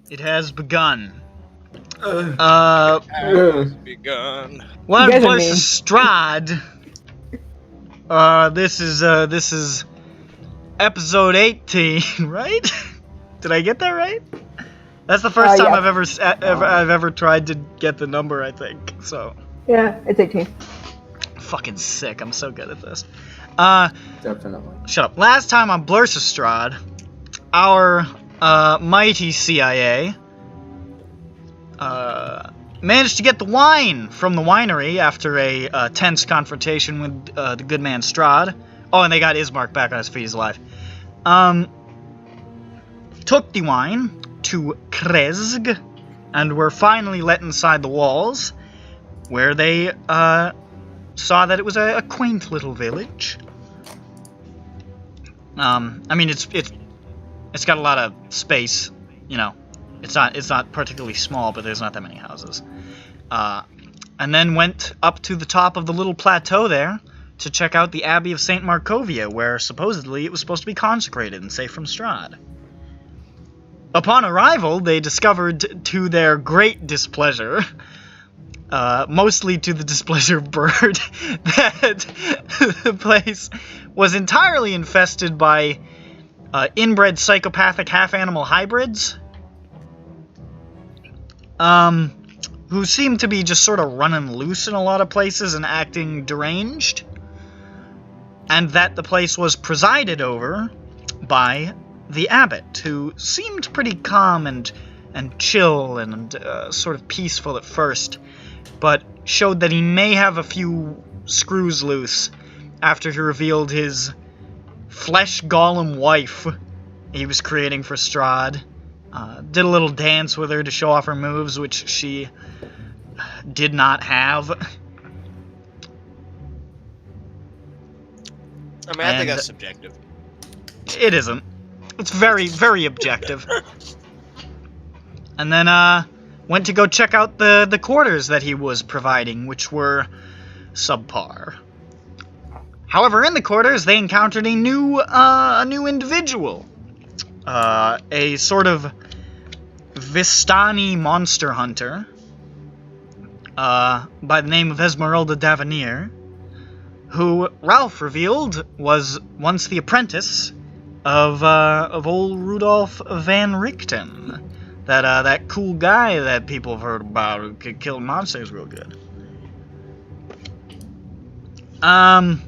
It has begun. Begun. What You guys are was mean. STRAHD? This is episode 18, right? Did I get that right? That's the first time yeah. I've ever tried to get the number, I think. So Yeah, it's 18. fucking sick. I'm so good at this. Definitely. Shut up. Last time on BLURSE STRAHD, our mighty CIA managed to get the wine from the winery after a tense confrontation with the good man STRAHD. Oh, and they got Ismark back on his feet. He's alive. Took the wine to Krezk and were finally let inside the walls, where they saw that it was a quaint little village. I mean, it's got a lot of space, you know. It's not particularly small, but there's not that many houses. And then went up to the top of the little plateau there to check out the Abbey of Saint Markovia, where supposedly it was supposed to be consecrated and safe from STRAHD. Upon arrival, they discovered, to their great displeasure, mostly to the displeasure of Bird, that the place was entirely infested by inbred psychopathic half-animal hybrids, who seem to be just sort of running loose in a lot of places and acting deranged, and that the place was presided over by the Abbot, who seemed pretty calm and chill and sort of peaceful at first, but showed that he may have a few screws loose after he revealed his flesh golem wife he was creating for STRAHD. Did a little dance with her to show off her moves, which she did not have. I mean, I think that's subjective. It isn't. It's very, very objective. And then, went to go check out the quarters that he was providing, which were subpar. However, in the quarters, they encountered a new individual. A sort of Vistani monster hunter, by the name of Ezmerelda D'Avenir, who Ralph revealed was once the apprentice of old Rudolph Van Richten, that cool guy that people have heard about who could kill monsters real good. And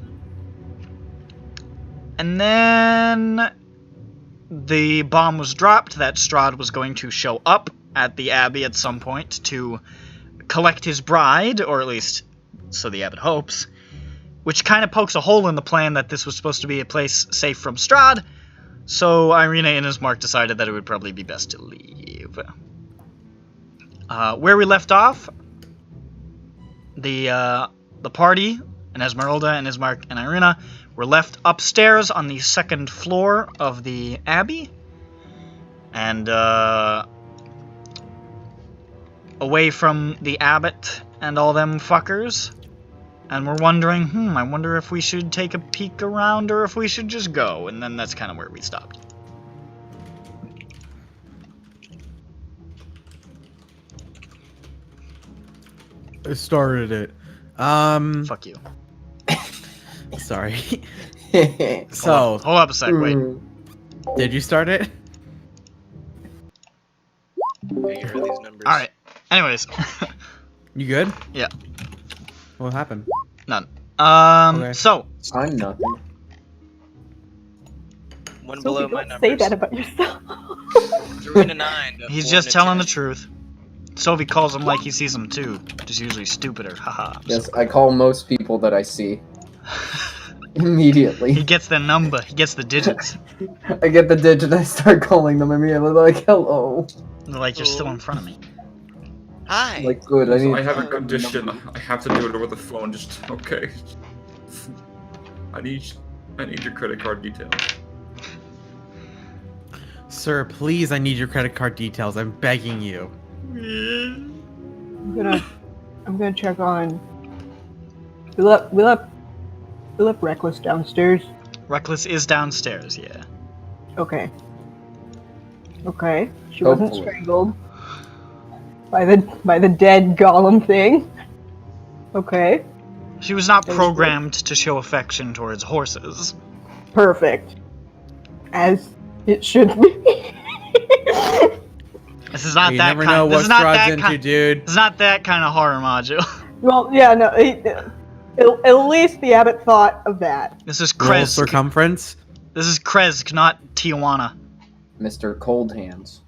then the bomb was dropped that STRAHD was going to show up at the Abbey at some point to collect his bride, or at least so the Abbot hopes, which kind of pokes a hole in the plan that this was supposed to be a place safe from STRAHD, so Ireena and Ismark decided that it would probably be best to leave. Where we left off, the party, and Ezmerelda and Ismark and Ireena, were left upstairs on the second floor of the Abbey, and away from the Abbot and all them fuckers, and we're wondering, I wonder if we should take a peek around or if we should just go, and then that's kind of where we stopped. started it. Fuck you. Sorry. Hold So, up a sec, wait. did you start it? Hey, hear these numbers. Alright. Anyways. You good? Yeah. What happened? None. Okay. So. I'm nothing. One Sophie, below my don't numbers. say that about yourself. 3 to 9. to He's 4 just to telling 10. the truth. Sylvie calls him like he sees him too. Just usually stupider. Haha. Yes, I call most people that I see. Immediately. He gets the number. He gets the digits. I get the digit, I start calling them immediately, like, hello. They're like, you're still in front of me. Hi. Like, good, I So need... I have a condition. I have to do it over the phone. Just okay. I need your credit card details. Sir, please, I need your credit card details. I'm begging you. I'm gonna check on. We'll up Reckless downstairs. Reckless is downstairs, yeah. Okay. Okay. She wasn't Hopefully. strangled by the dead golem thing. Okay. She was not There's programmed to show affection towards horses. Perfect. As it should be. This is not You that never kind. know This what is not STRAHD's that into, kind. dude. It's not that kind of horror module. Well, yeah, no. At least the abbot thought of that. This is Roll Krezk. circumference. This is Krezk, not Tijuana. Mr. Cold Hands.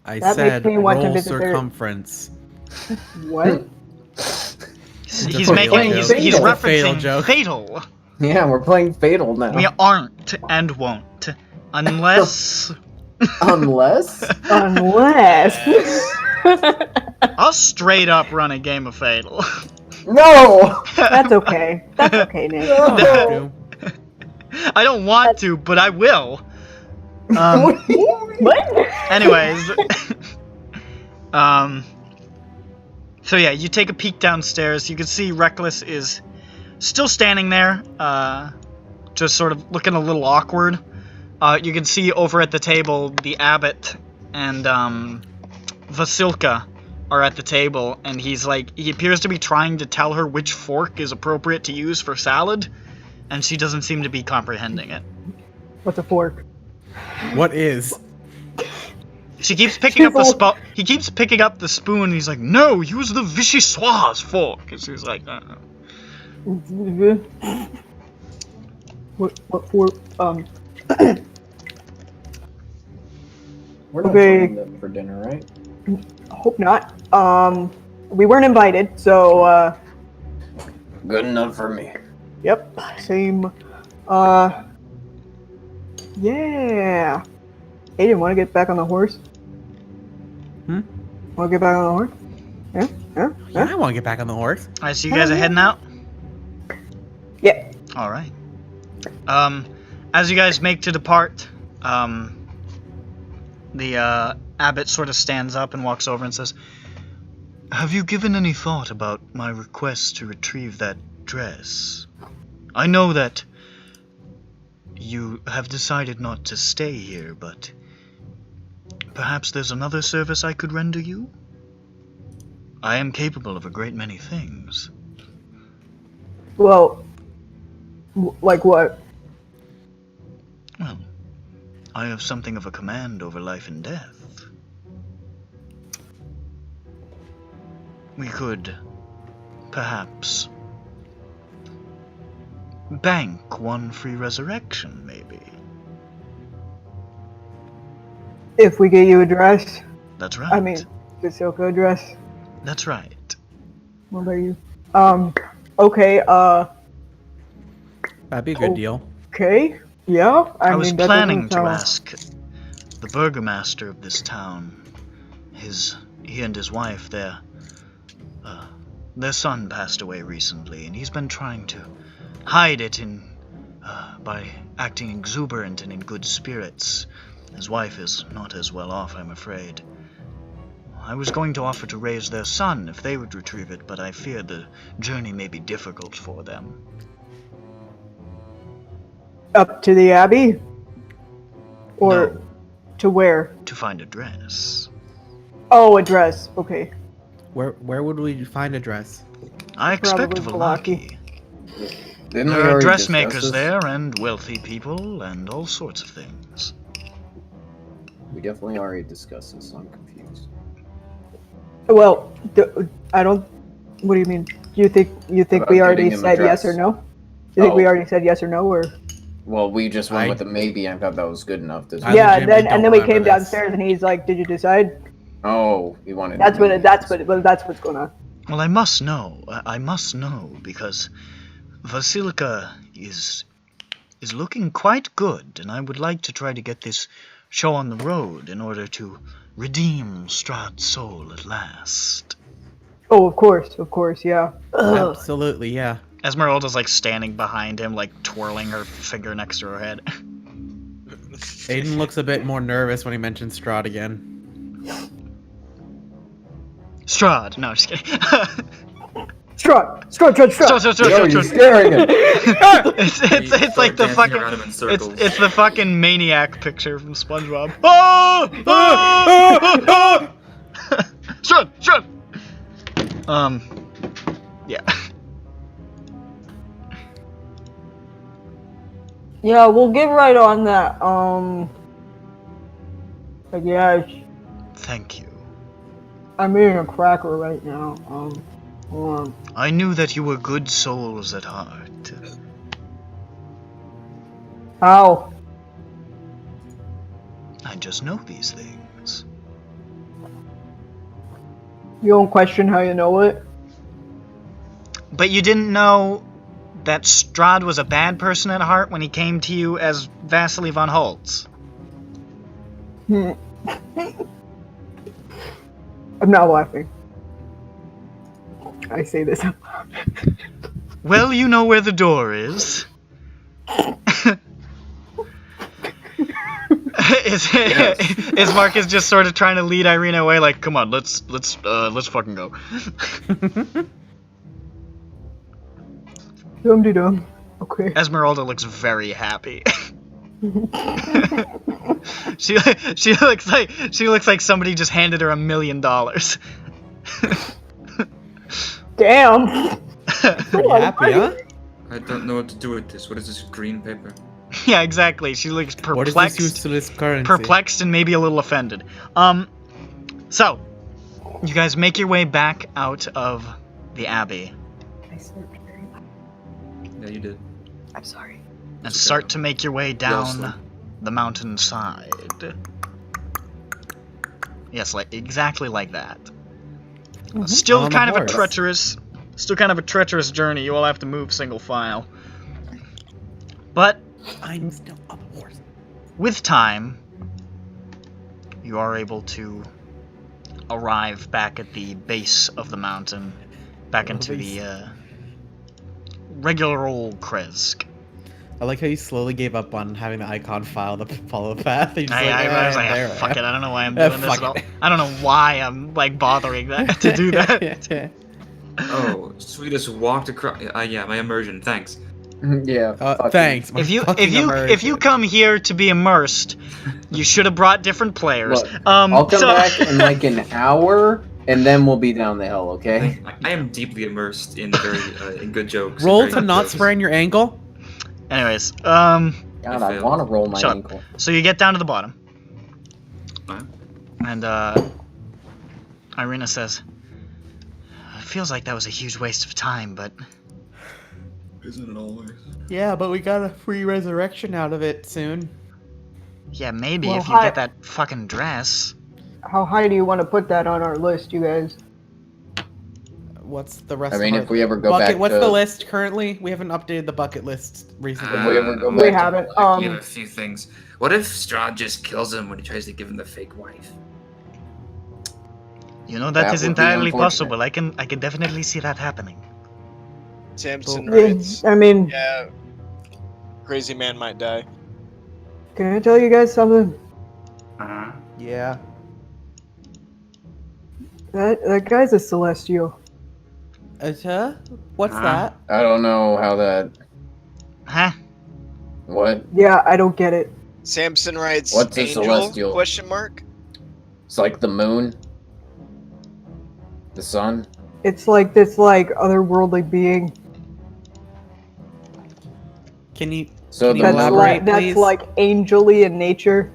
I That said makes me want to roll visit their- circumference. What? He's a making. fatal He's joke. he's It's a fatal referencing joke. fatal. Yeah, we're playing Fatal now. We aren't and won't, unless. Unless... Unless. I'll straight up run a game of Fatal. No! That's okay. That's okay, Nick. You don't have to. I don't want to, but I will. What? Anyways. So yeah, you take a peek downstairs. You can see Reckless is still standing there, just sort of looking a little awkward. You can see over at the table, the Abbot and Vasilka are at the table, and he appears to be trying to tell her which fork is appropriate to use for salad, and she doesn't seem to be comprehending it. What's a fork? What is? She keeps picking up the spoon. He keeps picking up the spoon, and he's like, "No, use the vichyssoise fork." And she's like, What fork? We're not Okay. joining them for dinner, right? Hope not. We weren't invited, so Good enough for me. yep, same. Yeah. Aiden, want to get back on the horse? Want to get back on the horse? Yeah? Yeah, I want to get back on the horse. "All right, so you guys are heading out." Yeah. All right. As you guys make to depart, the Abbot sort of stands up and walks over and says, "Have you given any thought about my request to retrieve that dress? I know that you have decided not to stay here, but perhaps there's another service I could render you? I am capable of a great many things." Well, like what? Well, I have something of a command over life and death. We could, perhaps, bank one free resurrection, maybe. If we get you a dress, That's right. I mean, the Silco dress. That's right. What about you? Okay, That'd be a good deal. okay. Yeah, I was mean, that planning doesn't to sound- ask the burgomaster of this town. He and his wife, their son passed away recently, and he's been trying to hide it by acting exuberant and in good spirits. His wife is not as well off, I'm afraid. I was going to offer to raise their son if they would retrieve it, but I fear the journey may be difficult for them. Up to the Abbey? Or No, to where? to find a dress. Oh, a dress. Okay. Where would we find a dress? I expect Probably Velaki. Didn't we There are already dressmakers discuss this? there, and wealthy people, and all sorts of things. We definitely already discussed this, so I'm confused. Well, I don't. What do you mean? You think About we already getting him a said yes or dress. no? You think we Oh. already said yes or no, or? Well, we just went I- with the maybe. I thought that was good enough. This I Yeah, legitimately and don't then we remember came this. downstairs and he's like, "Did you decide?" Oh, we wanted. That's maybe. that's what's going on. Well, I must know. I must know, because Basilica is looking quite good, and I would like to try to get this show on the road in order to redeem Strahd's soul at last. Oh, of course, yeah. Ugh. Absolutely, yeah. Ezmerelda's like standing behind him, like twirling her finger next to her head. Aiden looks a bit more nervous when he mentions Strahd again. Strahd! No, just kidding. Strahd. Yo, you're scaring him. It's like the fucking. Around him in circles. It's the fucking maniac picture from SpongeBob. Oh! Strahd! Yeah. Yeah, we'll get right on that. But yeah, Thank you. I'm eating a cracker right now. Hold on. I knew that you were good souls at heart. How? I just know these things. You don't question how you know it? But you didn't know that Strahd was a bad person at heart when he came to you as Vasily von Holtz. I'm not laughing. I say this out loud. Well, you know where the door is. Ismark is just sort of trying to lead Ireena away, like, come on, let's fucking go. Dum-de-dum. Okay. Ezmerelda looks very happy. she looks like somebody just handed her $1 million. Damn. Pretty happy, huh? I don't know what to do with this. What is this green paper? Yeah, exactly. She looks What is this perplexed, useless currency? perplexed, and maybe a little offended. So you guys make your way back out of the Abbey I slept very loud. Yeah, you did. I'm sorry. and start to make your way down Awesome. the mountainside. Yes, like exactly like that. Still On the kind of a horse. treacherous journey. You all have to move single file. But I'm still up a horse. with time, you are able to arrive back at the base of the mountain, back into the regular old Krezk. I like how you slowly gave up on having the icon file to follow the path. You're just I was like, there "Ah, fuck it, I don't know why I'm Ah, doing this fuck at all. it." I don't know why I'm like bothering that to do that. Oh, so we just walked across. Yeah, my immersion. Thanks. Yeah. fuck you. Thanks. my If you fucking if you immersion. come here to be immersed, you should have brought different players. Look, I'll come so- back in like an hour, and then we'll be down the hill, okay? I am deeply immersed in very in good jokes. roll very to good not jokes. sprain your ankle. Anyways, God, I I failed. want to roll my Shut up. ankle. so you get down to the bottom, Alright. and Ireena says, "It feels like that was a huge waste of time, but Isn't it always? Yeah, but we got a free resurrection out of it soon. yeah, maybe Well, if you hi- get that fucking dress." How high do you want to put that on our list, you guys? What's the rest I mean, of if we ever go bucket? back What's to... the list currently? We haven't updated the bucket list recently. If we ever go We back to- haven't. We have a few things. What if Strahd just kills him when he tries to give him the fake wife? You know That that is would be entirely unfortunate. possible. I can definitely see that happening. Samson Yeah, writes, I mean, yeah, crazy man might die. can I tell you guys something? Yeah. That guy's a celestial. What's that? I don't know how that... Huh? What? Yeah, I don't get it. Samson writes, What's a angel? celestial? Question mark. It's like the moon? The sun? It's like this, like, otherworldly being. Can you So the elaborate, that's please? like angel-y in nature.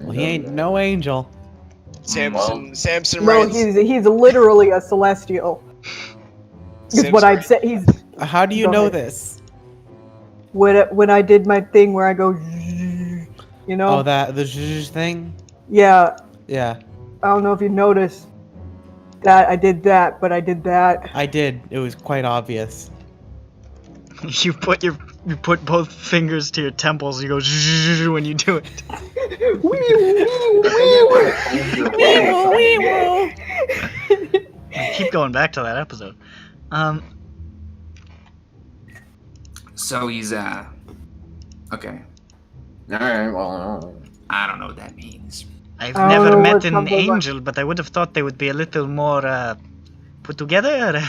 Well, he ain't no angel. Samson No, writes. he's literally a celestial. Is what I'd say. He's. How do you Go know ahead. this? When I did my thing where I go, you know. Oh, the zhuzh thing? Yeah. Yeah, I don't know if you noticed that I did that, but I did that. I did. It was quite obvious. You put both fingers to your temples. You go zzz when you do it. I keep going back to that episode. So he's okay. Alright, well, I don't know what that means. I've I don't never know met what an comes over- angel, but I would have thought they would be a little more put together.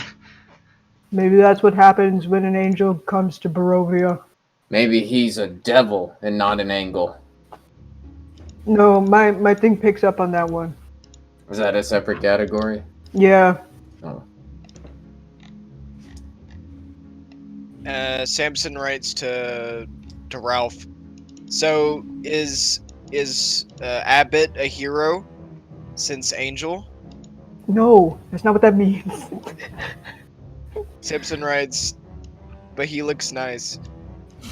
Maybe that's what happens when an angel comes to Barovia. maybe he's a devil and not an angle. No, my thing picks up on that one. Is that a separate category? Yeah. Oh. Samson writes to Ralph. So is Abbot a hero since Angel? No, that's not what that means. Samson writes, but he looks nice.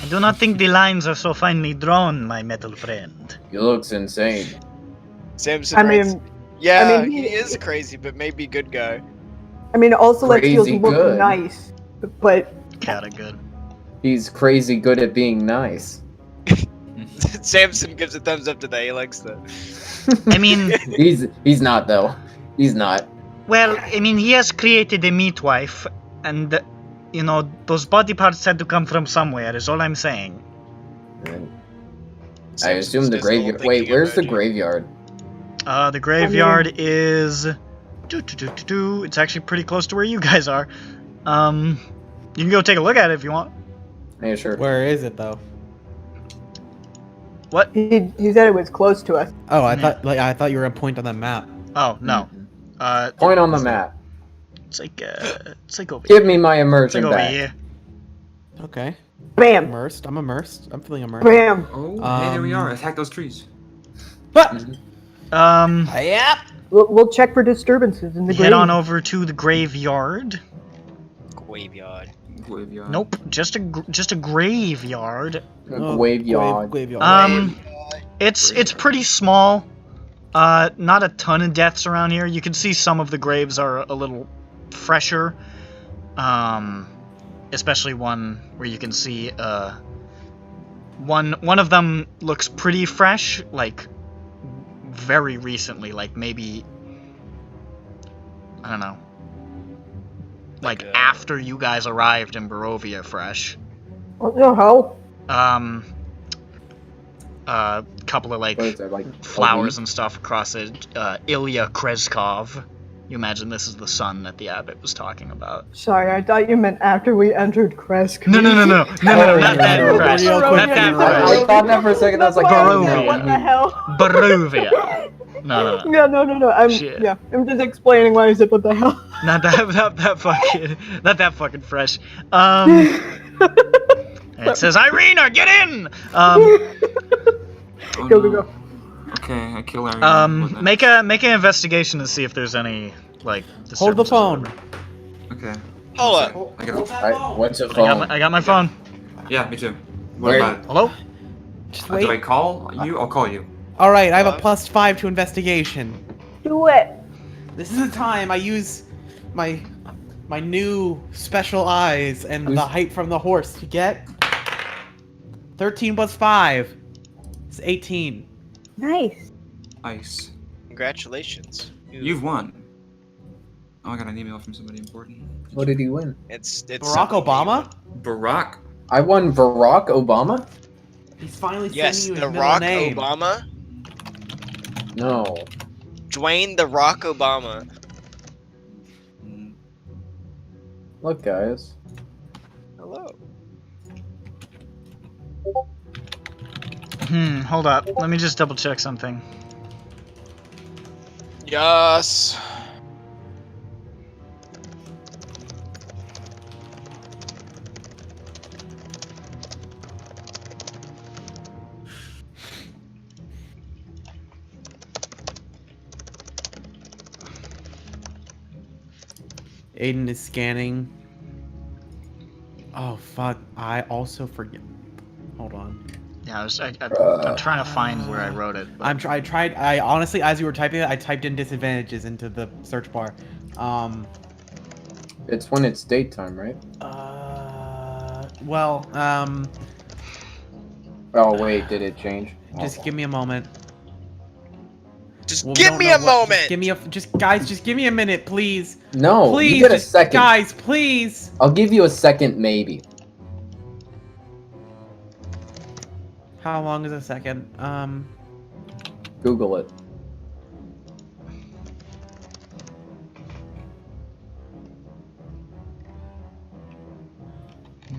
I do not think the lines are so finely drawn, my metal friend. He looks insane. Samson I writes, mean, yeah, I mean, he is crazy, but maybe good guy. also let's Crazy look good. nice, but Kinda good. He's crazy good at being nice. Samson gives a thumbs up to that. He likes that. I mean, He's not though. He's not. well, I mean, he has created a meatwife, and you know those body parts had to come from somewhere. Is all I'm saying. I assume the does whole graveyard. Wait, thinking where's the emoji. graveyard? The graveyard is. It's actually pretty close to where you guys are. You can go take a look at it if you want. Yeah, sure. Where is it though? What? he said it was close to us. Oh, I thought you were a point on the map. Oh no. Point on the map. It's like over Give here. me my It's like immersion over back. here. Okay. Bam, Immersed. I'm immersed. I'm feeling immersed. bam. Oh, hey, there we are. Attack those trees. Yep. We'll check for disturbances in the Head on grave. over to the graveyard. Graveyard. Graveyard. Nope, just a graveyard. Graveyard. It's pretty small. Not a ton of deaths around here. You can see some of the graves are a little fresher. Especially one where you can see one of them looks pretty fresh, like very recently, like maybe I don't know. Like after you guys arrived in Barovia fresh. What the hell? Couple of like What is that, like flowers and stuff across it. Ilya Krezkov. You imagine this is the son that the abbot was talking about. Sorry, I thought you meant after we entered Krezk. No, not that no, fresh. real Not quick, that real fresh. I thought that for a second. I was like, Barovia. What the hell? Barovia. No. Yeah, no. I'm Shit. I'm just explaining why I said what the hell. Not that fucking fresh. It says Ireena, get in. Oh, Go. no. Okay, I kill Ireena. Make an investigation to see if there's any like. Hold the disturbances phone. or Hold Okay. up. I got Alright, what's a whatever. phone? I got my phone. Yeah, me too. What Where- about it? Hello? Just Do I wait. call you? I'll call you. All right, I have a +5 to investigation. Do it. This is the time I use my new special eyes and the height from the horse to get 13 + 5. It's 18. Nice. Ice. Congratulations. You've won. Oh, I got an email from somebody important. What did he win? It's Barack something Obama? Barack. I won Barack Obama? He's finally Yes, sending you the his middle Rock name. Obama. No. Dwayne the Rock Obama. Look, guys. Hello. Hold up. Let me just double check something. Yes. Aiden is scanning. Oh fuck! I also forget. Hold on. Yeah, I'm trying to find where I wrote it. But... I honestly, as you were typing it, I typed in disadvantages into the search bar. It's when it's daytime, right? Well, Oh wait, did it change? just give me a moment. Just Well, give don't me know a what- moment. Just give me a, guys, just give me a minute, please. No, Please, you get a just- second. guys, please. I'll give you a second, maybe. How long is a second? Google it.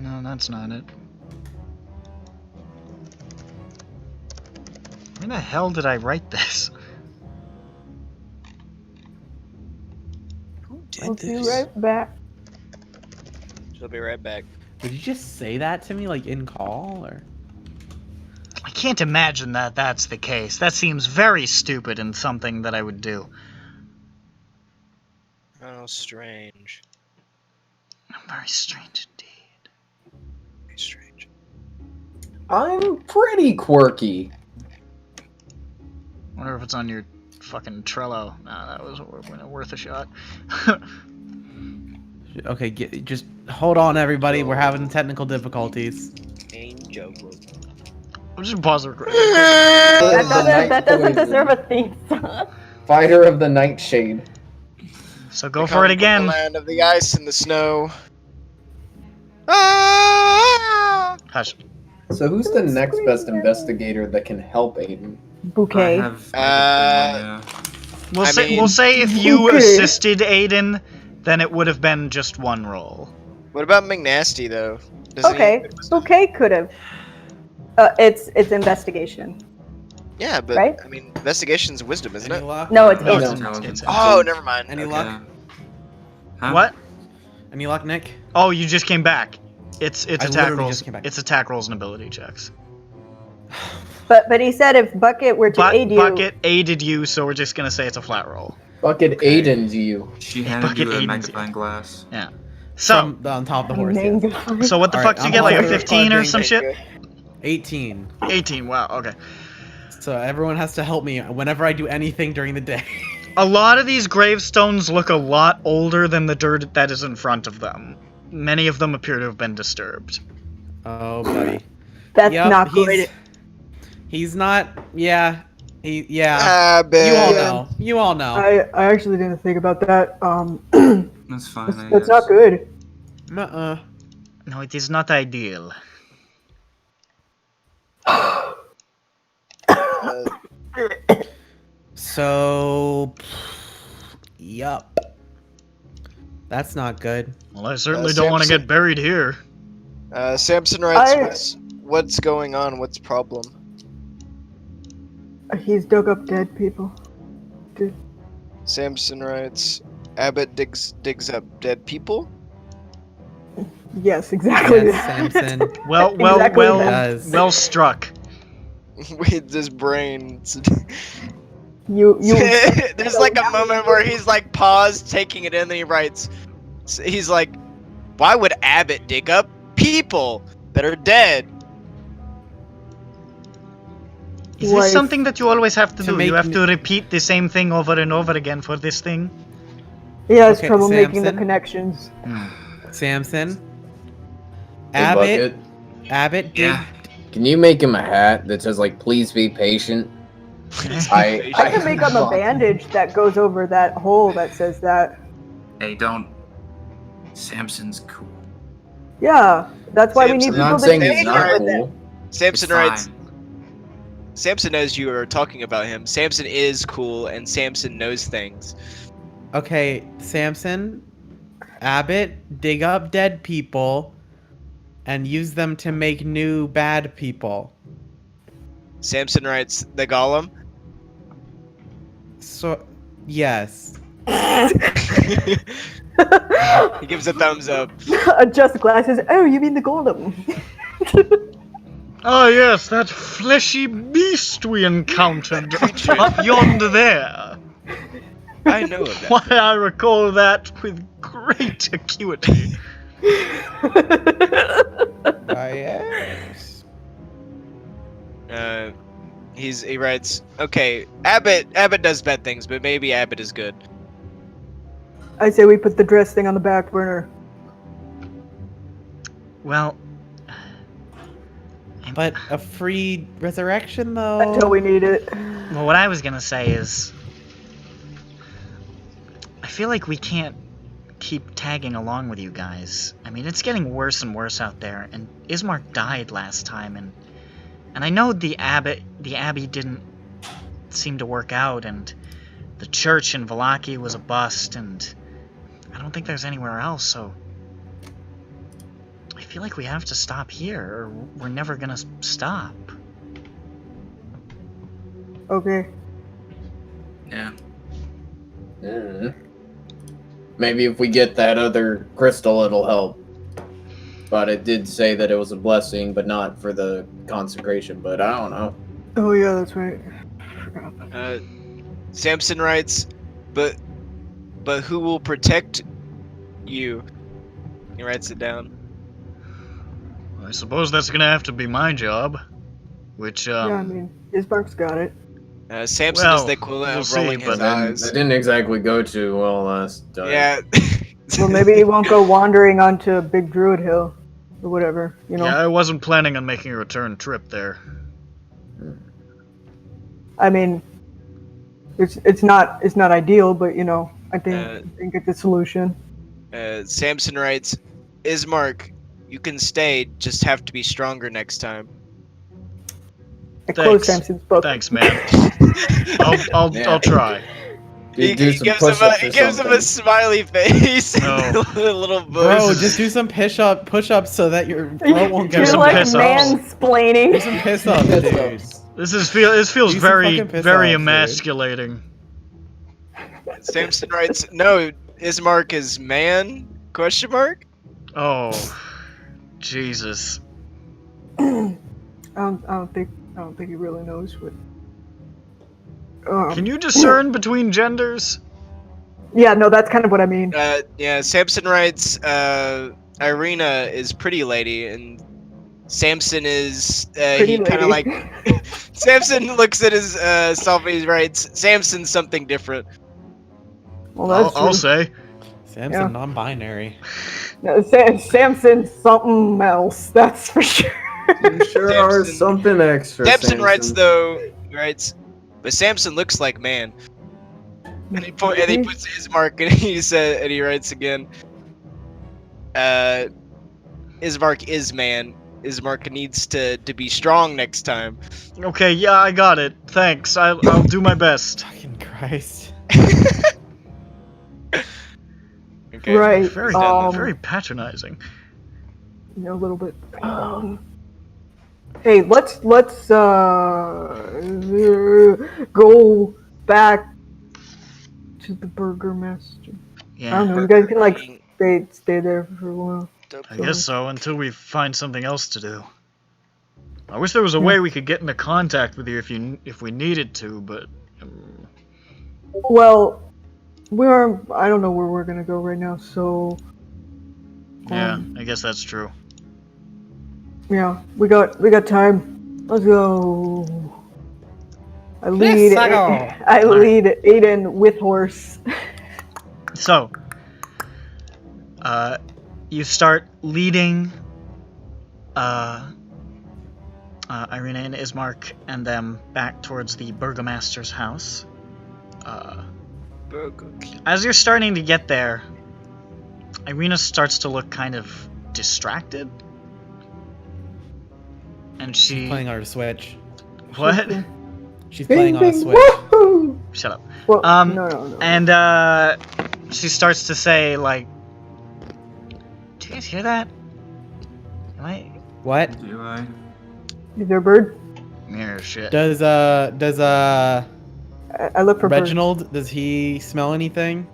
No, that's not it. Where the hell did I write this? Who did I'll be this? right back. She'll be right back. Did you just say that to me, like in call, or? I can't imagine that that's the case. That seems very stupid and something that I would do. Oh, strange. Very strange indeed. Very strange. I'm pretty quirky. Wonder if it's on your fucking Trello. Nah, that was worth a shot. Okay, just hold on, everybody. We're having technical difficulties. Angel. I'm just pause the recording. That doesn't deserve a theme song. Fighter of the Nightshade. So go for it The again. land of the ice and the snow. Ah! Hush. So who's the next best investigator that can help Aiden? Bouquet. We'll say if you Okay. assisted Aiden, then it would have been just one roll. What about McNasty though? Doesn't Okay, Bouquet could have. It's investigation. Yeah, but Right? I mean, investigation's wisdom, isn't Any it? luck? No, it's No, it's- it's- Intelligence. Oh, never mind. Any Okay. luck? Huh? What? Any luck, Nick? Oh, you just came back. It's I attack literally rolls. just came back. It's attack rolls and ability checks. But he said if Bucket were to aid you, Bucket aided you, so we're just gonna say it's a flat roll. Bucket Aiden's you. She handed Bucket you a Aiden's magnifying glass. Yeah. So, From on top of the horse. Yes. mango. so what the Alright, fuck did you I'm get? Like a pausing the 15 or recording. some shit? 18. 18. Wow. Okay. So everyone has to help me whenever I do anything during the day. A lot of these gravestones look a lot older than the dirt that is in front of them. Many of them appear to have been disturbed. Oh, buddy. That's Yep, not good. He's not. Yeah. Yeah. Abbott. You all know. You all know. I actually didn't think about that. That's fine. I That's guess. not good. Uh-uh. No, it is not ideal. So. Yup. That's not good. Well, I certainly don't want to get buried here. Samson writes, what's going on? What's the problem? He's dug up dead people. Samson writes, Abbott digs up dead people? Yes, exactly. Yes, that. Samson. Well, Exactly that. well struck. With this brain. You There's like a moment where he's like paused, taking it in, and he writes, he's like, why would Abbott dig up people that are dead? Is this Wife. something that you always have to To do? make You have me- to repeat the same thing over and over again for this thing? He has Okay, trouble making the Samson. connections. Samson. Hey, Abbott. Bucket, Abbott did. Yeah. can you make him a hat that says like "Please be patient"? I I can make him a bandage that goes over that hole that says that. Hey, don't. Samson's cool. Yeah, that's why we need Samson. people I'm not to saying take he's care not with it. cool. Samson It's writes, fine. Samson knows you are talking about him. Samson is cool, and Samson knows things. Okay, Samson. Abbott dig up dead people and use them to make new bad people. Samson writes, the golem? So, yes. He gives a thumbs up. Adjust glasses. Oh, you mean the golem? Oh yes, that fleshy beast we encountered up yonder there. I know of that. Why, I recall that with Great acuity. Yes. He writes, okay, Abbot does bad things, but maybe Abbot is good. I say we put the dress thing on the back burner. Well, But a free resurrection, though. Until we need it. well, what I was gonna say is, I feel like we can't keep tagging along with you guys. I mean, it's getting worse and worse out there, and Ismark died last time, and I know the abbey didn't seem to work out, and the church in Vallaki was a bust, and I don't think there's anywhere else, so I feel like we have to stop here, or we're never gonna stop. Okay. Yeah. Maybe if we get that other crystal, it'll help. But it did say that it was a blessing, but not for the consecration. But I don't know. Oh yeah, that's right. Samson writes, but who will protect you? He writes it down. I suppose that's gonna have to be my job, which, Yeah, I mean, Ismark's got it. Samson Well, is the equivalent we'll of see, rolling but his Then, eyes. that didn't exactly go too well last time. Yeah. Well, maybe he won't go wandering onto Big Druid Hill, or whatever. You know. yeah, I wasn't planning on making a return trip there. I mean, it's not ideal, but you know, I think it's a solution. Samson writes, Ismark, you can stay, just have to be stronger next time. I closed Thanks. Samson's book. Thanks, man. I'll try. He Do some gives him push-ups or he gives him a something. smiley face. No. A little Bro, voice. just do some push-ups so that your throat won't get You're some like piss ups. Do mansplaining. some piss-ups, dude. This feels Do some very fucking piss very offs, dude. emasculating. Samson writes, no, Ismark is man? Question mark? Oh, Jesus. I don't think he really knows what. Can you discern between genders? Yeah, no, that's kind of what I mean. Yeah, Samson writes, Ireena is pretty lady, and Samson is, Pretty he kind of lady. like, Samson looks at his, self and he writes, Samson's something different. Well, that's I'll true. say. Samson, Yeah. non-binary. No, Samson's something else. That's for sure. You sure are Samson- something extra. Samson writes, though, he writes, but Samson looks like man. And he puts Ismark, and he writes again, Ismark is man. Ismark needs to be strong next time. Okay, yeah, I got it. Thanks. I'll do my best. Fucking Christ. Okay. Right. Very very patronizing. You know, a little bit. Hey, let's go back to the burgomaster. I don't know. Yeah, You guys can like stay there for a while. I guess so, until we find something else to do. I wish there was a way we could get into contact with you if we needed to, but Well, I don't know where we're gonna go right now, so yeah, I guess that's true. yeah, we got time. Let's go. I lead Aiden with horse. So, you start leading Ireena and Ismark and them back towards the burgomaster's house. As you're starting to get there, Ireena starts to look kind of distracted. And She's playing on her Switch. What? She's playing on a Switch. Woohoo! Shut up. Well, No. no. And she starts to say, like, "Do you guys hear that? Am I What? Do I? Is there a bird? mirror shit?" Does I look for birds. Reginald, does he smell anything?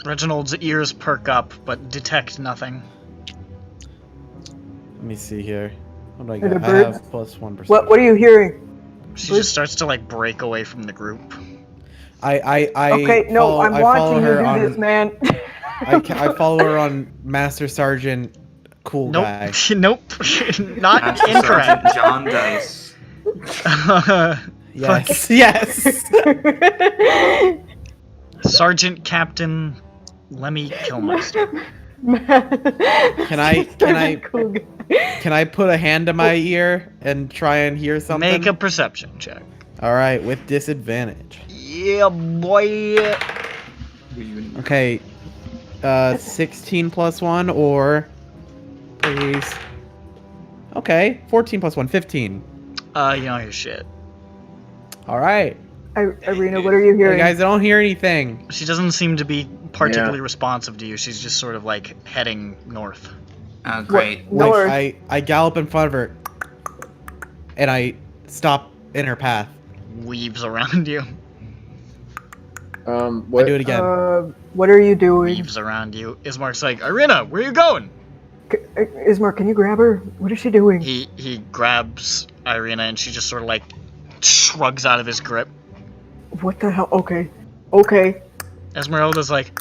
Reginald's ears perk up, but detect nothing. Let me see here. What do I Are got? there I birds? have +1%. What are you hearing? She just starts to like break away from the group. I Okay, no, follow- I'm I follow watching you her do on, this, man. I follow her on Master Sergeant Cool Nope. Guy. Nope. Not Master incorrect. Sergeant John Dice. Yes, yes. Sergeant Captain Lemmy Killmaster. Can I put a hand to my ear and try and hear something? Make a perception check. All right, with disadvantage. Yeah, boy. Okay. 16 plus 1 or please. Okay, 14 plus 1, 15. You don't hear shit. All right. Ireena, what are you Hey hearing? guys, I don't hear anything. She doesn't seem to be particularly responsive to you. She's just sort of like heading north. Oh, great. North. I gallop in front of her and I stop in her path. Weaves around you. I What? do it again. What are you doing? Weaves around you. Ismark's like, Ireena, where are you going? Ismark, can you grab her? What is she doing? He grabs Ireena and she just sort of like shrugs out of his grip. What the hell? Okay. Okay. Ezmerelda's like,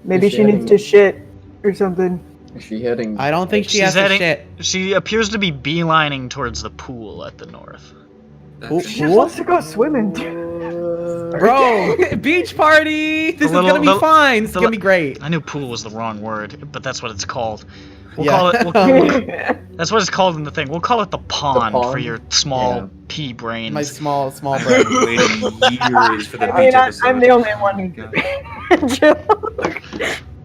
Maybe Is she she needs heading- to shit or something. Is she heading? I don't think she she's has heading- to shit. She appears to be beelining towards the pool at the north. Ooh, She just wants to go swimming. Bro, beach party! This is little- gonna be the- fine. It's the- gonna be great. I knew pool was the wrong word, but that's what it's called. We'll Yeah. call it. That's what it's called in the thing. We'll call it the pond, for pond? your small Yeah. pea brains. My small I've brain. been waiting years for the I mean, beach episode. I'm the only one.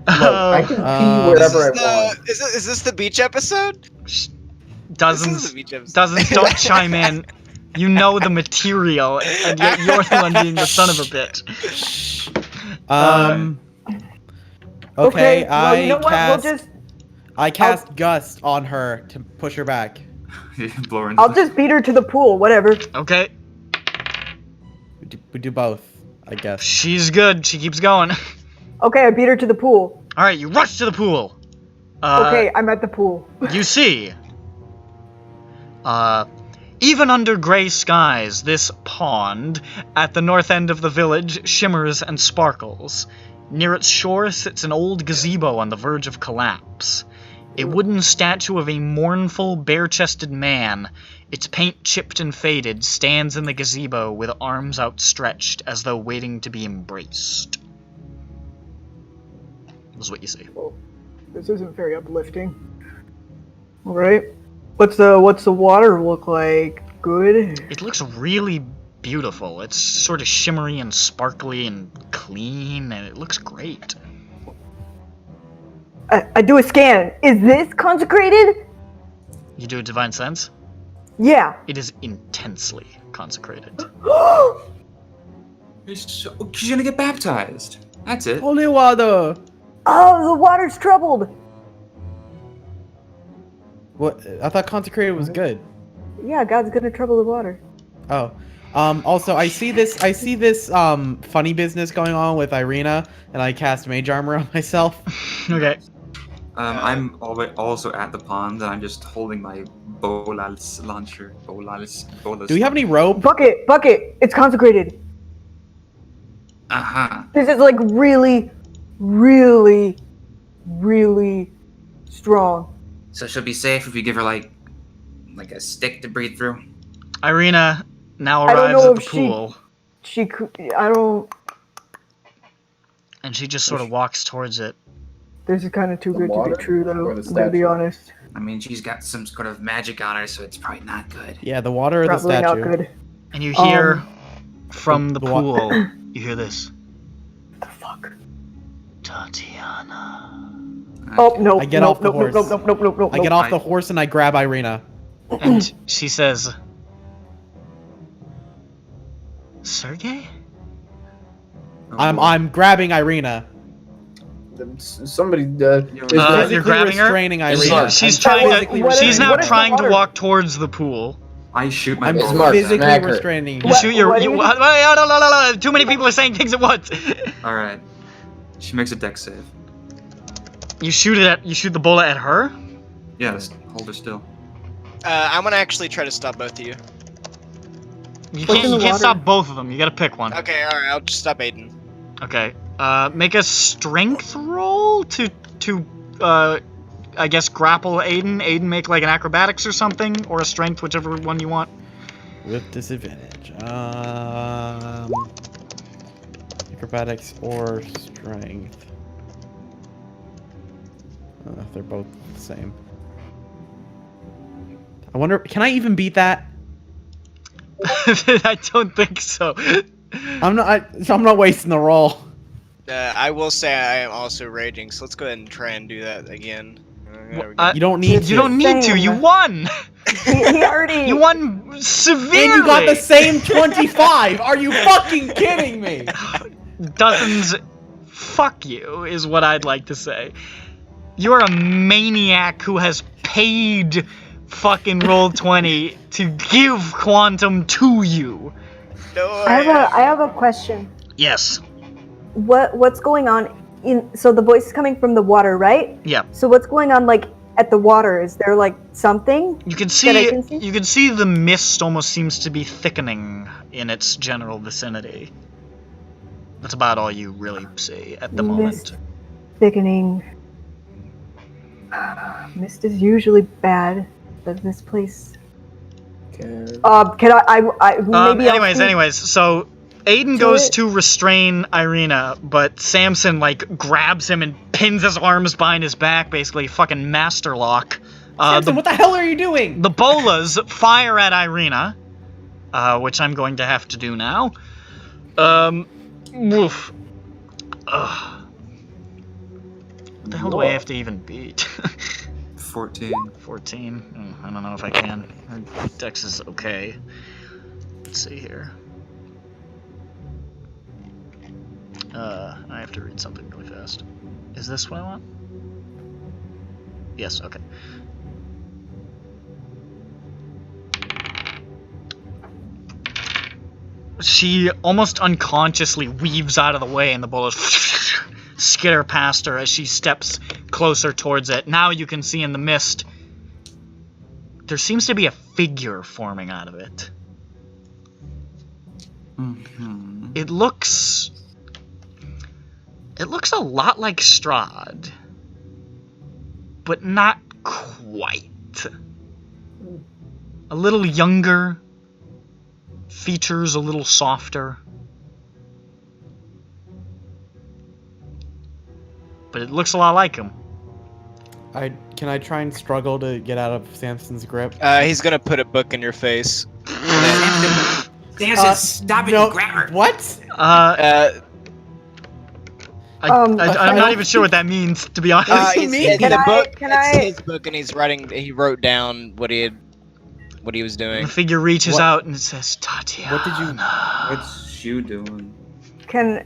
Oh, I can pee Um, wherever I want. Is this the beach episode? This is dozens, the beach episode. dozens, don't chime in. You know the material, and yet you're the one being the son of a bitch. Okay, well, you know what? cast. We'll just. I cast Gust on her to push her back. Blowing. I'll just beat her to the pool. Whatever. Okay, We do both, I guess. she's good. She keeps going. Okay, I beat her to the pool. All right, you rush to the pool. Okay, I'm at the pool. You see, even under gray skies, this pond at the north end of the village shimmers and sparkles. Near its shore sits an old gazebo on the verge of collapse. A wooden statue of a mournful, bare-chested man, its paint chipped and faded, stands in the gazebo with arms outstretched as though waiting to be embraced. That's what you see. This isn't very uplifting. All right. What's the water look like? Good. It looks really beautiful. It's sort of shimmery and sparkly and clean, and it looks great. I do a scan. Is this consecrated? You do a divine sense? Yeah. It is intensely consecrated. She's gonna get baptized. That's it. Holy water! Oh, the water's troubled. What? I thought consecrated was good. Yeah, God's gonna trouble the water. Oh. Also, I see this funny business going on with Ireena, and I cast Mage Armor on myself. Okay. I'm also at the pond, and I'm just holding my bolas launcher. Bolas. Do we have any rope? Bucket, it's consecrated. Uh-huh. This is like really, really, really strong. So she'll be safe if you give her like a stick to breathe through. Ireena now I don't arrives know at the if pool, I don't. and she just sort of walks towards it. This is kind of too The good water to be true, though. or I'm the gonna be statue? honest. I mean, she's got some sort of magic on her, so it's probably not good. Yeah, the water or the Probably statue. not good. And you hear from the the wa- pool, you hear this. The fuck? Tatiana. Oh no! I get no, off the no, horse. No, no, no, no, no, I get off the horse and I grab Ireena. And she says, Sergey? I'm grabbing Ireena. Somebody. You're Physically grabbing her? restraining Ismark. Ireena. She's I'm trying physically to. what is- She's now what is the trying to water? walk towards the pool. I shoot my I'm bolas. Ismark, physically smack her. restraining. You shoot your. what You, is- no. Too many people are saying things at once. Alright. She makes a dex save. You shoot it at. You shoot the bola at her. Yes, hold her still. I'm gonna actually try to stop both of you. You What's in can't. You the can't water? stop both of them. You gotta pick one. Okay, alright, I'll just stop Aiden. Okay. Make a strength roll to I guess grapple Aiden. Aiden, make like an acrobatics or something, or a strength, whichever one you want. With disadvantage. Acrobatics or strength. They're both the same. I wonder, can I even beat that? I don't think so. I'm not wasting the roll. I will say I am also raging, so let's go ahead and try and do that again. There we go. You don't need to. You don't need to. You won. He already. You won severely. And you got the same 25. Are you fucking kidding me? Dozens. Fuck you is what I'd like to say. You're a maniac who has paid fucking Roll20 to give Quantum to you. No, I have a question. Yes. What's going on so the voice is coming from the water, right? Yeah. So what's going on like at the water? Is there like something? You can see that I can see? you can see the mist almost seems to be thickening in its general vicinity. That's about all you really see at the Mist moment. thickening. Mist is usually bad, but this place. Okay. Can I maybe Anyways, so Aiden goes to restrain Ireena, but Samson like grabs him and pins his arms behind his back, basically fucking master lock. Samson, what the hell are you doing? The bolas fire at Ireena, which I'm going to have to do now. Woof. What the hell do I have to even beat? 14. 14. I don't know if I can. Her dex is okay. Let's see here. I have to read something really fast. Is this what I want? Yes, okay. She almost unconsciously weaves out of the way and the bullets skitter past her as she steps closer towards it. Now you can see in the mist, there seems to be a figure forming out of it. Mm-hmm. It looks a lot like STRAHD, but not quite. A little younger, features a little softer. But it looks a lot like him. Can I try and struggle to get out of Samson's grip? He's gonna put a book in your face. Samson, stop it, no, you grab her. What? I'm not even sure what that means, to be honest. It's Can the I- book. can It's I- his book, and he wrote down what he was doing. The figure reaches What- out and it says, Tatiana. What did you? What's you doing? Can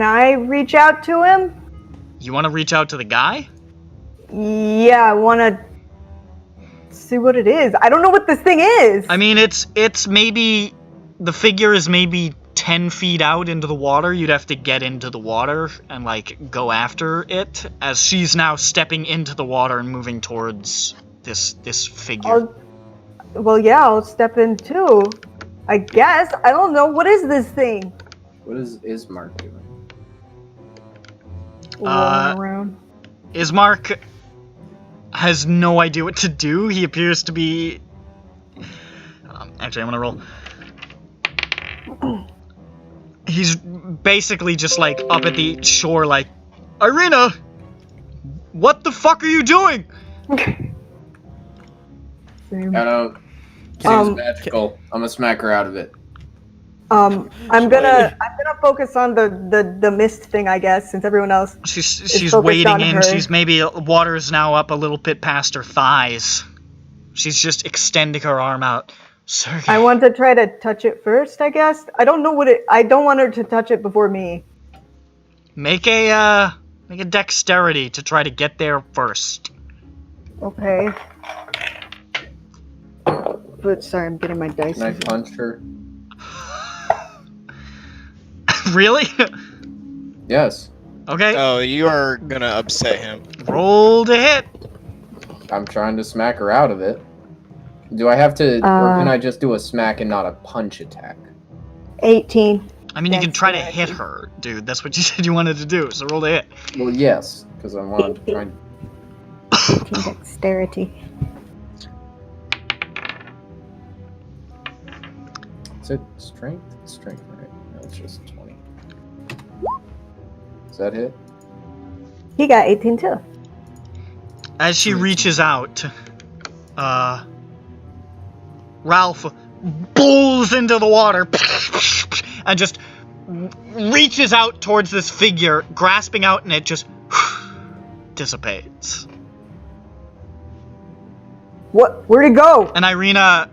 I reach out to him? You want to reach out to the guy? Yeah, I want to see what it is. I don't know what this thing is. I mean, it's maybe, the figure is maybe 10 feet out into the water. You'd have to get into the water and, like, go after it, as she's now stepping into the water and moving towards this figure. I'll step in too. I guess. I don't know. What is this thing? What is Ismark doing? Rolling around. Ismark has no idea what to do. He appears to be... actually, I'm gonna roll. He's basically just, like, up at the shore, like, Ireena! What the fuck are you doing? Same. I don't. Seems magical. I'm gonna smack her out of it. I'm gonna focus on the mist thing, I guess, since everyone else. She's focused wading on in. her. She's maybe water is now up a little bit past her thighs. She's just extending her arm out. Sergey. I want to try to touch it first, I guess. I don't know what it. I don't want her to touch it before me. Make a dexterity to try to get there first. Okay. But sorry, I'm getting my dice. Can I punch her? Really? Yes. Okay. Oh, you are gonna upset him. Roll to hit. I'm trying to smack her out of it. Do I have to, or can I just do a smack and not a punch attack? 18. I mean, you can try to Dexterity. hit her, dude. That's what you said you wanted to do, so roll to hit. Well, yes, because I wanted to try and... 18 dexterity. Is it strength? Strength, right? No, it's just 20. Does that hit? He got 18 too. As she reaches out, Ralph bulls into the water and just reaches out towards this figure, grasping out, and it just dissipates. What? Where'd it go? And Ireena,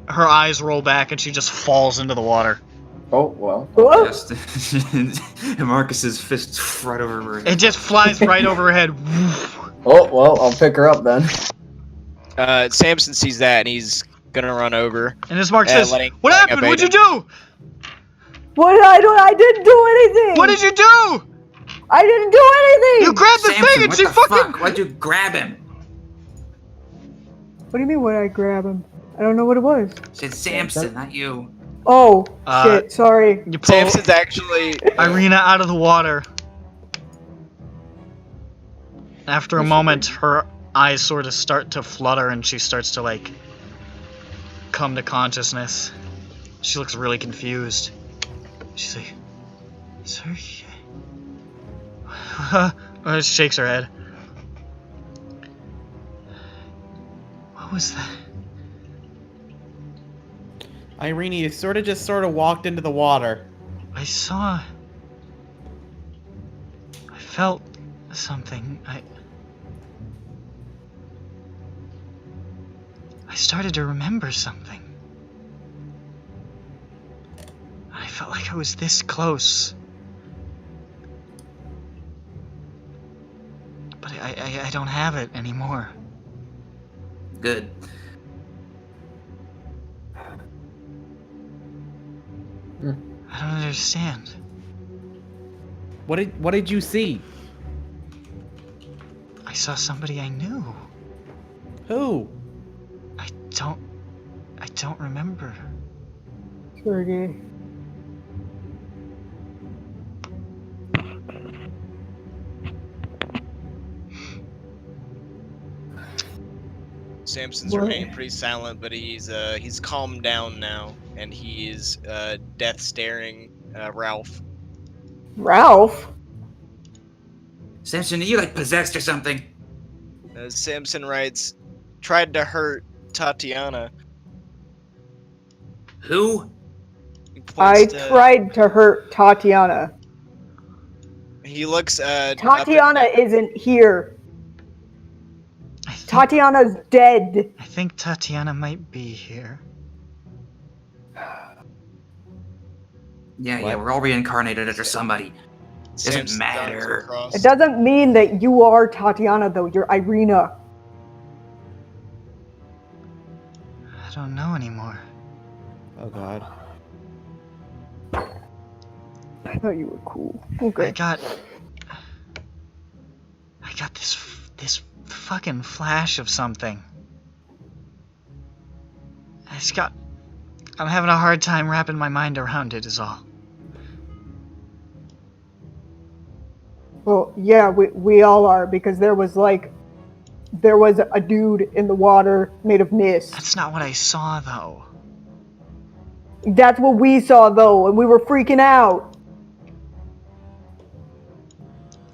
her eyes roll back and she just falls into the water. Oh, well. What? And Marcus's fist right over her. It just flies right over her head. Oh, well, I'll pick her up then. Samson sees that and he's gonna run over. And Ismark says, letting "What happened? What'd you Abbot do? What did I do? I didn't do anything! What did you do? I didn't do anything! You grabbed the thing and what she the fucking... fuck? Why'd you grab him? What do you mean, would I grab him? I don't know what it was. Said Samson, not you. Oh, Uh, shit, sorry. You pull Samson's actually Ireena out of the water. After a moment, her eyes sort of start to flutter and she starts to, like, come to consciousness. She looks really confused. She's like, sorry. She shakes her head. What was that? Ireena, you sort of walked into the water. I saw... I felt something. I started to remember something. I felt like I was this close. But I don't have it anymore. Good. I don't understand. What did you see? I saw somebody I knew. Who? I don't remember. Sergey. Samson's What? remaining pretty silent, but he's calmed down now, and he is death staring Ralph. Ralph? Samson, are you like possessed or something? Samson writes, tried to hurt Tatiana. Who? He I points to- tried to hurt Tatiana. He looks Tatiana isn't here. Tatiana's dead. I think Tatiana might be here. Yeah, we're all reincarnated under somebody. Doesn't matter. It doesn't mean that you are Tatiana, though. You're Ireena. I don't know anymore. Oh god. I thought you were cool. I Okay. got this fucking flash of something. I'm having a hard time wrapping my mind around it is all. Well, yeah, we all are, because there was a dude in the water made of mist. That's not what I saw though. That's what we saw, though, and we were freaking out.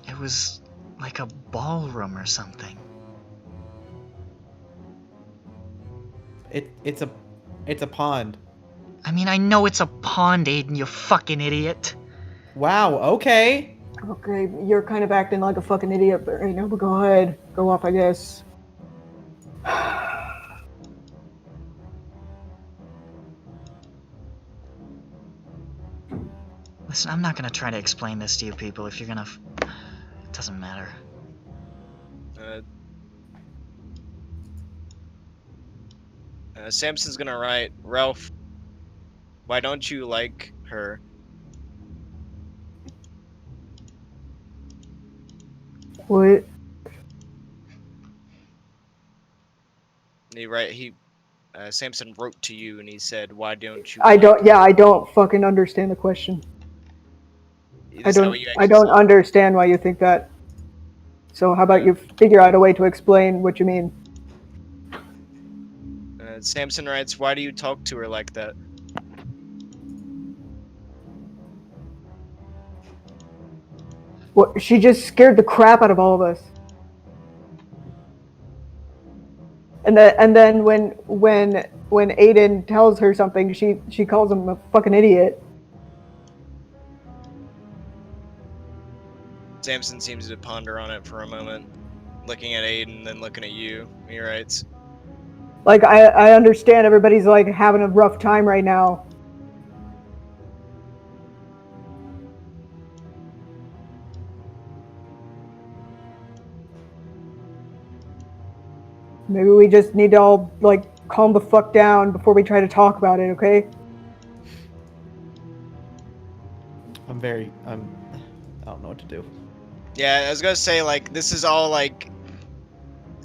It was like a ballroom or something. It's a pond. I mean, I know it's a pond, Aiden, you fucking idiot. Wow, okay. Okay, you're kind of acting like a fucking idiot, but right now, but go ahead. Go off, I guess. Listen, I'm not gonna try to explain this to you people if you're gonna... It doesn't matter. Samson's gonna write, Ralph, why don't you like her? What? Samson wrote to you and he said, why don't you I don't fucking understand the question. I don't understand why you think that. So how about you figure out a way to explain what you mean? Samson writes, why do you talk to her like that? Well, she just scared the crap out of all of us. And then when Aiden tells her something, she calls him a fucking idiot. Samson seems to ponder on it for a moment, looking at Aiden, then looking at you. He writes, Like, I understand everybody's, like, having a rough time right now. Maybe we just need to all, like, calm the fuck down before we try to talk about it, okay? I don't know what to do. yeah, I was gonna say, like, this is all, like,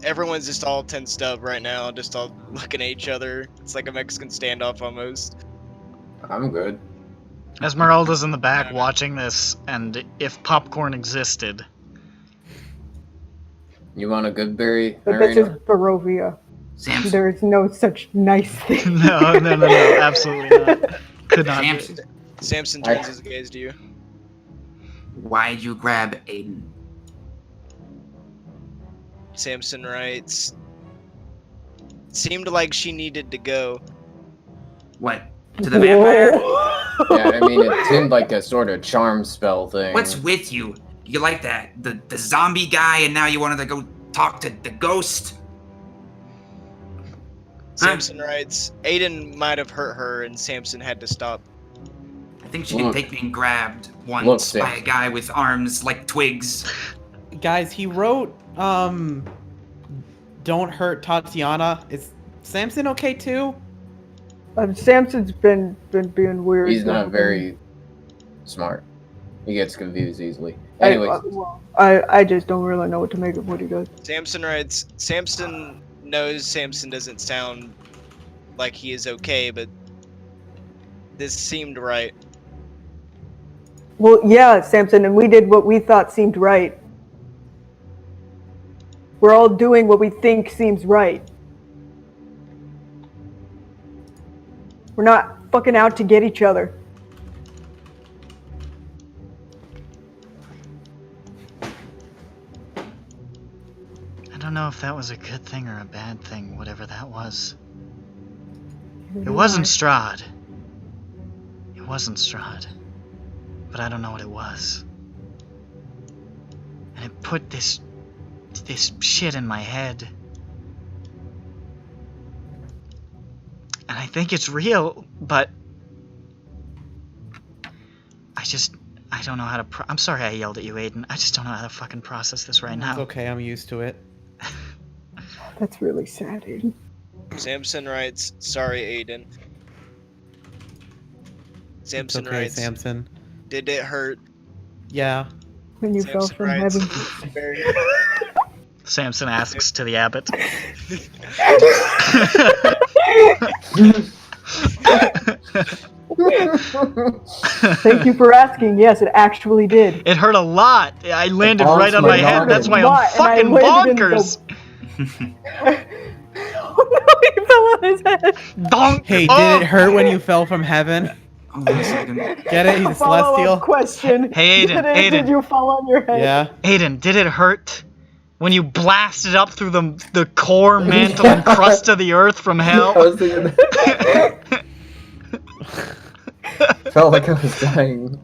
everyone's just all tensed up right now, just all looking at each other. It's like a Mexican standoff almost. I'm good. Ezmerelda's in the back watching this, and if popcorn existed... You want a good berry, But this is Ireena? Barovia. Samson. There is no such nice thing. No, absolutely not. Could not be. Samson. Samson turns his gaze to you. Why'd you grab Aiden? Samson writes, seemed like she needed to go. What? To the vampire? Yeah, I mean, it seemed like a sort of charm spell thing. What's with you? You like that the zombie guy, and now you wanted to go talk to the ghost? Samson writes, Aiden might have hurt her and Samson had to stop. I think she can take being grabbed once Look, by a guy with arms like twigs. Guys, he wrote, don't hurt Tatiana. Is Samson okay too? Samson's been being weird. He's not very smart. He gets confused easily. Anyways, I just don't really know what to make of what he does. Samson writes, Samson knows Samson doesn't sound like he is okay, but this seemed right. Well, yeah, Samson, and we did what we thought seemed right. We're all doing what we think seems right. We're not fucking out to get each other. I don't know if that was a good thing or a bad thing, whatever that was. It wasn't STRAHD. It wasn't STRAHD. But I don't know what it was. And it put this shit in my head. And I think it's real, but I don't know how to I'm sorry I yelled at you, Aiden. I just don't know how to fucking process this right now. It's okay, I'm used to it. That's really sad, Aiden. Samson writes, sorry, Aiden. Samson It's okay, writes, Samson. did it hurt? Yeah. When you fell Samson from writes, heaven. very Samson asks to the abbot. Thank you for asking. Yes, it actually did. It hurt a lot. I landed bounced right on my my head. That's why I'm noggin. fucking And I landed in bonkers. Oh no, he fell on his head. Donk. Hey, Oh. did it hurt when you fell from heaven? Hold on a second. Get it? He's a Follow-up celestial. question. Hey, Aiden, Did Aiden. you fall on your head? Yeah. Aiden, did it hurt when you blasted up through the core, mantle, and crust of the earth from I hell? was thinking that. Felt like I was dying.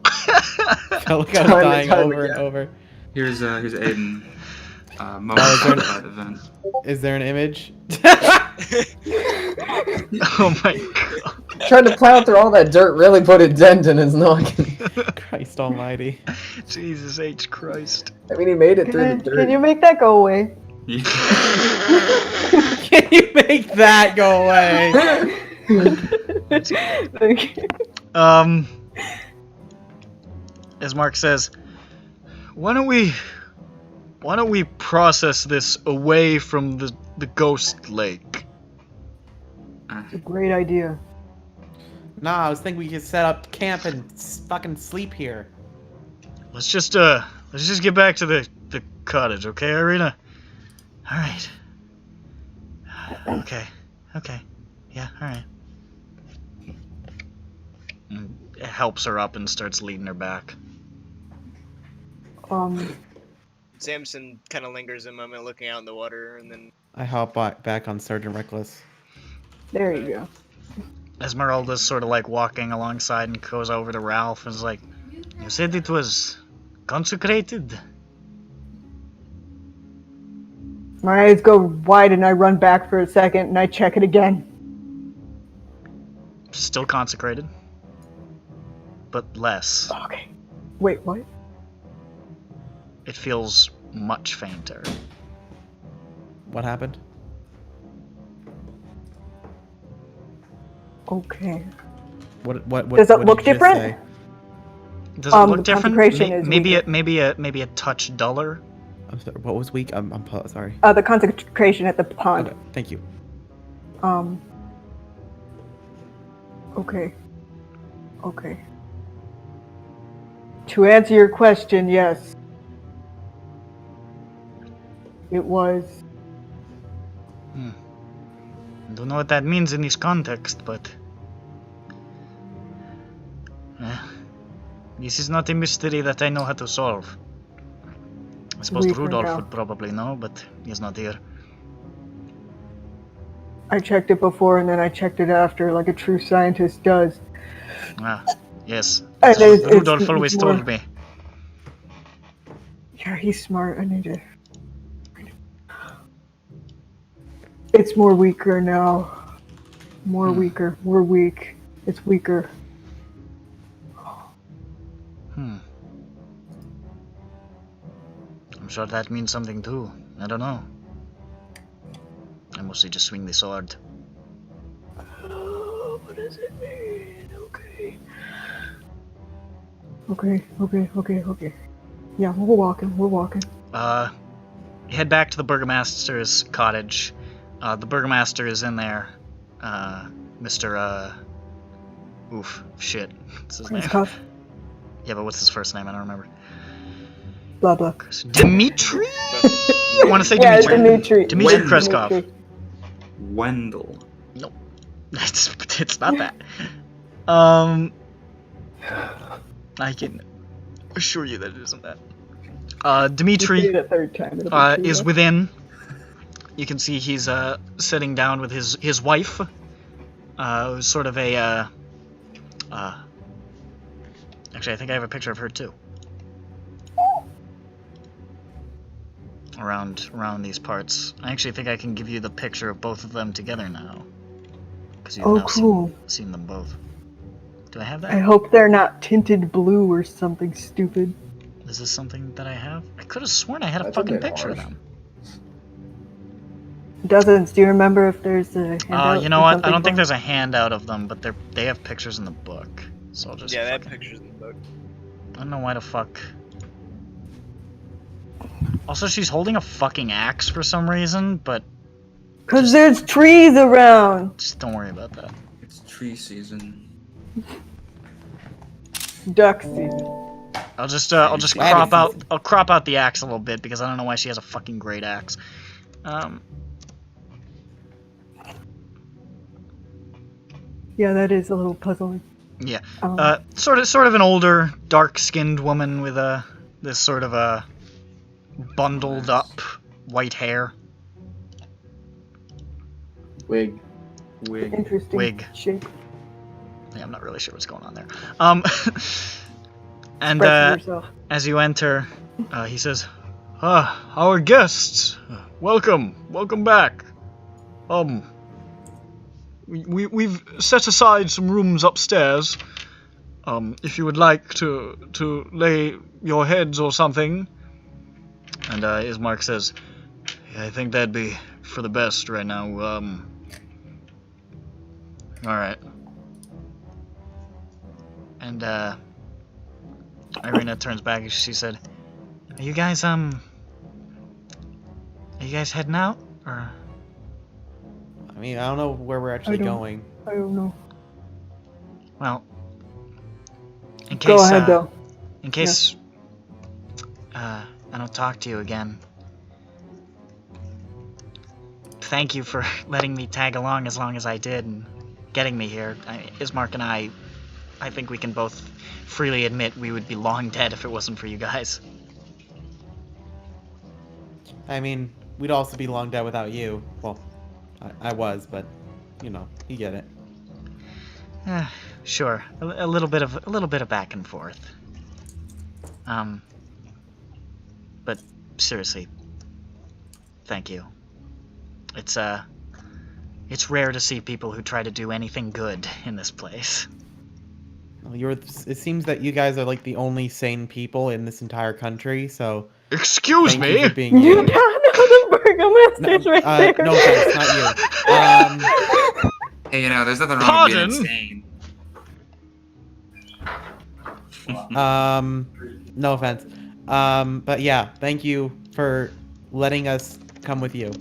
Felt like I was Time and dying time over and again. over. Here's Aiden. Oh, Moment is there- of that event. Is there an image? Oh my god. Trying to plow through all that dirt really put a dent in his noggin. Christ almighty. Jesus H. Christ. I mean, he made it through the dirt. Can you make that go away? Yeah. Can you make that go away? Thank you. As Mark says, why don't we process this away from the ghost lake? It's a great idea. Nah, I was thinking we could set up camp and fucking sleep here. let's just get back to the cottage, okay, Ireena? All right. Okay. Yeah, all right. And it helps her up and starts leading her back. Samson kind of lingers a moment looking out in the water, and then... I hop back on Sergeant Reckless. There you go. Ezmerelda's sort of like walking alongside and goes over to Ralph and is like, you said it was consecrated? My eyes go wide and I run back for a second and I check it again. Still consecrated. But less. Okay. Wait, what? It feels much fainter. What happened? Okay. What Does it what look did you just different? say? Does it look the different? consecration is weaker. Maybe a touch duller. I'm sorry, what was weak? I'm sorry. The consecration at the pond. Okay, thank you. Okay. To answer your question, yes. It was. I don't know what that means in this context, but... this is not a mystery that I know how to solve. I suppose Weaker Rudolph now. would probably know, but he's not here. I checked it before and then I checked it after, like a true scientist does. Ah, yes. And That's what it's Rudolph always more- told me. Yeah, he's smart. I need to. It's more weaker now. More weaker. More weak. It's weaker. I'm sure that means something too. I don't know. I mostly just swing the sword. What does it mean? Okay. Yeah, we're walking. You head back to the burgomaster's cottage. The burgomaster is in there. Mr. Shit. What's his name? Krezk. Yeah, but what's his first name? I don't remember. Blah blah. Dimitri? I want to say Yeah, Dimitri. Dimitri. Dimitri Krezkov. Wendell. Nope. It's not that. I can assure you that it isn't that. Dimitri You did it a third time. It'll be true, is though. within. You can see he's sitting down with his wife. Who's sort of a actually, I think I have a picture of her too. Around these parts. I actually think I can give you the picture of both of them together now. Because you've Oh, now cool. seen them both. Do I have that? I hope they're not tinted blue or something stupid. Is this something that I have? I could have sworn I had a That's a fucking bit picture of harsh. them. Dozens. Do you remember if there's a handout? You know or what? I something don't think for there's a handout of them, but they have pictures in the book. So I'll just Yeah, they have fucking- pictures in the book. I don't know why the fuck. Also, she's holding a fucking axe for some reason, but Because there's trees around. just don't worry about that. It's tree season. Duck season. I'll just Rabbit crop out the axe a little bit because I don't know why she has a fucking great axe. Yeah, that is a little puzzling. Yeah. Um, Sort of an older, dark-skinned woman with this sort of a bundled up white hair. Wig. Interesting Wig. shape. Yeah, I'm not really sure what's going on there. And Expressing yourself. as you enter, he says, our guests, welcome back. We've set aside some rooms upstairs. If you would like to lay your heads or something. And Ismark says, yeah, I think that'd be for the best right now. Alright. And Ireena turns back and she said, Are you guys heading out? Or I mean, I don't know where we're actually I don't- going. I don't know. well, in case Go ahead, though. in case I don't talk to you again. Thank you for letting me tag along as long as I did and getting me here. Ismark and I think we can both freely admit we would be long dead if it wasn't for you guys. I mean, we'd also be long dead without you. Well, I was, but you know, you get it. Sure. A little bit of back and forth. But seriously, thank you. It's rare to see people who try to do anything good in this place. Well, it seems that you guys are like the only sane people in this entire country, so Excuse thank me. you for being You you. don't know the burgomaster's right there. No offense, not you. Hey, you know, there's nothing wrong with being insane. No offense. But yeah, thank you for letting us come with you.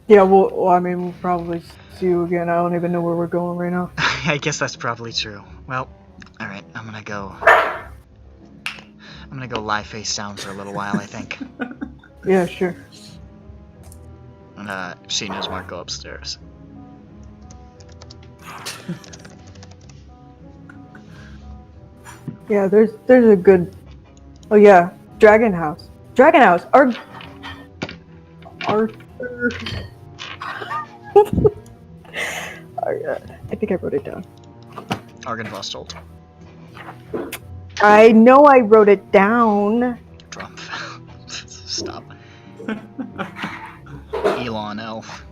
Yeah, well, I mean, we'll probably see you again. I don't even know where we're going right now. I guess that's probably true. Well, alright, I'm gonna go lie face down for a little while, I think. Yeah, sure. And she and Ismark go upstairs. Yeah, there's a good... Oh yeah, Dragon House. Dragon House! Arthur... I think I wrote it down. Argenvostold. I know I wrote it down. Drumfell. Stop. Elon Elf.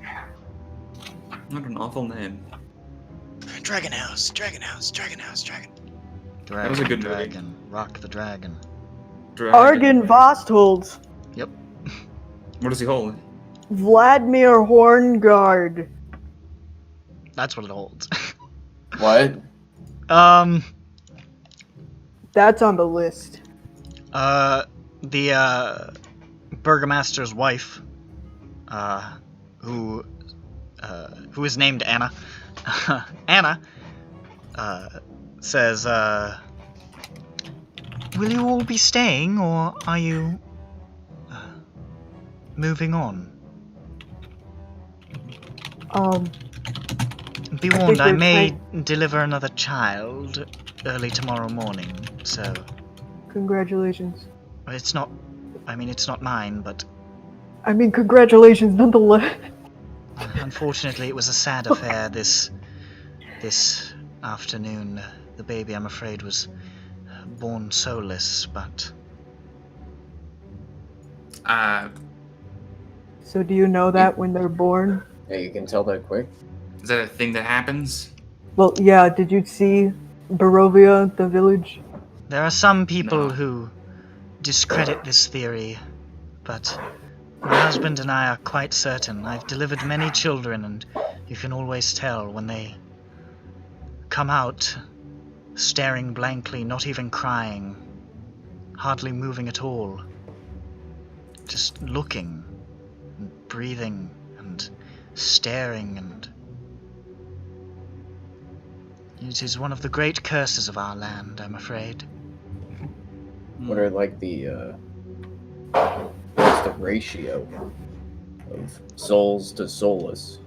What an awful name. Dragon House, Dragon House, Dragon House, Dragon. Dragon, That was a good movie. dragon. Rock the dragon. Argon Vostholds. Yep. What does he hold? Vladimir Horngard. That's what it holds. What? That's on the list. The burgomaster's wife, who is named Anna, Anna, says, will you all be staying, or are you, moving on? Be warned, I may deliver another child early tomorrow morning, so... Congratulations. It's not mine, but I mean, congratulations nonetheless. unfortunately it was a sad affair this afternoon. The baby, I'm afraid, was born soulless, but... So do you know that when they're born? Yeah, you can tell that quick. Is that a thing that happens? Well, yeah, did you see Barovia, the village? There are some people No. who discredit this theory, but my husband and I are quite certain. I've delivered many children, and you can always tell when they come out staring blankly, not even crying, hardly moving at all, just looking and breathing and staring, and it is one of the great curses of our land, I'm afraid. What are like what's the ratio of souls to soulless?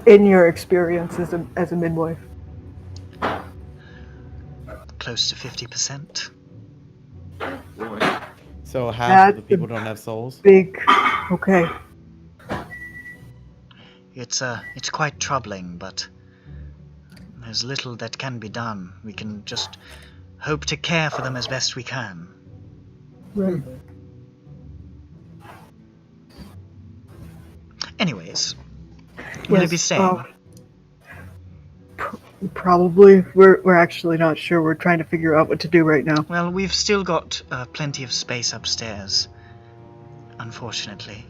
In your experience as a midwife? Close to 50%. Boy. So half of the That's people don't have souls. Big. Okay. It's quite troubling, but there's little that can be done. We can just hope to care for them as best we can. Right. Anyways, will you be staying? Probably. We're actually not sure. We're trying to figure out what to do right now. Well, we've still got plenty of space upstairs, unfortunately.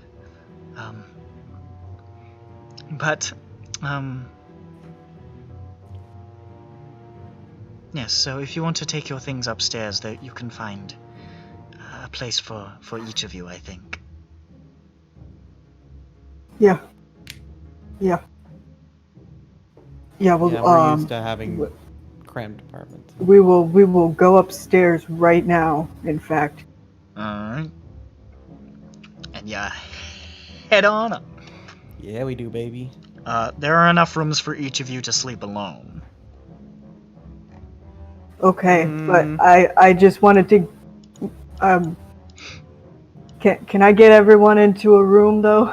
Yes, so if you want to take your things upstairs, there you can find a place for each of you, I think. Yeah. Yeah. Yeah, well, Yeah, we're used to having crammed apartment. We will go upstairs right now, in fact. Alright. And yeah, head on up. Yeah, we do, baby. There are enough rooms for each of you to sleep alone. Okay, but I just wanted to can I get everyone into a room though?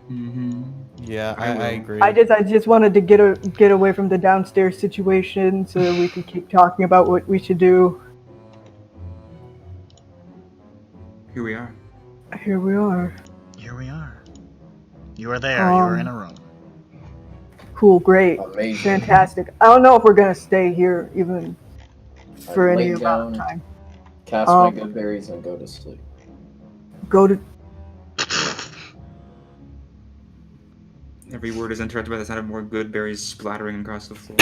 Mm-hmm. Yeah, I agree. I just wanted to get away from the downstairs situation so that we could keep talking about what we should do. Here we are. Here we are. Here we are. You are there. You are in a room. Cool, great, Amazing. fantastic. I don't know if we're gonna stay here even for I'd any lay amount of down, time. Cast my good berries and go to sleep. Go to. Every word is interrupted by the sound of more good berries splattering across the floor.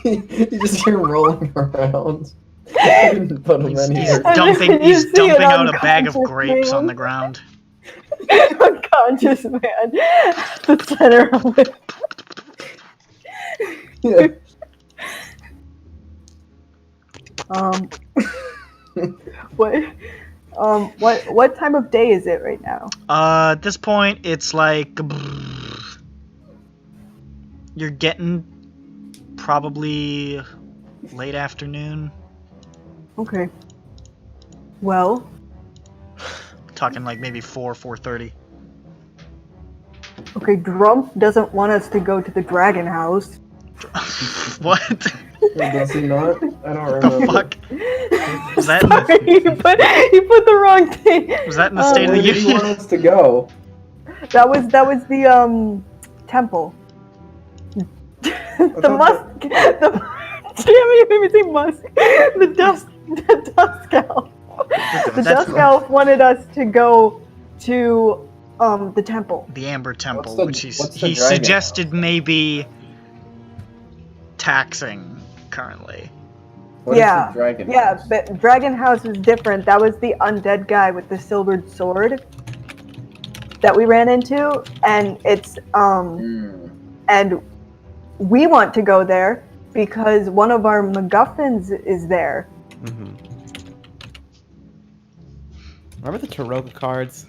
You just hear rolling around. Put them He's anywhere. he's You see dumping an out a bag of unconscious grapes on man. the ground. Unconscious man at the center of it. Yeah. What time of day is it right now? At this point, it's like you're getting probably late afternoon. Okay. Well, Talking like maybe 4:30. okay, Grump doesn't want us to go to the dragon house. What? Does he not? I don't The remember. fuck? Was that in the, Sorry, he put the wrong thing. was that in the State of Where the did he want Union? us to go? That was the temple. The musk. Damn it! You made me say musk. The dusk elf. The That's- dusk elf wanted us to go to the temple. The Amber Temple, the- which what's the he dragon suggested house? maybe taxing currently. What is Yeah, the dragon Yeah, house? but Dragon House is different. That was the undead guy with the silvered sword that we ran into, and it's and we want to go there because one of our MacGuffins is there. Mm-hmm. Remember the Tarot cards?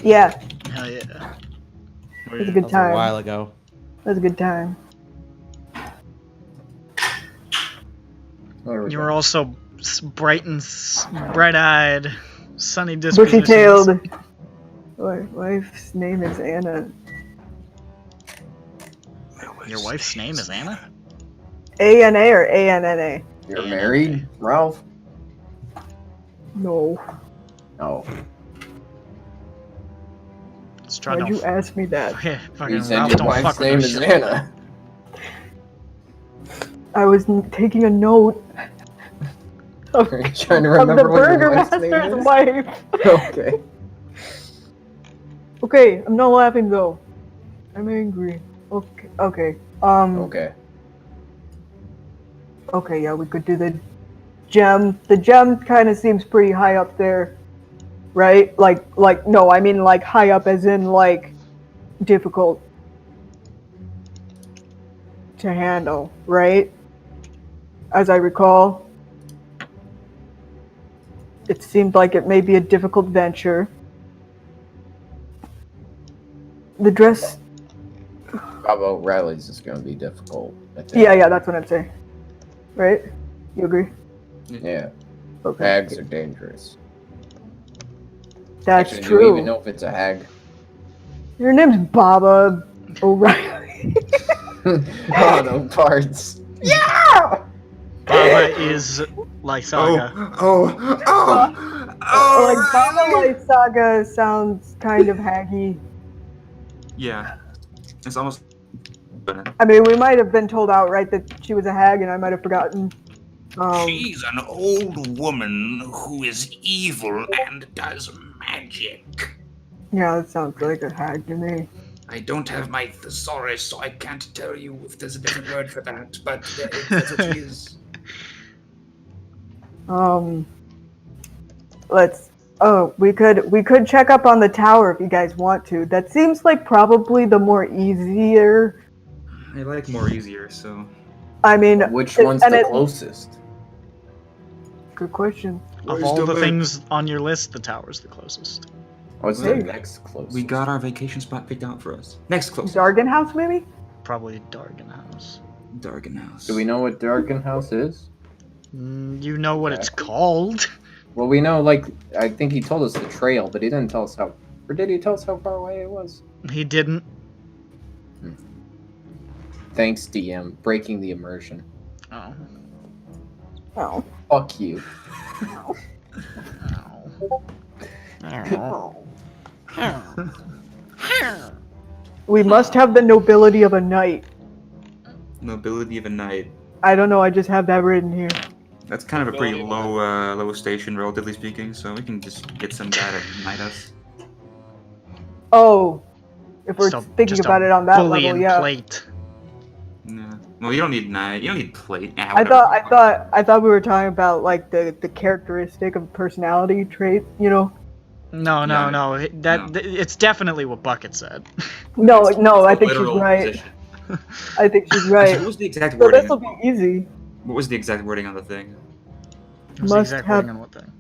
Yeah, Hell yeah. it was a That good was a time. while ago. It was a good time. There we You go. were also bright-eyed, sunny dispositions. Bushy-tailed. My wife's name is Anna. Your wife's name is Anna? A-N-A or A-N-N-A? You're married, Ralph? No. No. Let's try Why'd you don't. ask me that? Yeah, fucking You said Ralph your don't fuck wife's with name our is shit. Anna. I was taking a note of, Are you trying to of the remember what your Burger wife's name Master's is? wife. Okay. Okay, I'm not laughing though. I'm angry. Okay. Okay. Okay. Okay, yeah, we could do the gem. The gem kind of seems pretty high up there, right? Like no, I mean like high up as in like difficult to handle, right? As I recall, it seemed like it may be a difficult venture. The dress. How about Riley's is going to be difficult? I think. Yeah, that's what I'm saying. Right? You agree? Yeah. Okay. Hags are dangerous. That's Actually, true. do we even know if it's a hag? Your name's Baba O'Reilly. Oh, no parts. Baba is Lysaga. Like Baba Life Saga sounds kind of haggy. Yeah. It's almost. I mean, we might have been told outright that she was a hag, and I might have forgotten. She's an old woman who is evil and does magic. Yeah, that sounds like a hag to me. I don't have my thesaurus, so I can't tell you if there's a different word for that, but that's what she is. We could check up on the tower if you guys want to. That seems like probably the more easier I like more easier, so. I mean, Which one's the closest? Good question. Of all the things on your list, the tower's the closest. What's the next closest? We got our vacation spot picked out for us. Next closest. Dargan House, maybe? Probably Dargan House. Dargan House. Do we know what Dargan House is? You know what it's called. Well, we know, like, I think he told us the trail, but he didn't tell us how... Or did he tell us how far away it was? He didn't. Thanks, DM. Breaking the immersion. Oh. Oh. Fuck you. We must have the nobility of a knight. Nobility of a knight. I don't know, I just have that written here. That's kind of a pretty low station, relatively speaking, so we can just get some guy to knight us. Oh. If we're Just thinking a about it on that level, bullion yeah. plate. Yeah. Well, you don't need knight. You don't need plate. I thought we were talking about like the characteristic of personality trait, you know? No. It's definitely what Bucket said. No, I think she's Literal right. position. I think she's right. What was the exact So wording? this will be easy. What was the exact wording on the thing? What's the Must exact have wording on what thing?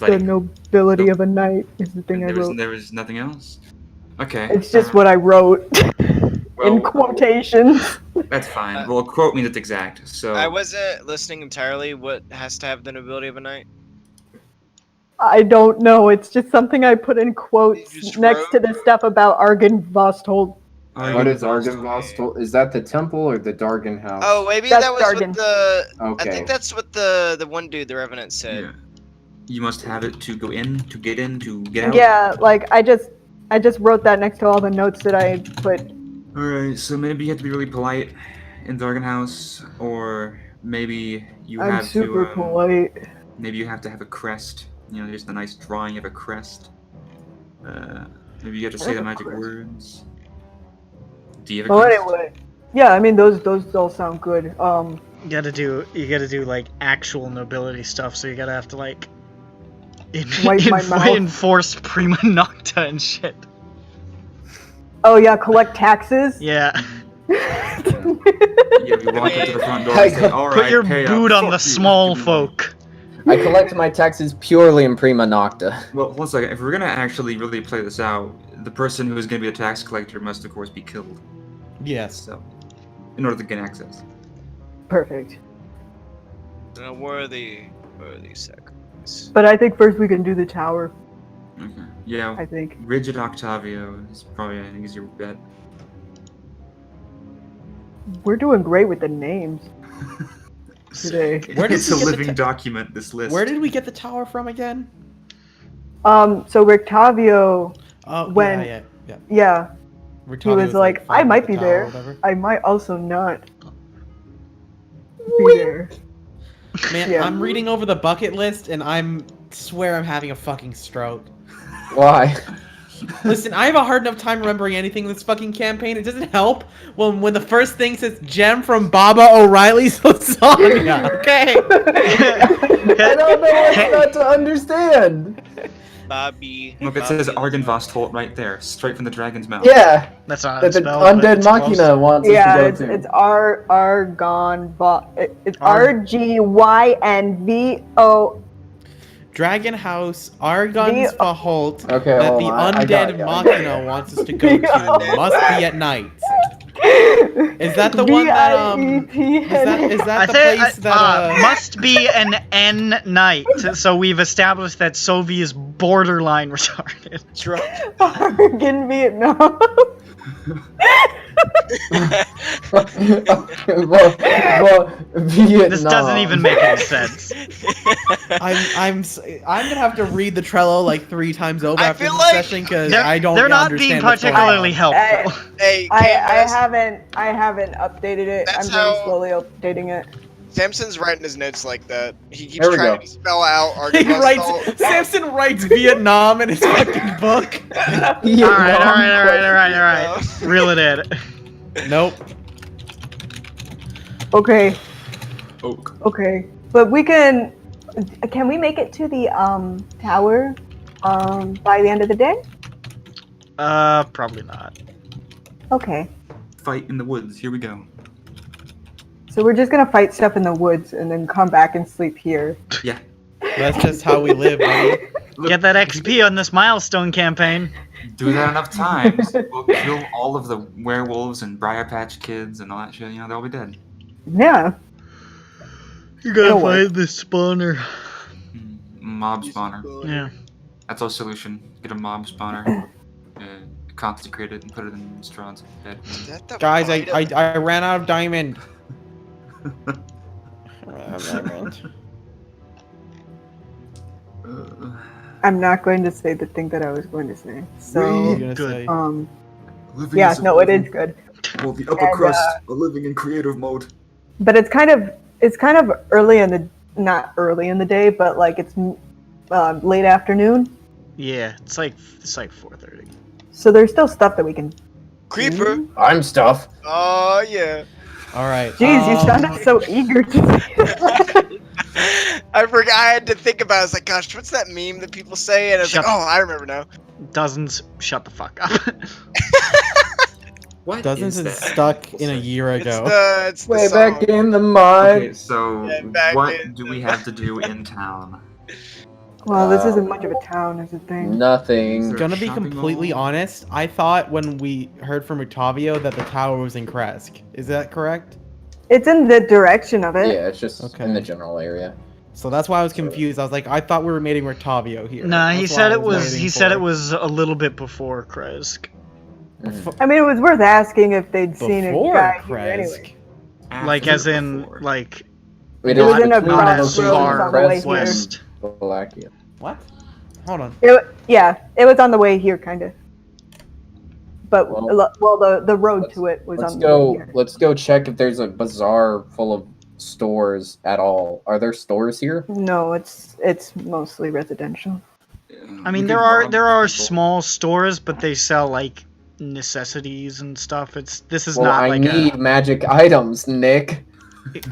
the nobility of a knight is the thing I wrote. There was nothing else? Okay. It's just what I wrote in quotations. That's fine. Well, quote means it's exact, so... I wasn't listening entirely. What has to have the nobility of a knight? I don't know. It's just something I put in quotes You just next wrote? to the stuff about Argon Vosthold. What is Argon Vostol? Is that the temple or the Dargan House? Oh, maybe That's that was Dargan. what the... Okay. I think that's what the one dude, the Revenant, said. Yeah. You must have it to go in, to get out? Yeah, like I just wrote that next to all the notes that I put. Alright, so maybe you have to be really polite in Dargan House, or maybe you I'm have super to... polite. Maybe you have to have a crest. You know, just a nice drawing of a crest. Maybe you have to say the magic words. Do you have a Oh, crest? anyway. Yeah, I mean those all sound good. You gotta do like actual nobility stuff, so you gotta have to like Wipe my mouth. enforce prima nocta and shit. Oh yeah, collect taxes. Yeah. Yeah, you walk up to the front door and say, alright, Put your pay up, boot on fuck the you, small give me money." folk. I collect my taxes purely in prima nocta. Well, one second. If we're gonna actually really play this out, the person who is gonna be a tax collector must, of course, be killed. Yes. So, in order to gain access. Perfect. A worthy sacrifice. But I think first we can do the tower. Okay. Yeah. I think. Rigid Octavio is probably an easier bet. We're doing great with the names today. Where did It's a we get the living document, this list. Where did we get the tower from again? So Rictavio, Oh, When- yeah. yeah, he Rictavio was like, I fighting might the be tower or there. whatever. I might also not be there. Man, Yeah. I'm reading over the bucket list and swear I'm having a fucking stroke. Why? Listen, I have a hard enough time remembering anything in this fucking campaign. It doesn't help when the first thing says gem from Baba O'Reilly's lasagna. Okay. I don't know what's not to understand. Bobby. Look, it says Argenvost right there, straight from the dragon's mouth. Yeah, That's not that the spelled, but undead it's machina close. wants Yeah, us to go to. it's Argon. It's Ar- RGYNVO. Dragon House, Argon's Vault, Okay, that hold the on, I undead got you. machina wants us to go to must be at night. Is that the one that is that the place that must be an N night. So we've established that Sovi is borderline retarded. Argon, Vietnam. well, Vietnam. This doesn't even make any sense. I'm gonna have to read the Trello like 3 times over I after feel this like session because They're, I don't they're not understand being what's going particularly on. helpful. Hey, I Canvas, haven't updated it. That's I'm very how- slowly updating it. Samson's writing his notes like that. He keeps There we trying go. to spell out He Argenvost. writes Samson writes Vietnam in his fucking book. Alright. Reel it in. Nope. Okay, Oak. okay. But we can we make it to the tower by the end of the day? Probably not. Okay. fight in the woods. Here we go. So we're just gonna fight stuff in the woods and then come back and sleep here. Yeah. That's just how we live, buddy. Get that XP on this milestone campaign. Do that enough times, we'll kill all of the werewolves and Briar Patch Kids and all that shit. You know, they'll be dead. Yeah. You gotta It'll find this spawner. Mob spawner. Yeah. That's our solution. Get a mob spawner, consecrate it, and put it in Strahd's bed. Is that the Guys, bite of- I ran out of diamond. I'm not going to say the thing that I was going to say. So, Good. yeah, no, it is good. Well, the upper And, crust are living in creative mode. But it's kind of early in the, not early in the day, but like it's late afternoon. Yeah, it's like 4:30. So there's still stuff that we can. Creeper. I'm stuff. Oh yeah. All right. Jeez, you sounded so eager to say that. I forgot. I had to think about it. I was like, gosh, what's that meme that people say? And I was Shut like, oh, I remember now. Dozens, shut the fuck up. What Dozens is is that? stuck in a year ago. It's the Way song. back in the mud. Okay, so Yeah, back what in- do we have to do in town? Well, this isn't much of a town, is the thing. Nothing. Gonna be Shopping completely mall? honest, I thought when we heard from Octavio that the tower was in Krezk. Is that correct? It's in the direction of it. Yeah, it's just Okay. in the general area. So that's why I was confused. I was like, I thought we were meeting Octavio here. Nah, he That's why said I it was. waiting He said for- it was a little bit before Krezk. I mean, it was worth asking if they'd seen a before guy here Krezk. anyway. Like After as in before. like It It was is in a between not crossroads as locations far on the way Krezk here. west. and Wallachia. What? Hold on. Yeah, it was on the way here, kind of. But Well, the road to it was Let's on the way go. here. Let's go check if there's a bazaar full of stores at all. Are there stores here? No, it's mostly residential. I mean, We there could are rob people. small stores, but they sell like necessities and stuff. This is Well, not I like need magic items, Nick.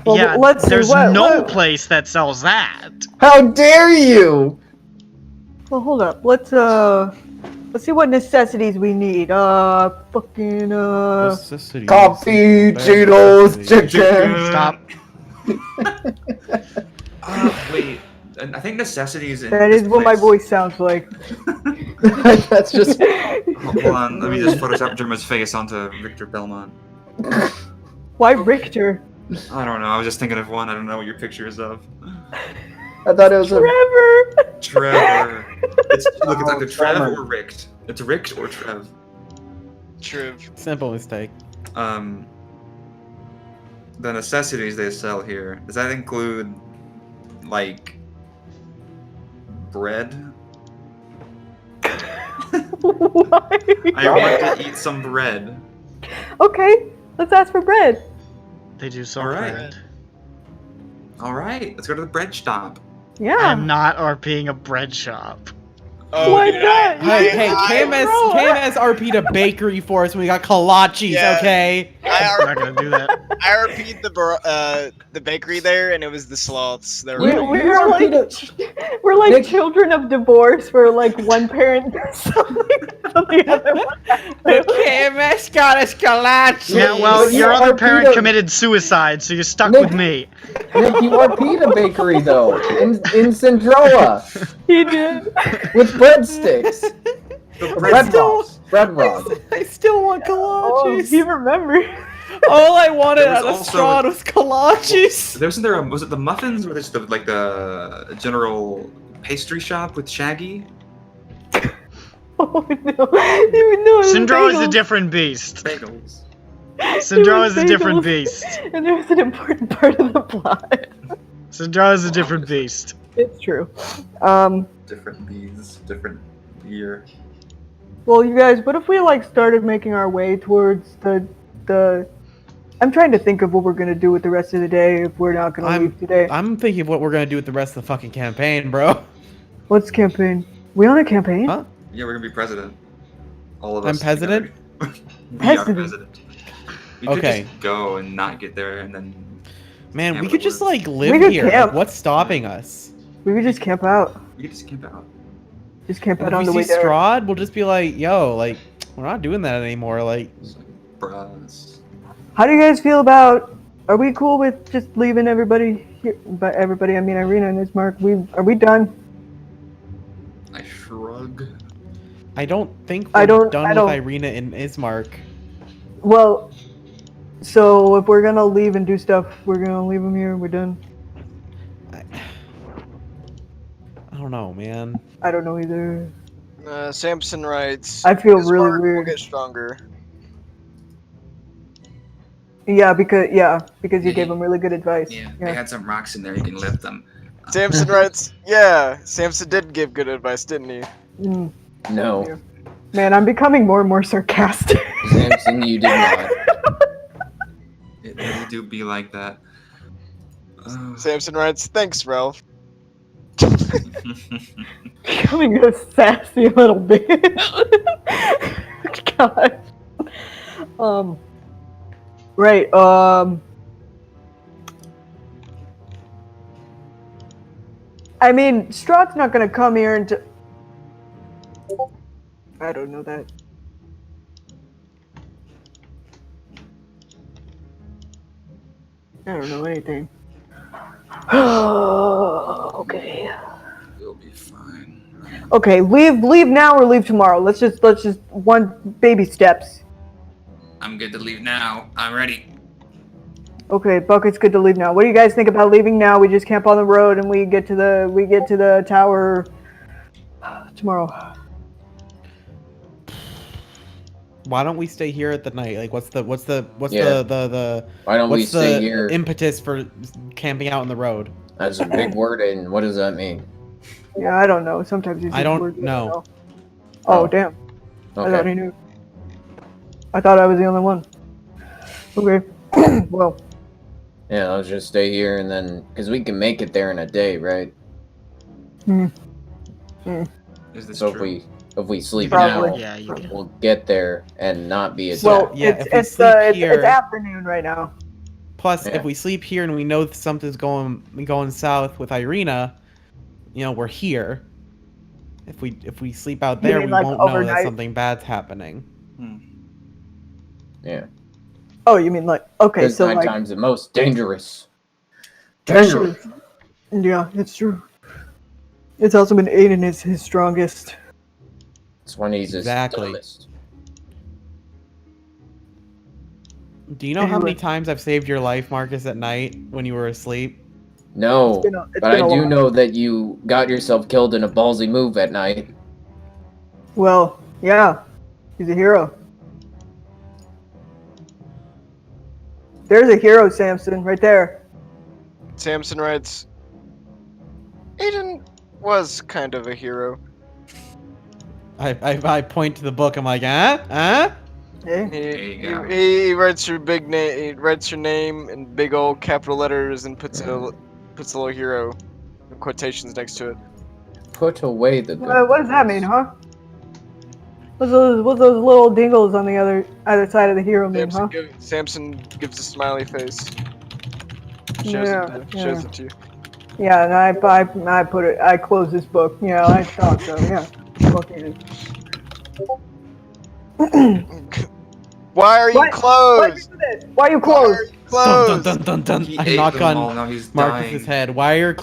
Well, yeah. let's see, There's what- no what- place that sells that. How dare you! Well, hold up. Let's see what necessities we need. Fucking Necessities. Coffee, Bare Cheetos, necessities. chicken. Stop. Wait, I think necessities. In That this is what my place- voice sounds like. That's just. Hold on, let me just Photoshop Germa's face onto Victor Belmont. Why Richter? I don't know. I was just thinking of one. I don't know what your picture is of. I thought it was a. Trevor. Trevor. It's look, it's Oh, either Trev Trevor. or Richt. It's Richt or Trev. True. Simple mistake. The necessities they sell here. Does that include like bread? Why? I want to eat some bread. Okay, let's ask for bread. They do sell All right. bread. All right, let's go to the bread shop. I Yeah. am not RPing a bread shop. Oh, Why dude, not? Hey, I- KMS RP'd a bakery for us when we got kolaches, Yeah. okay? I'm not gonna do that. I repeat the bakery there, and it was the sloths. They were We- really we're good. like we're like Nick- children of divorce where like one parent does something and the other one. The KMS got us kolaches. Yeah, well, But you your other RP'd parent a- committed suicide, so you're stuck Nick- with me. Nick, you RP'd a bakery though in Centroa He did. with breadsticks, The bread rolls, bread rolls. I still want Oh, kolaches. you remember? All I wanted There was out of also- Strahd was kolaches. Wasn't there? Was it the muffins or just the general pastry shop with Shaggy? Oh no! No, Syndro is a different beast. Bagels. Syndro is a different beast. And there's an important part of the plot. Syndro is a different beast. It's true. Different bees, different year. Well, you guys, what if we like started making our way towards the? I'm trying to think of what we're gonna do with the rest of the day if we're not gonna leave today. I'm thinking of what we're gonna do with the rest of the fucking campaign, bro. What's campaign? We on a campaign? Huh? Yeah, we're gonna be president. All of I'm us. president? together. We are President. president. We could Okay. just go and not get there and then. Man, Yeah, we but could just we're- like live We could here. camp. Like, what's stopping us? We could just camp out. We could just camp out. Just camp out If on we the see way there. Strahd, we'll just be like, yo, like, we're not doing that anymore. Like, Bros. How do you guys feel about? Are we cool with just leaving everybody here? By everybody, I mean Ireena and Ismark. Are we done? I shrug. I don't think I we're don't- done I with don't- Ireena and Ismark. Well, so if we're gonna leave and do stuff, we're gonna leave them here. We're done. I don't know, man. I don't know either. Samson writes. I feel "Ismark really will weird." get stronger. Yeah, because you Yeah, gave them really good advice. Yeah, they had some rocks in there. You can lift them. Samson writes. Yeah, Samson did give good advice, didn't he? Mm. No, Man, I'm becoming more and more sarcastic. Samson, you did not. They do be like that. Samson writes. Thanks, Ralph. Becoming a sassy little bitch. God. Right. I mean, STRAHD's not gonna come here and. I don't know that. I don't know anything. Okay. You'll be fine. Okay, leave now or leave tomorrow. Let's just one baby steps. I'm good to leave now. I'm ready. Okay, Buck, it's good to leave now. What do you guys think about leaving now? We just camp on the road and we get to the tower tomorrow. Why don't we stay here at the night? Like, what's Yeah. the Why don't we what's stay the here? impetus for camping out on the road? That's a big word, and what does that mean? Yeah, I don't know. Sometimes these I don't words know. Oh, Oh. damn. I thought Okay. he knew. I thought I was the only one. Okay. Well, Yeah, let's just stay here, and then because we can make it there in a day, right? Is this So true? if we sleep Probably. now, Yeah, you can. we'll get there and not be attacked. well, Yeah, if we it's sleep here- it's afternoon right now. Plus, Yeah. if we sleep here and we know something's going south with Ireena, we're here. If we sleep out You there, mean, we like, won't know that overnight? something bad's happening. Yeah, Oh, you mean like okay? because So like, nighttime's the most dangerous. That's Dangerous. true. Yeah, it's true. It's also been Aiden is his strongest. It's when he's his Exactly. dumbest. Do you know how many Anyway. times I've saved your life, Marcus, at night when you were asleep? No, It's but been I a do lot. know that you got yourself killed in a ballsy move at night. Well, yeah, he's a hero. There's a hero, Samson, right there. Samson writes. Aiden was kind of a hero. I point to the book. I'm like, huh? Hey, There you go. He writes your big name. He writes your name in big old capital letters and puts a little hero in quotations next to it. Put away the good. what does that mean, huh? What's those little dingles on the other side of the hero mean, huh? Samson gives a smiley face. Yeah, Shows it to you. Yeah, and I close this book. Yeah, I thought so. Yeah. Okay. Why are you What? closed? Why are you Why are closed? you closed? Dun dun dun dun. He I ate knock them all, on now he's Marcus's dying. head. Why is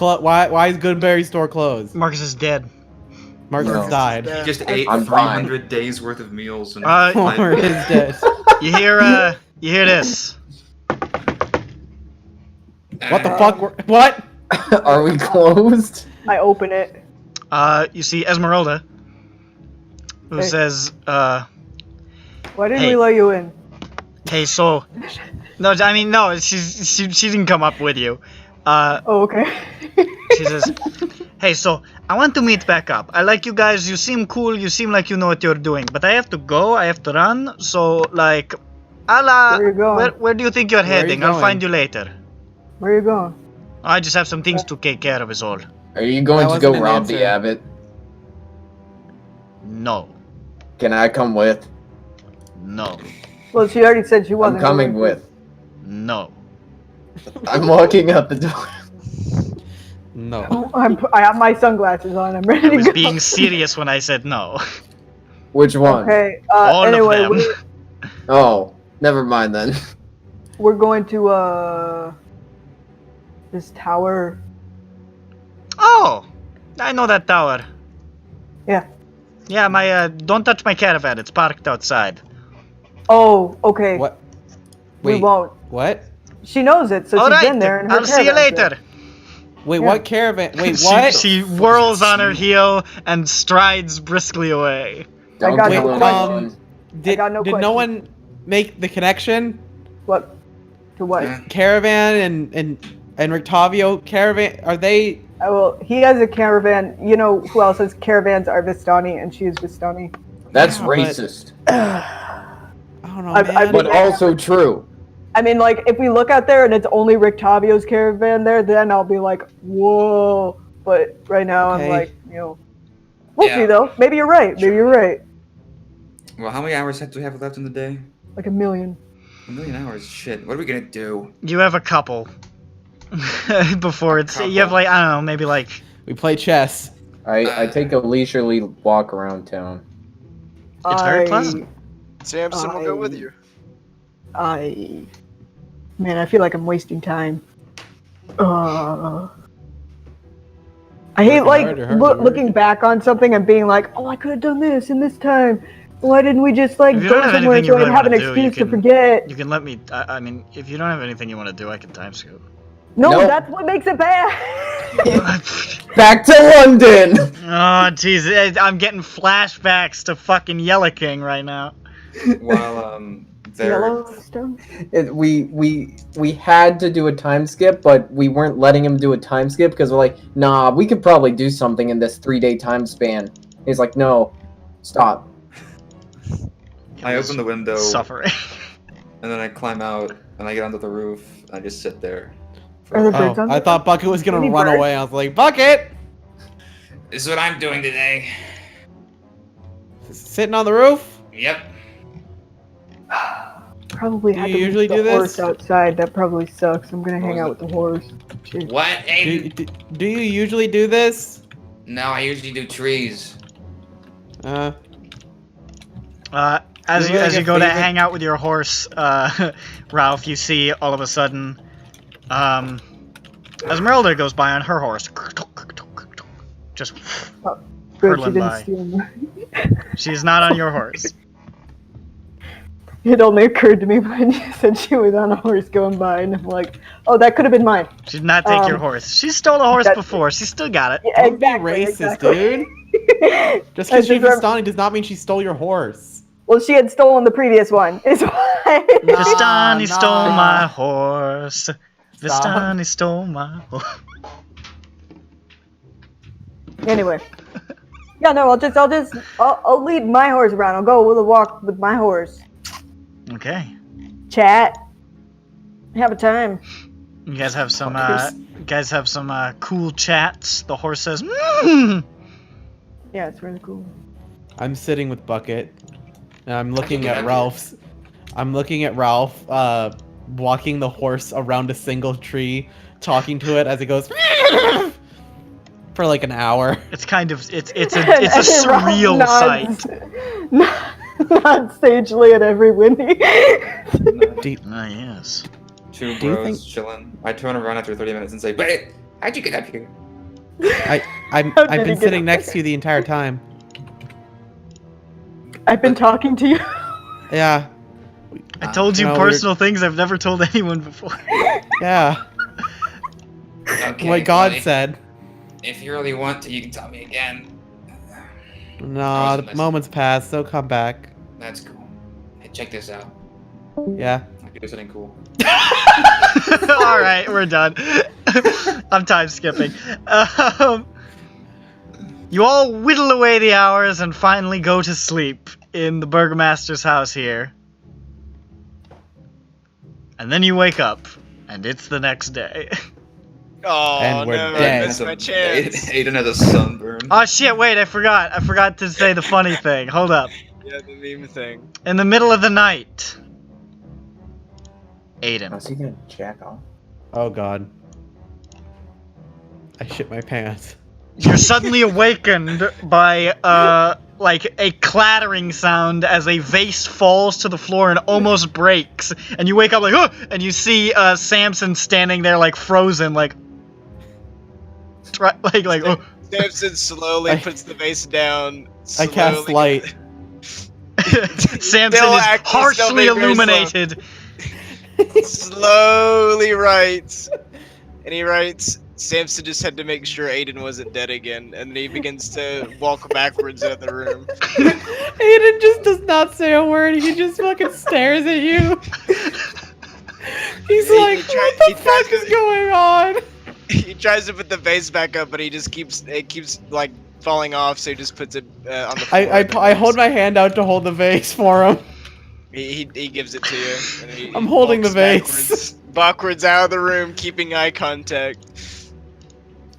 Goodberry store closed? Marcus is dead. Marcus No. died. He just ate I'm fine. 300 days worth of meals and Homer is dead. You hear this? What the fuck? What? Are we closed? I open it. You see Ezmerelda, who Hey. says, Why didn't Hey. we let you in? "Hey, so." No, I mean no. She didn't come up with you. Oh, okay. She says, "Hey, so I want to meet back up. I like you guys. You seem cool. You seem like you know what you're doing. But I have to go. I have to run. So like, Where you going? where do you think you're Where are you heading? I'll going? find you later. Where are you going? I just have some things to take care of. Is all. Are you going That to go wasn't an rob answer. the abbot? No, Can I come with? no, Well, she already said she I'm wasn't. coming going with. no. I'm walking out the door. No. to. I have my sunglasses on. I'm ready I to was go. being serious when I said no. Which one? Okay. All of Anyway, them. we, Oh, Never mind then. We're going to this tower. Oh, I know that tower. Yeah. Yeah, my don't touch my caravan. It's parked outside. Oh, okay. What? We Wait. won't. What? She knows it, so All she's right, been there. And her I'll see you caravan's later. there. Wait, Yeah. what caravan? Wait, what? She whirls on her heel and strides briskly away. Don't got kill no him, question. son. Did got no no question. one make the connection? What? To what? Yeah. Caravan and Rictavio caravan, are they? Oh, well, he has a caravan. You know who else has caravans? Are Vistani, and she is Vistani. That's Yeah, but- racist, I don't know, I've- man. I've but also true. I mean, like, if we look out there and it's only Rictavio's caravan there, then I'll be like, whoa. But right now, Okay. I'm like, we'll Yeah. see though. Maybe you're right. Maybe you're right. Well, how many hours do we have left in the day? Like 1,000,000. 1,000,000 hours. Shit. What are we gonna do? You have a couple. Before it's you have like I don't know, maybe like We play chess. I take a leisurely walk around town. It's very pleasant. Samson will go with you. Man, I feel like I'm wasting time. I hate like looking back on something and being like, oh, I could have done this in this time. Why didn't we just like If you go don't have somewhere anything so you I really have an wanna do, you excuse to can- forget? You can let me. I mean, if you don't have anything you want to do, I can time scoop. No, Nope. that's what makes it bad. Back to London! Oh, jeez, I'm getting flashbacks to fucking Yellow King right now. While they're Yellowstone. We had to do a time skip, but we weren't letting him do a time skip because we're like, nah, we could probably do something in this 3-day time span. He's like, no, stop. I open the window Suffering. and then I climb out and I get onto the roof and I just sit there. Are the birds Oh, on I there? thought Bucket was gonna Any run birds? away. I was like, Bucket! This is what I'm doing today. Sitting on the roof? Yep. Probably Do had you to usually leave the do horse this? outside. That probably sucks. I'm gonna hang was out it? with the horse. Shit. What, Aiden? Do you usually do this? No, I usually do trees. As Really you like a go to favorite- hang out with your horse, Ralph, you see all of a sudden, Ezmerelda goes by on her horse, just Good, she hurtling didn't by. steal mine. She's not on your horse. It only occurred to me when you said she was on a horse going by, and I'm like, oh, that could have been mine. She did not take your horse. She stole a horse that's- before. She still got it. Yeah, Don't be racist, dude. Just I because she's deserve- Vistani does not mean she stole your horse. Well, she had stolen the previous one. Is why. Nah, Vistani stole nah. my horse. Stop. Vistani stole my horse. Anyway. Yeah, no, I'll lead my horse around. I'll go with a walk with my horse. Okay. Chat. Have a time. You guys have some Fuckers. cool chats. The horse says, "Mm." Yeah, it's really cool. I'm sitting with Bucket. And I'm looking Okay, at okay. Ralph's. I'm looking at Ralph walking the horse around a single tree, talking to it as it goes for like an hour. It's kind of it's a surreal sight. Not sagely at every Winnie. Ah, yes. Two Do you bros think- chilling. I turn around after 30 minutes and say, "But how'd you get up here?" I've How did he been get sitting up next there? to you the entire time. I've been talking to you. Yeah, I told you No, personal things I've never told anyone before. yeah. Okay, What God buddy. said. If you really want to, you can tell me again. Nah, the Awesome. moment's passed. So come back. That's cool. Hey, check this out. Yeah. I could do something cool. All right, we're done. I'm time skipping. You all whittle away the hours and finally go to sleep in the burgomaster's house here. And then you wake up, and it's the next day. Oh, And we're no, dead. I missed my chance. Aiden has a sunburn. Oh shit, wait, I forgot to say the funny thing. Hold up. Yeah, the meme thing. In the middle of the night, Aiden. How's he gonna jack off? Oh God. I shit my pants. You're suddenly awakened by like a clattering sound as a vase falls to the floor and almost breaks, and you wake up like, oh! And you see Samson standing there like frozen, like oh. Samson slowly puts the vase down. I cast light. Samson is harshly illuminated. Slowly writes, and he writes, Samson just had to make sure Aiden wasn't dead again, and then he begins to walk backwards out of the room. Aiden just does not say a word, he just fucking stares at you. He's like, what the fuck is going on? He tries to put the vase back up, but it keeps like falling off, so he just puts it on the floor. I hold my hand out to hold the vase for him. He gives it to you. And I'm holding the vase. Backwards out of the room, keeping eye contact.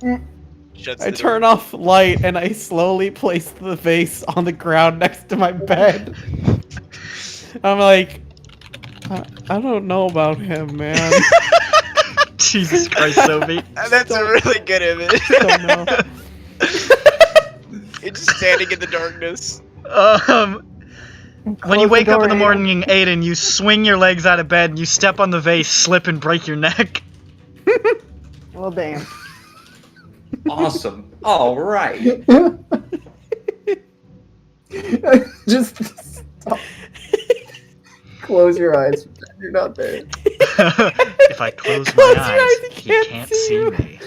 I turn off light and I slowly place the vase on the ground next to my bed. I'm like, I don't know about him, man. Jesus Christ, Sophie. That's a really good image. Don't know. You're just standing in the darkness. When you wake up in the morning, Aiden, you swing your legs out of bed and you step on the vase, slip and break your neck. Well, damn. Awesome. All right. Just stop. Close your eyes. You're not there. If I close my eyes, he can't see me.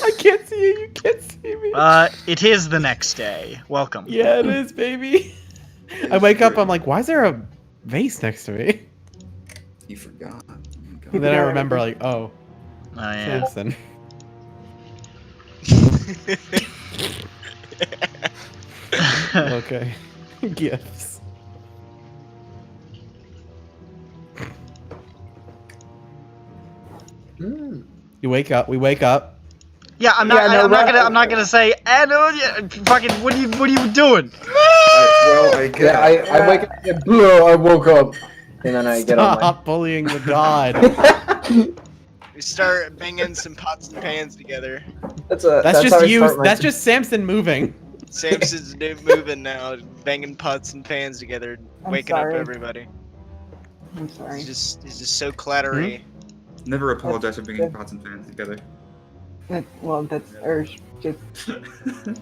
I can't see you. You can't see me. It is the next day. Welcome. Yeah, it is, baby. I wake up. I'm like, why is there a vase next to me? You forgot. Oh, And then I remember, like, oh, yeah. Samson. Okay. Gifts. You wake up. We wake up. Yeah, I'm not gonna say. Fucking. What are you doing? I wake up. I woke up, and then I get on my. Stop bullying the god. We start banging some pots and pans together. That's just you. That's just Samson moving. Samson's moving now, banging pots and pans together, waking up everybody. I'm sorry. He's just so clattery. Never apologize for bringing pots and pans together. Well, that's Urge just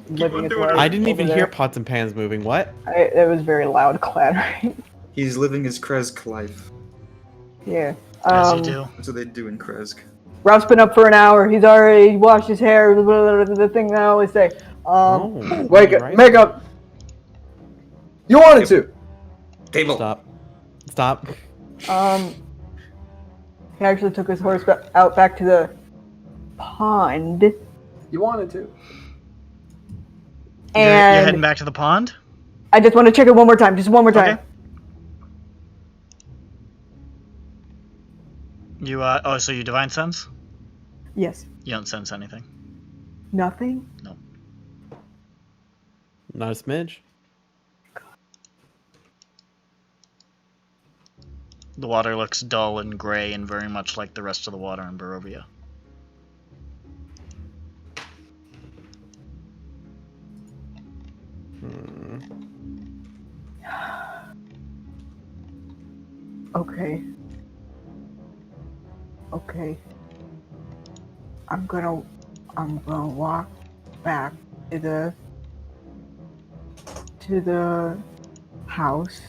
living his life. I didn't even over hear there. pots and pans moving. What? It was very loud clattering. He's living his Krezk life. Yeah. As you do. That's what they do in Krezk. Ralph's been up for an hour. He's already washed his hair. The thing that I always say. Wake up, make up. You wanted to. Table. Stop. He actually took his horse out back to the pond. You wanted to. You're heading back to the pond? I just want to check it one more time. Just one more time. Okay. You, so you divine sense? Yes. You don't sense anything? Nothing? No. Not a smidge. The water looks dull and gray and very much like the rest of the water in Barovia. Okay. I'm gonna walk back to the house.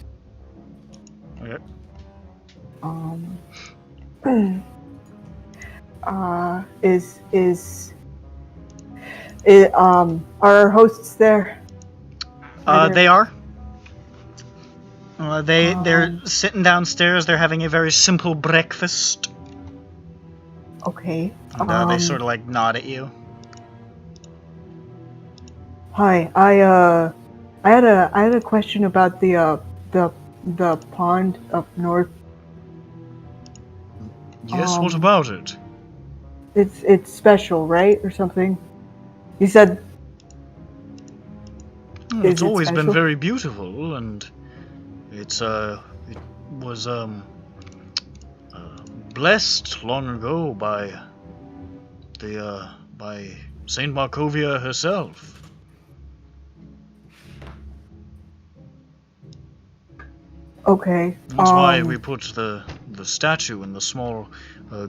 Okay. Are our hosts there? They are. They're sitting downstairs. They're having a very simple breakfast. Okay. And, they sort of like nod at you. Hi. I had a question about the pond up north. Yes. What about it? It's special, right, or something? You said. It's always been very beautiful, and it was blessed long ago by Saint Markovia herself. Okay. That's why we put the statue in the small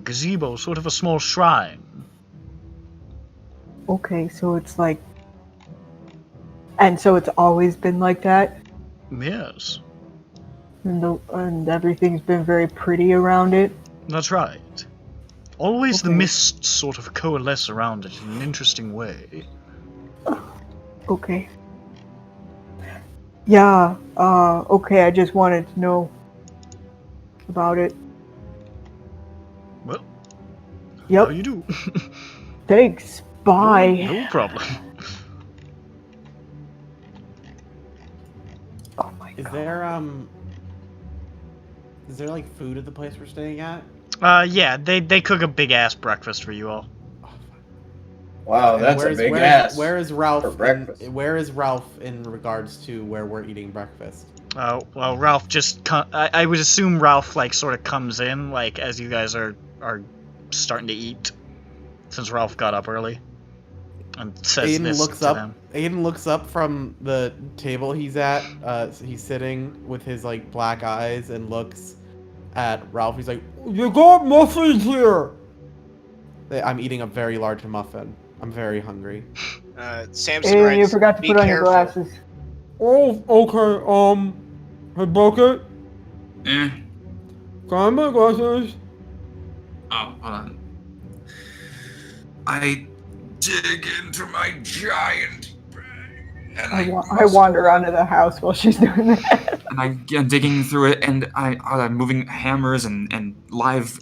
gazebo, sort of a small shrine. Okay, so it's like... And so it's always been like that? Yes, And everything's been very pretty around it? that's right. Always the Okay. mists sort of coalesce around it in an interesting way. Okay. Yeah, okay, I just wanted to know about it. Well, Yep, how you do? thanks. Bye. No problem. Oh my Is god. there like food at the place we're staying at? Yeah, they cook a big ass breakfast for you all. Wow, And that's a big ass. Where is Ralph? for breakfast. Where is Ralph in regards to where we're eating breakfast? Well, Ralph just I would assume Ralph like sort of comes in like as you guys are starting to eat, since Ralph got up early, and says Aiden this looks to up. them. Aiden looks up from the table he's at. He's sitting with his like black eyes and looks at Ralph. He's like, "You got muffins here." I'm eating a very large muffin. I'm very hungry. Samson Hey, writes, you forgot to "Be put on your careful." glasses. Oh, okay. Hey, Bucket, Eh. can I have my glasses? Oh, hold on. I dig into my giant brain, and I wander around to the house while she's doing that. And I'm digging through it, and I'm moving hammers and live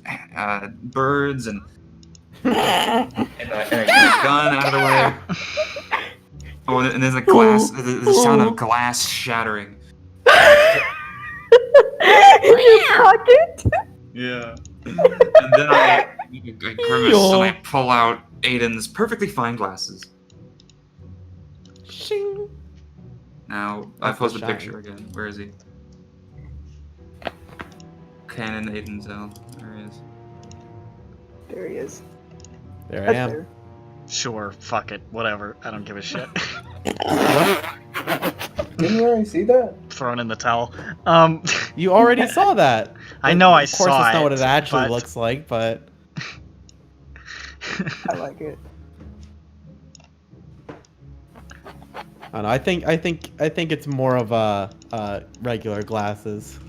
birds and I get a gun out of the way. Oh, and there's a glass. The sound of glass shattering. In your pocket? Yeah. And then I grimace and I pull out Aiden's perfectly fine glasses. Shing. Now I That's post a the picture shine. again. Where is he? Canon Aiden Zell. There he is. There he is. There I That's am. fair. Sure, fuck it, whatever. I don't give a shit. Didn't you already see that? Thrown in the towel. You already saw that. I know I Of course, saw that's not it, what it actually but- looks like, but I like it. I don't know. I think it's more of regular glasses.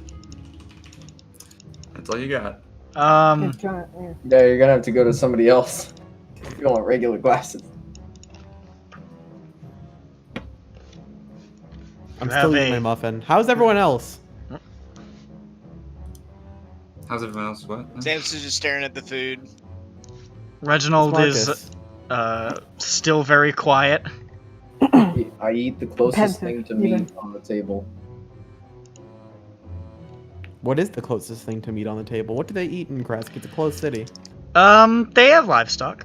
That's all you got. It's yeah. Yeah, you're gonna have to go to somebody else. If you want regular glasses. I'm You still have eating my a- muffin. How's everyone else? How's everyone else? What? Samson's just staring at the food. Reginald Marcus. is still very quiet. I eat the closest Pensive, thing to even. meat on the table. What is the closest thing to meat on the table? What do they eat in Krezk? It's a closed city. They have livestock,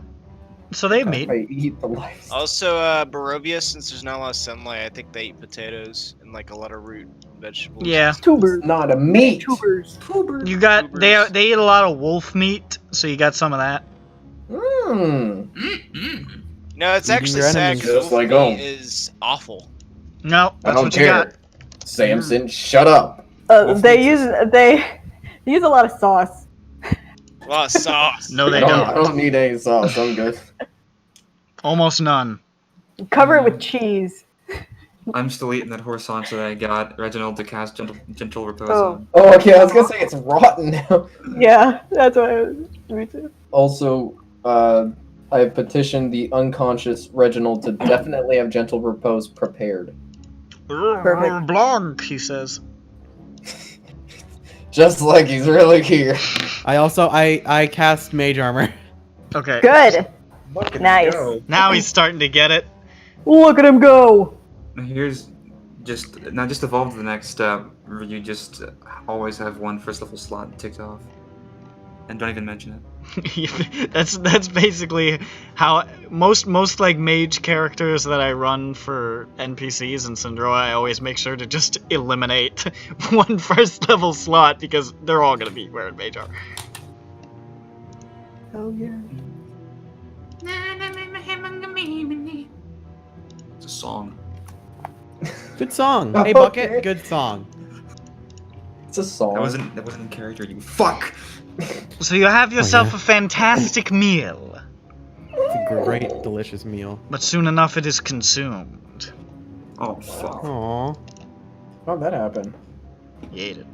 so they have meat. I eat the life. Also, Barovia, since there's not a lot of sunlight, I think they eat potatoes and like a lot of root and vegetables. Yeah, Tubers. Not a meat. Tubers. you got Tubers. they eat a lot of wolf meat, so you got some of that. Mmm. Mm-mm. No, it's Eating actually your sad enemies. because Just like meat home. is awful. No, I that's don't what you got. care. Samson, shut up. They use a lot of sauce. A lot of sauce. No, they I don't. don't need any sauce. I'm good. Almost none. Cover it with cheese. I'm still eating that horse haunch that I got Reginald to cast gentle repose Oh. on. Oh, okay. I was gonna say it's rotten now. Yeah, that's what I was. Me too. Also, I have petitioned the unconscious Reginald to definitely have gentle repose prepared. Perfect. Blog, he says. Just like he's really here. I also I cast mage armor. Okay. Good. Look at Nice. go. Now he's starting to get it. Look at him go. Here's just evolve to the next step where you just always have one first level slot ticked off, and don't even mention it. that's basically how most like mage characters that I run for NPCs in Syndroa, I always make sure to just eliminate one first level slot because they're all gonna be wearing mage armor. Oh yeah. It's a song. Good song. Oh, Hey Bucket, okay. good song. It's a song. That wasn't in character, you fuck! So you have yourself yeah. a fantastic meal, It's a great, delicious meal. but soon enough it is consumed. Oh, fuck. Aww. How'd that happen? You ate it.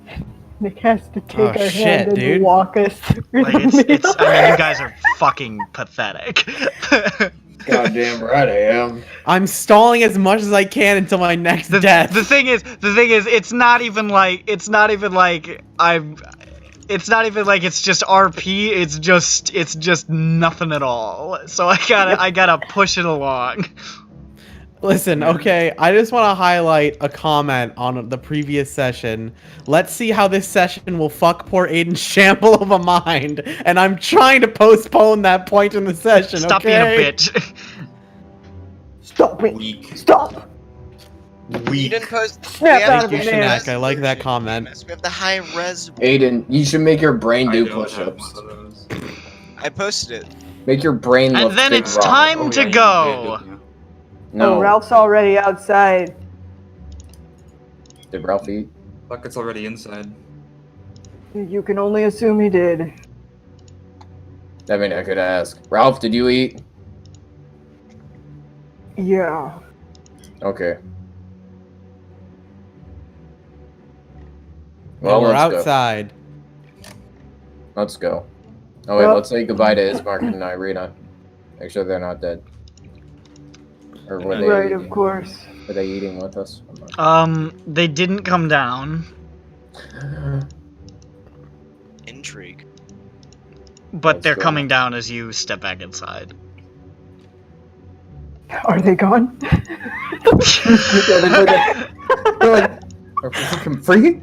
Nick has to take Oh, our shit, hand and dude. walk us through Like, the it's, meal. I mean, you guys are fucking pathetic. Goddamn right I am. I'm stalling as much as I can until my next death. The thing is, it's not even like it's just RP. It's just nothing at all. So I gotta push it along. Listen, okay, I just want to highlight a comment on the previous session. Let's see how this session will fuck poor Aiden's shamble of a mind. And I'm trying to postpone that point in the session, Stop okay? being a bitch. Stop it! Weak. Stop! You didn't post. Snap we have out of the it, Thank you, man. Shinak. I like that comment. We have the high res. Aiden, you should make your brain I do don't have push-ups. one of those. I posted it. Make your brain look And then big it's rock. time Oh, to yeah, you go. did, didn't you? No. Oh, Ralph's already outside. Did Ralph eat? Fuck, it's already inside. You can only assume he did. I mean, I could ask. Ralph, did you eat? Yeah. Okay. Well, we're let's go. outside. Let's go. Oh wait, Well- let's say goodbye to Ismark and Ireena. Make sure they're not dead. Or were they Right, eating? of course. Were they eating with us? I'm not They didn't come down, sure. Intrigue. but Let's they're go. coming down as you step back inside. Are they gone? They're like, are we fucking free?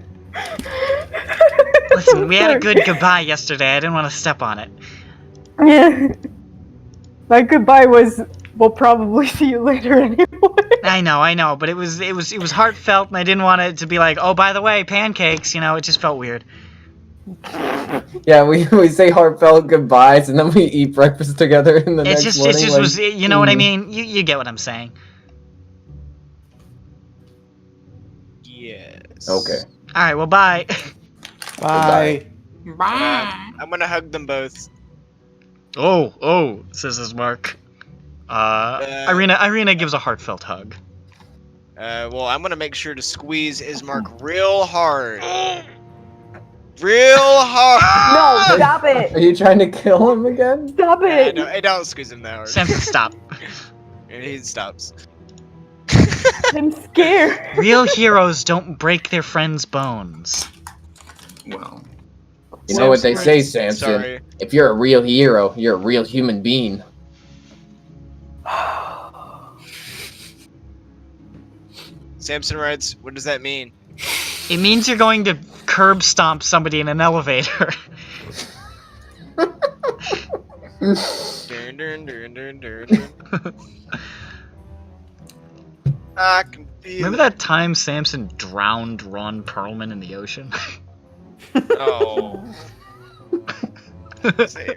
Listen, we had a good goodbye yesterday. I didn't want to step on it. Yeah. My goodbye was, we'll probably see you later anyway. I know, but it was heartfelt, and I didn't want it to be like, oh, by the way, pancakes. You know, it just felt weird. Yeah, we say heartfelt goodbyes and then we eat breakfast together in the It's next just morning. like, was, you know what I mean? You get what I'm saying. Yes. Okay. All right, well, bye. Bye. I'm gonna hug them both. Oh, says Ismark. Ireena gives a heartfelt hug. Well, I'm gonna make sure to squeeze Ismark real hard. Real hard. No, stop Are it! you trying to kill him again? Stop it! No, I don't squeeze him that hard. Samson, stop. And he stops. I'm scared. Real heroes don't break their friends' bones. Well, You know what they say, Samson, Samson? sorry. If you're a real hero, you're a real human being. Samson writes, what does that mean? It means you're going to curb stomp somebody in an elevator. Dun, dun, dun, dun, dun, dun. I can feel Remember that time Samson drowned Ron Perlman in the ocean? Oh. Same.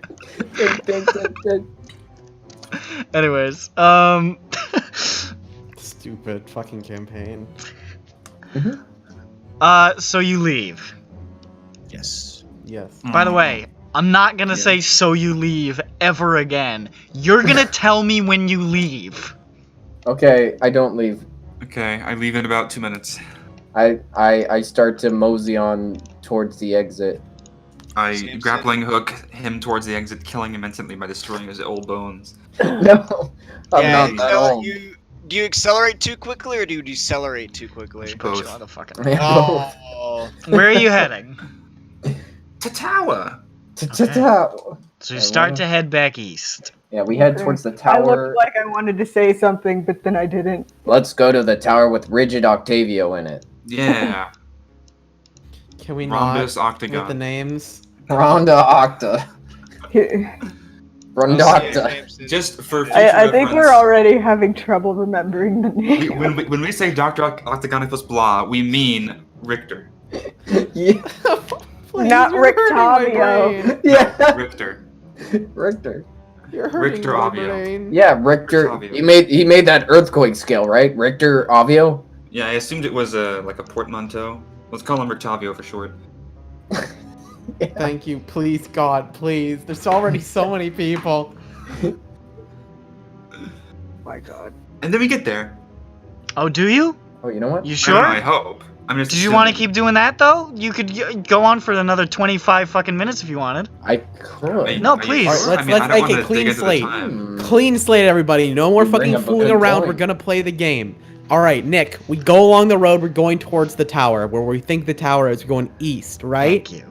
Anyways, Stupid fucking campaign. so you leave. Yes. Yes. By the way, I'm not gonna say so you leave ever again. You're gonna tell me when you leave. Okay, I don't leave. okay, I leave in about 2 minutes. I start to mosey on towards the exit. I Samson. grappling hook him towards the exit, killing him instantly by destroying his old bones. No, I'm not that old. Do you accelerate too quickly or do you decelerate too quickly? Both. Motherfucker. Oh. Where are you heading? To tower! Ta-ta-ta. So you I start wanna- to head back east. Yeah, we head Okay. towards the I tower. looked like I wanted to say something, but then I didn't. Let's go to the tower with Rigid Octavio in it. Yeah. Can we Rhombus, not octagon. with the names? Ronda Octa. Ronda Octa. Samson. Just for future I think reference, we're already having trouble remembering the name. when we say Dr. Octagonifus blah, we mean Richter. Yeah. Not You're hurting my Rictavio. brain. Yeah. Richter. Richter. You're hurting Richter my Avio. brain. Yeah, Richter. Octavio. He made that earthquake scale, right? Richter Avio. Yeah, I assumed it was like a portmanteau. Let's call him Rictavio for short. Thank you, please, God, please. There's already so many people. My God. And then we get there. Oh, do you? Oh, you know what? You I sure? don't know, I hope. I'm just Did you want to assuming. keep doing that though? You could go on for another 25 fucking minutes if you wanted. I could. No, Are you please. All sure? right, I mean, I let's don't make a wanna clean dig into the slate. time. Clean slate, everybody. No more You bring fucking up a fooling good around. point. We're gonna play the game. All right, Nick. We go along the road. We're going towards the tower, where we think the tower is. We're going east, right? Thank you.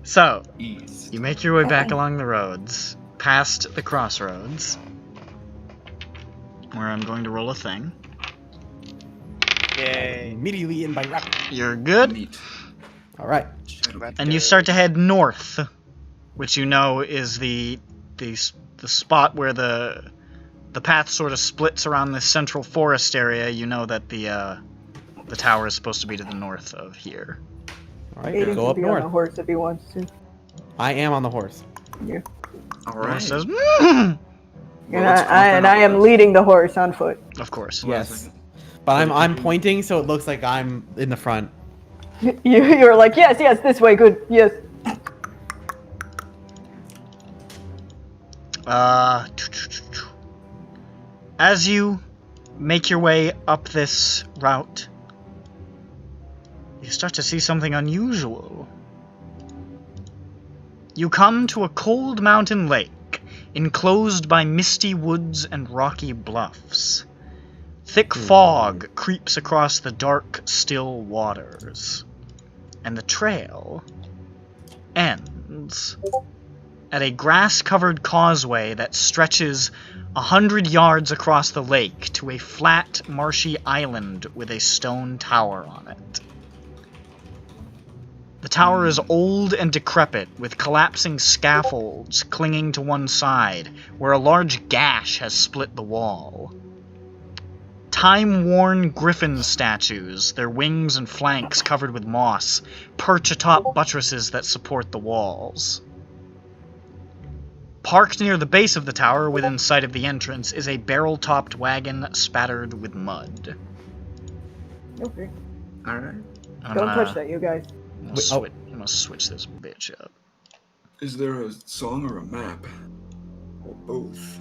So, Ease. you make your way back along the roads, past the crossroads, where I'm going to roll a thing. Yay. Immediately in by rapid. You're good. Neat. All right. And you start to head north, which you know is the spot where the path sort of splits around this central forest area. You know that the tower is supposed to be to the north of here. All right. Aiden Go can up be on the north. horse if he wants to. I am on the horse. Yeah. All Horse right. says, And, let's I am leading the horse on foot. of course. Yes. But I'm pointing, so it looks like I'm in the front. You're like, yes, yes, this way, good, yes. As you make your way up this route, you start to see something unusual. You come to a cold mountain lake, enclosed by misty woods and rocky bluffs. Thick fog creeps across the dark, still waters, and the trail ends at a grass-covered causeway that stretches 100 yards across the lake to a flat, marshy island with a stone tower on it. The tower is old and decrepit, with collapsing scaffolds clinging to one side, where a large gash has split the wall. Time-worn griffin statues, their wings and flanks covered with moss, perch atop buttresses that support the walls. Parked near the base of the tower, within sight of the entrance, is a barrel-topped wagon spattered with mud. Okay. All right. I'm Don't gonna- touch that, you guys. I'm gonna switch this bitch up. Is there a song or a map? Or both?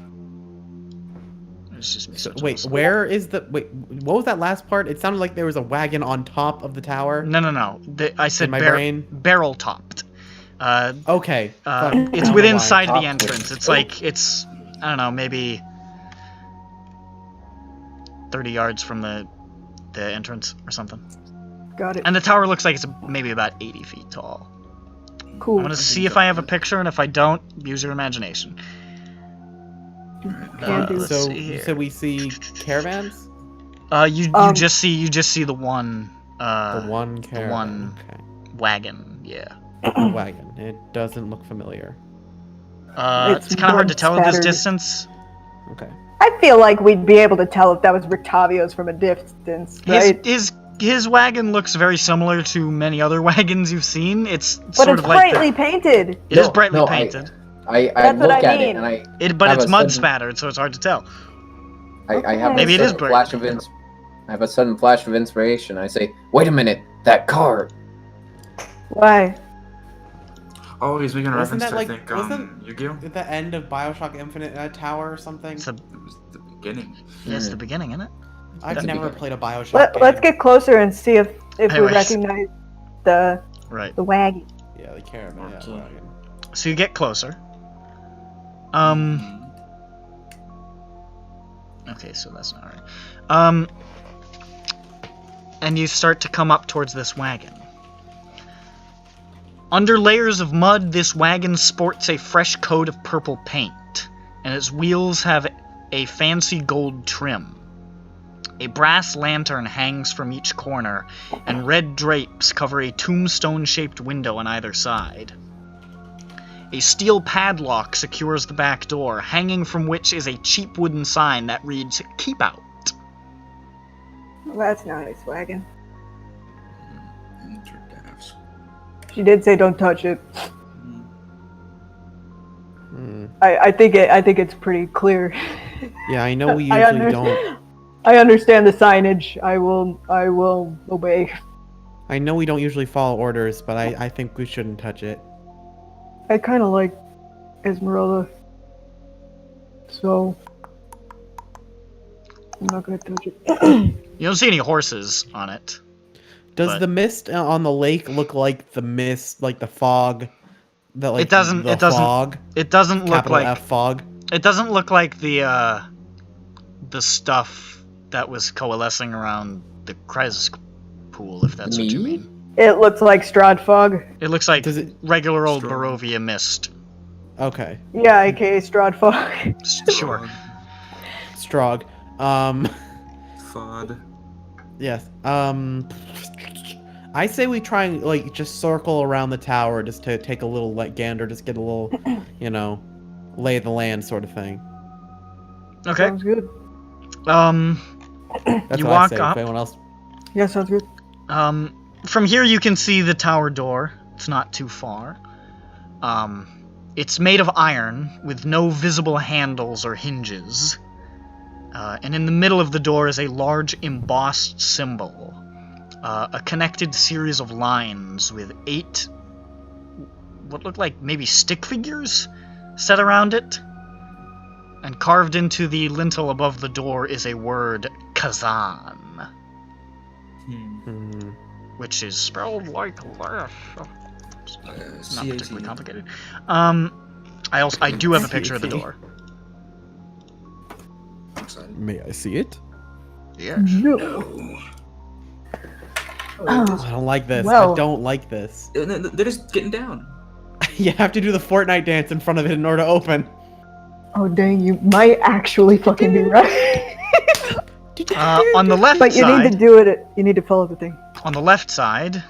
It's just me So, switching wait, this. where is the... Wait, what was that last part? It sounded like there was a wagon on top of the tower. No. I said In my brain? barrel-topped. Okay. Fuck. It's I within don't know sight of Top the entrance. It's like, it's, I don't know, maybe 30 yards from the entrance or something. Got it. And the tower looks like it's maybe about 80 feet tall. Cool. I'm gonna see if I have a picture, and if I don't, use your imagination. Can do. Let's So, see you here. said we see caravans? You just see the one The one caravan. one- wagon. Yeah. Okay. The wagon. It doesn't look familiar. It's It's kind of hard to tell at this mud-spattered. distance. Okay. I feel like we'd be able to tell if that was Rictavio's from a distance, right? His wagon looks very similar to many other wagons you've seen. It's But sort it's of like brightly painted. it is No, brightly no, painted. I That's what look I at mean. it and But have it's a mud sudden- spattered, so it's hard to tell. I have Maybe a it is sudden bright. flash of I have a sudden flash of inspiration. I say, "Wait a minute, that car." Why? Oh, he's making a Wasn't reference that to, like- I think, wasn't- Yu-Gi-Oh? At the end of Bioshock Infinite tower or something? It's the, It was the beginning. yeah, it's the beginning, isn't it? I've That's never good. played a Bioshock Let's game. get closer and see if we Anyways. recognize the Right. wagon. Yeah, the caravan. Yeah, Okay. wagon. So you get closer. Okay, so that's not right. And you start to come up towards this wagon. Under layers of mud, this wagon sports a fresh coat of purple paint, and its wheels have a fancy gold trim. A brass lantern hangs from each corner, and red drapes cover a tombstone-shaped window on either side. A steel padlock secures the back door, hanging from which is a cheap wooden sign that reads, "Keep Out." Well, that's not his wagon. Interdavs. She did say don't touch it. Hmm. I think it's pretty clear. Yeah, I know we I usually under- don't. I understand the signage. I will obey. I know we don't usually follow orders, but I think we shouldn't touch it. I kind of like Ezmerelda, so I'm not gonna touch it. You don't see any horses on it. Does But- the mist on the lake look like the mist, like the fog? That like It doesn't- The it doesn't- fog. It doesn't look Capital like F fog. it doesn't look like the stuff that was coalescing around the Krezk pool, if that's what you Me? mean. It looks like STRAHD fog. It looks like Does it- regular old Strong. Barovia mist. Okay. Yeah, aka STRAHD fog. Sure. Strog. Fod. Yes. I say we try and like just circle around the tower just to take a little gander, just get a little, lay of the land sort of thing. Okay. Sounds good. That's You what walk I say. up. If anyone else. Yeah, sounds good. From here you can see the tower door. It's not too far. It's made of iron with no visible handles or hinges. And in the middle of the door is a large embossed symbol. A connected series of lines with 8 what look like maybe stick figures set around it. And carved into the lintel above the door is a word, Kazan, Hmm. which is spelled like this. It's not particularly complicated. I do have a picture of the door. May I see it? Yeah. No. No. Oh, I don't like this. Well- I don't like this. They're just getting down. You have to do the Fortnite dance in front of it in order to open. oh dang, you might actually fucking be right. On the left But you side, need to do it. You need to follow the thing. on the left side,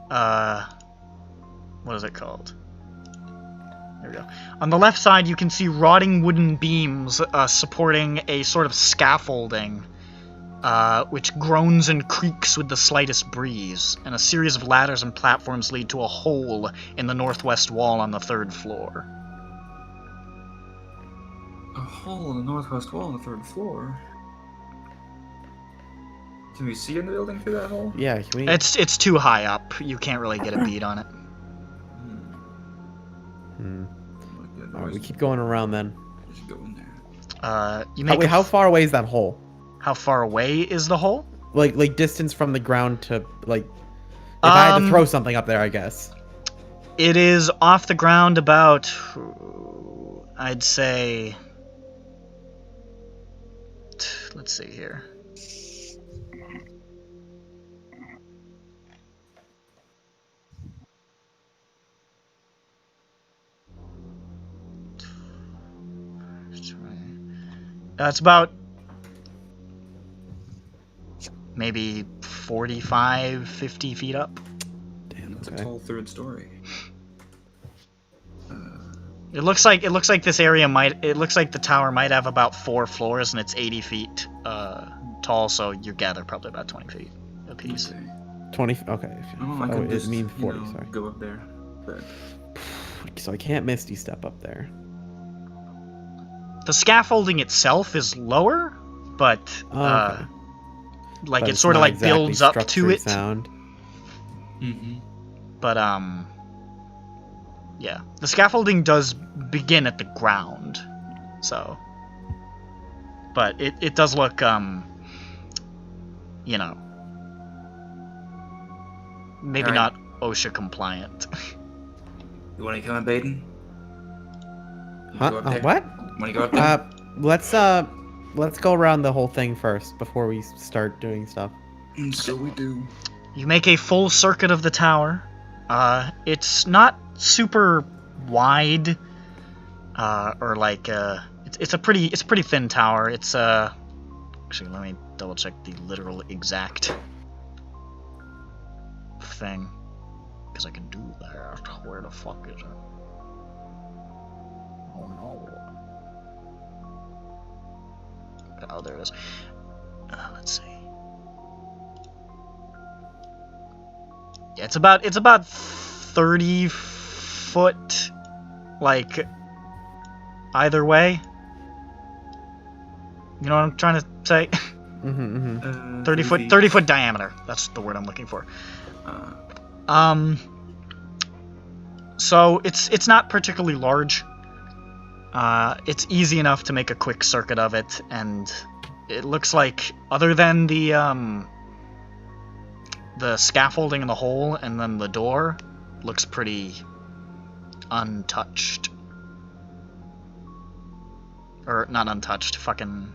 what is it called? There we go. On the left side, you can see rotting wooden beams supporting a sort of scaffolding, which groans and creaks with the slightest breeze, and a series of ladders and platforms lead to a hole in the northwest wall on the 3rd floor. A hole in the northwest wall on the 3rd floor. Can we see in the building through that hole? Yeah, we... It's too high up. You can't really get a bead on it. Hmm. Yeah, Alright, we keep going around then. Just go in there. You make Wait, how far away is that hole? how far away is the hole? Like distance from the ground to like. If I had to throw something up there, I guess. It is off the ground about, I'd say, let's see here. It's about maybe 45, 50 feet up. Damn. That's Okay. a tall 3rd story. It looks like this area might. It looks like the tower might have about 4 floors, and it's 80 feet tall. So you gather probably about 20 feet apiece. Okay. 20. Okay. Oh, I Oh, can it just, means 40. Sorry. go up there. But So I can't misty step up there. The scaffolding itself is lower, but Oh, okay. like But it it's sort of not like exactly builds up to structurally it. Sound. But yeah, the scaffolding does begin at the ground, so. But it does look you know, maybe Alright. not OSHA compliant. you want to come in, Baden? You Huh? go up there? What? Want to go up there? Let's go around the whole thing first before we start doing stuff. And so we do. You make a full circuit of the tower. It's not super wide, or like it's a pretty thin tower. It's actually, let me double check the literal exact thing, because I can do that. Where the fuck is it? Oh no. Oh, there it is. Let's see. Yeah, it's about 30 foot, like, either way. You know what I'm trying to say? 30 foot diameter. That's the word I'm looking for. So it's not particularly large. It's easy enough to make a quick circuit of it, and it looks like, other than the scaffolding in the hole and then the door, looks pretty untouched. Or not untouched, fucking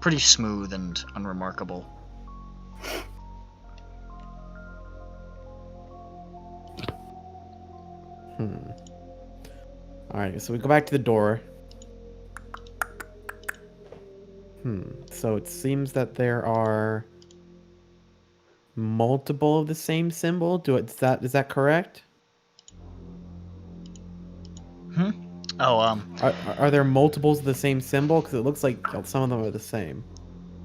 pretty smooth and unremarkable. Alright, so we go back to the door. So it seems that there are multiple of the same symbol. Is that correct? Oh, Are there multiples of the same symbol? Because it looks like some of them are the same.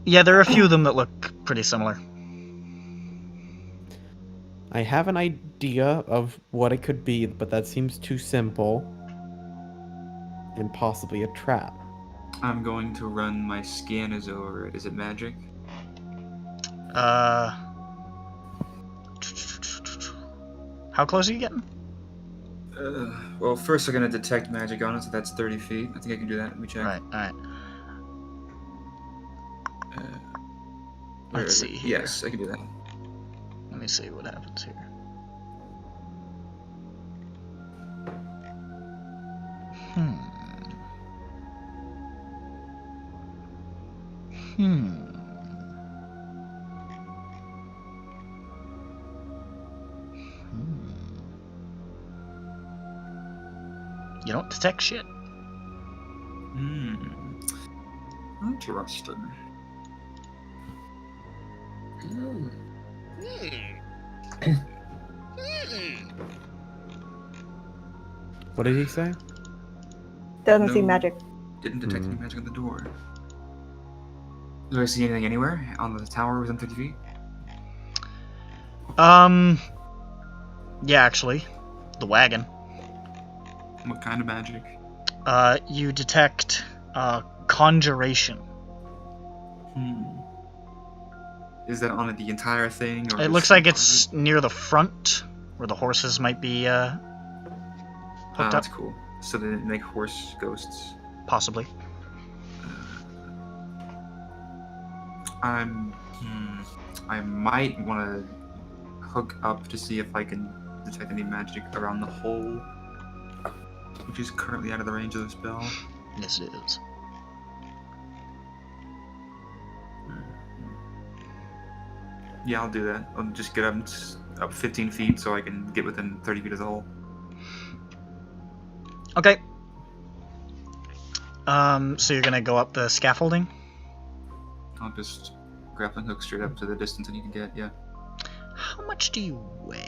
yeah, there are a few of them that look pretty similar. I have an idea of what it could be, but that seems too simple. And possibly a trap. I'm going to run my scanners over it. Is it magic? How close are you getting? Well, first I'm gonna detect magic on it, so that's 30 feet. I think I can do that. Let me check. Alright. Let's see here. Yes, I can do that. Let me see what happens here. You don't detect shit. Interesting. What did he say? Doesn't see No. magic. Didn't detect any magic on the door. Do I see anything anywhere on the tower within 50 feet? Yeah, actually. The wagon. What kind of magic? You detect, conjuration. Is that on the entire thing? Or It looks like it's near the front, where the horses might be, hooked up. That's cool. So they make horse ghosts. Possibly. I might want to hook up to see if I can detect any magic around the hole, which is currently out of the range of the spell. Yes, it is. Yeah, I'll do that. I'll just get up 15 feet so I can get within 30 feet of the hole. Okay. So you're gonna go up the scaffolding? I'll just grappling hook straight up to the distance I need to get, yeah. How much do you weigh?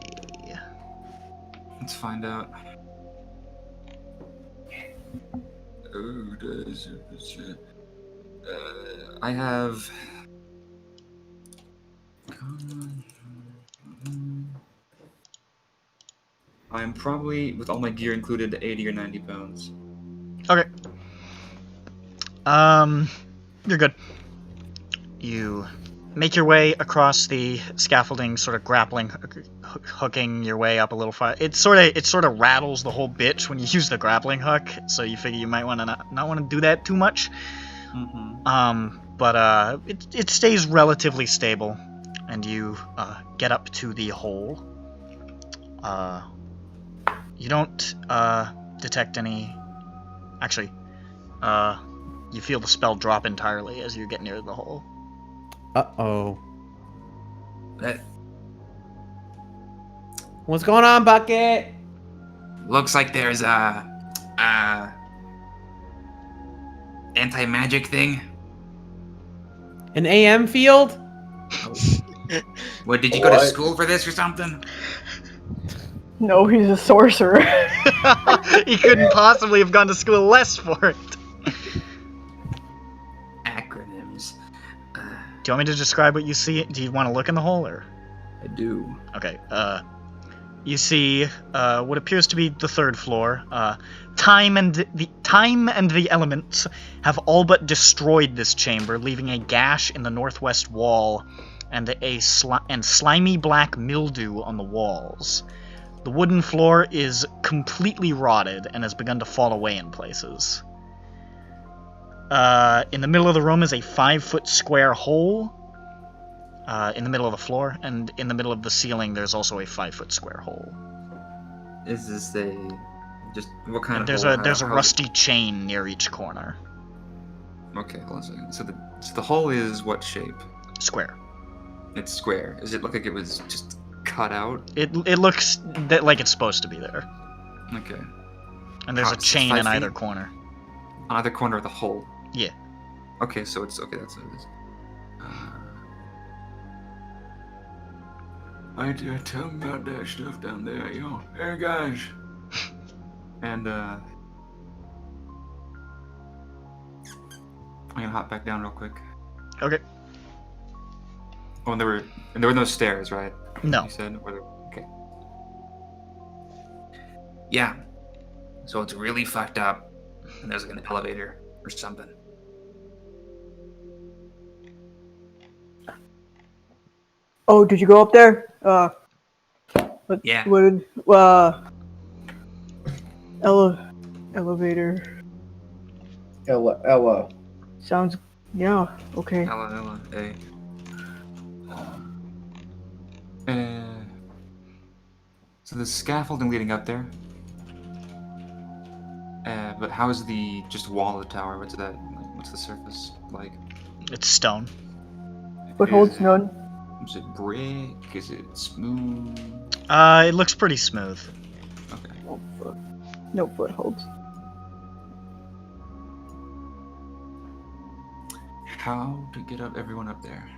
Let's find out. I have... I am probably, with all my gear included, 80 or 90 pounds. Okay. You're good. You make your way across the scaffolding, sort of grappling, hooking your way up a little far. It sort of rattles the whole bitch when you use the grappling hook, so you figure you might want to not want to do that too much. But it stays relatively stable, and you get up to the hole. You don't detect any. Actually, you feel the spell drop entirely as you get near the hole. Uh-oh. That What's going on, Bucket? looks like there's a anti-magic thing. An AM field? What, did you go to school for this or something? No, he's a sorcerer. He couldn't possibly have gone to school less for it. Acronyms. Do you want me to describe what you see? Do you want to look in the hole, or? I do. Okay, you see what appears to be the third floor. Time and the elements have all but destroyed this chamber, leaving a gash in the northwest wall and slimy black mildew on the walls. The wooden floor is completely rotted and has begun to fall away in places. In the middle of the room is a 5-foot square hole in the middle of the floor, and in the middle of the ceiling there's also a 5-foot square hole. Is this just what kind of There's hole? a How's rusty chain near each corner. Okay, hold on a second. So the hole is what shape? Square. It's square. Does it look like it was just cut out? It looks like it's supposed to be there. Okay. And there's a It's chain 5 in either feet? corner. On either corner of the hole? Yeah. Okay, so it's... Okay, that's what it is. I tell them about that stuff down there, yo. Hey, guys. And, I'm gonna hop back down real quick. Okay. Oh, and there were no stairs, right? No. You said? Okay. Yeah. So it's really fucked up. And there's like an elevator or something. Oh, did you go up there? Yeah. Elevator. Ella. Sounds, yeah, okay. Ella, hey. So the scaffolding leading up there. But how is the just wall of the tower? What's that? What's the surface like? It's stone. Footholds none. Is it brick? Is it smooth? It looks pretty smooth. Okay. No footholds. How to get everyone up there?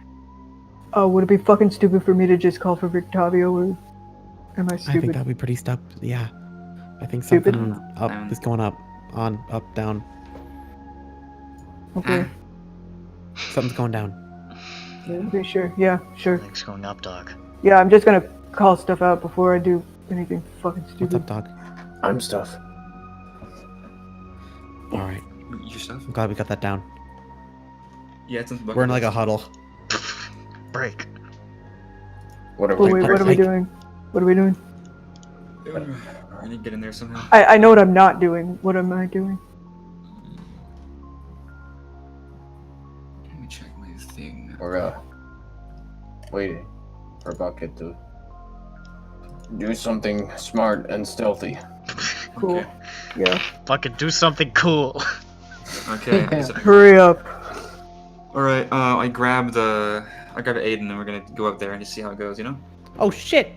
Would it be fucking stupid for me to just call for Victavio, or am I I stupid? think that'd be pretty stupid. Yeah. I think Stupid? something up is going up. On, up, down. Okay. Something's going down. Okay, sure. Yeah, sure. Things going up, dog. Yeah, I'm just gonna call stuff out before I do anything fucking What's stupid. up, dog? I'm stuff. Alright. Your stuff? I'm glad we got that down. Yeah, it's in the bucket. We're in like a huddle. Break. What are Oh, we? wait, what are we doing? What are we doing? I need to get in there somehow. I know what I'm not doing. What am I doing? Let me check my thing. We're waiting for Bucket to do something smart and stealthy. Cool. Okay. Yeah. Fucking do something cool. Okay. Hurry up. Alright, I grabbed Aiden and we're gonna go up there and just see how it goes, you know? Oh shit!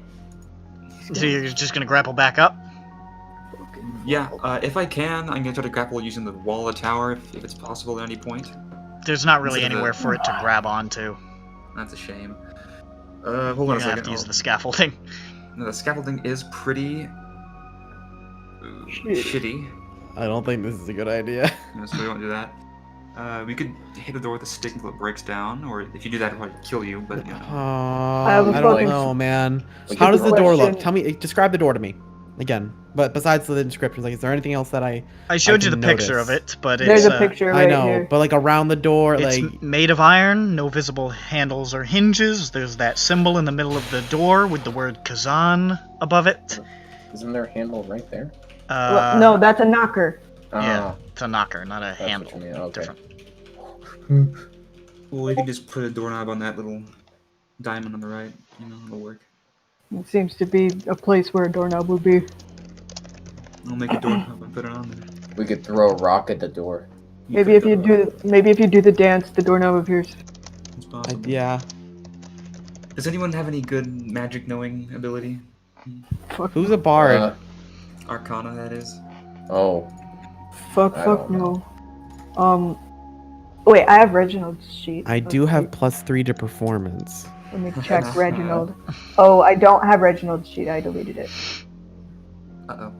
So you're just gonna grapple back up? Yeah, if I can, I'm gonna try to grapple using the wall of the tower if it's possible at any point. There's not really Instead of anywhere for it to grab onto. That's a shame. Hold You're on a gonna second. have to use the scaffolding. No, the scaffolding is pretty shitty. I don't think this is a good idea. So we won't do that. We could hit the door with a stick until it breaks down, or if you do that, it'll probably kill you, but you know. have a I don't fucking- know, man. Like, How does the door look? question. Tell me, describe the door to me. Again. But besides the descriptions, like, is there anything else that I showed you the can picture notice? of it, but There's it's a picture I right know, here. but like around the door, it's like made of iron, no visible handles or hinges. There's that symbol in the middle of the door with the word Kazan above it. Isn't there a handle right there? Well, no, that's a knocker. Yeah, it's a knocker, not a That's handle. what you mean, okay. Different. Well, you can just put a doorknob on that little diamond on the right. You know, it'll work. It seems to be a place where a doorknob would be. I'll make a doorknob and put it on there. We could throw a rock at the door. Maybe if you do the dance, the doorknob appears. It's possible. yeah. Does anyone have any good magic knowing ability? Fuck. Who's a bard? Arcana, that is. Oh. Fuck I don't know. no. Wait, I have Reginald's sheet. I Let's do have see. +3 to performance. Let me check Reginald. Oh, I don't have Reginald's sheet. I deleted it. Uh-oh.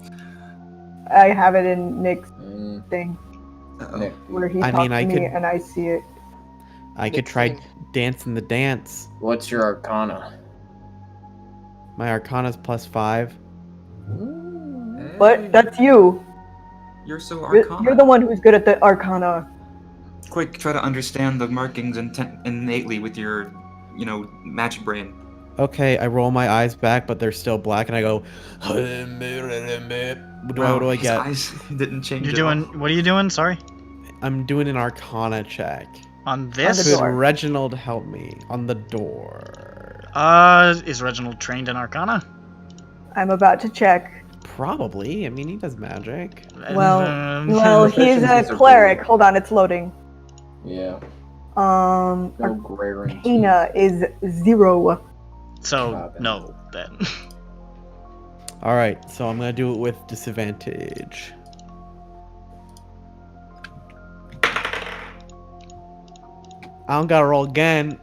I have it in Nick's Mm, thing Uh-oh. Nick. where he I talks mean, to I me could- and I see it. I could try dancing the dance. What's your Arcana? My Arcana's +5. But that's you. You're so You're, Arcana. you're the one who's good at the Arcana. Quick, try to understand the markings innately with your you know, magic brain. Okay, I roll my eyes back, but they're still black, and I go. What do I His get? eyes didn't change. You're at doing. all. What are you doing? Sorry. I'm doing an Arcana check. On this. the Could door. Reginald help me on the door? Is Reginald trained in Arcana? I'm about to check. Probably. I mean, he does magic. Well, Um, he's a Proficiencies are cleric. pretty- Hold on, it's loading. Yeah. No guarantee. Arcana is 0. so no then. All right, so I'm gonna do it with disadvantage. I don't gotta roll again.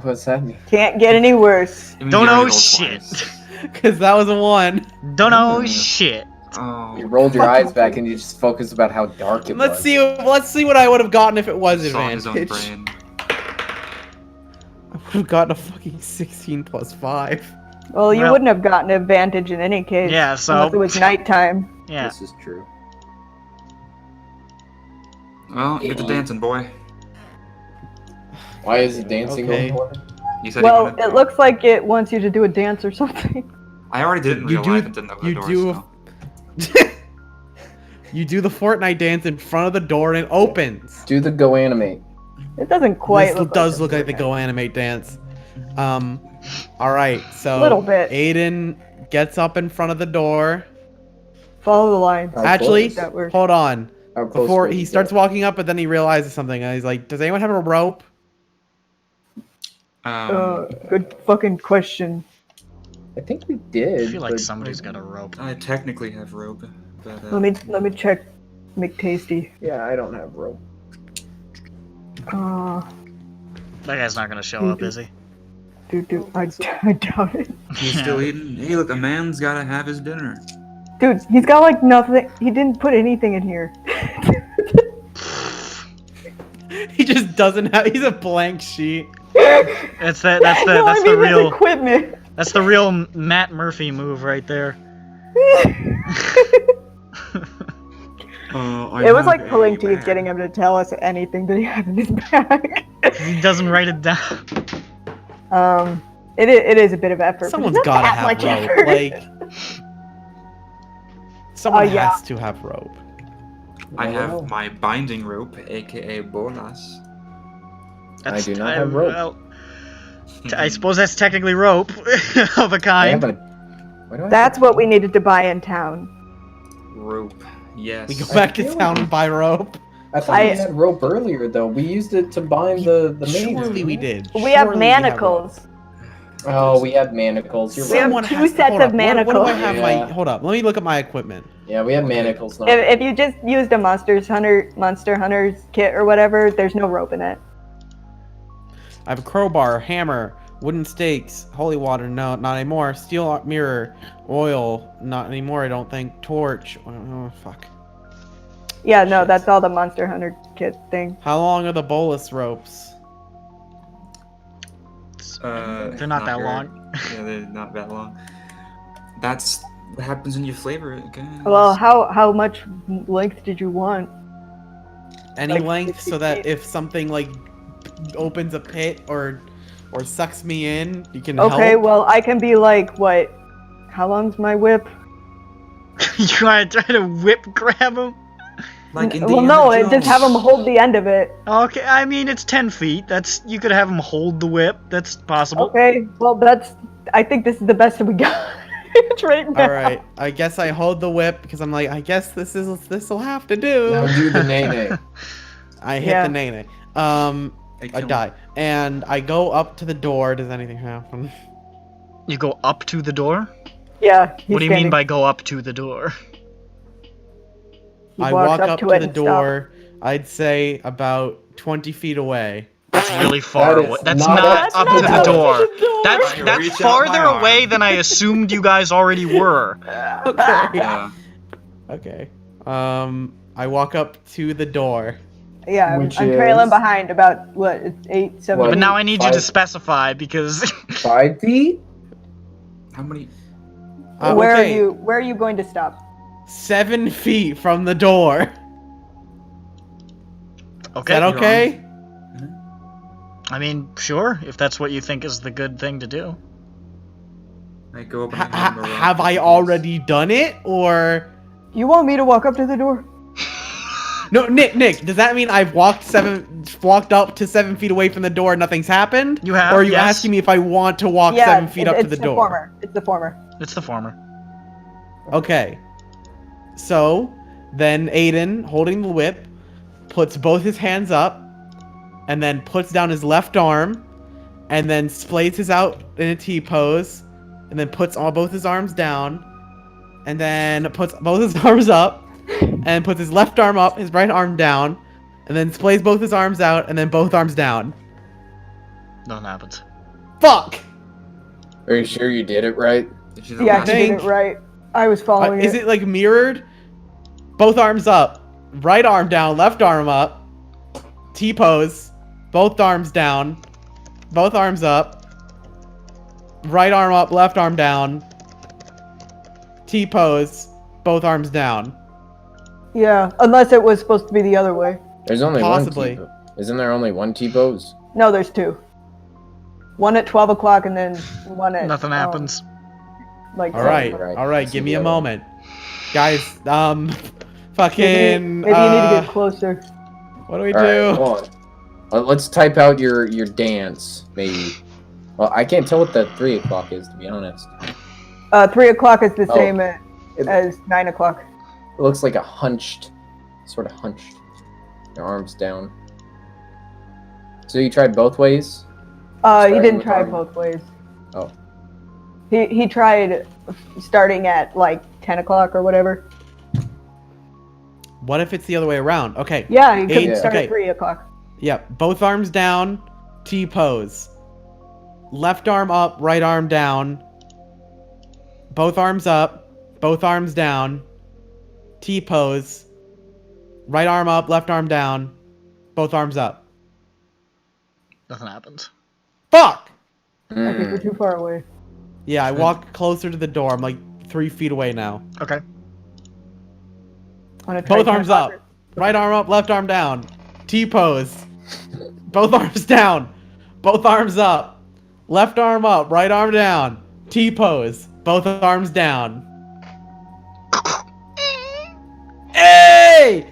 What's that mean? Can't get any worse. It means Don't you already know rolled shit. twice. Because that was a 1. Don't know shit. Oh. You rolled your eyes back and you just focused about how dark it was. Let's see what I would have gotten if it was Saw his own advantage. brain. I would have gotten a fucking 16 plus 5. Well, you Well- wouldn't have gotten advantage in any case. Yeah, so- Unless it was nighttime. Yeah. This is true. Well, get to dancing, boy. Why is he dancing Okay. over? You said Well, you wanted. it looks like it wants you to do a dance or something. I already did it in You real do- life and didn't open the you door. do- So. You do the Fortnite dance in front of the door and it opens. Do the go animate. It doesn't quite This look does like look like the go animate dance. All right, so Little bit. Aiden gets up in front of the door. Follow the line. How Actually, close? That works. hold on. How close Before was he it? starts walking up, but then he realizes something, and he's like, "Does anyone have a rope?" Good fucking question. I think we I did. feel like but- somebody's got a rope. I technically have rope, but Let me check McTasty. Yeah, I don't have rope. That guy's not gonna show up, is he? I doubt it. he's still eating. Hey, look, a man's gotta have his dinner. Dude, he's got like nothing. He didn't put anything in here. He just doesn't have. He's a blank sheet. That's No, that's I the mean his real equipment. that's the real Matt Murphy move right there. It was like pulling teeth getting him to tell us anything that he had in his bag. He doesn't write it down. It is a bit of effort. but Someone's not gotta that have much rope. effort. Like, someone yeah. has to have rope. I have my binding rope, aka bolas. That's, do not have rope. Well, I suppose that's technically rope of a I have kind. a. Why do I That's what we needed to buy in town. Rope, yes. We go back to feel town like- and buy rope. I thought we had rope earlier though. We used it to bind the maid. Surely we did. We have Surely manacles. Oh, we have manacles. You're We have right. two has- sets hold of up, what do I manacles. have Yeah. my? Hold up. Let me look at my equipment. Yeah, we have manacles now. If you just used a Monster Hunter's kit or whatever, there's no rope in it. I have a crowbar, hammer, wooden stakes, holy water, no, not anymore. Steel mirror, oil, not anymore. I don't think. Torch. Oh, fuck. Yeah, no, Shit. that's all the Monster Hunter kit thing. How long are the bolus ropes? They're not that very- long. Yeah, they're not that long. That's what happens when you flavor it, guys. Well, how much length did you want? Any Like length 60 so that feet. if something like opens a pit or sucks me in, you can Okay, help. well, I can be like, what? How long's my whip? You wanna try to whip grab him? Like Well, no, just have him hold the end of it. Okay, I mean it's 10 feet. That's you could have him hold the whip. That's possible. Okay, well, I think this is the best that we got right now. All right, I guess I hold the whip because I'm like, I guess this will have to do. Now do the nene. I hit Yeah. the nene. I die, and I go up to the door. Does anything happen? You go up to the door? Yeah. he's What do you mean standing. by go up to the door? He I walks walk up to it the and door. I'd say about 20 feet away. That's really far That is away. That's not not up to the not door. up to the door. That's I that's reach out farther my arm. away than I assumed you guys already were. Okay. Yeah. Okay. I walk up to the door. Yeah, I'm Which trailing is- behind about, what, 8, 7 What? But now I need you to 5 specify because 5 feet? How many? Where okay. are you going to stop? 7 feet from the door. okay. Is that okay? I mean, sure, if that's what you think is the good thing to do. I go up and I hand him a rock. Have I already done it, or? You want me to walk up to the door? No, Nick. Does that mean I've walked up to 7 feet away from the door and nothing's happened? You have. Or are you yes. asking me if I want to walk 7 feet up to the door? Former. It's the former. It's the former. Okay. So then Aiden, holding the whip, puts both his hands up, and then puts down his left arm, and then splays his out in a T pose, and then puts both his arms down, and then puts both his arms up, and puts his left arm up, his right arm down, and then splays both his arms out, and then both arms down. Nothing happens. Fuck! Are you sure you did it right? Did you do Yeah, that? you did it right. I was following Is it like mirrored? Both arms up, right arm down, left arm up, T pose, both arms down, both arms up, right arm up, left arm down, T pose, both arms down. Yeah, unless it was supposed to be the other way. There's only Possibly. one T-pose. Isn't there only one T-pose? No, there's two. One at 12 o'clock and then one at... Nothing happens. Like All right, Right. all right, I give see me a the other one. moment. Guys, Maybe fucking, you need to get closer. what do we All do? right, hold on. Let's type out your dance, maybe. Well, I can't tell what the 3 o'clock is, to be honest. 3 o'clock is the Oh. same It, as 9 o'clock. it looks like a hunched, sort of hunched. Your arms down. So you tried both ways? He Starting didn't with try arm. both ways. Oh. He tried starting at like 10 o'clock or whatever. What if it's the other way around? Okay. Yeah, he could Yeah. start Okay. at 3 o'clock. Yep. Both arms down, T pose. Left arm up, right arm down. Both arms up, both arms down. T pose. Right arm up, left arm down. Both arms up. Nothing happens. Fuck! I think we're too far away. Yeah, I walk closer to the door. I'm like 3 feet away now. Okay. Wanna try Both 10 arms o'clock? up. Right arm up, left arm down. T pose. Both arms down. Both arms up. Left arm up, right arm down. T pose. Both arms down. Hey!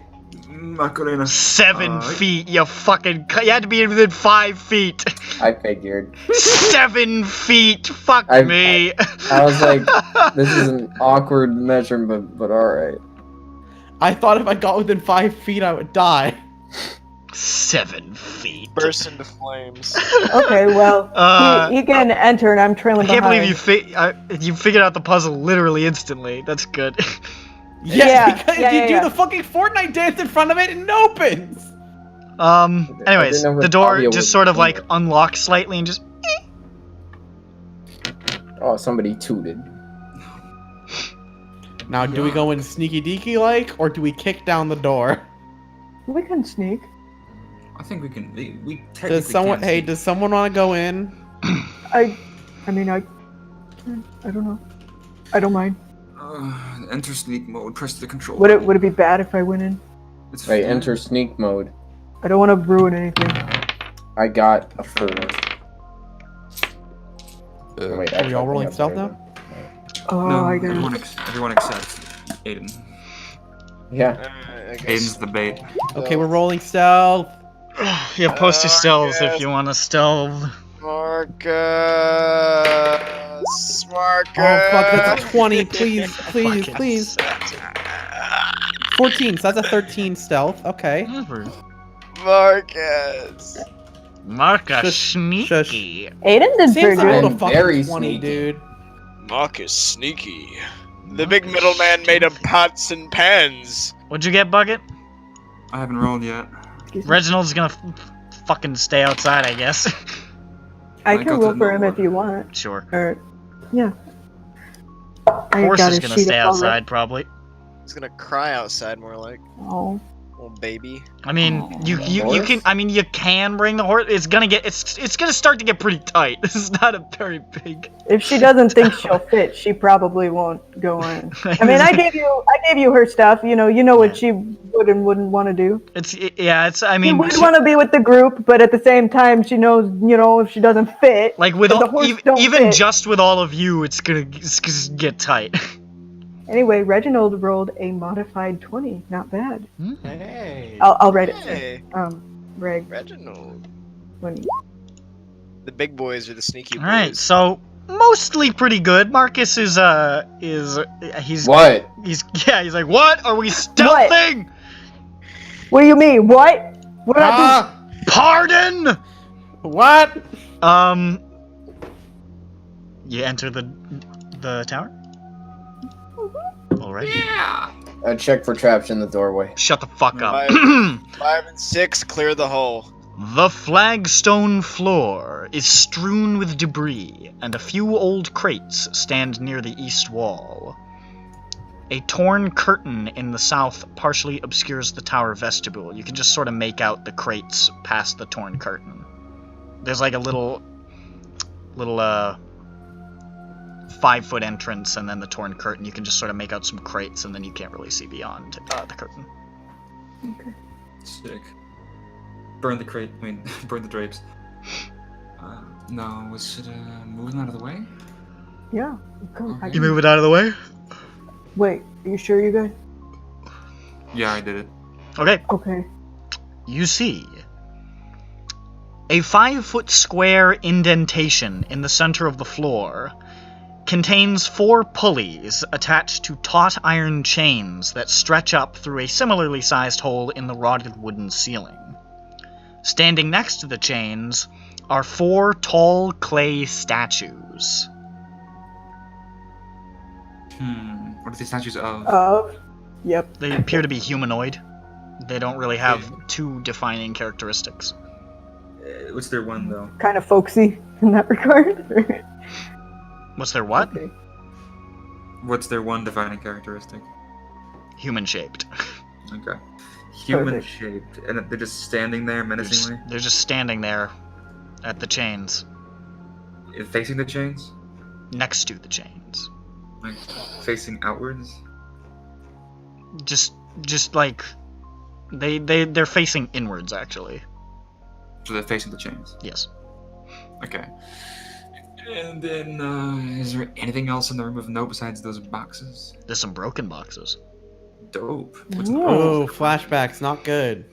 Macarena. 7 feet, you fucking... You had to be within 5 feet. I figured. 7 feet! Fuck I- me! I was like, this is an awkward measurement, but alright. I thought if I got within 5 feet, I would die. 7 feet. Burst into flames. Okay, well, he can enter and I'm I trailing can't behind. believe you figured out the puzzle literally instantly. That's good. Yes, Yeah, because yeah, you yeah, do yeah. the fucking Fortnite dance in front of it and it opens! Anyways, know where the door Fabio just was sort of going. like unlocks slightly and just... Oh, somebody tooted. Now, do we go in sneaky deaky like, or do we kick down the door? We can sneak. I think we can. We technically Does someone? can Hey, sneak. does someone want to go in? I mean, I don't know. I don't mind. Enter sneak mode. Press the control. Would it be bad if I went in? It's Right, fine. enter sneak mode. I don't want to ruin anything. I got a 4. Wait, Are we all I rolling think stealth that's now? Oh, No, I got everyone, it. everyone accepts Aiden. Yeah. I guess. Aiden's the bait. Okay, we're rolling stealth. Yeah, post your stealth yes. if you want to stealth. Marcus. Marcus. Oh fuck, that's a 20. Please, please, Fucking please. 14. So that's a 13 stealth. Okay. Marcus. Marcus Shush, sneaky. Aiden did Seems pretty a good. little I'm fucking very 20, sneaky. dude. Marcus sneaky. The big middleman made of pots and pans. What'd you get, Bucket? I haven't rolled yet. Reginald's gonna fucking stay outside, I guess. I I can got roll the for him number. if you want. Sure. Or, yeah. I Horse got is a gonna sheet stay of already. outside, probably. He's gonna cry outside more like. Oh. Little baby. I mean, Oh, you horse? can. I mean, you can bring the horse. It's gonna start to get pretty tight. This is not a very big. If she doesn't think she'll fit, she probably won't go in. I mean, I gave you her stuff. You know what she would and wouldn't want to do. I She mean, would want to be with the group, but at the same time, she knows, if she doesn't fit, like with if the all, horse even don't fit. just with all of you, it's gonna get tight. Anyway, Reginald rolled a modified 20. Not bad. Hey. I'll write it. Hey, Reg Reginald. 20. The big boys are the sneaky boys. All right, so mostly pretty good. Marcus is What? he's like, what are we stealthing? What do you mean? What? What did I Pardon? What? You enter the tower. All right. Yeah. Check for traps in the doorway. Shut the fuck up. 5 and 6, clear the hole. The flagstone floor is strewn with debris, and a few old crates stand near the east wall. A torn curtain in the south partially obscures the tower vestibule. You can just sort of make out the crates past the torn curtain. There's like a little 5-foot entrance, and then the torn curtain. You can just sort of make out some crates, and then you can't really see beyond the curtain. Sick. Burn the crate. Burn the drapes. No, was it moving out of the way? Yeah. Come. Okay. You move it out of the way? Wait, are you sure you guys? Yeah, I did it. Okay. Okay. You see a 5-foot square indentation in the center of the floor contains 4 pulleys attached to taut iron chains that stretch up through a similarly sized hole in the rotted wooden ceiling. Standing next to the chains are 4 tall clay statues. What are these statues of? Yep. They appear to be humanoid. They don't really have too defining characteristics. What's their one, though? Kind of folksy in that regard. What's their what? Okay. What's their one defining characteristic? Human-shaped. Okay. Human-shaped. And they're just standing there menacingly? They're just standing there at the chains. Facing the chains? Next to the chains. Like, facing outwards? Just like... They're facing inwards, actually. So they're facing the chains? Yes. Okay. And then, is there anything else in the room of note besides those boxes? There's some broken boxes. Dope. What's the Oh, box? flashbacks, not good.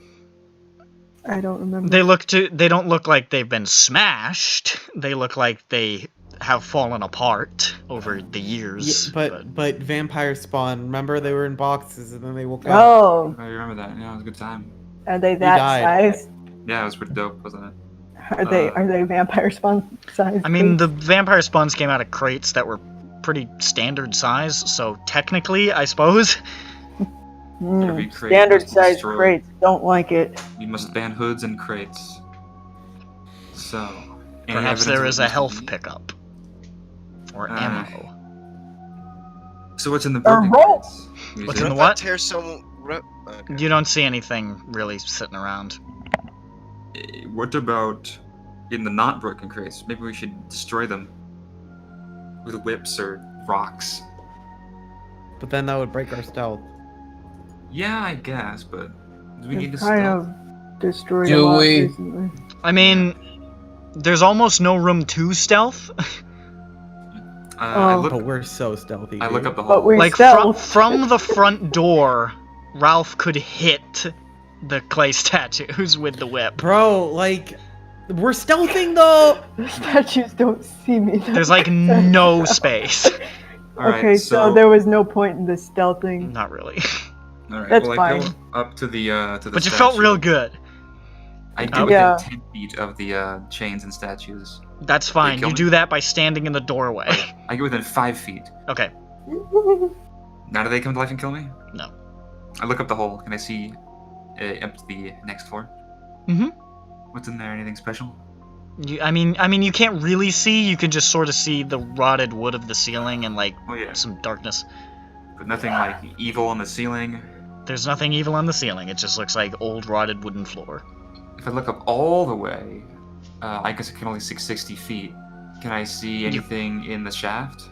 I don't remember. They don't look like they've been smashed. They look like they have fallen apart over the years. Yeah, but vampires spawn. Remember, they were in boxes and then they woke up. Oh, I remember that. Yeah, it was a good time. are they that died. size? Yeah, it was pretty dope, wasn't it? Are they vampire spawn size? I mean, the vampire spawns came out of crates that were pretty standard size, so technically, I suppose. Every crate Standard was size destroyed. crates. Don't like it. We must ban hoods and crates. So, any Perhaps evidence there of is a this health disease? pickup. Or Uh, ammo. So what's in the broken rope! crates? What's Music? in the what? Tear some... Okay. You don't see anything really sitting around. What about in the not broken crates? Maybe we should destroy them with whips or rocks. But then that would break our stealth. Yeah, I guess, but do we need to It's kind stealth? of destroyed Do a lot we? recently. I mean, there's almost no room to stealth. I Oh. look. But we're so stealthy. I look dude. up the But hole. we're Like stealth. from the front door, Ralph could hit the clay statues with the whip. Bro, like, we're stealthing though. The statues don't see me. There's like no space. All right, Okay, so there was no point in the stealthing. Not really. All right, That's well, I go fine. up to the But you felt statue. real good. I get Yeah. within 10 feet of the chains and statues. That's fine. kill You me? do that by standing in the doorway. I get within 5 feet. Okay. Now do they come to life and kill me? No. I look up the hole. Can I see up to the next floor? Mhm. What's in there? Anything special? I mean, you can't really see. You can just sort of see the rotted wood of the ceiling and like Oh yeah, some darkness. but nothing like evil on the ceiling. There's nothing evil on the ceiling. It just looks like old rotted wooden floor. If I look up all the way, I guess I can only see 60 feet. Can I see anything in the shaft?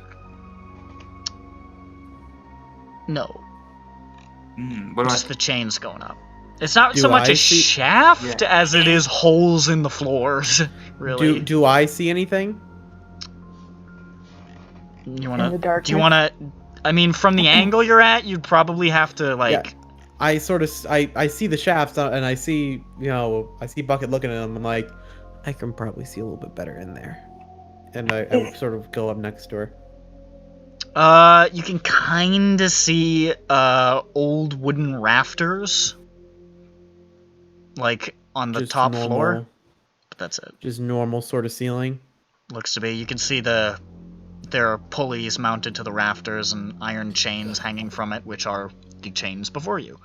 No. What Just the chains going up. It's not Do so much I a see- shaft as it is holes in the floors. Really. Do I see anything? You In the wanna? darkness. Do you wanna? I mean, from the angle you're at, you'd probably have to like. Yeah. I sort of I see the shafts and I see I see Bucket looking at them. I'm like, I can probably see a little bit better in there, and I sort of go up next to her. You can kind of see old wooden rafters, like on the Just top normal- floor. But that's it. Just normal sort of ceiling. Looks to be. You can see there are pulleys mounted to the rafters and iron chains hanging from it, which are the chains before you.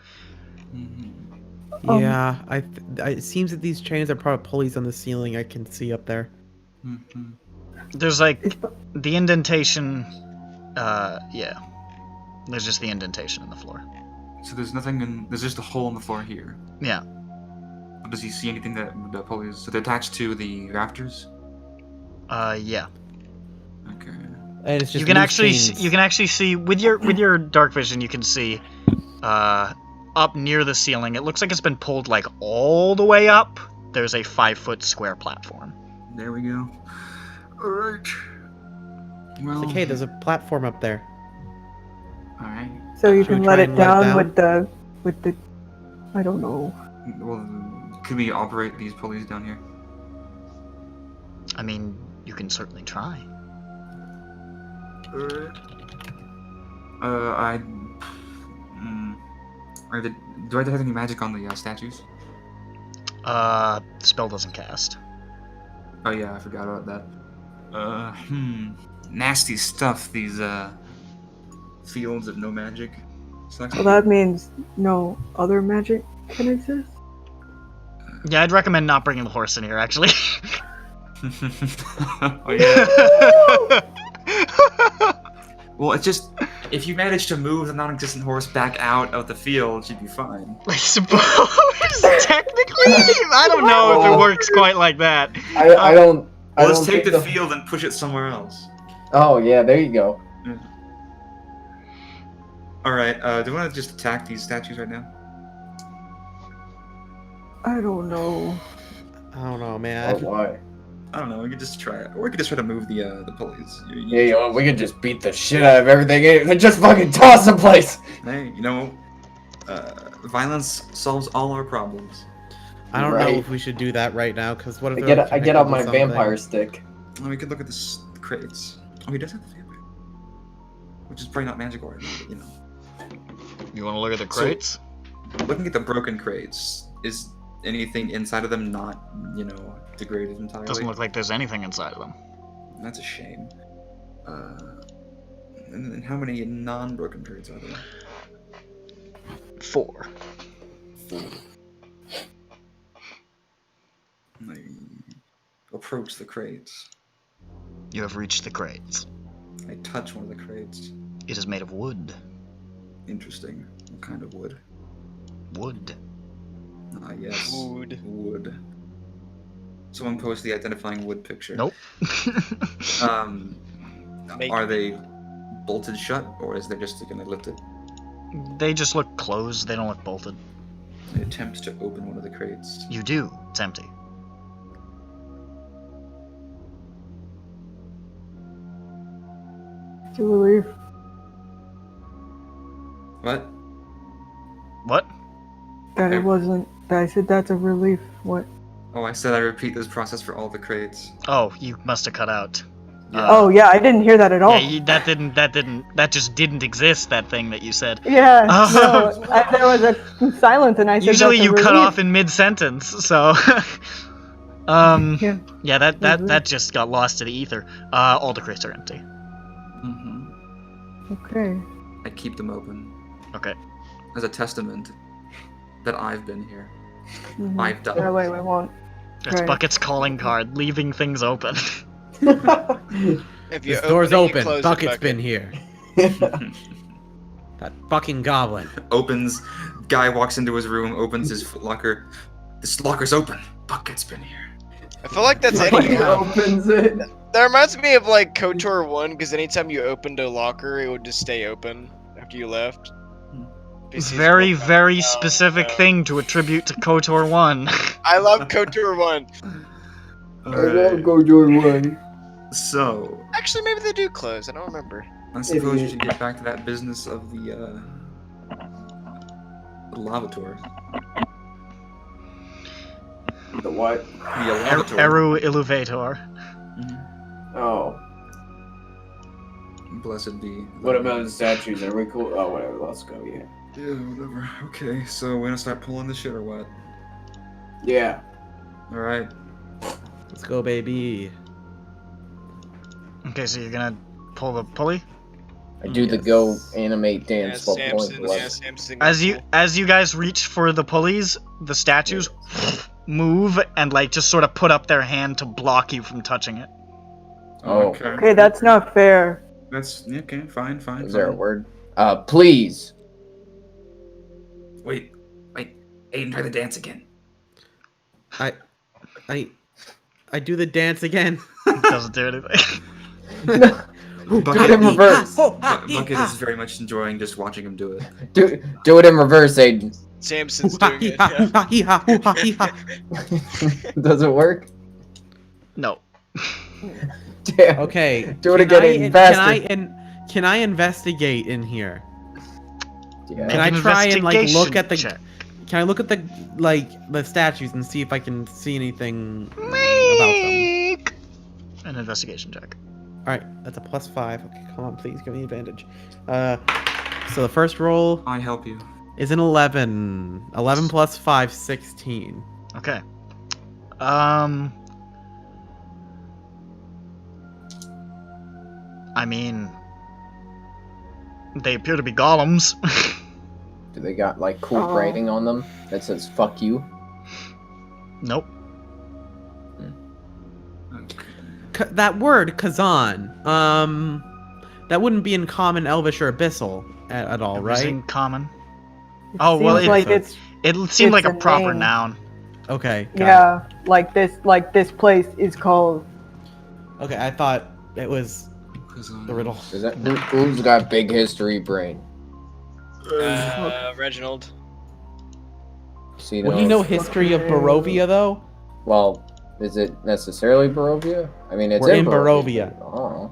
Yeah, it seems that these chains are probably pulleys on the ceiling. I can see up there. There's like the indentation. Yeah. There's just the indentation in the floor. So there's nothing there's just a hole in the floor here. Yeah. Does he see anything that the pulleys? So they're attached to the rafters? Yeah. Okay. And it's just You can loose actually chains. see with your dark vision. You can see up near the ceiling. It looks like it's been pulled like all the way up. There's a 5-foot square platform. There we go. Alright. Well, It's like, hey, there's a platform up there. alright. So you Should we can try let it and let it down down? with the I don't know. Well, could we operate these pulleys down here? I mean, you can certainly try. Do I detect any magic on the statues? Spell doesn't cast. Oh yeah, I forgot about that. Nasty stuff, these, fields of no magic. Sucks. Well, that means no other magic can exist. Yeah, I'd recommend not bringing the horse in here, actually. Oh yeah. Well, it's just, if you manage to move the non-existent horse back out of the field, you'd be fine. I suppose, technically? I don't know if it works quite like that. I don't. I Let's don't take think the field and push it somewhere else. Oh yeah, there you go. Alright, do you want to just attack these statues right now? I don't know. I don't know, Oh, man. why? I don't know, we could just try it. Or we could just try to move the pulleys. Yeah, we could just beat the shit out of everything and just fucking toss the place. Hey, violence solves all our problems. I don't know Right. if we should do that right now, because what if I they're get connected out to my something? vampire stick. Oh, we could look at the crates. Oh, he does have the vampire. Which is probably not magical right now, but You want to look at the crates? Looking at the broken crates, is anything inside of them not, degraded entirely? Doesn't look like there's anything inside of them. That's a shame. And how many non-broken crates are there? 4. I approach the crates. You have reached the crates. I touch one of the crates. It is made of wood. Interesting. What kind of wood? Wood. Ah, yes. Wood. Wood. Someone post the identifying wood picture. Nope. Are they bolted shut, or is there just gonna lift it? They just look closed. They don't look bolted. I attempt to open one of the crates. You do. It's empty. It's a relief. What? What? That it wasn't. I said that's a relief. What? Oh, I said I repeat this process for all the crates. Oh, you must have cut out. Oh yeah, I didn't hear that at all. Yeah, that just didn't exist, that thing that you said. Yeah, no, there was a silence, and I said Usually that's a you cut relief. off in mid-sentence, so... yeah, that just got lost to the ether. All the crates are empty. Mm-hmm. Okay. I keep them open. Okay. As a testament that I've been here. Mhm. I've done No, it. wait, we won't. That's Right. Bucket's calling card, leaving things open. If you This door's open it, you open. close it, Bucket's Bucket. been here. That fucking goblin. Opens. Guy walks into his room, opens his locker. This locker's open. Bucket's been here. I feel like that's Like, any. opens it. That reminds me of like KOTOR 1, because anytime you opened a locker, it would just stay open after you left. Very, very specific thing to attribute to KOTOR 1. I love KOTOR 1. I love KOTOR 1. So, Actually, maybe they do close. I don't remember. I suppose you should get back to that business of the lavator. The what? The lavator. Eru Illuvator. Oh. Blessed be. What about the statues? Are we cool? Oh, whatever. Let's go. Yeah. Yeah, whatever. Okay, so we're gonna start pulling the shit or what? Yeah. Alright. Let's go, baby. Okay, so you're gonna pull the pulley? I do the go animate dance while pulling the lever. Samson. As you guys reach for the pulleys, the statues move and like just sort of put up their hand to block you from touching it. Oh. Okay, that's not fair. That's okay. Fine. Is there a word? Please. Wait. Aiden, try the dance again. I do the dance again. It doesn't do anything. Do it in reverse. Bucket is very much enjoying just watching him do it. Do it in reverse, Aiden. Samson's doing it. Yeah. Does it work? No. Damn. Okay. Do it again. Can I investigate in here? Yeah. Can I try and like look at the? Check. Can I look at the statues and see if I can see anything about them? An investigation check. All right, that's a +5. Okay, come on, please give me advantage. So the first roll I help you. is an 11. 11 plus 5, 16. Okay. I mean, they appear to be golems. Do they got like cool writing on them that says "fuck you"? Nope. That word Kazan, that wouldn't be in common, Elvish, or Abyssal at all, right? In common. Oh well, Seems like it seemed like it's a a proper name. noun. Okay. got Yeah, like this place is called. it. Okay, I thought it was the riddle. Is that who's got big history brain? Reginald. See, Would you know history of Barovia though? Well, is it necessarily Barovia? I mean, it's We're in Barovia. Oh,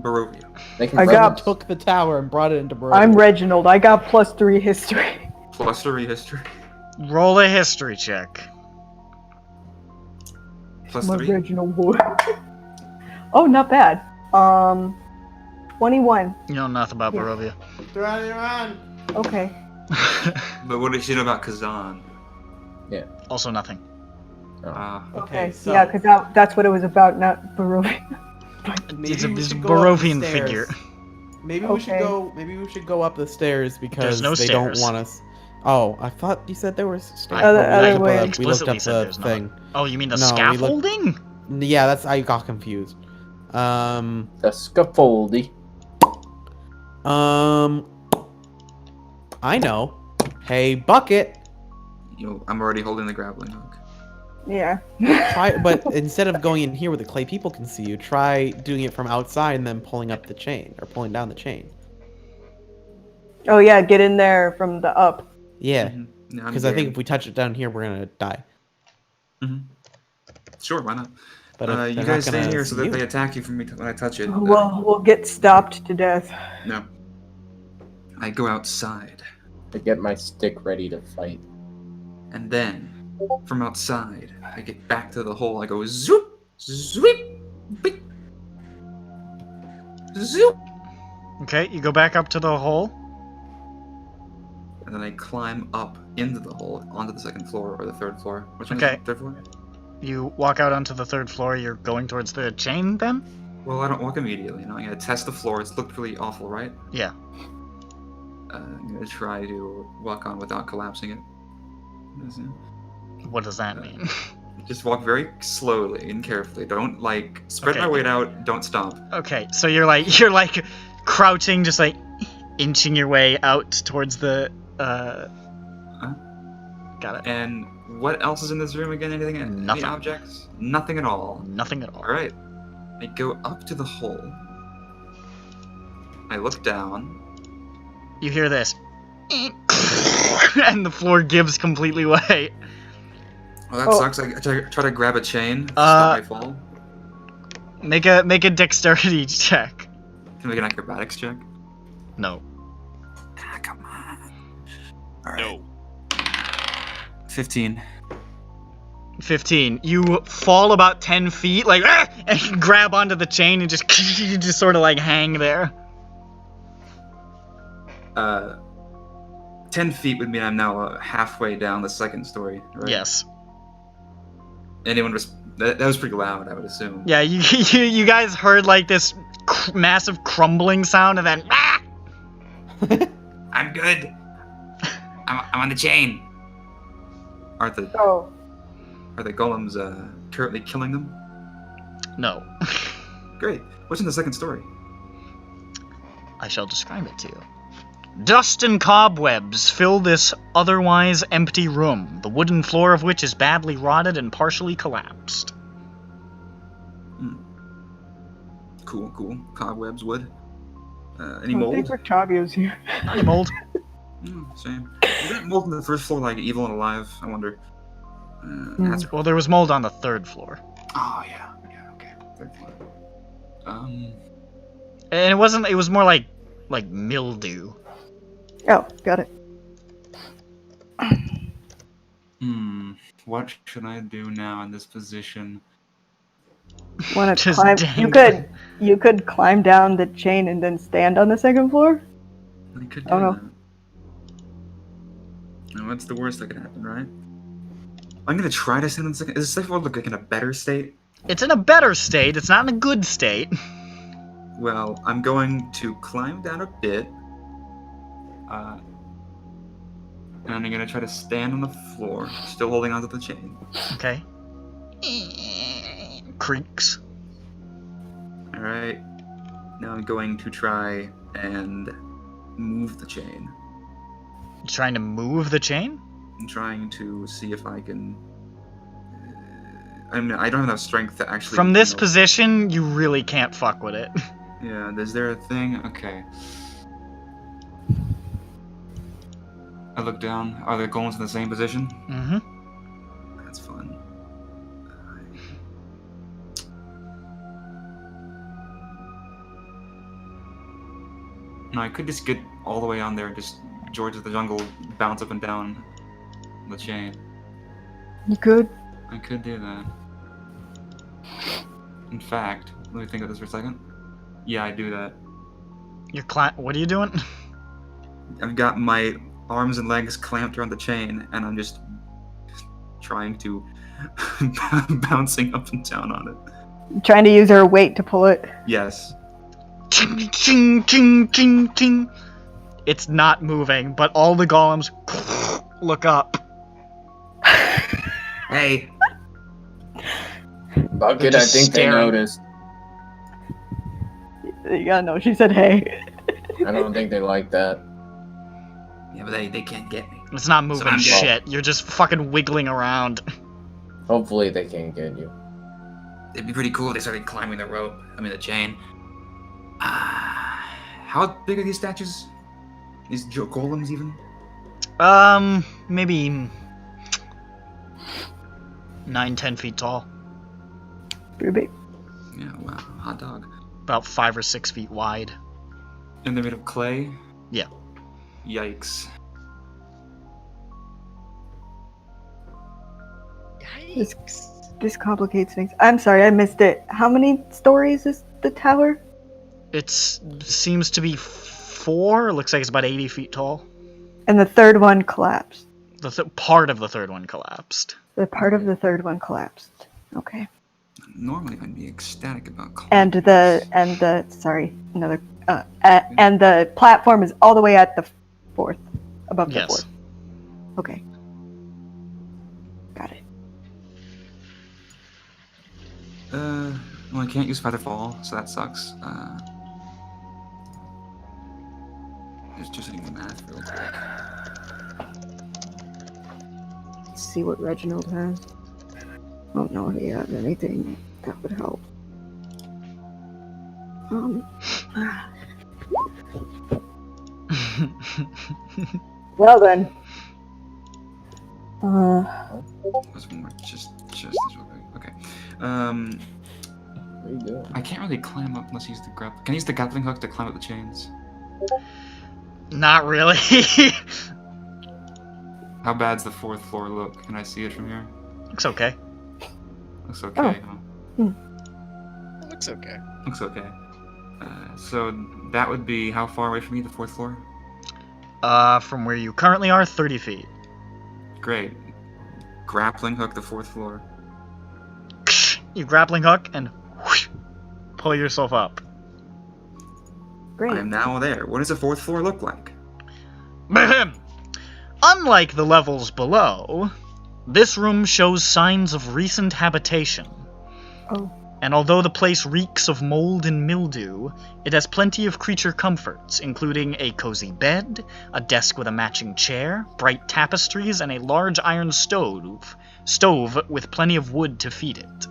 Barovia. they can I run got- it. Took the tower and brought it into Barovia. I'm Reginald. I got +3 history. +3 history. Roll a history check. My +3. Reginald boy. Oh, not bad. 21. You know nothing about Barovia. Okay. But what does she know about Kazan? Also nothing. Okay, so Yeah, because that's what it was about, not Barovia. maybe It's a we should go up the Barovian stairs. figure. Maybe we should Okay. go. Maybe we should go up the stairs because no they stairs. don't want us. Oh, I thought you said there was stairs. Other way. We looked Explicitly up said the there's not. thing. Oh, you mean the No, we looked- scaffolding? Yeah, that's I got confused. The scaffoldy. I know. Hey, Bucket. I'm already holding the grappling hook. Yeah. Try, but instead of going in here where the clay people can see you, try doing it from outside and then pulling up the chain or pulling down the chain. Oh yeah, get in there from the up. Yeah, Yeah, I'm because I think game. if we touch it down here, we're gonna die. Sure, why not? But if You they're guys not gonna stay here so see that you- they attack you from me when I touch it. We'll get stopped to death. No. I go outside, To get my stick ready to fight. and then from outside, I get back to the hole. I go zoop, zoop, beep, zoop, Okay, you go back up to the hole. and then I climb up into the hole onto the second floor or the third floor. Which one Okay. is the third floor? You walk out onto the third floor. You're going towards the chain then? Well, I don't walk immediately. I'm gonna test the floor. It's looked really awful, right? Yeah. I'm gonna try to walk on without collapsing it. What does that mean? Just walk very slowly and carefully. Don't spread Okay. my weight out. Don't stomp. Okay, so you're like crouching, just like inching your way out towards the. Got it. And what else is in this room again? Anything? Nothing. Any objects? Nothing at all. Nothing at all. All right. I go up to the hole. I look down. You hear this, and the floor gives completely way. Well, that sucks. I try to grab a chain. Stop my fall. Make a dexterity check. Can we make an acrobatics check? No. Ah, come on. All right. No. 15. 15. You fall about 10 feet, like, and you grab onto the chain and just you just sort of like hang there. 10 feet would mean I'm now halfway down the second story, right? Yes. Anyone that was pretty loud, I would assume. Yeah, you guys heard like this massive crumbling sound, and then I'm good. I'm on the chain. Are the golems currently killing them? No. Great. What's in the second story? I shall describe it to you. Dust and cobwebs fill this otherwise empty room, the wooden floor of which is badly rotted and partially collapsed. Cool. Cobwebs, wood. Any I mold? think Octavio's here. Any mold? Same. Is that mold on the first floor like evil and alive? I wonder. That's Well, there was mold on the third floor. Oh yeah, okay. Third floor. And it wasn't. It was more like mildew. Oh, got it. What should I do now in this position? Want to Just climb? dangle. You could climb down the chain and then stand on the second floor. I could do Oh, no. that. No, what's the worst that could happen, right? I'm gonna try to stand on the second. Is the second floor look like in a better state? It's in a better state. It's not in a good state. Well, I'm going to climb down a bit. And I'm gonna try to stand on the floor, still holding onto the chain. Okay. Creaks. Alright. Now I'm going to try and move the chain. You trying to move the chain? I'm trying to see if I can... I don't have enough strength to actually... From this position, you really can't fuck with it. Yeah, is there a thing? Okay. I look down. Are the golems in the same position? Mm-hmm. That's fun. No, I could just get all the way on there and just George of the Jungle bounce up and down the chain. You could. I could do that. In fact, let me think of this for a second. Yeah, I do that. What are you doing? I've got my arms and legs clamped around the chain, and I'm just trying to bouncing up and down on it. Trying to use her weight to pull it. Yes. Ching, ching, ching, ching, ching. It's not moving, but all the golems look up. Hey, Bucket, I just think staring. they noticed. Yeah, no, she said hey. I don't think they like that. yeah, but they can't get me. It's not moving I'm dead. shit. You're just fucking wiggling around. Hopefully they can't get you. It'd be pretty cool if they started climbing the rope. I mean, the chain. How big are these statues? These golems, even? Maybe 9-10 feet tall. Pretty big. Yeah, wow. Hot dog. About 5 or 6 feet wide. And they're made of clay? Yeah. Yikes. This complicates things. I'm sorry, I missed it. How many stories is the tower? It seems to be 4. Looks like it's about 80 feet tall. And the third one collapsed. Part of the third one collapsed. The part of the third one collapsed. Okay. Normally I'd be ecstatic about And the platform is all the way at the fourth, above the Yes. fourth. Okay. Got it. Well, I can't use Featherfall, so that sucks. Just doing the math real quick. Let's see what Reginald has. I don't know if he has anything that would help. Well then. There's one more. Just this real quick. Okay. There you go. I can't really climb up unless I use the grapple. Can I use the grappling hook to climb up the chains? Not really. How bad's the 4th floor look? Can I see it from here? Looks okay. Looks okay, huh? It looks okay. Looks okay. So that would be how far away from me, the 4th floor? From where you currently are, 30 feet. Great. Grappling hook the 4th floor. You grappling hook and whoosh, pull yourself up. Great. I am now there. What does the 4th floor look like? Unlike the levels below, this room shows signs of recent habitation. Oh. And although the place reeks of mold and mildew, it has plenty of creature comforts, including a cozy bed, a desk with a matching chair, bright tapestries, and a large iron stove with plenty of wood to feed it.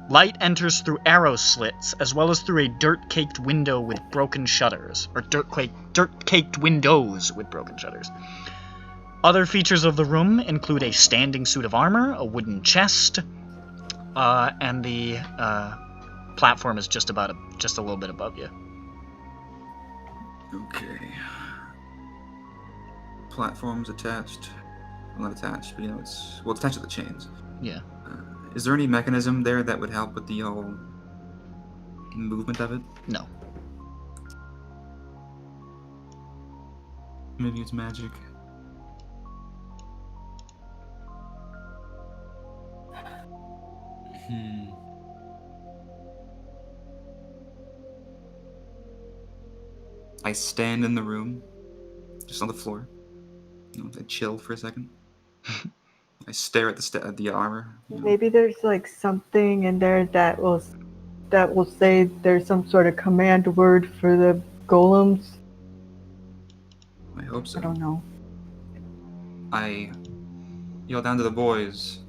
Light enters through arrow slits, as well as through a dirt-caked window with broken shutters, or dirt-caked windows with broken shutters. Other features of the room include a standing suit of armor, a wooden chest, and the platform is just a little bit above you. Okay. Platforms attached. Well, not attached, but it's attached to the chains. Yeah. Is there any mechanism there that would help with the whole movement of it? No. Maybe it's magic. I stand in the room, just on the floor. I chill for a second. I stare at the armor. Maybe there's like something in there that will say there's some sort of command word for the golems. I hope so. I don't know. I yell down to the boys.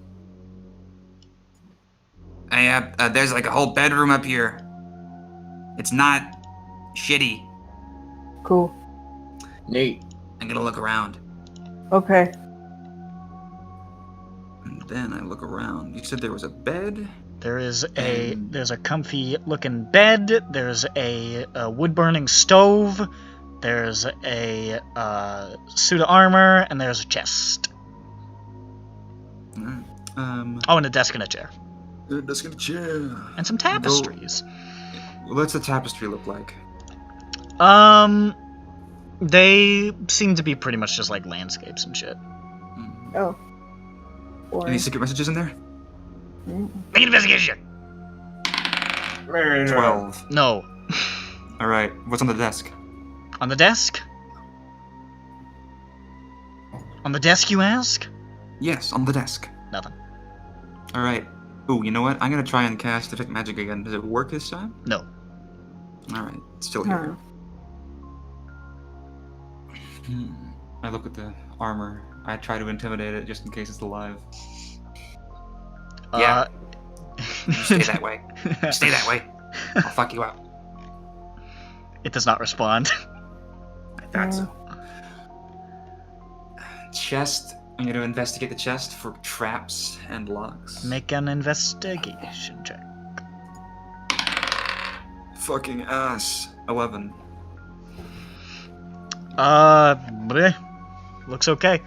Hey, there's like a whole bedroom up here. It's not shitty. Cool. Neat. I'm gonna look around. Okay. And then I look around. You said there was a bed? There's a comfy looking bed, there's a wood-burning stove, there's a suit of armor, and there's a chest. Alright. Oh, and a desk and a chair. Desk and a chair. And some tapestries. What's the tapestry look like? They seem to be pretty much just like landscapes and shit. Oh. Any secret messages in there? Make an investigation! 12. No. Alright, what's on the desk? On the desk? On the desk, you ask? Yes, on the desk. Nothing. Alright. Ooh, you know what? I'm gonna try and cast Detect Magic again. Does it work this time? No. Alright, it's still here. I look at the armor. I try to intimidate it just in case it's alive. Yeah. You stay that way. Stay that way. I'll fuck you up. It does not respond. I thought so. Chest. I'm going to investigate the chest for traps and locks. Make an investigation check. Fucking ass. 11. Bleh. Looks okay.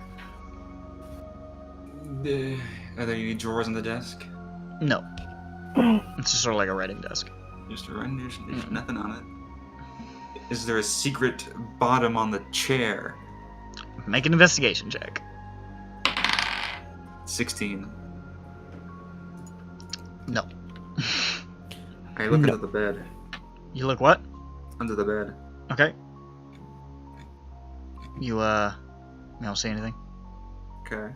Are there any drawers on the desk? No. It's just sort of like a writing desk. Just a writing desk. There's nothing on it. Is there a secret bottom on the chair? Make an investigation check. 16. No. I look under the bed. You look what? Under the bed. Okay. You don't see anything? Okay.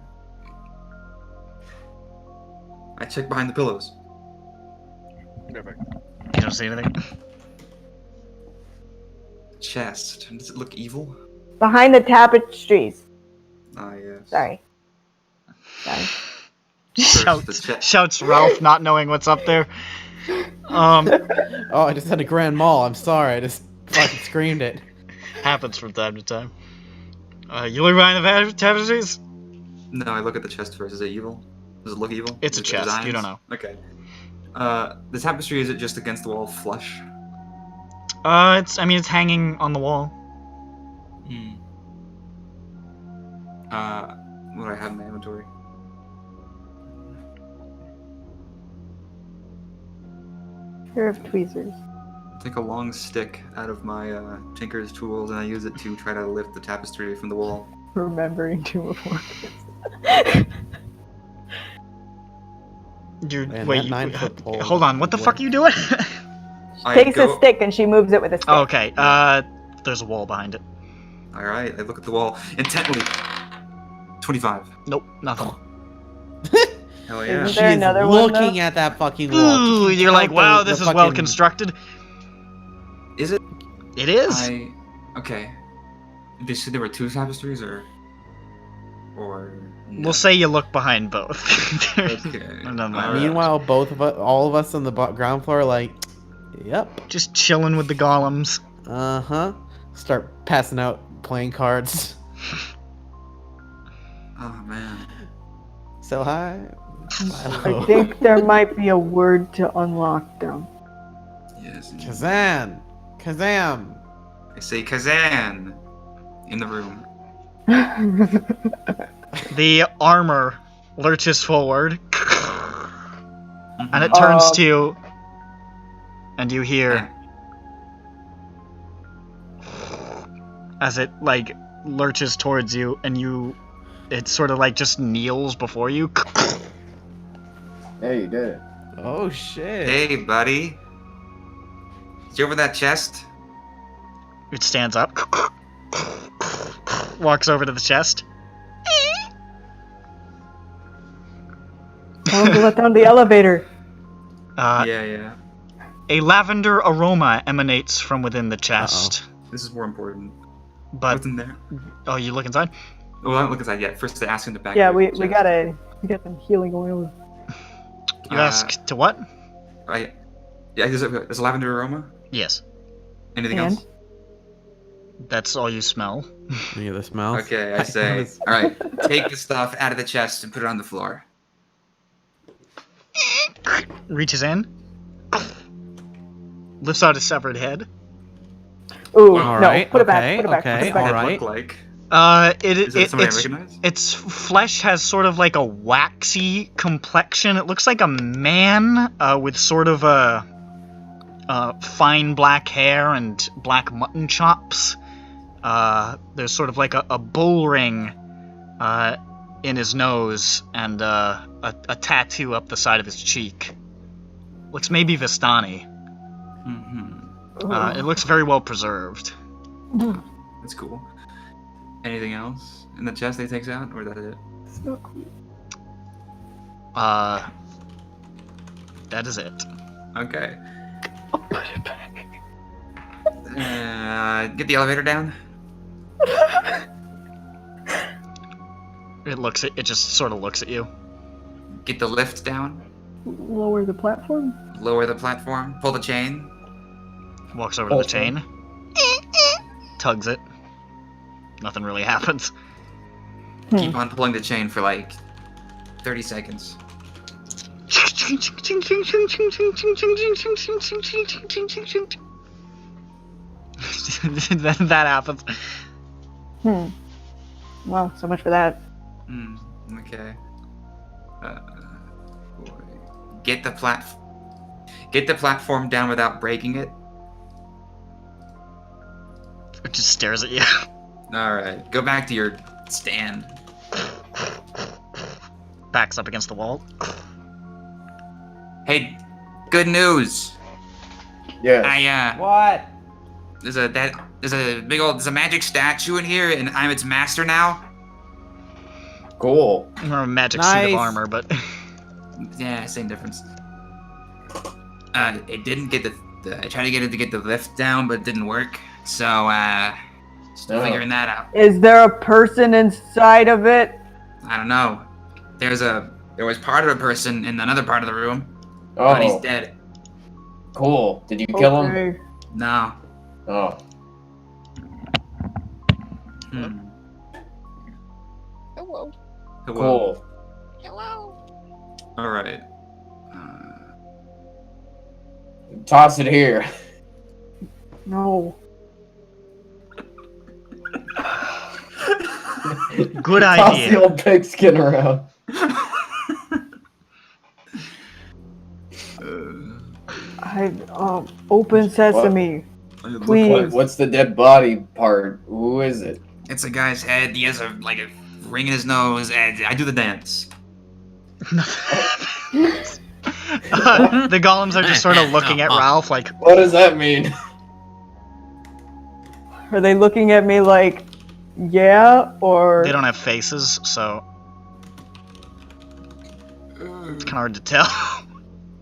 I check behind the pillows. You don't see anything? Chest. Does it look evil? Behind the tapestries. Ah, yes. Sorry. Shouts Ralph, not knowing what's up there. Oh, I just had a grand mal. I'm sorry. I just fucking screamed it. Happens from time to time. You look behind the tapestries? No, I look at the chest first. Is it evil? Does it look evil? It's a Is it chest. designs? You don't know. Okay. The tapestry, is it just against the wall flush? I mean, it's hanging on the wall. Hmm. What do I have in my inventory? Pair of tweezers. Take a long stick out of my tinker's tools and I use it to try to lift the tapestry from the wall. Remembering to report Dude, Man, wait. that 9 foot pole Hold on. What the is fuck are you doing? Takes a stick and she moves it with a stick. Oh, okay. There's a wall behind it. All right. I look at the wall intently. 25. Nope, nothing. Hell yeah. Isn't She there is another one, looking though? at that fucking wall. Ooh, you're like, Count wow, the this is fucking- well constructed. Is it? It is. Okay. They said there were 2 tapestries, or no? We'll say you look behind both. Okay. Never mind. Alright. Meanwhile, all of us on the ground floor are like, yep. Just chilling with the golems. Uh-huh. Start passing out playing cards. Oh man. So hi. I think there might be a word to unlock them. Yes. Kazan! Kazam! I say Kazan in the room. The armor lurches forward, and it turns to you, and you hear as it like lurches towards you, and it sort of like just kneels before you. Yeah, you did it. Oh shit. Hey, buddy. Is you over that chest? It stands up, walks over to the chest. Tell him to let down the elevator. Yeah. A lavender aroma emanates from within the chest. This is more important. But What's in there? oh, you look inside. Well, I don't look inside yet. First, they ask him to back. Yeah, up we the got some healing oil. You ask to what? Right. Yeah, there's a lavender aroma. Yes, Anything And? else? that's all you smell. Any of the smells? Okay, I say. All right, take the stuff out of the chest and put it on the floor. Reaches in, lifts out a severed head. Ooh, All no, right, put it back, okay, put it back, okay, put it back. all What right. it look like? Is it somebody I recognize? Its flesh has sort of like a waxy complexion. It looks like a man with sort of a fine black hair and black mutton chops. There's sort of like a bull ring in his nose and a tattoo up the side of his cheek. Looks maybe Vistani. Mm-hmm. It looks very well preserved. That's cool. Anything else in the chest they takes out, or is that it? So cool. That is it. Okay. I'll put it back. Get the elevator down. It just sort of looks at you. Get the lift down. Lower the platform. Lower the platform. Pull the chain. Walks over to the chain. Tugs it. Nothing really happens. Keep on pulling the chain for like 30 seconds. That happens. Well, so much for that. Okay. Get the platform down without breaking it. It just stares at you. Alright, go back to your stand. Backs up against the wall. Hey, good news. Yeah. What? There's a magic statue in here, and I'm its master now. Cool. Or a magic suit of Nice. armor, but Yeah, same difference. It didn't get I tried to get it to get the lift down, but it didn't work. So Still figuring that out. Is there a person inside of it? I don't know. There was part of a person in another part of the room, Oh, but he's dead. cool. Did you kill him? No. Oh. Hmm. Hello. Cool. Hello. All right. Toss it here. No. Good Toss idea. the old pigskin around. Open sesame. Please. What's the dead body part? Who is it? It's a guy's head. He has a ring in his nose, and I do the dance. The golems are just sort of looking at Ralph like, What does that mean? Are they looking at me like, yeah, or... they don't have faces, so it's kind of hard to tell.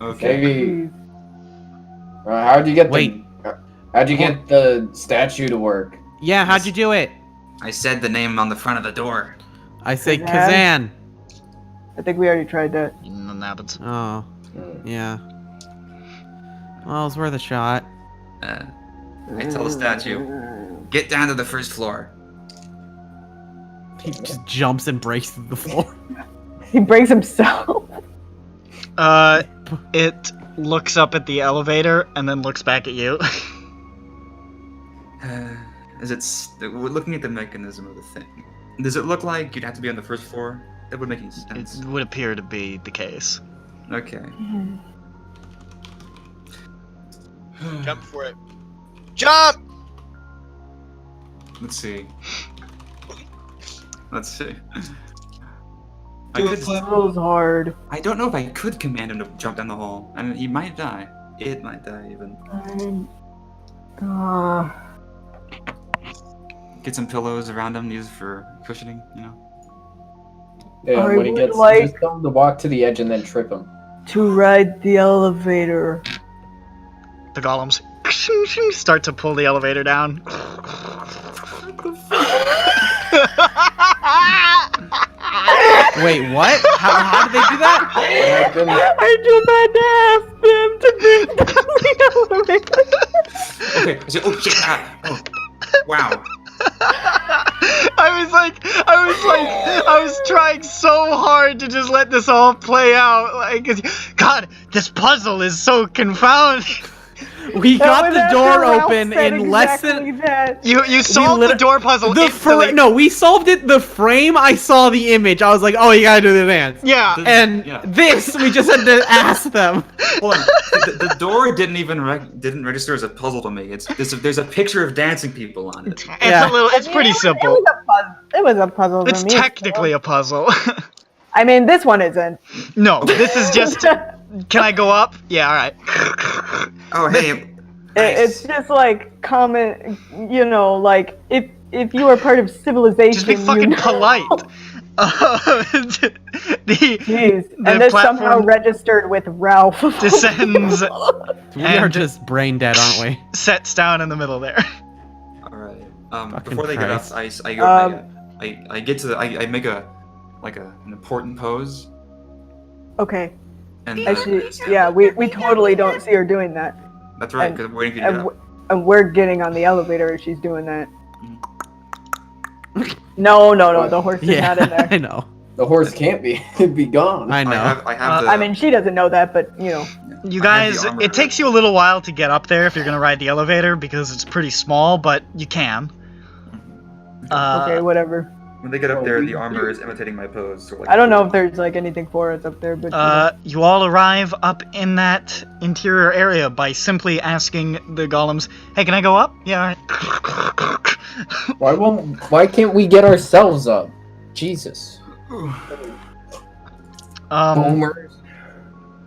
Okay. Maybe. How'd you get the statue to work? Yeah, how'd you do it? I said the name on the front of the door. I say Kazan? Kazan. I think we already tried that. Nothing happens. Oh, yeah. Well, it's worth a shot. I tell the statue, get down to the first floor. He just jumps and breaks through the floor. He breaks himself. It looks up at the elevator and then looks back at you. We're looking at the mechanism of the thing. Does it look like you'd have to be on the first floor? That would make any sense. It would appear to be the case. Okay. Jump for it. Jump! Let's see. It feels hard. I don't know if I could command him to jump down the hole. I mean, he might die. It might die, even. Get some pillows around him, use for cushioning, you know? Yeah, I when he would gets, like- just tell him to walk to the edge and then trip him. To ride the elevator. The golems start to pull the elevator down. Wait, what? How did they do that? I do not ask them to bring down the elevator. Okay, so, oh shit, oh, wow. I was trying so hard to just let this all play out. Like, God, this puzzle is so confounding. We got the after door Ralph open said in less exactly than... that. You solved the door puzzle instantly. No, we solved it. The frame, I saw the image. I was like, oh, you gotta do the dance. Yeah. And this, we just had to ask them. Hold on. The door didn't register as a puzzle to me. There's a picture of dancing people on it. It's pretty simple. It was a puzzle for It's me. technically a puzzle. I mean, this one isn't. No, this is just. Can I go up? Yeah, all right. Oh, hey. It's just like common, you know, like if you are part of civilization, Just be fucking polite. Jeez. And this somehow registered with Ralph. Descends. We are just brain dead, aren't we? Sets down in the middle there. All right. Fucking Before they Christ. get up, I get to I make an important pose. Okay. And Actually, yeah, we totally don't see her doing that. that's right, because I'm waiting for you to get up. And we're getting on the elevator as she's doing that. No, the horse is not in there. I know. The horse can't be. It'd be gone. I know. I have I mean, she doesn't know that, but you know. You guys, it takes you a little while to get up there if you're gonna ride the elevator because it's pretty small, but you can. Okay, whatever. When they get up there, the armor is imitating my pose. So like, I don't know if there's like anything for us up there, but You all arrive up in that interior area by simply asking the golems, "Hey, can I go up?" Yeah, all right. Why can't we get ourselves up? Jesus. Boomers.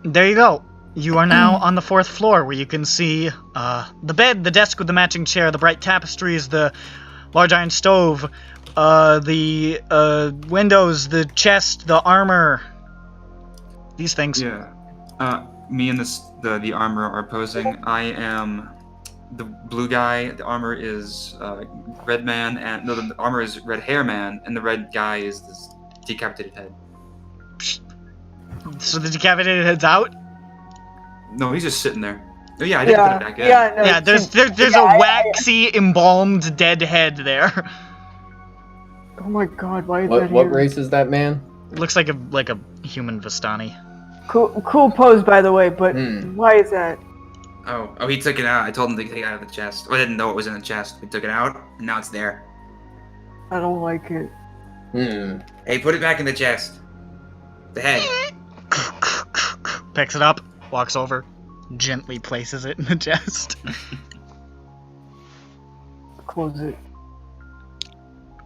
There you go. You are now on the 4th floor, where you can see the bed, the desk with the matching chair, the bright tapestries, the large iron stove, the windows, the chest, the armor. These things. Yeah. Me and the armor are posing. I am the blue guy, the armor is red man, and no, the armor is red hair man, and the red guy is this decapitated head. So the decapitated head's out? No, he's just sitting there. Oh yeah, I didn't put it back in. Yeah, no, Yeah, there's yeah, a waxy, embalmed dead head there. Oh my god, why is What that what here? race is that man? Looks like a human Vistani. Cool pose, by the way, but why is that? Oh, he took it out. I told him to take it out of the chest. I didn't know it was in the chest. We took it out, and now it's there. I don't like it. Hey, put it back in the chest. The head. Picks it up, walks over, gently places it in the chest. Close it.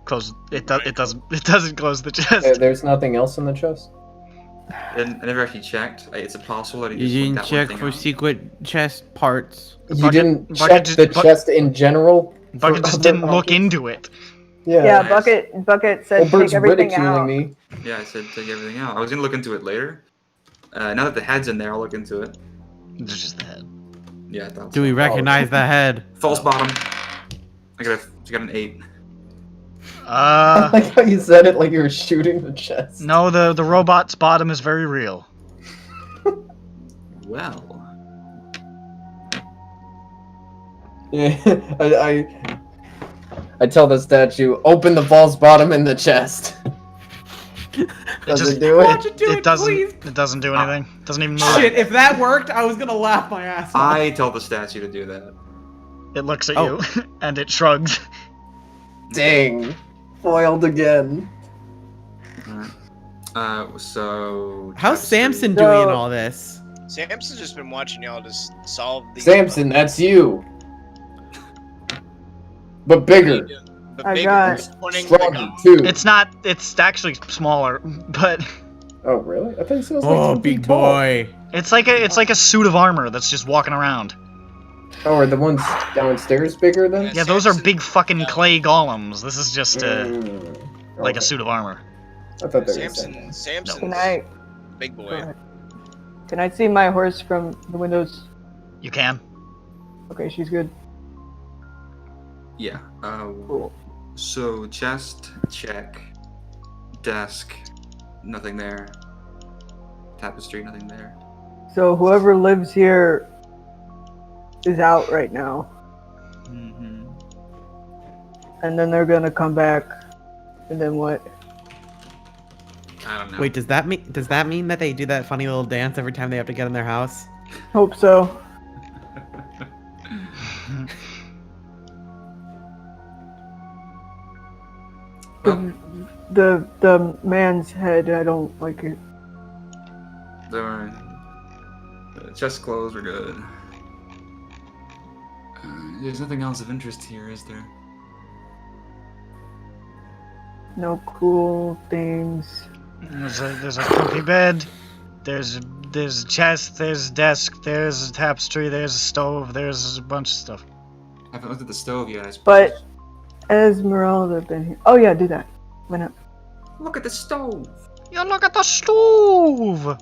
Close it. It doesn't close the chest. There's nothing else in the chest? I never actually checked. It's possible that he You just didn't that one check thing for out. secret chest parts. You Bucket- didn't Bucket check just- the chest in general? Bucket for just other didn't look objects? into it. Yeah, Nice. Bucket said Well, Bert's take everything ridiculing out. me. Yeah, I said take everything out. I was gonna look into it later. Now that the head's in there, I'll look into it. It's just the head. Yeah, I thought Do so. we recognize the head? False bottom. I got an 8. I like how you said it like you were shooting the chest. No, the robot's bottom is very real. Well. Yeah, I tell the statue, open the false bottom in the chest. Does just- it do Watch it? it do it, please. It doesn't do anything. Doesn't even move. Shit, if that worked, I was gonna laugh my ass off. I tell the statue to do that. It looks at Oh. you and it shrugs. Dang. Foiled again. So. How's tapestry. Samson So- doing in all this? Samson's just been watching y'all just solve the Samson, that's you. But bigger. But I bigger, got- pointing Stronger, like- too. It's not. It's actually smaller, but Oh, really? I think so. Oh, big boy. it's like a suit of armor that's just walking around. Oh, are the ones downstairs bigger then? Yeah, those are Samson- big fucking clay golems. This is just like Okay. a suit of armor. I thought they were the same. Samson's Can I big boy. can I see my horse from the windows? You can. Okay, she's good. Yeah. Cool. So chest, check. Desk, nothing there. Tapestry, nothing there. So whoever lives here is out right now, Mm-hmm. and then they're gonna come back, and then what? I don't know. Wait, does that mean that they do that funny little dance every time they have to get in their house? Hope so. Well, The man's head, I don't like it. the chest clothes are good. There's nothing else of interest here, is there? No cool things. There's a comfy bed. There's a chest. There's a desk. There's a tapestry. There's a stove. There's a bunch of stuff. I haven't looked at the stove yet, I suppose. But Ezmerelda been here. Oh yeah, do that. Why not? Look at the stove! You look at the stove.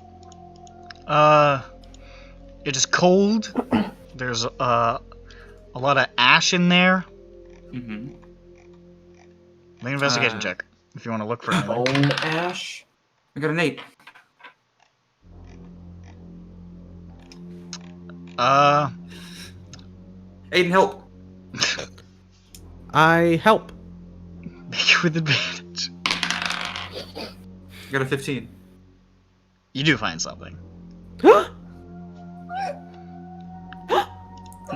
It is cold. There's a lot of ash in there. Mm-hmm. Make an investigation check if you want to look for anything. Bone ash? I got an 8. Aiden, help! I help. Make it with advantage. I got a 15. You do find something.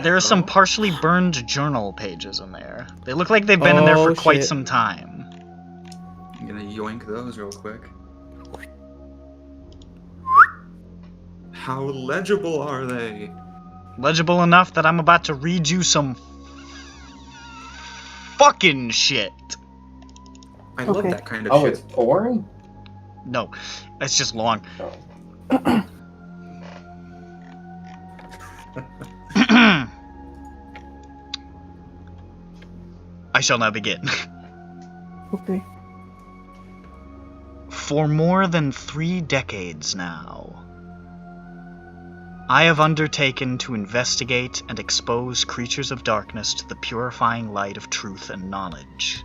There are some partially burned journal pages in there. They look like they've been in there for Oh, quite shit. some time. I'm gonna yoink those real quick. How legible are they? Legible enough that I'm about to read you some fucking shit. I love Okay. that kind of Oh, shit. it's pouring? No, it's just long. Oh. I shall now begin. Okay. For more than 3 decades now, I have undertaken to investigate and expose creatures of darkness to the purifying light of truth and knowledge.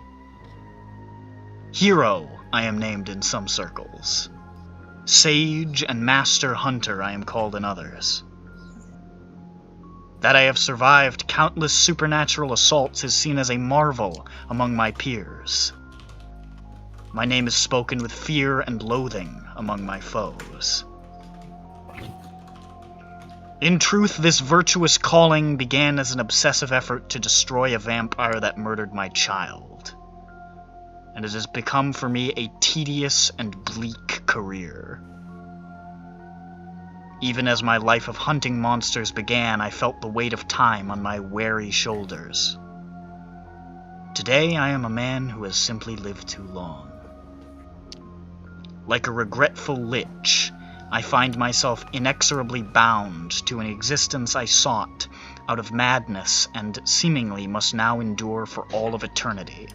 Hero, I am named in some circles. Sage and Master Hunter, I am called in others. That I have survived countless supernatural assaults is seen as a marvel among my peers. My name is spoken with fear and loathing among my foes. In truth, this virtuous calling began as an obsessive effort to destroy a vampire that murdered my child. And it has become for me a tedious and bleak career. Even as my life of hunting monsters began, I felt the weight of time on my weary shoulders. Today I am a man who has simply lived too long. Like a regretful lich, I find myself inexorably bound to an existence I sought out of madness and seemingly must now endure for all of eternity.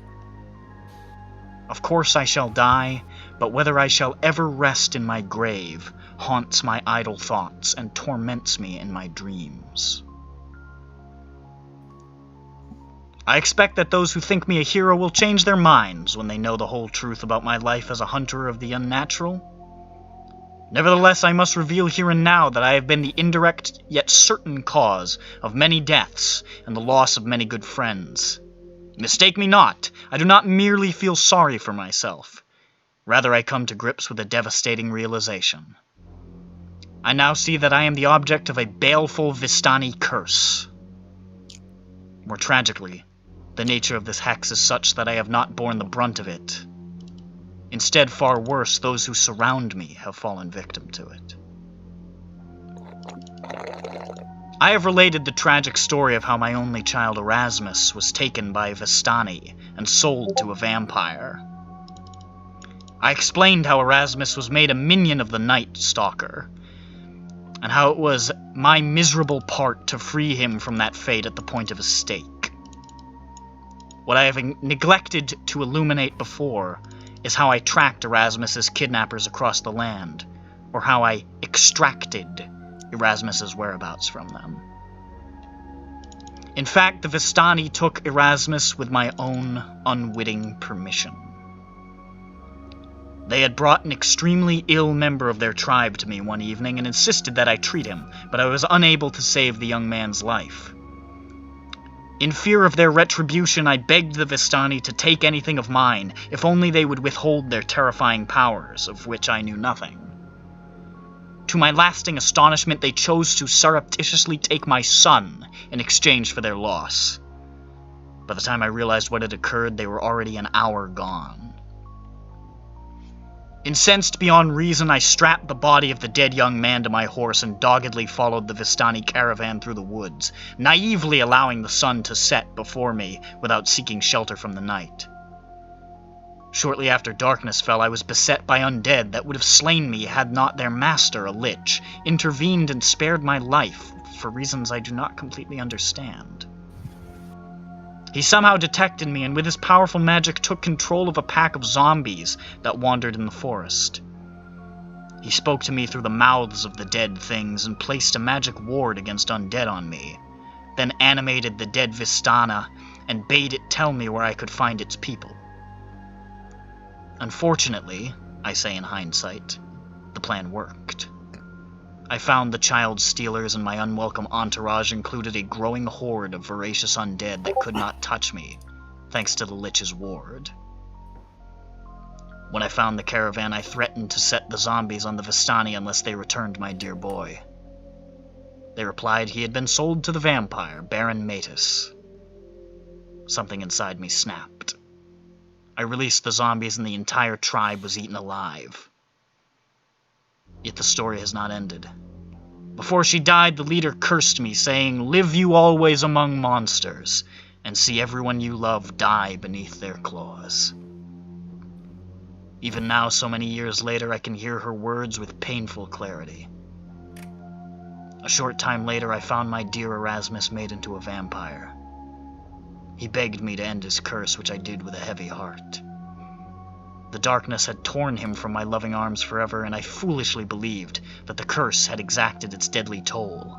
Of course I shall die, but whether I shall ever rest in my grave haunts my idle thoughts and torments me in my dreams. I expect that those who think me a hero will change their minds when they know the whole truth about my life as a hunter of the unnatural. Nevertheless, I must reveal here and now that I have been the indirect yet certain cause of many deaths and the loss of many good friends. Mistake me not, I do not merely feel sorry for myself. Rather, I come to grips with a devastating realization. I now see that I am the object of a baleful Vistani curse. More tragically, the nature of this hex is such that I have not borne the brunt of it. Instead, far worse, those who surround me have fallen victim to it. I have related the tragic story of how my only child Erasmus was taken by Vistani and sold to a vampire. I explained how Erasmus was made a minion of the Night Stalker, and how it was my miserable part to free him from that fate at the point of a stake. What I have neglected to illuminate before is how I tracked Erasmus's kidnappers across the land, or how I extracted Erasmus's whereabouts from them. In fact, the Vistani took Erasmus with my own unwitting permission. They had brought an extremely ill member of their tribe to me one evening and insisted that I treat him, but I was unable to save the young man's life. In fear of their retribution, I begged the Vistani to take anything of mine, if only they would withhold their terrifying powers, of which I knew nothing. To my lasting astonishment, they chose to surreptitiously take my son in exchange for their loss. By the time I realized what had occurred, they were already an hour gone. Incensed beyond reason, I strapped the body of the dead young man to my horse and doggedly followed the Vistani caravan through the woods, naively allowing the sun to set before me without seeking shelter from the night. Shortly after darkness fell, I was beset by undead that would have slain me had not their master, a lich, intervened and spared my life for reasons I do not completely understand. He somehow detected me and with his powerful magic took control of a pack of zombies that wandered in the forest. He spoke to me through the mouths of the dead things and placed a magic ward against undead on me, then animated the dead Vistana and bade it tell me where I could find its people. Unfortunately, I say in hindsight, the plan worked. I found the child stealers and my unwelcome entourage included a growing horde of voracious undead that could not touch me, thanks to the Lich's ward. When I found the caravan, I threatened to set the zombies on the Vistani unless they returned my dear boy. They replied he had been sold to the vampire, Baron Matus. Something inside me snapped. I released the zombies and the entire tribe was eaten alive. Yet the story has not ended. Before she died, the leader cursed me, saying, "Live you always among monsters, and see everyone you love die beneath their claws." Even now, so many years later, I can hear her words with painful clarity. A short time later, I found my dear Erasmus made into a vampire. He begged me to end his curse, which I did with a heavy heart. The darkness had torn him from my loving arms forever, and I foolishly believed that the curse had exacted its deadly toll.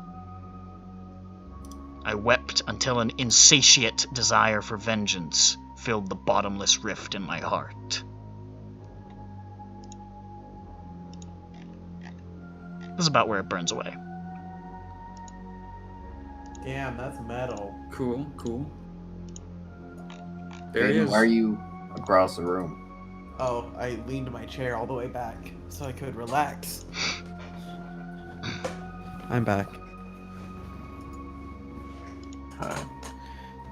I wept until an insatiate desire for vengeance filled the bottomless rift in my heart. This is about where it burns away. Damn, that's metal. Cool, cool. There he is. Why are you across the room? Oh, I leaned my chair all the way back so I could relax. I'm back.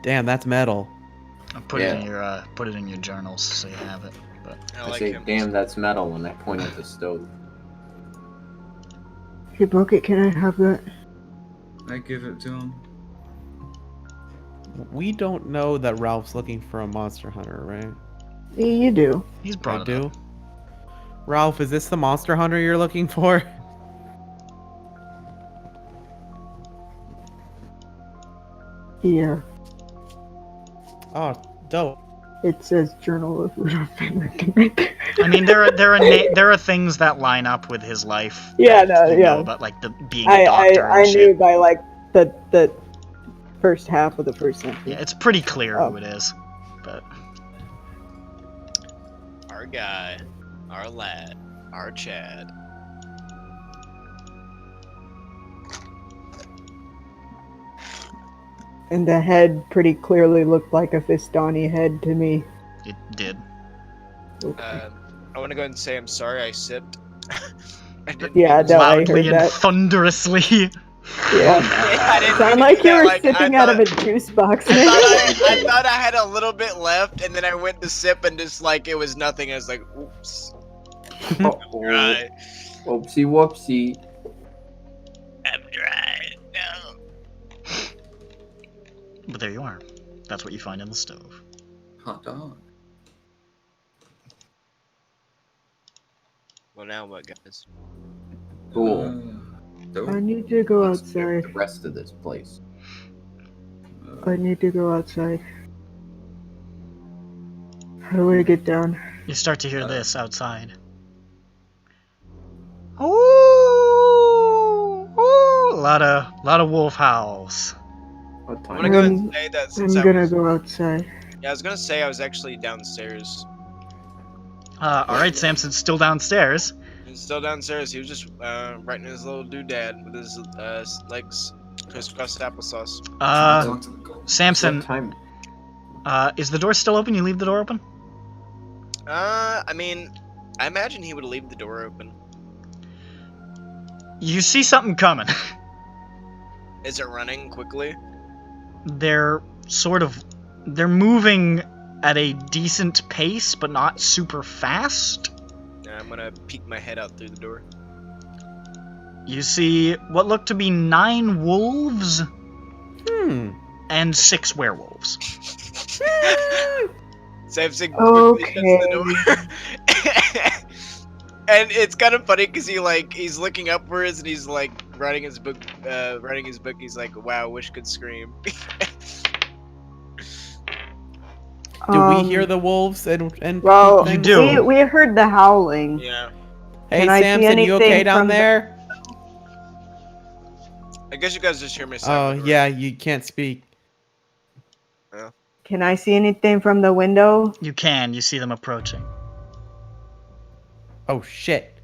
Damn, that's metal. I put it in your journals so you have it. But I say, damn, that's metal when I point at the stove. Hey, Bucket, can I have that? I give it to him. We don't know that Ralph's looking for a monster hunter, right? Yeah, you do. he's brought I it do. up. Ralph, is this the monster hunter you're looking for? Yeah. Oh, dope. It says Journal of Rudolph Van Richten right there. I mean, there are things that line up with his life. Yeah, that no, you yeah. know about like the being a doctor I and knew shit. by like the first half of the first sentence. Yeah, it's pretty clear who it is, but Our guy, our lad, our Chad. And the head pretty clearly looked like a Vistani head to me. it did. Okay. I want to go ahead and say I'm sorry I sipped. I didn't Yeah, mean to- no, I Loudly heard and that. thunderously. Yeah. I didn't Sound mean like to you do were that, sipping I out of a thought- juice box. I thought I had a little bit left, and then I went to sip, and just like it was nothing. I was like, "Oops." Right. Whoopsie whoopsie. I'm dry. No. But there you are. That's what you find in the stove. Hot dog. Well, now what, guys? Cool. Dope. I need to go Let's check outside. the rest of this place. I need to go outside. How do I get down? You start to hear this outside. Ooh, ooh, a lot of wolf howls. What I'm time? gonna go ahead and say that I'm since I gonna was, go outside. yeah, I was gonna say I was actually downstairs. All right, Samson's still downstairs. He's still downstairs. He was just writing his little doodad with his legs crisscrossed applesauce. Talk to the ghost. Samson, What time? is the door still open? You leave the door open? I mean, I imagine he would leave the door open. You see something coming. Is it running quickly? They're moving at a decent pace, but not super fast. Yeah, I'm gonna peek my head out through the door. You see what look to be 9 wolves and 6 werewolves. Samson quickly shuts the door. Okay. And it's kind of funny because he's looking upwards and he's like writing his book. He's like, "Wow, wish could scream." Do we hear the wolves and Well, You do. we heard the howling. Yeah. Hey, Can I see Samson, you okay anything down from the- there? I guess you guys just hear me. Oh, yeah, you can't speak. Can I see anything from the window? You can. You see them approaching. Oh, shit.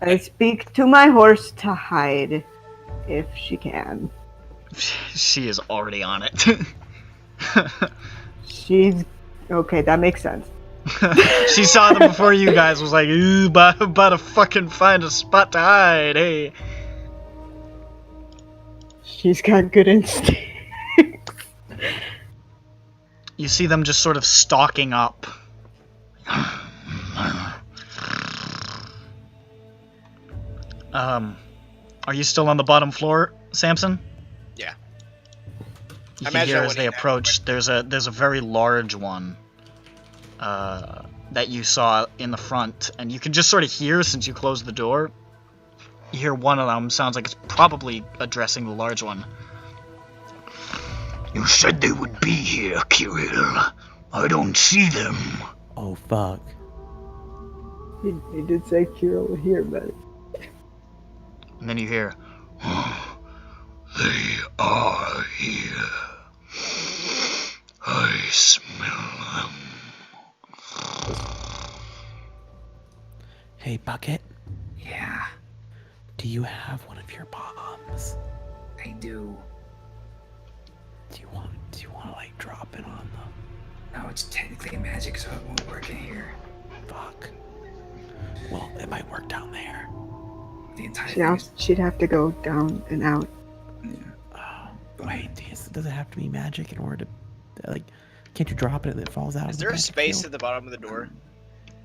I speak to my horse to hide, if she can. She is already on it. She's okay. That makes sense. She saw them before you guys. Was like, ooh, about to fucking find a spot to hide. Hey. She's got good instincts. You see them just sort of stalking up. Are you still on the bottom floor, Samson? Yeah. You I can imagine hear I as went they in approach. There's a very large one that you saw in the front, and you can just sort of hear since you closed the door. You hear one of them sounds like it's probably addressing the large one. You said they would be here, Kirill. I don't see them. Oh, fuck. He did say Kirill was here, but And then you hear, they are here. I smell them. Hey, Bucket, Yeah, do you have one of your bombs? I do. Do you want to like drop it on them? No, it's technically magic, so it won't work in here. Fuck. Well, it might work down there. The entire she'd thing have, is... she'd have to go down and out. Yeah. Wait, does it have to be magic in order to, like, can't you drop it and it falls out? Is of the there a magic space field? at the bottom of the door?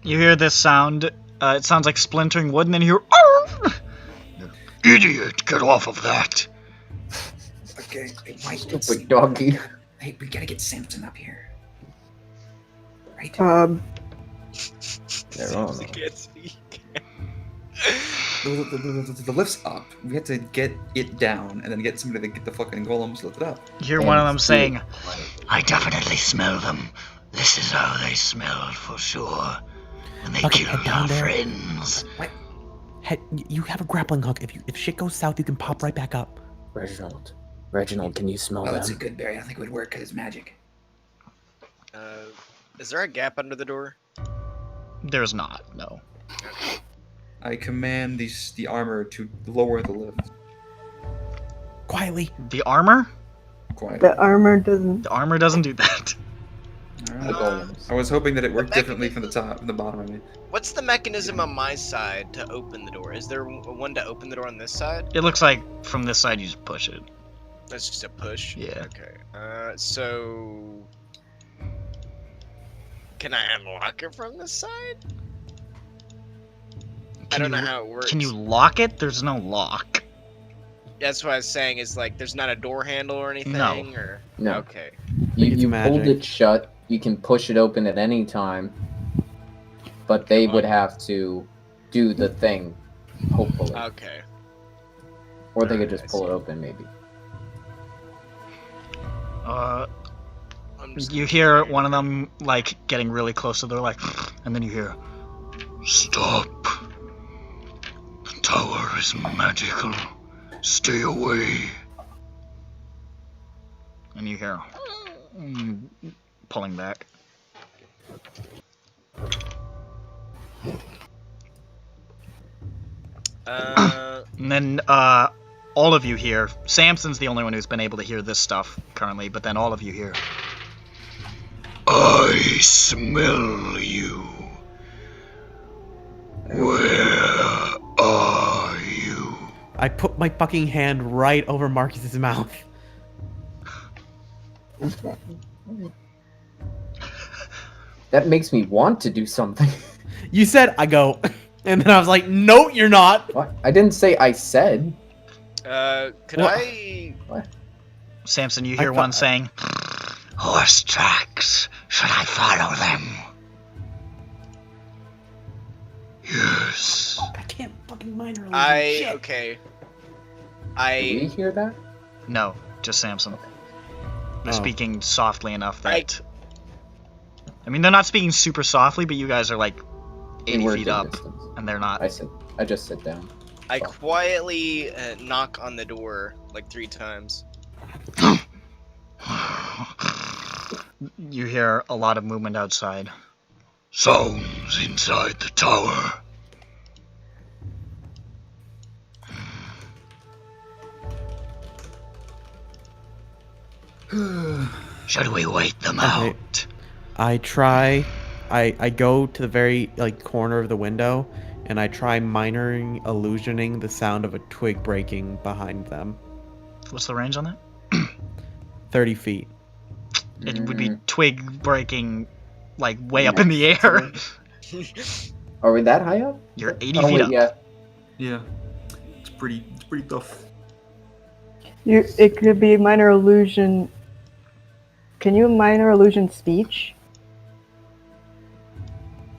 You hear this sound. It sounds like splintering wood, and then you hear, "Arr!" Idiot, get off of that. Okay, wait, Stupid doggy. Hey, we gotta get Samson up here. Right? They're on. Can't speak. The lift's up. We have to get it down and then get somebody to get the fucking golems lifted up. You hear one of them And saying, I definitely smell them. This is how they smelled for sure. When they Okay, killed head down our there. friends. Hey, you have a grappling hook. If shit goes south, you can pop right back up. Reginald, can you smell Oh, that's a them? good berry. I think it would work because it's magic. Is there a gap under the door? There's not, no. I command the armor to lower the lift. Quietly. The armor? Quiet. The armor doesn't. The armor doesn't do that. The Alright. golems. I was hoping that it worked differently from the top, from the bottom. I mean, What's the mechanism on my side to open the door? Is there one to open the door on this side? It looks like from this side you just push it. That's just a push? Yeah. Okay. So... Can I unlock it from this side? I don't know how it works. Can you lock it? There's no lock. That's what I was saying, is like, there's not a door handle or anything? No. Or... No. Okay. You it's hold magic. it shut. You can push it open at any time, but they would have to do the thing, hopefully, Okay. or they could I just pull it see. open, maybe. I'm just You hear one of them, like, getting really close to the door, like, and then you hear, stop. The tower is magical. Stay away. And you hear, pulling back. And then, all of you hear, Samson's the only one who's been able to hear this stuff currently, but then all of you hear, I smell you. Where are you? I put my fucking hand right over Marcus's mouth. That makes me want to do something. You said I go, and then I was like, no, you're not. What? I didn't say I said. Could What? I... Samson, you hear I one thought- saying, horse tracks. Should I follow them? Yes. I can't fucking mind her. Shit. Okay. Did we hear that? No, just Samson. They're Oh. speaking softly enough that... I mean, they're not speaking super softly, but you guys are like 80 We're feet good up, distance. and they're not. I just sit down. I quietly knock on the door like 3 times. You hear a lot of movement outside. Sounds inside the tower. Should we wait them Okay. out? I try. I go to the very like corner of the window, and I try minoring illusioning the sound of a twig breaking behind them. What's the range on that? 30 feet. It would be twig breaking, like way up in the air. Are we that high up? You're 80 Oh, feet wait, up. yeah. yeah, it's pretty tough. It could be minor illusion. Can you minor illusion speech?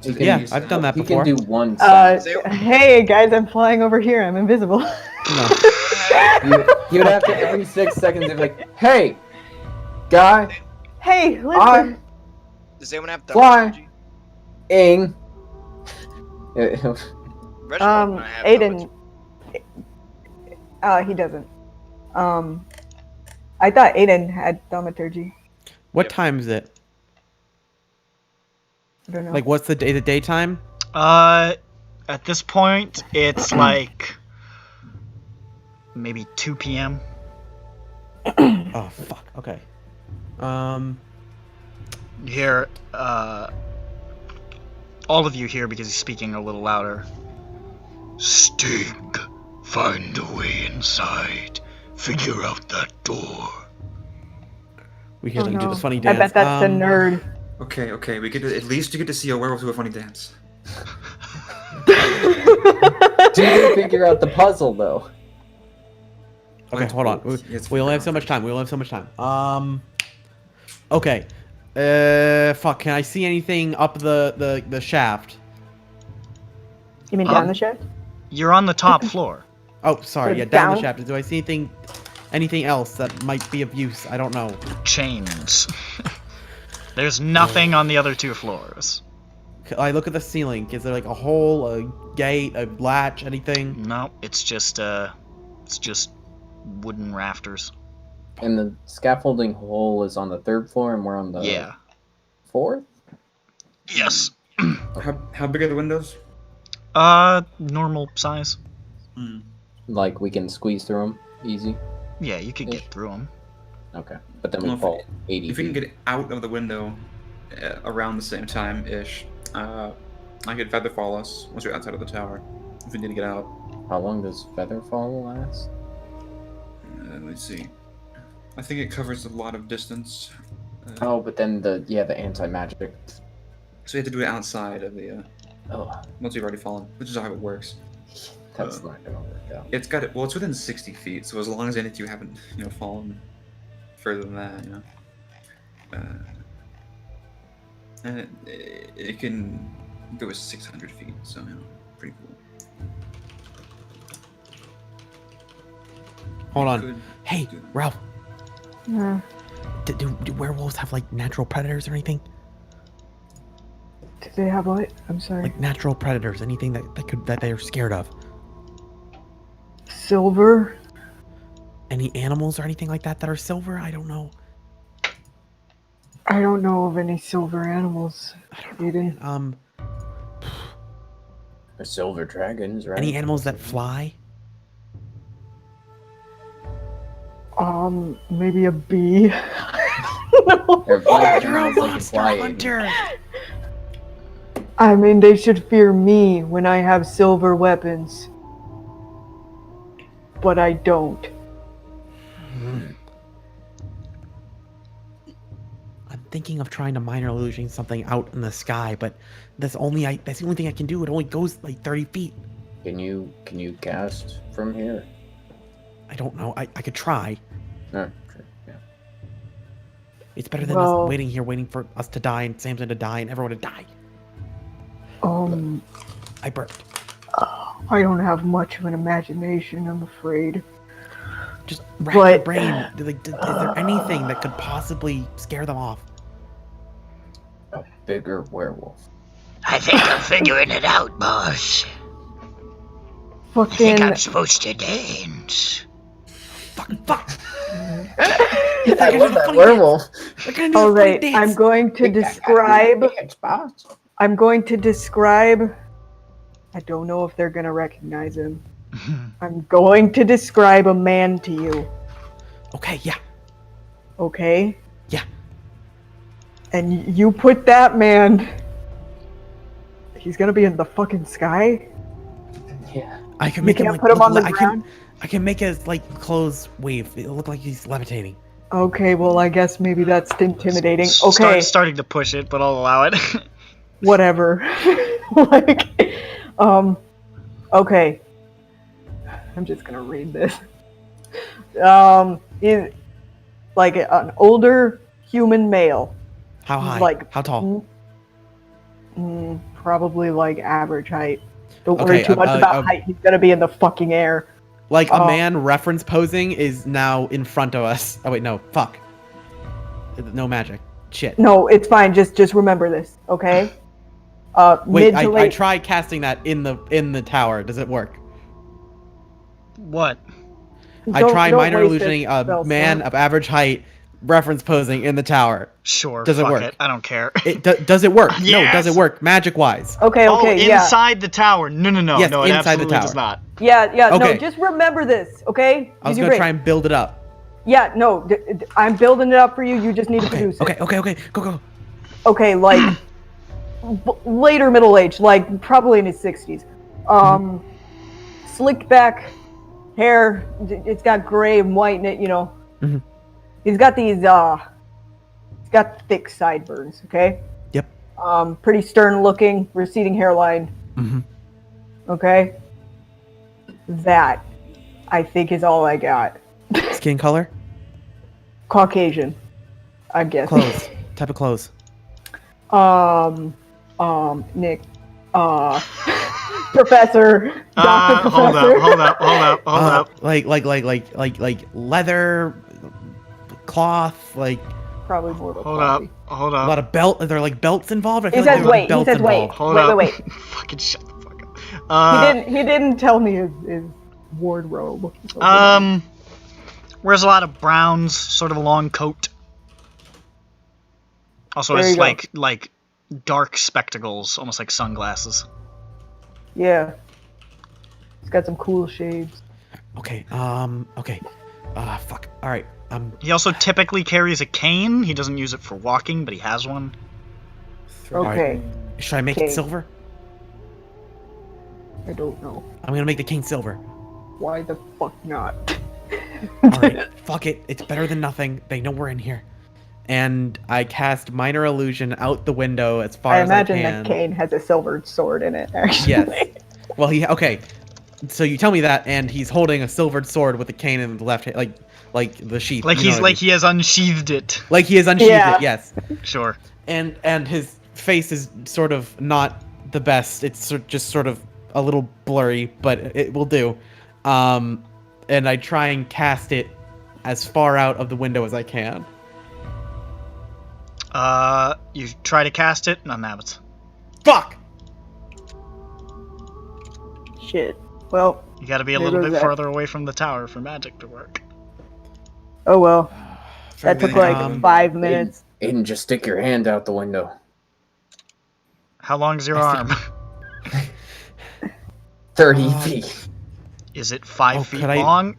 He can Yeah, use- I've done that he before. can do one sentence. Hey guys, I'm flying over here. I'm invisible. No. He would have to every 6 seconds be like, hey, guy, Hey, listen. I Does anyone have Fly. thaumaturgy? ing, Reginald might have Aiden. He doesn't. I thought Aiden had thaumaturgy. What time is it? I don't know. Like, what's the daytime? At this point, it's like maybe 2 p.m. Oh fuck. Okay. You hear, all of you hear because he's speaking a little louder. Stig, find a way inside. Figure out that door. We hear Oh, them do no. the funny I dance. bet that's the nerd. Okay. We get to, at least you get to see a werewolf do a funny dance. Do you figure out the puzzle though? Okay, hold on. We only have so much time. Okay. Fuck. Can I see anything up the shaft? You mean down the shaft? You're on the top floor. Oh, sorry. Like Yeah, down the down? shaft. Do I see anything else that might be of use? I don't know. Chains. There's nothing on the other 2 floors. I look at the ceiling. Is there like a hole, a gate, a latch, anything? No, it's just wooden rafters. And the scaffolding hole is on the 3rd floor, and we're on the Yeah. 4th. Yes. How big are the windows? Normal size. Like we can squeeze through them easy. Yeah, you could get through them. Okay, but then we Well, fall 80 If we can feet. get out of the window around the same time ish, I could feather fall us once we're outside of the tower. If we need to get out. How long does Featherfall last? Let's see. I think it covers a lot of distance. Oh, but then the anti-magic. So we have to do it outside of the Oh, once we've already fallen, which is how it works. that's not gonna work out. It's got it. Well, it's within 60 feet, so as long as any of you haven't, fallen further than that, and it can go 600 feet, so pretty cool. Hold on. Could Hey, do that. Ralph. Yeah. Do werewolves have like natural predators or anything? Do they have what? I'm sorry. Like natural predators? Anything that they're scared of? Silver? Any animals or anything like that are silver? I don't know. I don't know of any silver animals. Eden. Or silver dragons, right? Any animals that fly? Maybe a bee. No. They're black You're a animals that can monster fly. hunter! I mean, they should fear me when I have silver weapons. But I don't. I'm thinking of trying to minor illusion something out in the sky, but that's the only thing I can do. It only goes like 30 feet. Can you cast from here? I don't know. I could try. No, true. Yeah. It's better than Well- us waiting for us to die and Samson to die and everyone to die. I burped. I don't have much of an imagination, I'm afraid. Just rack your But- brain. Like, is there anything that could possibly scare them off? A bigger werewolf. I think I'm figuring it out, boss. I Fucking. think I'm supposed to dance. Fuck! I love that werewolf. All right, I'm going to describe. I'm going to describe. I don't know if they're gonna recognize him. I'm going to describe a man to you. Okay, yeah. Okay? Yeah. And you put that man. He's gonna be in the fucking sky? Yeah. I can You make him can't like put him on the I ground? can make his like clothes wave. It'll look like he's levitating. Okay, well, I guess maybe that's intimidating. Okay, Starting to push it, but I'll allow it. whatever. Like, okay. I'm just gonna read this. He's like an older human male. How high? Like, How tall? Probably like average height. Don't Okay, worry too much about height. He's gonna be in the fucking air. Like a man reference posing is now in front of us. Oh wait, no, fuck. No magic. Shit. No, it's fine. Just remember this, okay? Wait, mid to I late. tried casting that in the tower. Does it work? What? I Don't- tried don't minor waste it, illusioning a spell man slot. of average height, reference posing in the tower. Sure. Does it fuck work? it. I don't care. Does it work? No, does it Yes! work magic wise? Okay, okay, yeah. Inside the tower. No, Yes, no, it inside the absolutely does tower. not. Yeah, no, Okay. just remember this, okay? I was Use your gonna brain. try and build it up. Yeah, no, I'm building it up for you. You just need to produce it. Okay. Go. Okay, like later middle age, like probably in his 60s. Slicked back hair. It's got gray and white in it, you know. Mhm. He's got these. He's got thick sideburns. Okay. Yep. Pretty stern looking, receding hairline. Mhm. Okay. That, I think, is all I got. Skin color, Caucasian, I guess. clothes, type of clothes. Nick, Professor, Doctor Professor. Hold up. Like leather, cloth, like Probably more of a Hold coffee. up. Hold a up. lot of belt. Are there like belts involved? I He feel like says there are wait. He belts says wait. involved. Hold Wait, up. wait, wait. Fucking shut the fuck up. He didn't tell me his wardrobe. Wears a lot of browns, sort of a long coat. Also There has you go. like dark spectacles, almost like sunglasses. Yeah. He's got some cool shades. Okay. Okay. Fuck. All right. He also typically carries a cane. He doesn't use it for walking, but he has one. Okay. Should I make Okay. it silver? I don't know. I'm gonna make the cane silver. Why the fuck not? All right. Fuck it. It's better than nothing. They know we're in here. And I cast minor illusion out the window as far I as I imagine can. that cane has a silver sword in it, actually. Yes. Well, okay. So you tell me that, and he's holding a silvered sword with a cane in the left hand, like the sheath. Like you know he's what I like he has unsheathed it. mean. Like he has unsheathed Yeah. it. Yes. Sure. And his face is sort of not the best. It's just sort of a little blurry, but it will do. And I try and cast it as far out of the window as I can. You try to cast it, none happens. Fuck! Shit. Well, You gotta be a There little goes bit that. further away from the tower for magic to work. oh well. That took like Um, 5 minutes. Aiden, just stick your hand out the window. How long's your I arm? 30 feet. Is it 5 Oh, feet could I- long?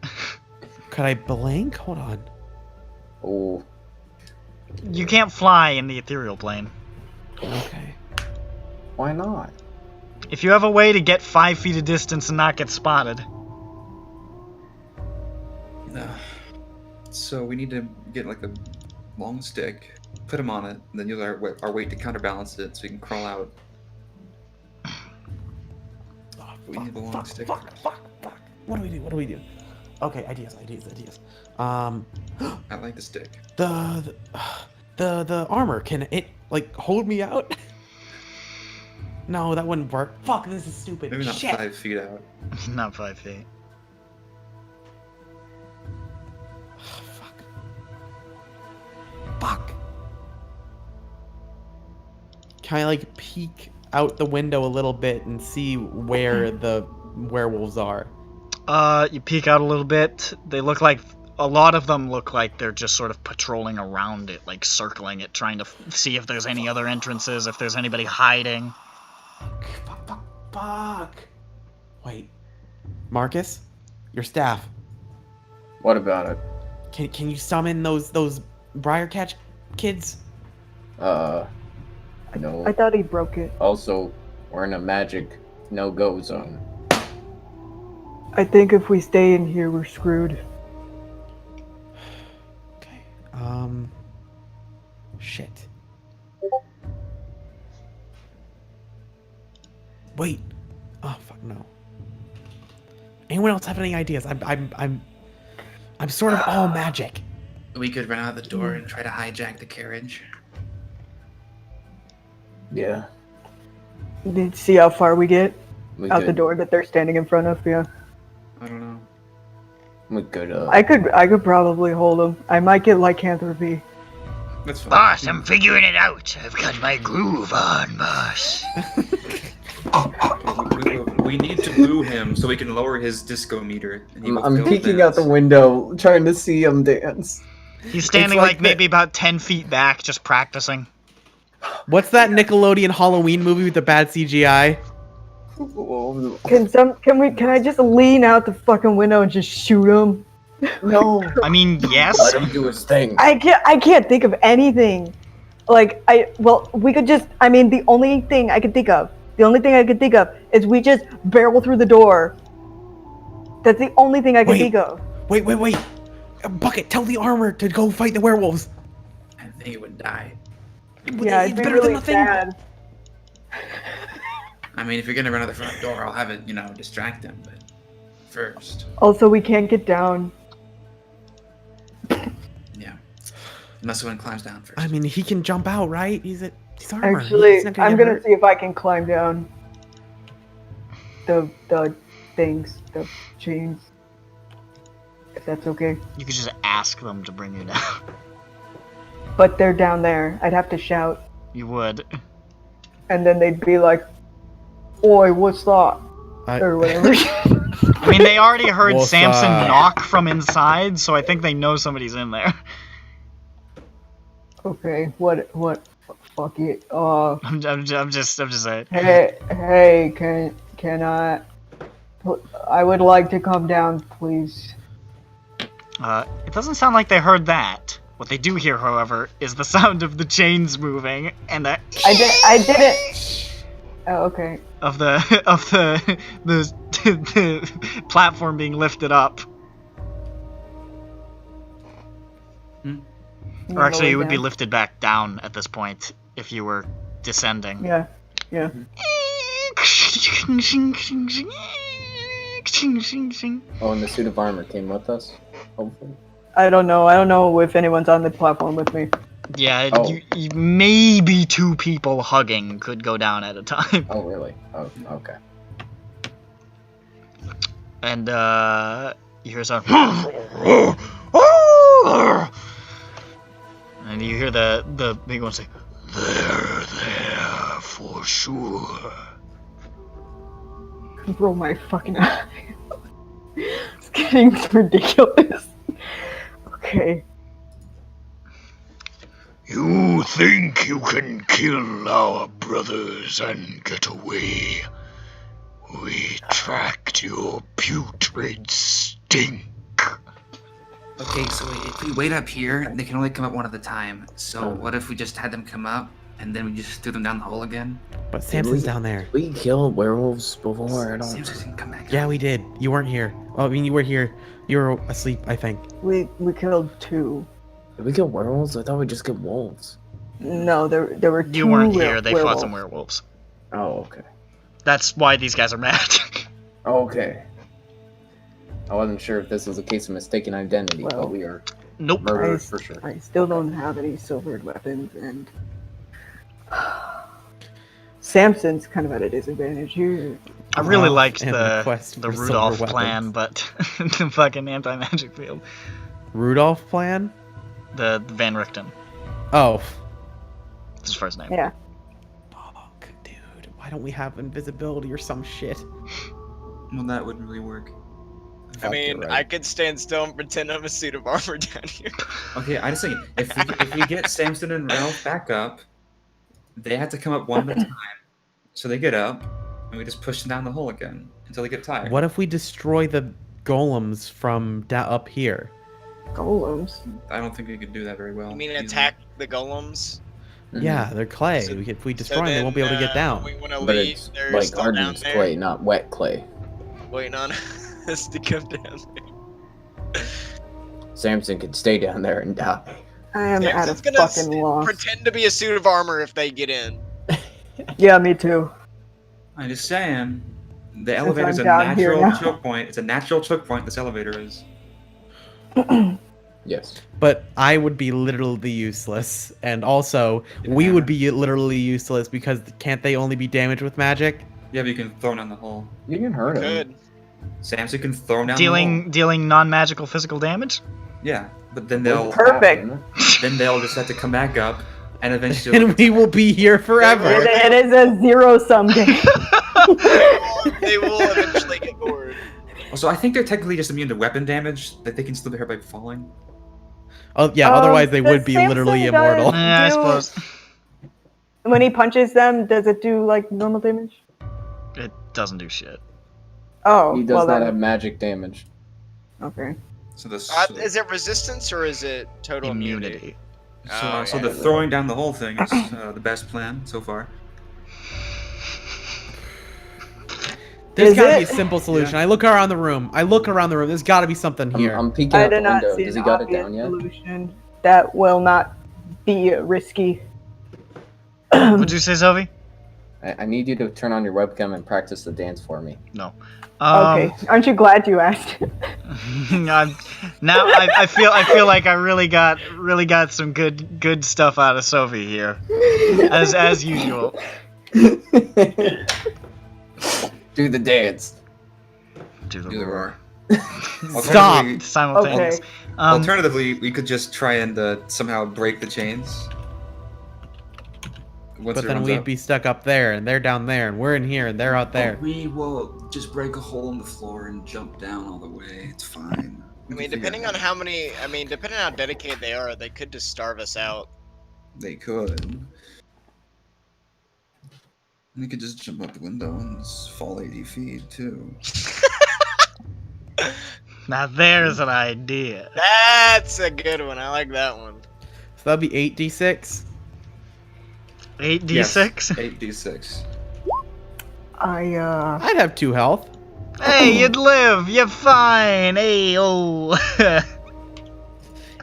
Could I blink? Hold on. Oh, You can't fly in the ethereal plane. Okay. why not? If you have a way to get 5 feet of distance and not get spotted. No. So we need to get like a long stick, put him on it, and then use our weight to counterbalance it so we can crawl out. We need the long stick. Fuck. What do we do? Okay, ideas. I like the stick. The armor, can it like hold me out? No, that wouldn't work. Fuck, this is stupid. Maybe not Shit. 5 feet out. Not 5 feet. Fuck. Can I like peek out the window a little bit and see where the werewolves are? You peek out a little bit. They look like a lot of them look like they're just sort of patrolling around it, like circling it, trying to see if there's any other entrances, if there's anybody hiding. Fuck. Wait. Marcus? Your staff. What about it? Can you summon those Briarcatch kids? No. I thought he broke it. Also, we're in a magic no-go zone. I think if we stay in here, we're screwed. Okay. Shit. Wait. Oh fuck no. Anyone else have any ideas? I'm sort of all magic. We could run out the door and try to hijack the carriage. Yeah. See how far we get We out could, the door that they're standing in front of. Yeah. I don't know. We could, I could probably hold them. I might get lycanthropy. That's fine. Boss, I'm figuring it out. I've got my groove on, boss. clue him so we can lower his disco meter. And he will I'm go peeking out dance. the window, trying to see him dance. He's standing like like maybe about 10 feet back, just practicing. What's that Nickelodeon Halloween movie with the bad CGI? Can I just lean out the fucking window and just shoot him? No. I mean, yes. Let him do his thing. I can't think of anything. Like we could just. I mean, the only thing I could think of is we just barrel through the door. That's the only thing I can think of. Wait. Bucket, tell the armor to go fight the werewolves. I think it would die. Yeah, It's it'd be better than really nothing. sad. I mean, if you're gonna run out the front door, I'll have it, distract them. But first, Also, we can't get down. yeah, unless someone climbs down first. I mean, he can jump out, right? He's armor. Actually, He's not gonna I'm get gonna hurt. see if I can climb down the things, the chains. If that's okay. You could just ask them to bring you down. But they're down there. I'd have to shout, You would. and then they'd be like, "Oi, what's that?" Or whatever. I mean, they already heard What's Samson up? knock from inside, so I think they know somebody's in there. Okay, what? Fuck it. I'm just saying. Hey, can I? I would like to come down, please. It doesn't sound like they heard that. What they do hear, however, is the sound of the chains moving and the I did it. Oh, okay. of the platform being lifted up. Or actually, it would be lifted back down at this point if you were descending. Yeah. Oh, and the suit of armor came with us. Hopefully. I don't know if anyone's on the platform with me. Yeah, Oh. you maybe 2 people hugging could go down at a time. Oh, really? Oh, okay. And you hear some and you hear the big one say, "They're there for sure." Roll my fucking eye. It's getting ridiculous. Okay. You think you can kill our brothers and get away? We tracked your putrid stink. Okay, so if we wait up here, they can only come up one at a time. So what if we just had them come up and then we just threw them down the hole again? But Samson's down there. We killed werewolves before. I don't. Samson can come back. Yeah, we did. You weren't here. Well, I mean, you were here. You were asleep, I think. We killed 2. Did we kill werewolves? I thought we just killed wolves. No, there were 2. You weren't here. They fought werewolves. some werewolves. Oh, okay. That's why these guys are mad. Okay. I wasn't sure if this was a case of mistaken identity, Well, but we are Nope. murderers for sure. I still don't have any silvered weapons, and Samson's kind of at a disadvantage here. I really Wow, liked and the quest the for Rudolph silver plan, but the fucking anti-magic field. Rudolph plan? The Van Richten. Oh. That's his first name. Yeah. Fuck, dude. Why don't we have invisibility or some shit? Well, that wouldn't really work. I mean, I could stand still and pretend I'm a suit of armor down here. Okay, I just think if we get Samson and Ralph back up, they have to come up one at a time. So they get up, and we just push them down the hole again until they get tired. What if we destroy the golems from up here? Golems. I don't think we could do that very well. You mean easily. attack the golems? Yeah, they're clay. So- If we So destroy them, they won't be able to get then, down. We want to But leave. it's They're like still down Arden's there, clay, not wet clay. waiting on us to come down there. Samson could stay down there and die. I am at a Samson's gonna fucking loss. pretend to be a suit of armor if they get in. Yeah, me too. I'm just saying, the Since elevator's a I'm down here natural now. choke point. It's a natural choke point. This elevator is. Yes. But I would be literally useless. And also, we would be literally useless because can't they only be damaged with magic? Yeah, but you can throw them down the hole. You can hurt him. Good. Samson can throw them down the hole. Dealing non-magical physical damage. Yeah, but then they'll Perfect. just have to come back up, and eventually. And we will be here forever. It is a zero-sum game. They will eventually get bored. Also, I think they're technically just immune to weapon damage, that they can still be hurt by falling. Oh yeah, otherwise they would be Samson literally does immortal. Yeah, I suppose. When he punches them, does it do like normal damage? It doesn't do shit. Oh, He does well not then. have magic damage. Okay. So this. Is it resistance or is it total immunity? Immunity. So the throwing down the whole thing is the best plan so far. There's Is gotta be it? a simple solution. I look around the room. There's gotta be something here. I'm peeking I out the did not window. see Does an he got it obvious down yet? solution that will not be risky. What'd you say, Zoe? I need you to turn on your webcam and practice the dance for me. No. Okay. Aren't you glad you asked? Now I feel like I really got some good stuff out of Sophie here, as usual. Do the dance. Do the Do the roar. roar. Stop. Alternatively- Simultaneous. Okay. Alternatively, we could just try and somehow break the chains. Once But then everyone's we'd up. be stuck up there, and they're down there, and we're in here, and they're out there. We will just break a hole in the floor and jump down all the way. It's fine. I mean, depending on how many, depending on how dedicated they are, they could just starve us out. They could. We could just jump out the window and fall 80 feet, too. Now there's an idea. That's a good one. I like that one. So that'd be 8d6. 8d6. 8d6. I'd have 2 health. Hey, you'd live. You're fine. Hey, oh.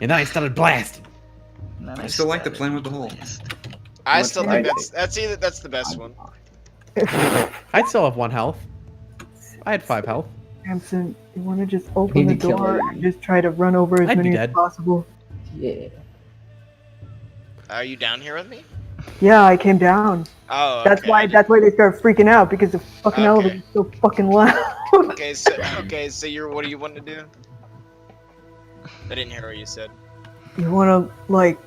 And I started blasting. I still like the plan with the hole. I much still can think I that's the best one. I'd still have 1 health. I had 5 health. Samson, you want to just open the Need to kill door him. and just try to run over as I'd be many as dead. possible? Yeah. Are you down here with me? Yeah, I came down. Oh, That's okay. why they started freaking out because the fucking Okay. elevator's so fucking loud. Okay, so you're what do you want to do? I didn't hear what you said. You want to like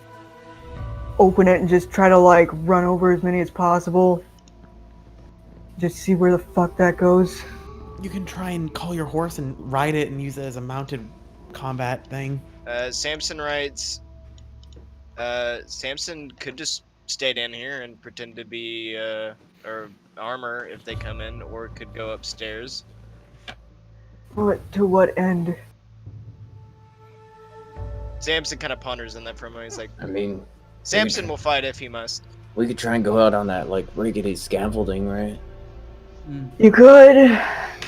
open it and just try to like run over as many as possible. Just see where the fuck that goes. You can try and call your horse and ride it and use it as a mounted combat thing. Samson writes. Samson could just stay down here and pretend to be or armor if they come in, or could go upstairs. What to what end? Samson kind of ponders on that for a moment. He's like, I mean, Samson will fight if he must. we could try and go out on that like rickety scaffolding, right? You could.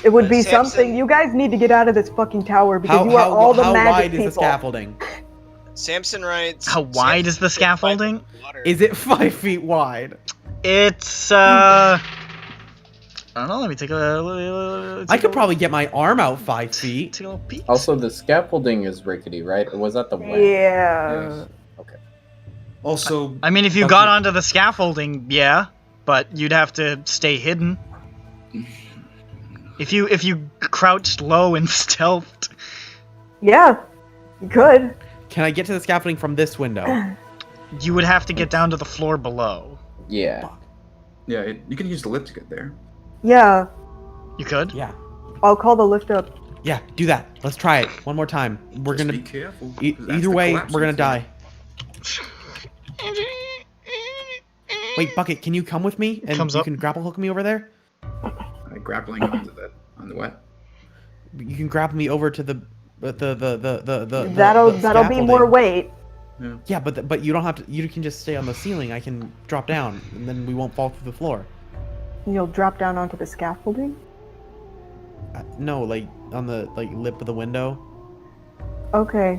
It would be Samson- something. You guys need to get out of this fucking tower because How, you are how, all the how magic wide people. is the scaffolding? Samson writes. How wide is the scaffolding? Is it 5 feet wide? It's I don't know. Let me take a. I could probably get my arm out 5 feet. take a little peek. Also, the scaffolding is rickety, right? Or was that the web? Yeah. Yes. Also, I mean, if you Okay. got onto the scaffolding, yeah, but you'd have to stay hidden. If you crouched low and stealthed, Yeah. You could. Can I get to the scaffolding from this window? you would have to get down to the floor below. Yeah. yeah, you can use the lift to get there. Yeah. You could. Yeah. I'll call the lift up. Yeah, do that. Let's try it one more time. We're Just gonna. be careful. 'cause that's Either the way, collapsing we're gonna floor. die. Wait, Bucket, can you come with me? And Comes you up. can grapple hook me over there? Grappling onto on the what? You can grapple me over to the That'll be scaffolding. more weight. Yeah, but you don't have to. You can just stay on the ceiling. I can drop down, and then we won't fall through the floor. You'll drop down onto the scaffolding. No, like on the lip of the window, Okay.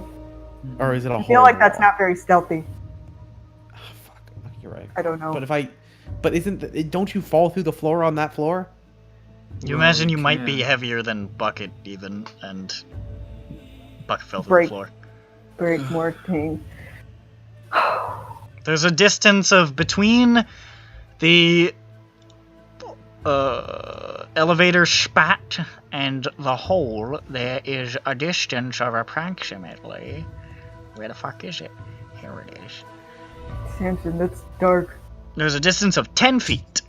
or is it a I hole? feel like that's not very stealthy. Oh, fuck, you're right. I don't know. But don't you fall through the floor on that floor? You Well, imagine you we might be can. heavier than Bucket even, and Bucket fell through Break. the floor. Break more thing. There's a distance of between the elevator spat and the hole. There is a distance of approximately. Where the fuck is it? Here it is. Samson, that's dark. There's a distance of 10 feet.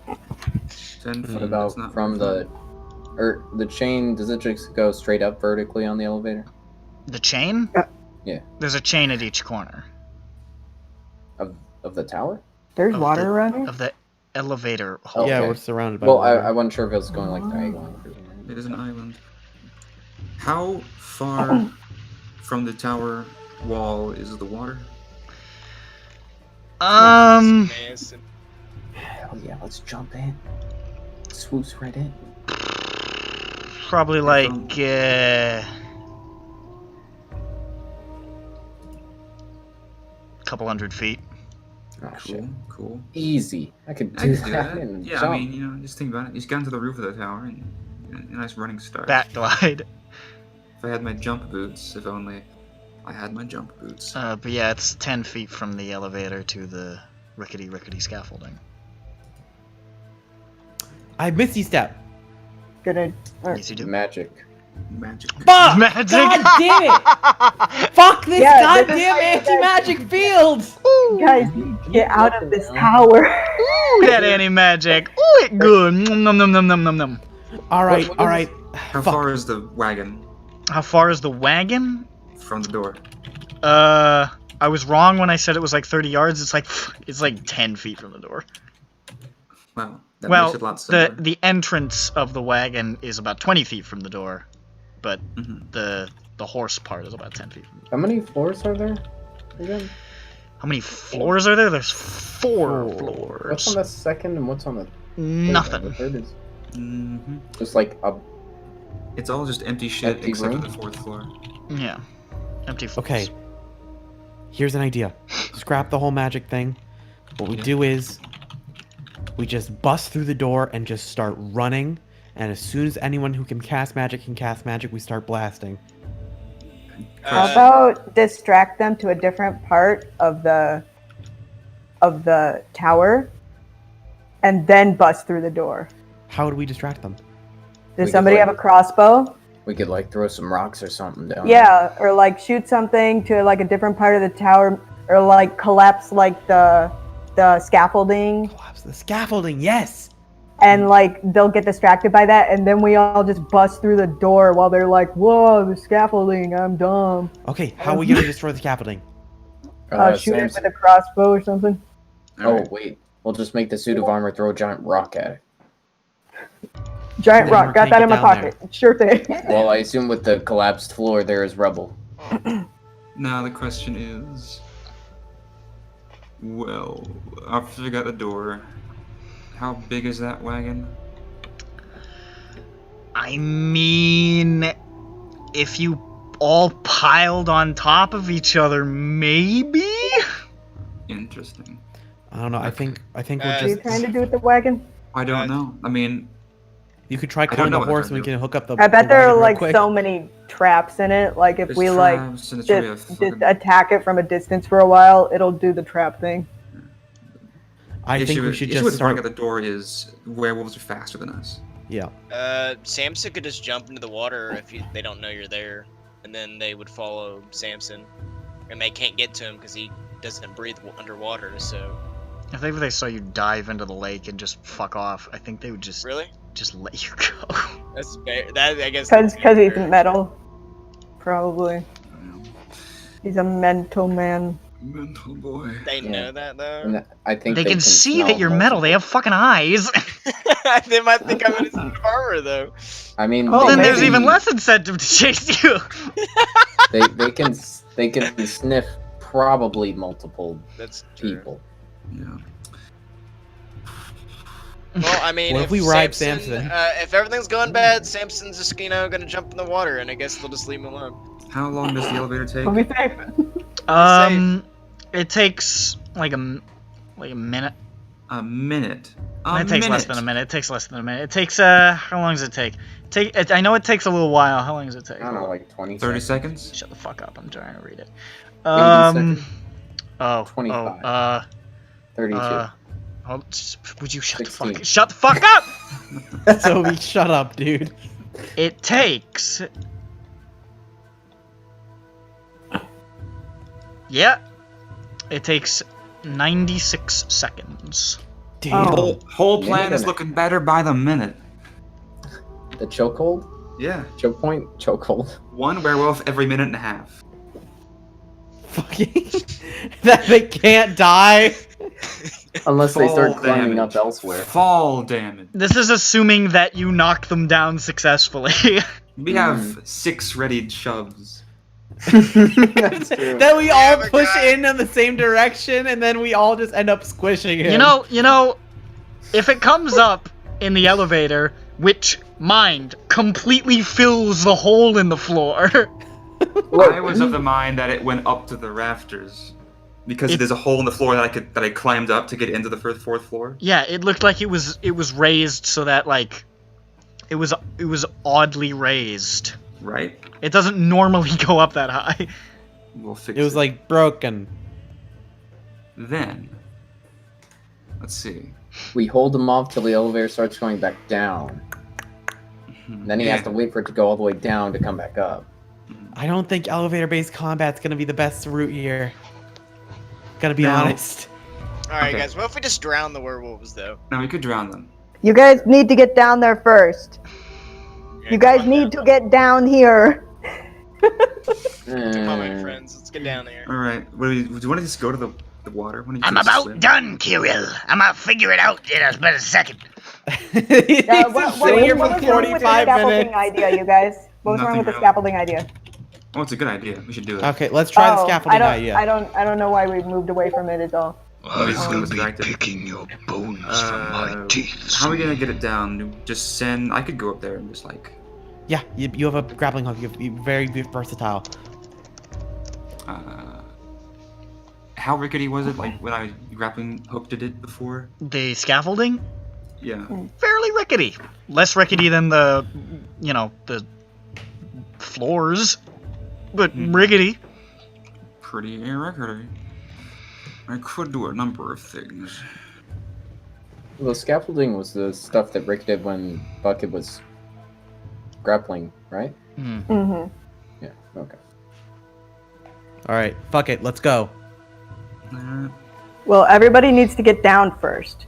10 feet. What about that's not from very the chain? Does it just go straight up vertically on the elevator? The chain? Yeah. There's a chain at each corner Of the tower? There's Of water the- around here? of the elevator Oh, hole. Yeah, okay. we're surrounded by Well, water. I wasn't sure if it was going like diagonally. It is an island. How far from the tower wall is the water? Samson. Hell yeah, let's jump in. Swoops right in. Probably like couple 100 feet. Oh shit. Cool. Easy. I could I do can do that. that. And Yeah, jump. I mean, you know, just think about it. You just got into the roof of the tower and a nice running start. Bat glide. If I had my jump boots, if only I had my jump boots. But yeah, it's 10 feet from the elevator to the rickety scaffolding. I Misty Step. Gonna. Yes, you do. Magic. Magic. Fuck! Magic. God damn it! Fuck this Yeah, goddamn this is why you anti-magic field! Guys, get out of this tower. Ooh, that anti-magic. Ooh, it good. Nom nom nom nom nom nom. Alright, What alright. How Fuck. far is the wagon How far is the wagon? from the door? I was wrong when I said it was like 30 yards. It's like 10 feet from the door. Wow, that Well, makes it a lot simpler. the entrance of the wagon is about 20 feet from the door, but Mhm. the horse part is about 10 feet from the door. How many floors are there? Again? How many floors are there? There's four What's floors. on the second and what's on the third? The Nothing. third is hmm just like a. It's all just empty shit Empty except room? for the fourth floor. Yeah. Empty floors. Okay. Here's an idea. Scrap the whole magic thing. What we Yeah. do is we just bust through the door and just start running. And as soon as anyone who can cast magic, we start blasting. How Uh, about distract them to a different part of the tower, and then bust through the door? How do we distract them? Does could, somebody like, have a crossbow? We could like throw some rocks or something down. Yeah, or like shoot something to like a different part of the tower, or like collapse like the scaffolding, Collapse the scaffolding, yes! and like they'll get distracted by that, and then we all just bust through the door while they're like, "Whoa, the scaffolding! I'm dumb." Okay, how are we gonna destroy the scaffolding? Shoot it Sam's- with a crossbow or something. Oh Alright. wait, we'll just make the suit of armor throw a giant rock at it. Giant Then rock, we're got that taking in my it down there. pocket. Sure thing. Well, I assume with the collapsed floor there is rubble. Now the question is, well, after we got the door, how big is that wagon? I mean, if you all piled on top of each other, maybe? Interesting. I don't know, I think we're What are you just... trying to do with the wagon? I don't know. I mean, You could try don't calling know the what horse they're and we doing. can hook up the I bet the there wagon are real like quick. so many traps in it. Like if there's we like traps and it's really a just fucking- attack it from a distance for a while, it'll do the trap thing. I think we should issue just with start... at the door is werewolves are faster than us. Yeah. Samson could just jump into the water if they don't know you're there, and then they would follow Samson, and they can't get to him because he doesn't breathe underwater. So If they saw you dive into the lake and just fuck off, I think they would just really, let you go. that's fair. That I guess Because that's he's fair. metal. Probably. He's a mental man. Mental boy. They Yeah. know that though. And I think They can see smell that you're metal. They have fucking eyes. They might think I'm in a suit of armor though. I mean, Oh, then they there's maybe. even less incentive to chase you. they can sniff probably multiple That's true. people. Yeah. Well, I mean, What if we ride Samson? If everything's going bad, Samson's just gonna jump in the water, and I guess they'll just leave him alone. How long does the elevator take? We'll be safe. It takes like a minute. A minute. It takes less than a minute. It takes less than a minute. It takes how long does it take? I know it takes a little while. How long does it take? I don't know, like 20 30 seconds. seconds? Shut the fuck up. I'm trying to read it. 80 seconds. 25. 32. Would you shut the 16. fuck? Shut the fuck up! Toby, shut up, dude. It takes. Yeah. It takes 96 seconds. Damn. Whole plan is looking better by the minute. The chokehold? Yeah. Choke point? Chokehold. 1 werewolf every minute and a half. Fucking that they can't die. Unless they start Fall climbing damage. up elsewhere. Fall damage. This is assuming that you knock them down successfully. We have 6 readied shoves. That's true. Then we all but push guys- in the same direction, and then we all just end up squishing him. You know, if it comes up in the elevator, which, mind, completely fills the hole in the floor. Look, I was of the mind that it went up to the rafters. Because there's a hole in the floor that I climbed up to get into the 4th floor. Yeah, it looked like it was raised so that like it was oddly raised. Right? It doesn't normally go up that high. We'll fix It was like broken. Then, let's see. we hold him off till the elevator starts going back down. Then he has to wait for it to go all the way down to come back up. I don't think elevator-based combat's gonna be the best route here. Gotta be No. honest. Alright, Okay. guys, what if we just drown the werewolves, though? Now we could drown them. You guys need to get down there first. Okay, You come guys on need down. to get down here. Come on, my friends. Let's get down here. Alright, do you want to just go to the water? Why don't you I'm just about swim? done, Kirill. I'm gonna figure it out in a second. He's What been here for was wrong with the 45 scaffolding minutes. idea, you guys? What was wrong Nothing with the wrong. scaffolding idea? Oh, it's a good idea. We should do it. Okay, let's try the scaffolding idea. I don't know why we moved away from it at all. I will be picking your bones from my teeth. How are we gonna get it down? Just send. I could go up there and just like. Yeah, you have a grappling hook. You're very versatile. How rickety was it? Like when I grappling hooked it before? The scaffolding, Yeah. fairly rickety. Less rickety than the floors, but rickety. Pretty rickety. I could do a number of things. The scaffolding was the stuff that Rick did when Bucket was grappling, right? Mm-hmm. Yeah, okay. All right, fuck it, let's go. Well, everybody needs to get down first,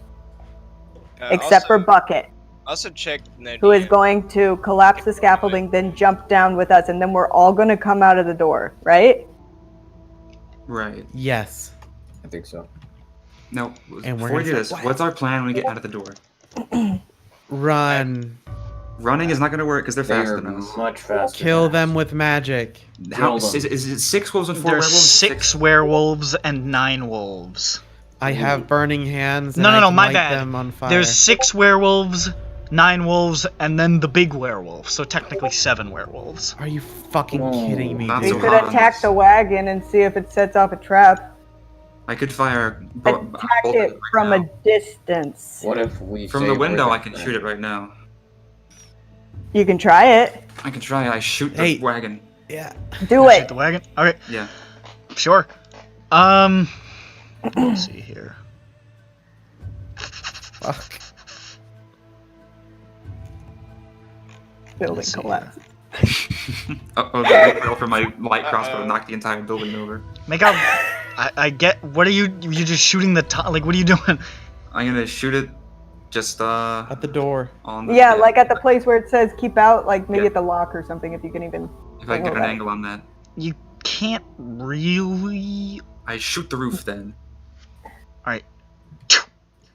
except for Bucket, Also check Nadia. who is going to collapse the scaffolding, then jump down with us, and then we're all going to come out of the door, right? Right. Yes. I think so. No. And we're Before we gonna do this, start- what's our plan when we get out of the door? Run. Running is not gonna work because they're They faster are than us. much faster. Kill than us. them with magic. How, Kill them. is it 6 wolves and 4 There's werewolves? 6 werewolves and 9 wolves. I have burning hands. And No, I no, can my light bad. Them on fire. There's 6 werewolves, 9 wolves, and then the big werewolf. So technically 7 werewolves. Are you fucking Whoa. kidding me, That's We dude? so could hot. attack the wagon and see if it sets off a trap. I could fire. Attack bolt it right from now. a distance. What if we From say the we're window, I the- can shoot it right now. You can try it. I can try. I shoot the Hey. wagon. Yeah. Do Shoot it. the wagon. Okay, Yeah. sure. Let's see here. Fuck. Building Let's see collapse. Oh, the barrel from my light crossbow knocked the entire building over. Make out. I get. What are you? You're just shooting the top. Like, what are you doing? I'm gonna shoot it just At the door. on the Yeah, like at the place where it says keep out, like maybe Yeah. at the lock or something, if you can even. if I can get an Okay. angle on that. You can't really. I shoot the roof then. Alright.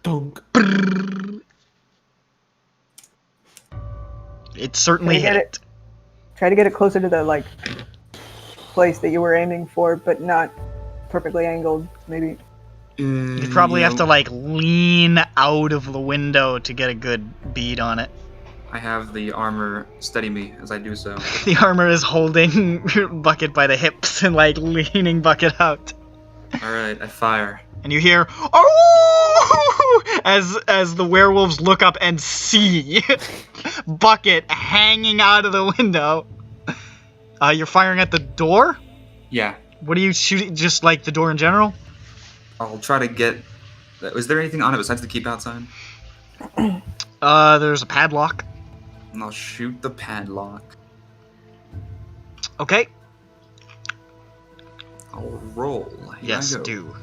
Dunk. It certainly Can I get hit. Try to get it closer to the like place that you were aiming for, but not perfectly angled. Maybe. You probably have to like lean out of the window to get a good bead on it. I have the armor steady me as I do so. The armor is holding Bucket by the hips and like leaning Bucket out. Alright, I fire. And you hear "Oh!" as the werewolves look up and see Bucket hanging out of the window. You're firing at the door? Yeah. What are you shooting? Just like the door in general? I'll try to get. Was there anything on it besides the keep out sign? There's a padlock. And I'll shoot the padlock. Okay. I'll roll. Here Yes, I go. do.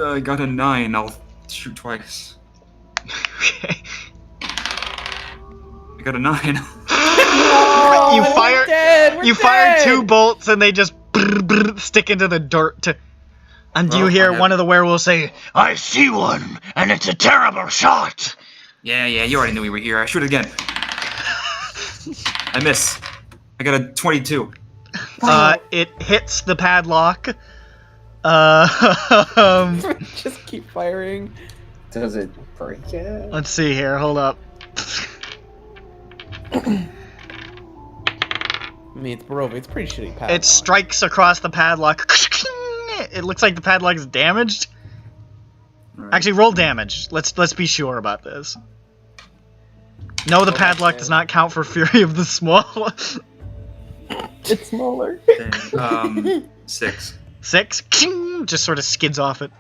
I got a 9. I'll shoot twice. Okay. I got a 9. You we're fire. dead, we're You fire dead! 2 bolts, and they just stick into the dirt. And you Well, hear I have- one of the werewolves say, "I see one, and it's a terrible shot." Yeah, you already knew we were here. I shoot again. I miss. I got a 22. It hits the padlock. Just keep firing. Does it break it? Let's see here. Hold up. I mean, it's Barovia. It's pretty shitty padlock. It strikes across the padlock. It looks like the padlock is damaged. Alright. Actually, roll damage. Let's be sure about this. No, the padlock does not count for Fury of the Small. It's smaller. 6. 6. Just sort of skids off it.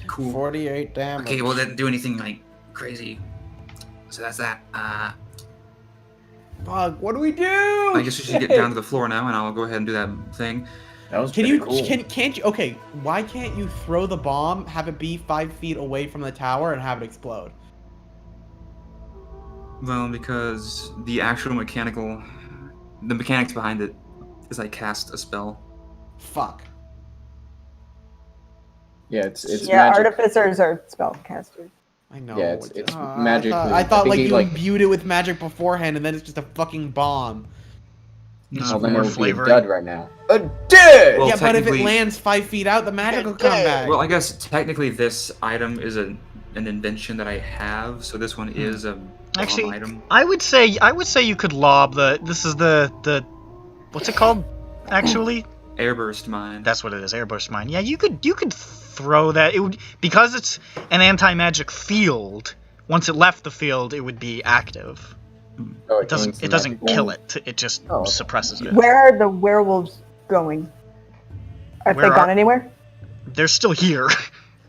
Cool. 48 damage. Okay, well, didn't do anything like crazy. So that's that. Bug, what do we do? I guess we should get down to the floor now, and I'll go ahead and do that thing. That was Can pretty you cool. can't you? Okay, why can't you throw the bomb, have it be 5 feet away from the tower, and have it explode? Well, because the mechanics behind it is I cast a spell. Fuck. Yeah, it's Yeah, magic. artificers are spellcasters. I know. Yeah, it's I magic. thought, I think like he, you imbued it with magic beforehand, and then it's just a fucking bomb. Well, then more it would be a flavoring. dud right now. A dud! Well, yeah, but if it technically- lands 5 feet out, the magic will come back. Well, I guess technically this item is an invention that I have, so this one is a bomb Actually, item. I would say you could lob the. This is the what's it called? Actually, Airburst mine. that's what it is. Airburst mine. Yeah, you could throw that. It would, because it's an anti-magic field. Once it left the field, it would be active. Oh, It doesn't kill it. It just Oh, okay. suppresses it. Where are the werewolves going? Have Where they gone are- anywhere? They're still here.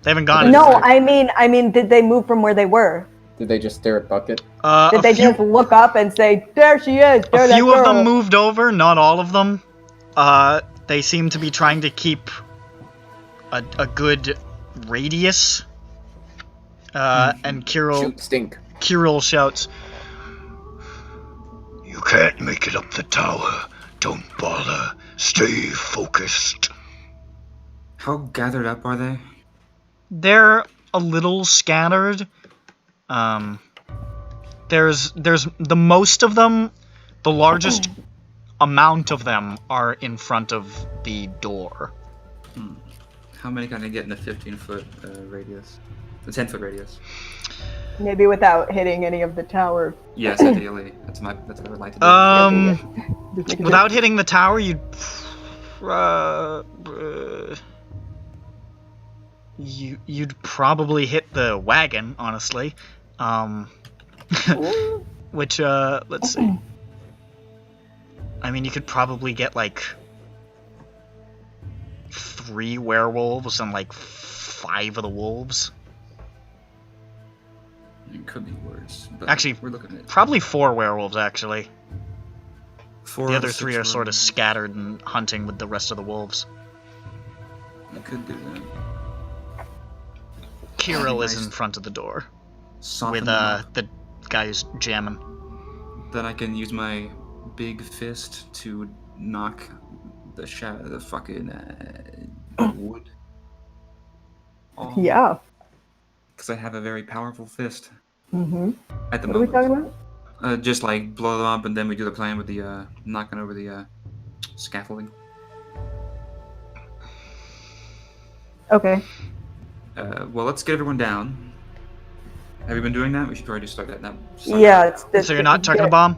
They haven't gone No, anywhere. I mean, did they move from where they were? Did they just stare at Bucket? Did they just look up and say, "There she is"? There A that few of girl." them moved over, not all of them. They seem to be trying to keep a good radius. And Shoot, stink. Kirill shouts, You can't make it up the tower. Don't bother. Stay focused. How gathered up are they? they're a little scattered. There's the most of them, the largest amount of them are in front of the door. How many can I get in a 15-foot radius? A 10-foot radius? Maybe without hitting any of the tower. Yes, ideally. That's what I would like to do. Just making Without hitting the tower, you'd probably hit the wagon, honestly. Which let's see. I mean, you could probably get like 3 werewolves and like 5 of the wolves. It could be worse. But Actually, we're looking at Probably 4 werewolves, actually. 4 The out other of 3 6 are sort of rooms. scattered and hunting with the rest of the wolves. I could do that. Kirill is Nice. in front of the door Soften with them up. the guy who's jamming. Then I can use my big fist to knock the fucking wood off. Yeah. Because I have a very powerful fist Mm-hmm. at the What are we moment. talking about? Just like blow them up, and then we do the plan with the knocking over the scaffolding. Okay. Well, let's get everyone down. Have you been doing that? We should probably just start that now. Yeah, it's this. So you're not chucking a bomb?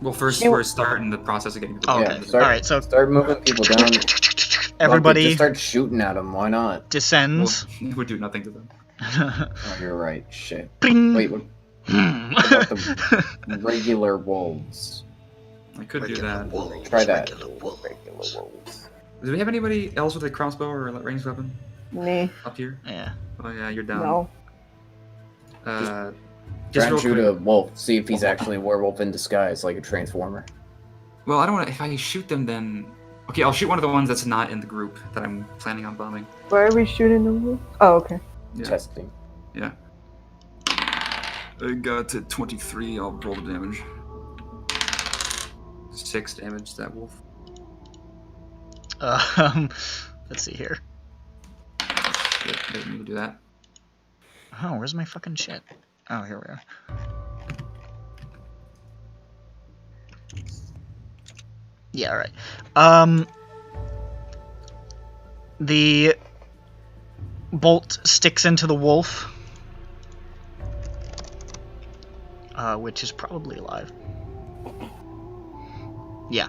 Well, first You- we're starting the process of getting people Oh, down. okay. Yeah, start, Alright, so start moving people down. everybody Just start shooting at them. Why not? Well, descends. it would do nothing to them. Oh, you're right. Shit. Ping. Wait, what about the regular wolves? I could do that. Try that. Regular wolves. Regular wolves. Do we have anybody else with a crossbow or a ranged weapon Me. up here? Yeah. Oh yeah, you're down. No. Just Try real and shoot quick. a wolf. See if he's actually a werewolf in disguise, like a transformer. Well, I don't want to. If I shoot them, then Okay, I'll shoot one of the ones that's not in the group that I'm planning on bombing. Why are we shooting the wolf? Oh, okay. Yeah. Testing. Yeah. I got 23. I'll roll the damage. 6 damage to that wolf. Let's see here. Good, didn't need to do that. Oh, where's my fucking shit? Oh, here we are. Yeah, all right. The bolt sticks into the wolf, which is probably alive. Yeah.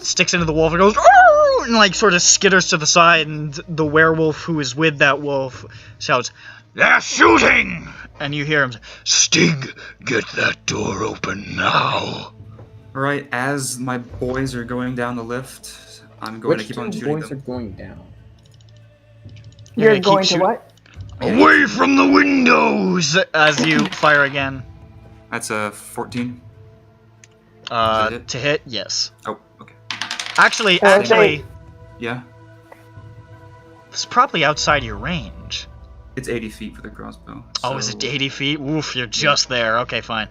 Sticks into the wolf and goes, "Arr!" and like sort of skitters to the side, and the werewolf who is with that wolf shouts, "They're shooting!" And you hear him say, "Stig, get that door open now." Alright, as my boys are going down the lift, I'm going Which to keep on two shooting boys them. are going down? You're gonna keep going to shooting? what? Away from the windows! As you fire again. That's a 14. To hit, yes. Oh, okay. Actually, Okay. Yeah, it's probably outside your range. it's 80 feet for the crossbow. Oh, is it 80 feet? Oof, you're just there. Okay, fine.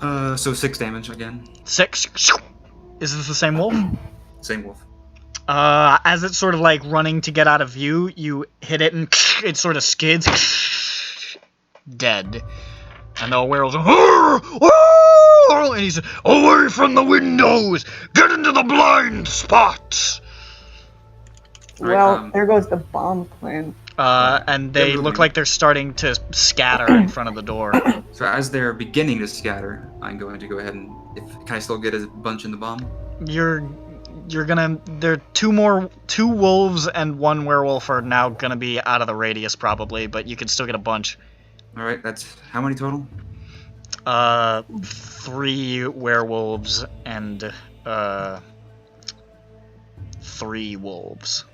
So 6 damage again. 6. Is this the same wolf? Same wolf. As it's sort of like running to get out of view, you hit it and it sort of skids. Dead. And the werewolf's and he's away from the windows! Get into the blind spots! Right, Well, there goes the bomb plan. And they look like they're starting to scatter in front of the door. So as they're beginning to scatter, I'm going to go ahead and... can I still get a bunch in the bomb? You're gonna... There are 2 wolves and 1 werewolf are now gonna be out of the radius probably, but you can still get a bunch. Alright, that's... how many total? 3 werewolves and 3 wolves.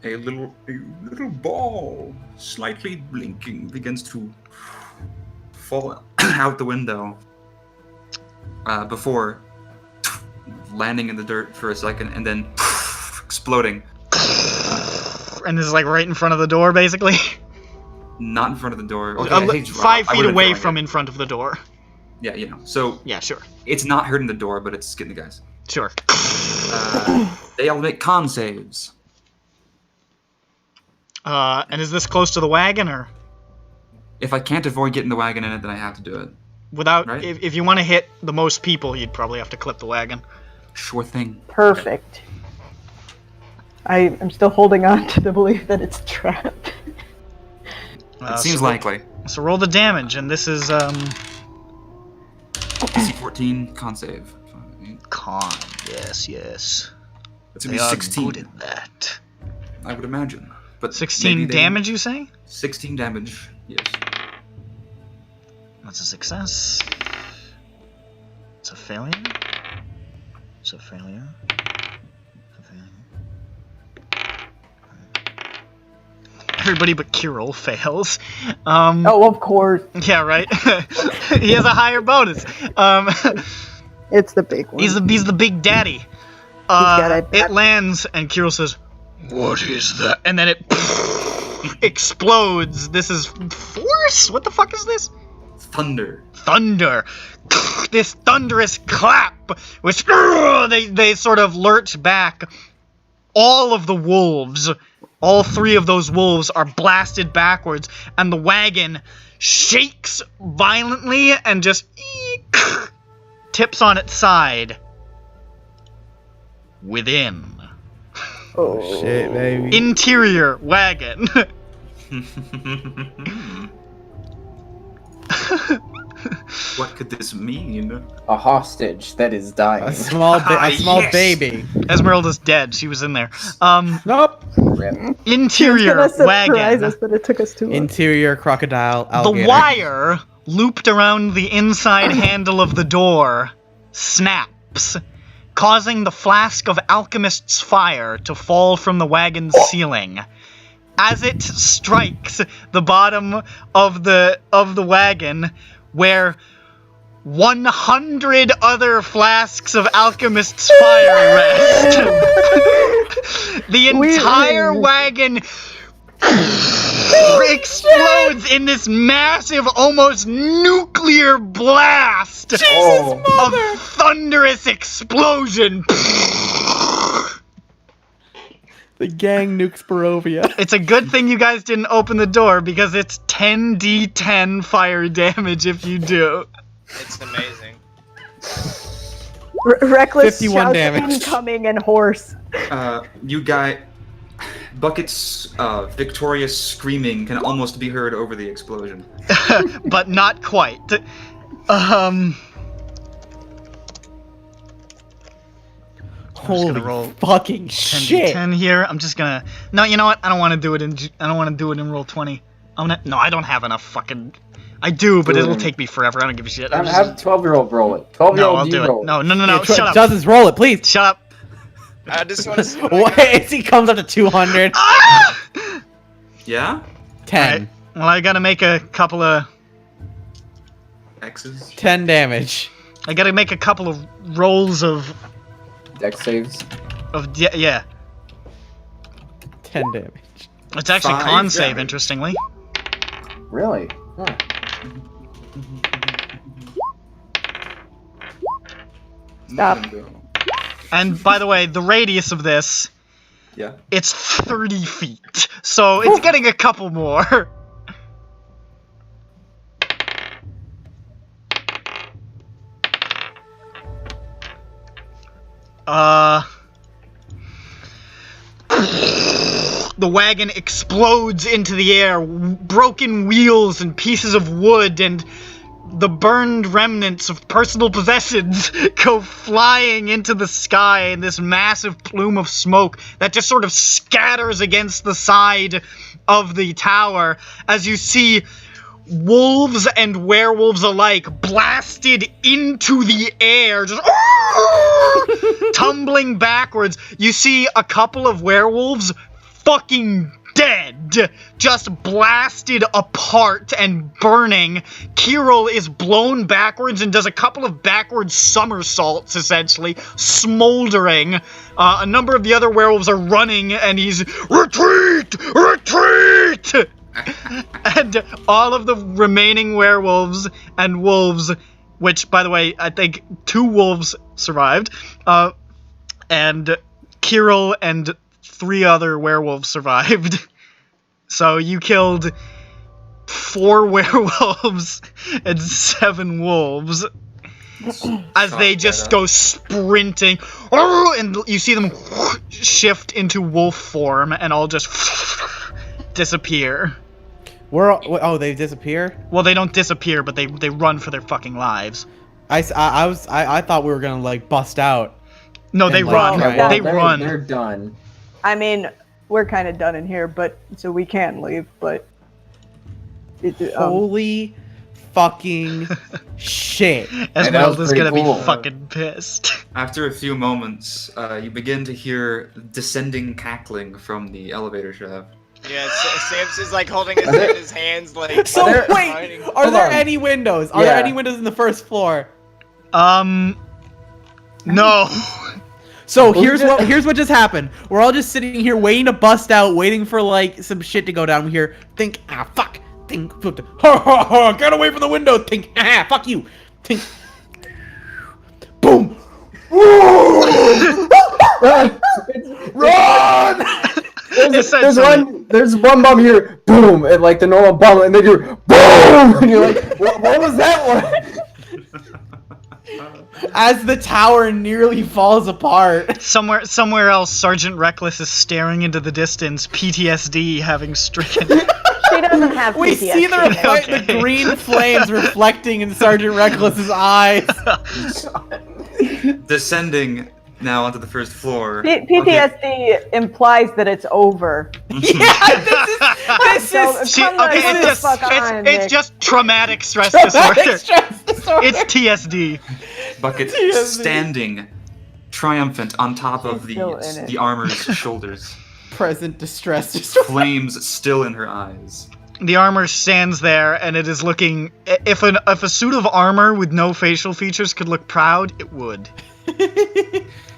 A little ball, slightly blinking, begins to fall out the window before landing in the dirt for a second and then exploding. And this is like right in front of the door, basically. Not in front of the door. Okay, 5 feet away from in front of the door. Yeah, you know. So Yeah, sure. it's not hurting the door, but it's getting the guys. Sure. They all make con saves. And is this close to the wagon, or If I can't avoid getting the wagon in it, then I have to do it. without? Right. If you want to hit the most people, you'd probably have to clip the wagon. Sure thing. Perfect. I am still holding on to the belief that it's trapped. It seems likely. So roll the damage, and this is DC 14 con save. con. Yes. It's They gonna be are 16. good at that. I would imagine. But 16 maybe they- damage, you say? 16 damage. Yes. That's a success. It's a failure. It's a failure. Everybody but Kirill fails. Oh, of course. Yeah, right. He has a higher bonus. It's the big one. He's the big daddy. It lands, and Kirill says, "What is that?" And then it explodes. This is force. What the fuck is this? Thunder. Thunder. This thunderous clap, which they sort of lurch back. All of the wolves, all 3 of those wolves are blasted backwards, and the wagon shakes violently and just tips on its side. Within. Oh Shit, baby. Interior wagon. What could this mean? A hostage that is dying. A small Yes. baby. Esmeralda's dead. She was in there. Nope. Rip. He was Interior gonna surprise wagon. us, but it took us too long. Interior crocodile The alligator. wire looped around the inside handle of the door snaps, causing the flask of alchemist's fire to fall from the wagon's ceiling. As it strikes the bottom of the wagon, where 100 other flasks of Alchemist's Fire rest. The entire wagon explodes in this massive, almost nuclear blast of thunderous explosion. The gang nukes Barovia. It's a good thing you guys didn't open the door because it's 10d10 fire damage if you do. It's amazing. Reckless 51 shouts damage. incoming and hoarse. You guy, Bucket's victorious screaming can almost be heard over the explosion. But not quite. Holy roll fucking shit! 10 here. I'm just gonna. No, you know what? I don't want to do it in. I don't want to do it in roll 20. No, I don't have enough fucking. I do, but it'll take me forever. I don't give a shit. Have 12-year-old roll it. 12-year-old No, I'll you do roll it. No. Shut up. Dozens, roll it, please. Shut up. I just want to see. Wait, he comes up to 200. Yeah? 10. Alright. Well, I gotta make a couple of. X's? 10 damage. I gotta make a couple of rolls of. Dex saves. Yeah. 10 damage. It's actually 5 con save, damage. interestingly. Really? Huh. Stop. And by the way, the radius of this, Yeah. it's 30 feet. So it's getting a couple more. The wagon explodes into the air, broken wheels and pieces of wood and the burned remnants of personal possessions go flying into the sky in this massive plume of smoke that just sort of scatters against the side of the tower as you see wolves and werewolves alike blasted into the air, just tumbling backwards. You see a couple of werewolves fucking dead, just blasted apart and burning. Kirill is blown backwards and does a couple of backwards somersaults, essentially, smoldering. A number of the other werewolves are running, and he's, retreat! Retreat! And all of the remaining werewolves and wolves, which, by the way, I think 2 wolves survived, and Kirill and 3 other werewolves survived. So you killed 4 werewolves and 7 wolves as they just go sprinting, and you see them shift into wolf form and all just disappear. Oh, they disappear? Well, they don't disappear, but they run for their fucking lives. I thought we were gonna like bust out. No, they And, run. like, They run. They're done. I mean, we're kind of done in here, but so we can leave. But Holy fucking shit! Esmeralda's pretty gonna cool. be fucking pissed. After a few moments, you begin to hear descending cackling from the elevator shaft. Yeah, Samson's like holding his head in his hands, like. So there- wait, are Hold there on. any windows? Are there Yeah. any windows in the first floor? No. So here's what just happened. We're all just sitting here waiting to bust out, waiting for like some shit to go down. We hear think fuck, think ha ha ha, get away from the window, think fuck you, think boom. Run! There's one bomb here, boom, and like the normal bomb, and then you're boom, and you're like, what was that one? As the tower nearly falls apart. Somewhere else, Sergeant Reckless is staring into the distance, PTSD having stricken. she doesn't have We PTSD. see the Okay. green flames reflecting in Sergeant Reckless's eyes. Descending now onto the first floor. PTSD implies that it's over. Yeah, this So, is come the fuck on, it's Nick. just traumatic stress disorder. disorder. It's TSD. Bucket standing triumphant on top of She's still in it. the armor's shoulders. present distress disorder. Flames still in her eyes. The armor stands there, and it is looking. If a suit of armor with no facial features could look proud, it would.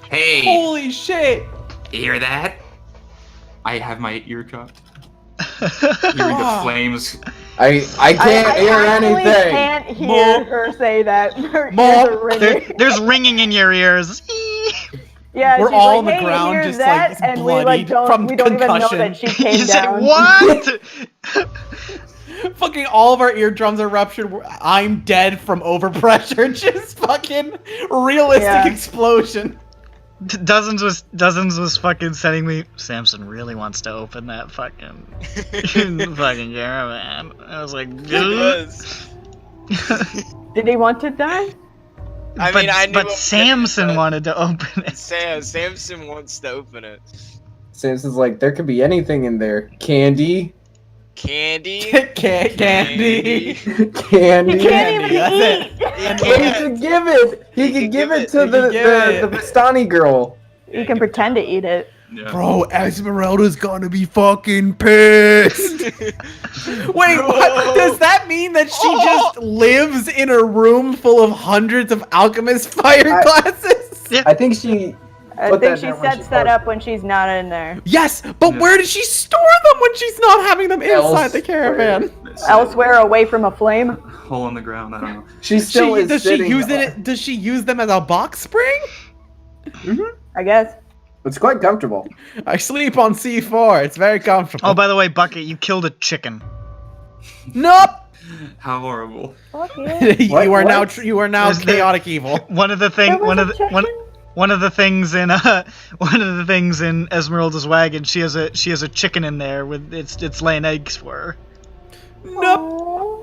Hey, Holy shit! you hear that? I have my ear cupped. Hearing the flames. I can't hear actually anything. can't hear Mom. her say that. Her Mom. ears are ringing. There's ringing in your ears. Yeah, We're she's all like, on the hey, ground, here's just that, like and bloodied we don't even know concussion. that she came You said down. what? Fucking all of our eardrums are ruptured. I'm dead from overpressure. Just fucking realistic Yeah. explosion. Dozens was fucking sending me. Samson really wants to open that fucking fucking caravan. I was like, It dude. was. Did he want to die? I mean, I knew but it was Samson gonna- wanted to open it. Samson wants to open it. Samson's like, there could be anything in there. Candy. Candy. Candy. Candy. He can't even That's eat. it. But he could give it. He could give it to He could give it. the Vistani girl. He can pretend to eat it. Yeah. Bro, Ezmerelda's gonna be fucking pissed. Wait, what? Does that mean that she just lives in a room full of hundreds of alchemist fire glasses? Yeah. I think she. I Put think that she there when sets she that parked. up when she's not in there. Yes, but Yeah. where does she store them when she's not having them inside the caravan? Elsewhere, away from a flame. Hole in the ground. I don't know. She still is Does she sitting. use it? Does she use them as a box spring? I guess. It's quite comfortable. I sleep on C4. It's very comfortable. Oh, by the way, Bucket, you killed a chicken. Nope. How horrible. Fuck yeah. you What? are now. What? You are now There's the- chaotic evil. One of the There was a chicken? one of the things in Ezmerelda's wagon, she has a chicken in there with it's laying eggs for her. Nope. Aw.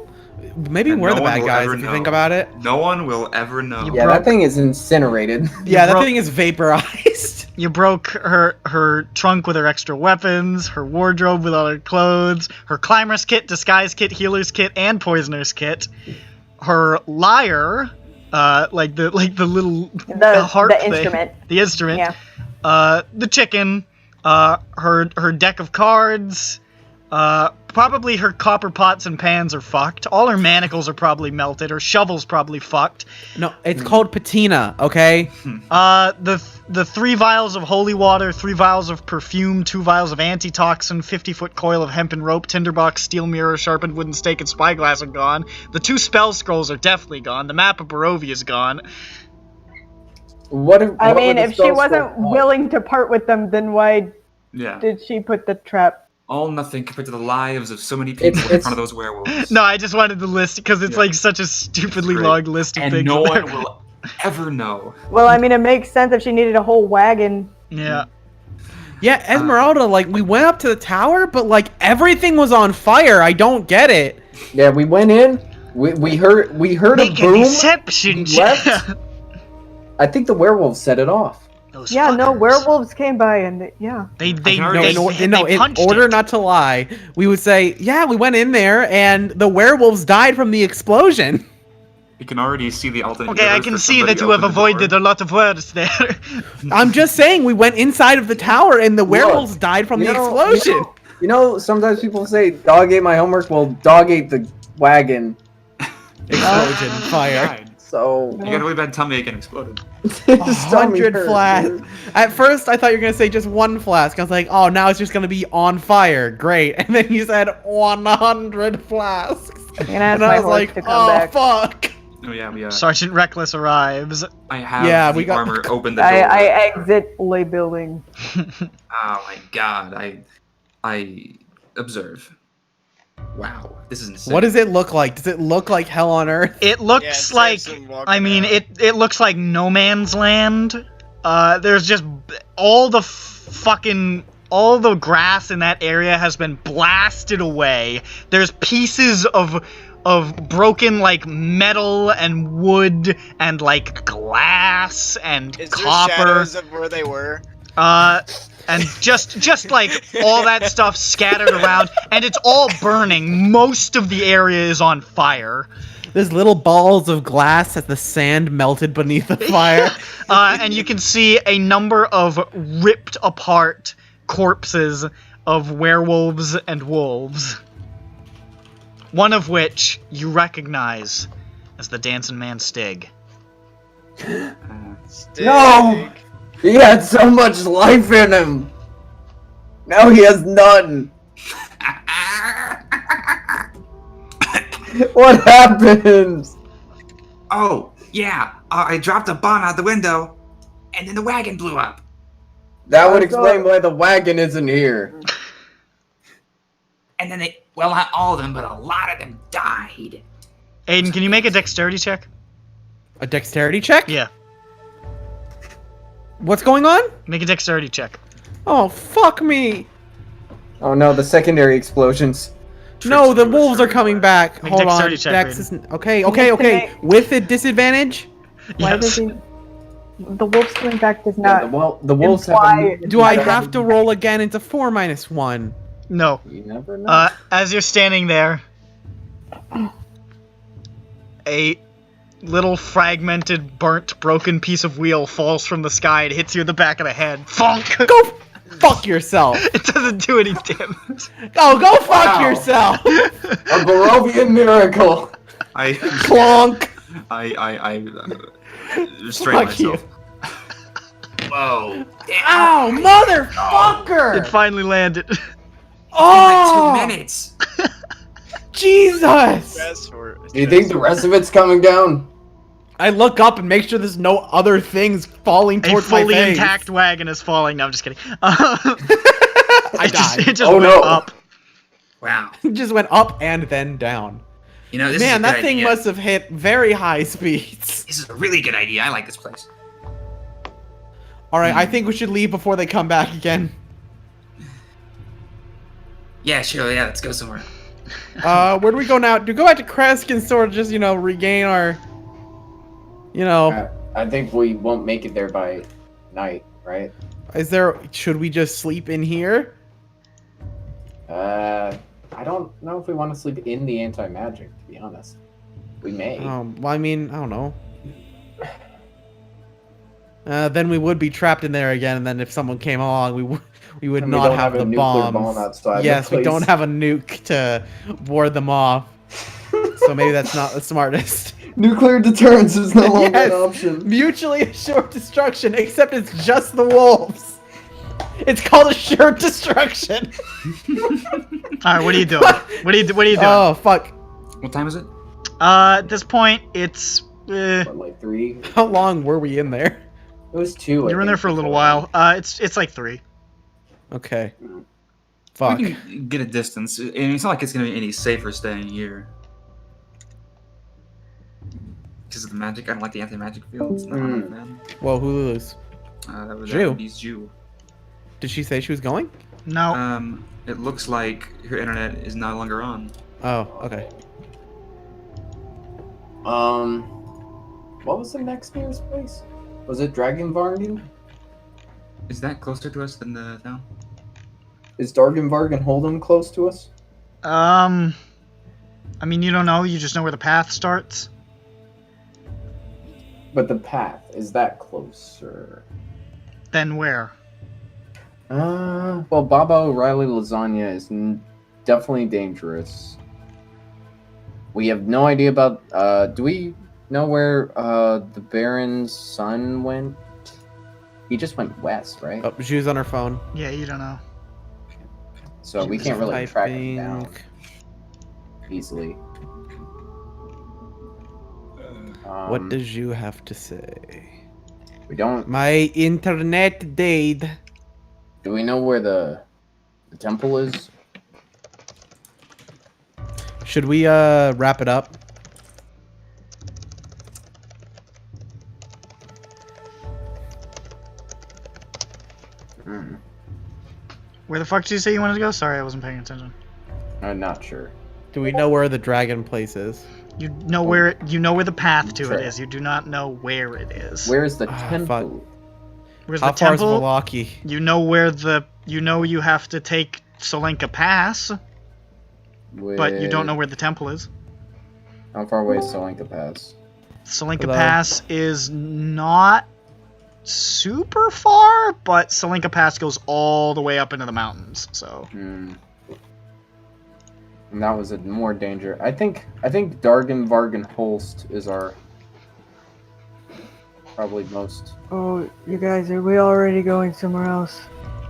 Maybe And we're no the one bad will guys ever if you know. think about it. No one will ever know. You Yeah, broke- that thing is incinerated. Yeah, that broke- thing is vaporized. You broke her trunk with her extra weapons, her wardrobe with all her clothes, her climber's kit, disguise kit, healer's kit, and poisoner's kit. Her lyre, like the little harp The thing, instrument. the instrument. Yeah. The chicken, her deck of cards, probably her copper pots and pans are fucked. All her manacles are probably melted. Her shovel's probably fucked. No, it's called patina. Okay. The 3 vials of holy water, 3 vials of perfume, 2 vials of antitoxin, 50-foot coil of hempen rope, tinderbox, steel mirror, sharpened wooden stake, and spyglass are gone. The 2 spell scrolls are definitely gone. The map of Barovia is gone. I mean, if she wasn't willing to part with them, then why Yeah. did she put the trap? All nothing compared to the lives of so many people in it's- front of those werewolves. No, I just wanted the list because it's Yeah. like such a stupidly Great. long list of And things. no that one are- will ever know. Well, I mean, it makes sense if she needed a whole wagon. Yeah. Yeah, Ezmerelda, like, we went up to the tower, but, like, everything was on fire. I don't get it. Yeah, we went in. We heard a Make a boom. deception we check. left. I think the werewolves set it off. Those Yeah, no, fuckers. werewolves came by and yeah. They can No, already- in punched order it. not to lie, we would say, yeah, we went in there, and the werewolves died from the explosion. You can already see the alternate. Okay, I universe can where see somebody that you have opened the avoided door. a lot of words there. I'm just saying, we went inside of the tower, and the werewolves died from the explosion. You know, sometimes people say, dog ate my homework. Well, dog ate the wagon. Explosion, fire. Died. So, You got a really bad tummy ache and exploded. just tell me 100 her, flasks. dude. At first, I thought you were gonna say just 1 flask. I was like, oh, now it's just gonna be on fire. Great. And then you said 100 flasks. I'm gonna ask And my I was horse like, to come oh, back. fuck. Oh yeah, we Sergeant Reckless arrives. I have Yeah, the we got- armor open the door. I exit lay building. Oh my god, I observe. Wow, this is insane. What does it look like? Does it look like hell on earth? It looks Yeah, like, Samson walking I mean, out. it looks like no man's land. There's just all the all the grass in that area has been blasted away. There's pieces of broken like metal and wood and like glass and Is there copper. shadows of where they were? And just like all that stuff scattered around, and it's all burning. Most of the area is on fire. There's little balls of glass as the sand melted beneath the fire. And you can see a number of ripped apart corpses of werewolves and wolves. One of which you recognize as the dancing man Stig. No! He had so much life in him! Now he has none! What happens? Oh, yeah. I dropped a bomb out the window, and then the wagon blew up. That would explain why the wagon isn't here. And then well, not all of them, but a lot of them died. Aiden, can you make a dexterity check? A dexterity check? Yeah. What's going on? Make a dexterity check. Oh, fuck me. Oh no, the secondary explosions. No, the wolves are coming back. Make Hold on. dexterity check, Dex Raiden. isn't... Okay. With a disadvantage? Why does Yes. he? The wolves coming back does Yeah, not. the wolves imply- have Do I have to roll again into 4-1? No. You never know. As you're standing there, a little fragmented, burnt, broken piece of wheel falls from the sky and hits you in the back of the head. Funk! Go fuck yourself. It doesn't do any damage. Oh, go fuck Wow. yourself. A Barovian miracle! I Clonk. restrained Fuck you. myself. Whoa. Ow, motherfucker! It finally landed. Oh, Like 2 minutes. Jesus! Do you think the rest of it's coming down? I look up and make sure there's no other things falling A towards my fully face. intact wagon is falling. No, I'm just kidding. I died. It just Oh, went no. up. Wow. It just went up and then down. You know, this Man, is a that good thing idea. must have hit very high speeds. This is a really good idea. I like this place. Alright, I think we should leave before they come back again. Yeah, sure. Yeah, let's go somewhere. Where do we go now? Do we go back to Krezk and sort of just, regain our... I think we won't make it there by night, right? Should we just sleep in here? I don't know if we want to sleep in the anti-magic, to be honest. We may. Well, I mean, I don't know. Then we would be trapped in there again, and then if someone came along, we would And we not don't have have a the nuclear bombs. bomb outside Yes, the we don't place. have a nuke to ward them off. So maybe that's not the smartest. Nuclear deterrence is no longer Yes. an option. Mutually assured destruction, except it's just the wolves. It's called assured destruction. All right, what are you doing? What are you doing? Oh fuck! What time is it? At this point, it's What, like 3? How long were we in there? It was 2. you were in there for a little while. It's like 3. Okay. Fuck. We can get a distance. And it's not like it's gonna be any safer staying here. Because of the magic, I don't like the anti-magic field. It's not a fan. Whoa, who lose? That was Jew. He's Jew. Did she say she was going? No. It looks like her internet is no longer on. Oh, okay. What was the next nearest place? Was it Dragonvargen? Is that closer to us than the town? Is Dargenvargen Hold'em close to us? I mean, you don't know. You just know where the path starts. But the path, is that closer? Then where? Well, Baba O'Reilly lasagna is definitely dangerous. We have no idea about, do we know where, the Baron's son went? He just went west, right? Oh, she was on her phone. Yeah, you don't know. So we can't really track him down easily. What does you have to say? We don't. My internet died. Do we know where the temple is? Should we wrap it up? Where the fuck did you say you wanted to go? Sorry, I wasn't paying attention. I'm not sure. Do we know where the dragon place is? You know where the path to Sure. it is. You do not know where it is. Where is the Ah, temple? Where's How the far is temple? Milwaukee? You know where you have to take Solenka Pass, but you don't know where the temple is. How far away is Solenka Pass? Solenka Hello? Pass is not super far, but Solenka Pass goes all the way up into the mountains. So And that was a more danger. I think Dargan Vargan Holst is our probably most. Oh, you guys, are we already going somewhere else?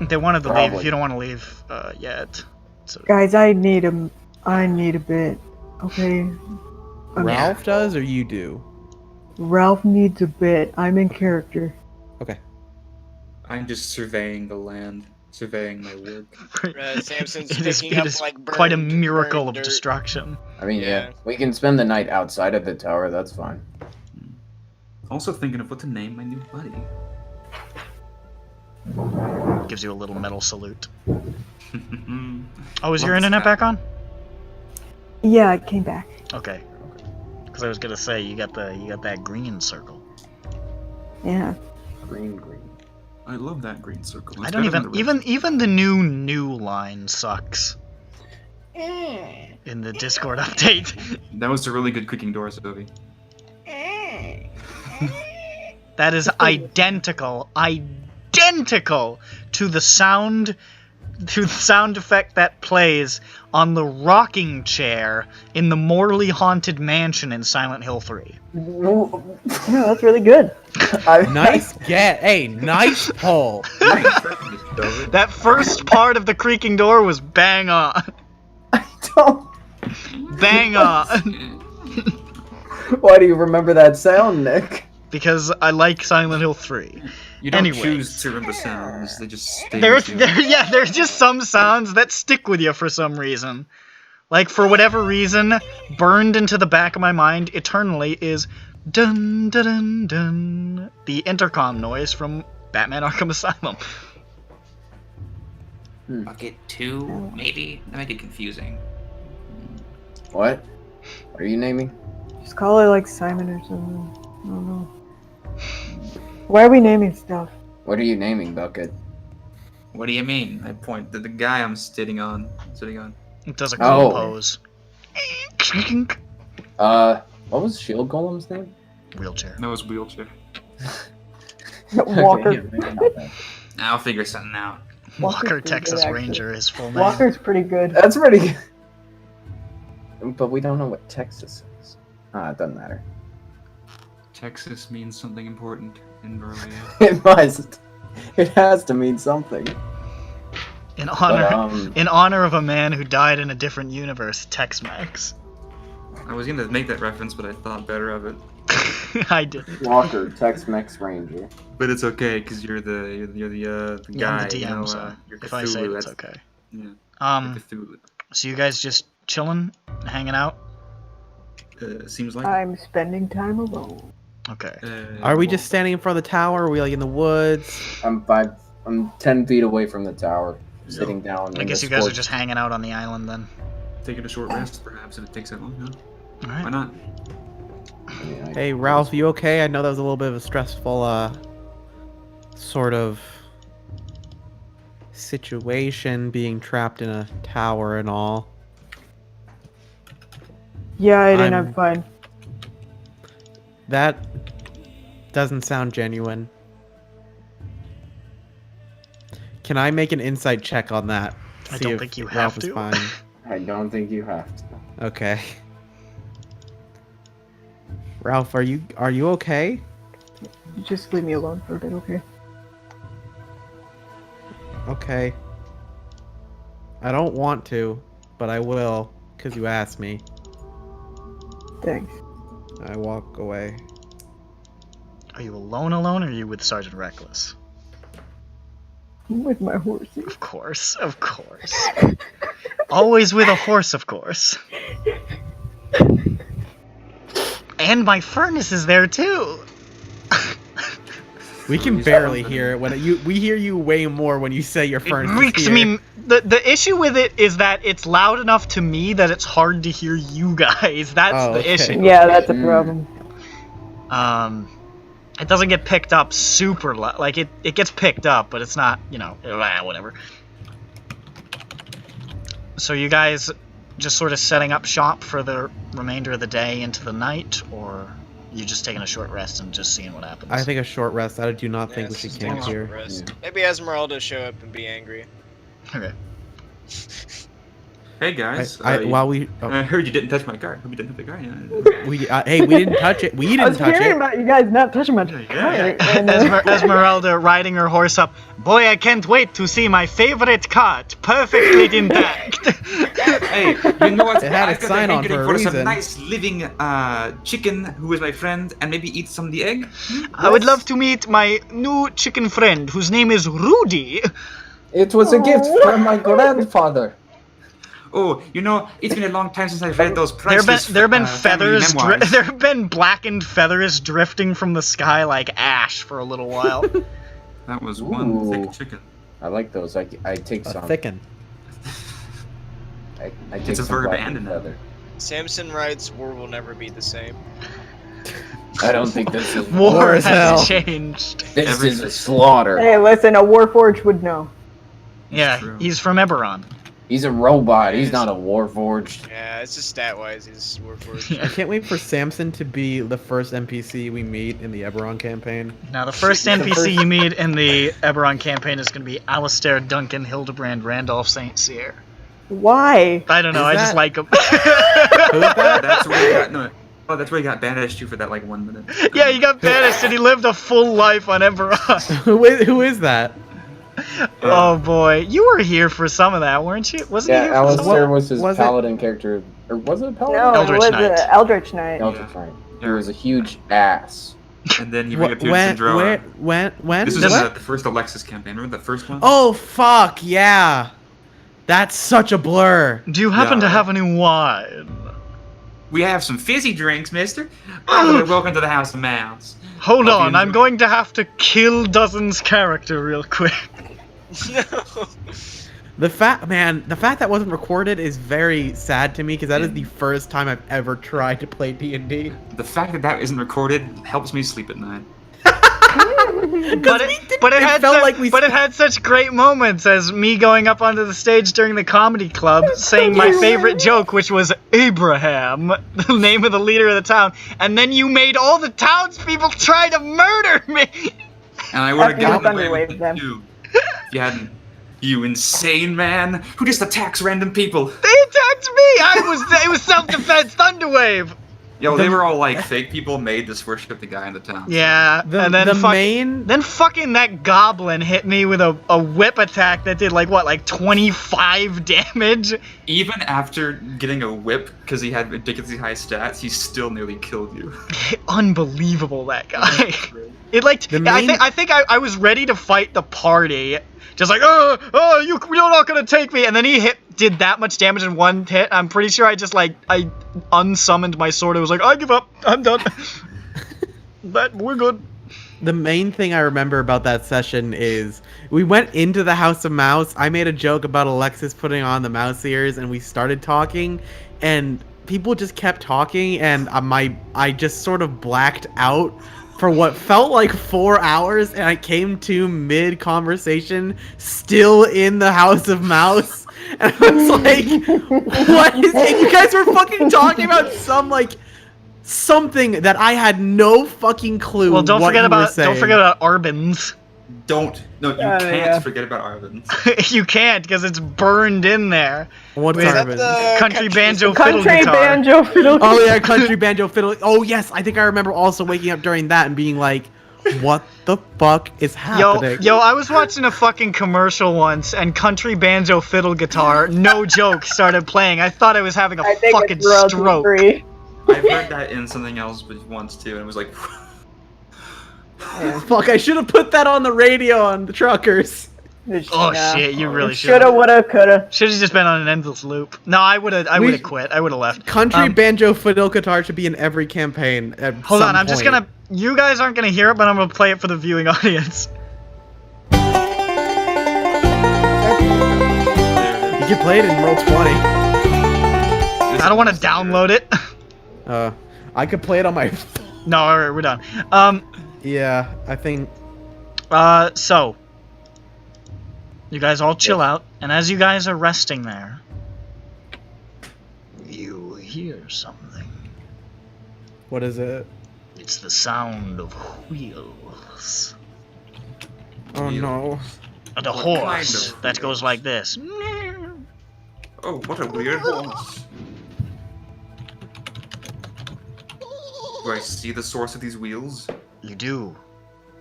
They wanted to leave. Probably. If you don't want to leave yet. So, Guys, I need a bit. Okay. Ralph does, or you do? Ralph needs a bit. I'm in character. Okay. I'm just surveying the land, surveying my work. Samson's it is, picking it up is like quite a burned- miracle burned of dirt. destruction. I mean, Yeah. yeah, we can spend the night outside of the tower. That's fine. Also thinking of what to name my new buddy. Gives you a little metal salute. Love Oh, is your this internet guy. back on? Yeah, I came back. Okay. Because I was gonna say you got that green circle. Yeah. Green. I love that green circle. I It's don't better than the red. even the new line sucks. In the Discord update. That was a really good creaking door, Sophie. That is identical to the sound effect that plays on the rocking chair in the Morley haunted mansion in Silent Hill 3. Yeah, that's really good. Nice get. Hey, nice pull. That first part of the creaking door was bang on. Don't. Bang on. Why do you remember that sound, Nick? Because I like Silent Hill 3. You don't Anyways. choose to remember sounds; they just stay There's with you. there's just some sounds that stick with you for some reason. Like, for whatever reason, burned into the back of my mind eternally is dun dun dun dun, the intercom noise from Batman Arkham Asylum. Bucket 2, maybe? That might get confusing. What? What are you naming? Just call it like Simon or something. I don't know. Why are we naming stuff? What are you naming, Bucket? What do you mean? I point to the guy I'm sitting on. It does a cool Oh. pose. What was Shield Golem's name? Wheelchair. That was wheelchair. Walker. Okay, yeah, maybe not that. I'll figure something out. Walker pretty Texas good, actually. Ranger is full name. Walker's pretty good. That's pretty good. But we don't know what Texas is. It doesn't matter. Texas means something important in Barovia. It must. It has to mean something. In honor, But, in honor of a man who died in a different universe, Tex-Mex. I was gonna make that reference, but I thought better of it. I didn't. Walker, Tex-Mex Ranger. But it's okay, cause you're the Yeah, guy. I'm the DM, you know, so you're if I say it, Cthulhu, it's that's- okay. Yeah, Um, Cthulhu. so you guys just chilling, hanging out? Seems like. I'm spending time alone. Okay. Are we just standing in front of the tower? Are we like in the woods? I'm 10 feet away from the tower, sitting down. I in guess the you guys are scorched- just hanging out on the island then. taking a short rest, perhaps, if it takes that long? No? Why Alright. not? I mean, I- Hey, Ralph, you okay? I know that was a little bit of a stressful, sort of situation, being trapped in a tower and all. Yeah, I didn't. I'm- I'm fine. That doesn't sound genuine. Can I make an insight check on that? I See don't if think you Ralph have is to. fine. I don't think you have to. Okay. Ralph, are you okay? Just leave me alone for a bit, okay? Okay. I don't want to, but I will, because you asked me. Thanks. I walk away. Are you alone or are you with Sergeant Reckless? I'm with my horsey. Of course, of course. Always with a horse, of course. And my furnace is there too. We can barely hear it when we hear you way more when you say your It furnace is reeks here. me. The issue with it is that it's loud enough to me that it's hard to hear you guys. That's Oh, the okay. issue. Yeah, that's a problem. It doesn't get picked up super loud. Like it gets picked up, but it's not, whatever. So you guys just sort of setting up shop for the remainder of the day into the night, or you just taking a short rest and just seeing what happens? I think a short rest. I do not think we Yes, should take a camp short here. rest. Maybe Ezmerelda show up and be angry. Okay. Hey guys. While we I heard you didn't touch my card. Hope you didn't touch the card. hey, we didn't touch it. We I was didn't touch hearing it. about you guys not touching my card. And, Esmeralda riding her horse up. Boy, I can't wait to see my favorite cart, perfectly intact. Hey, you know what? It had a I've got sign the on hankering for a some reason. nice living chicken who is my friend, and maybe eat some of the egg. I would love to meet my new chicken friend, whose name is Rudy. It was a gift from my grandfather. Oh, you know, it's been a long time since I've read those There priceless have been family feathers. memoirs. There have been blackened feathers drifting from the sky like ash for a little while. That was one Ooh. thick chicken. I like those. I take A some. thicken. I take It's a some verb black and a noun. feather. Samson writes, "War will never be the same." I don't think this is War as hell. has changed. This is a slaughter. hey, listen, a Warforged would know. Yeah, true. he's from Eberron. He's a robot. He's not a warforged. Yeah, it's just stat-wise, he's Warforged. I can't wait for Samson to be the first NPC we meet in the Eberron campaign. Now, the first NPC you meet in the Eberron campaign is going to be Alistair, Duncan, Hildebrand, Randolph, St. Cyr. Why? I don't know, I Is just that- like him. Who's that? That's where he got no. Oh, that's where he got banished to for that like 1 minute. Yeah, he got banished and he lived a full life on Eberron. Who is that? Oh boy, you were here for some of that, weren't you? Wasn't he Yeah, here for Alistair was his was it- paladin character. Or was it a paladin? No, Eldritch it was Knight. Eldritch Knight. Eldritch Knight. He was a huge ass. And then he Wh- reappeared in when? Syndroa. When? This was What? the first Alexis campaign. Remember that first one? Oh fuck yeah! That's such a blur. Do you happen to Yeah. have any wine? We have some fizzy drinks, mister. Oh, welcome to the House of Mouse. Hold I'll be on, I'm enjoying- going to have to kill Dozen's character real quick. No. The fact that wasn't recorded is very sad to me because that is the first time I've ever tried to play D&D. The fact that that isn't recorded helps me sleep at night. But it had such great moments as me going up onto the stage during the comedy club saying my favorite joke, which was Abraham, the name of the leader of the town, and then you made all the townspeople try to murder me. And I would have After you gotten away thunderwave with them. it too. If you hadn't. You insane man who just attacks random people. They attacked me. It was self-defense. Thunderwave. Yo, they were all like fake people made to worship the guy in the town. Yeah, and then the fucking that goblin hit me with a whip attack that did like 25 damage. Even after getting a whip because he had ridiculously high stats, he still nearly killed you. Unbelievable, that guy. It like The main- I think I was ready to fight the party, just like you're not gonna take me, and then he did that much damage in one hit. I'm pretty sure I just I unsummoned my sword. It was like, I give up, I'm done. But we're good. The main thing I remember about that session is we went into the House of Mouse. I made a joke about Alexis putting on the mouse ears, and we started talking, and people just kept talking, and I just sort of blacked out for what felt like 4 hours, and I came to mid-conversation still in the House of Mouse, and I was like, what is it? You guys were fucking talking about something that I had no fucking clue. Well, don't what forget you were about saying. Arbins. You can't forget about Arvin. You can't because it's burned in there. What's Wait, Arvin? Country banjo fiddle Country guitar. banjo fiddle. Oh yeah, country banjo fiddle. Oh yes, I think I remember also waking up during that and being like, "What the fuck is happening?" Yo, I was watching a fucking commercial once, and country banjo fiddle guitar, no joke, started playing. I thought I was having a I think fucking it's royalty stroke. free. I've heard that in something else but once too, and it was like, Fuck, I should have put that on the radio on the truckers. Oh shit, you really should. Shoulda, woulda, coulda. Should have just been on an endless loop. No, I would have quit. I would have left. Country banjo fiddle guitar should be in every campaign. At Hold some on, I'm just point. gonna. You guys aren't gonna hear it, but I'm gonna play it for the viewing audience. You can play it in Roll20. I don't want to download it. I could play it on my. No, alright, we're done. Yeah, I think. So. You guys all chill out, and as you guys are resting there, you hear something. What is it? It's the sound of wheels. Oh no. And a What horse kind of that goes like this. Oh, what a weird horse. Do I see the source of these wheels? You do.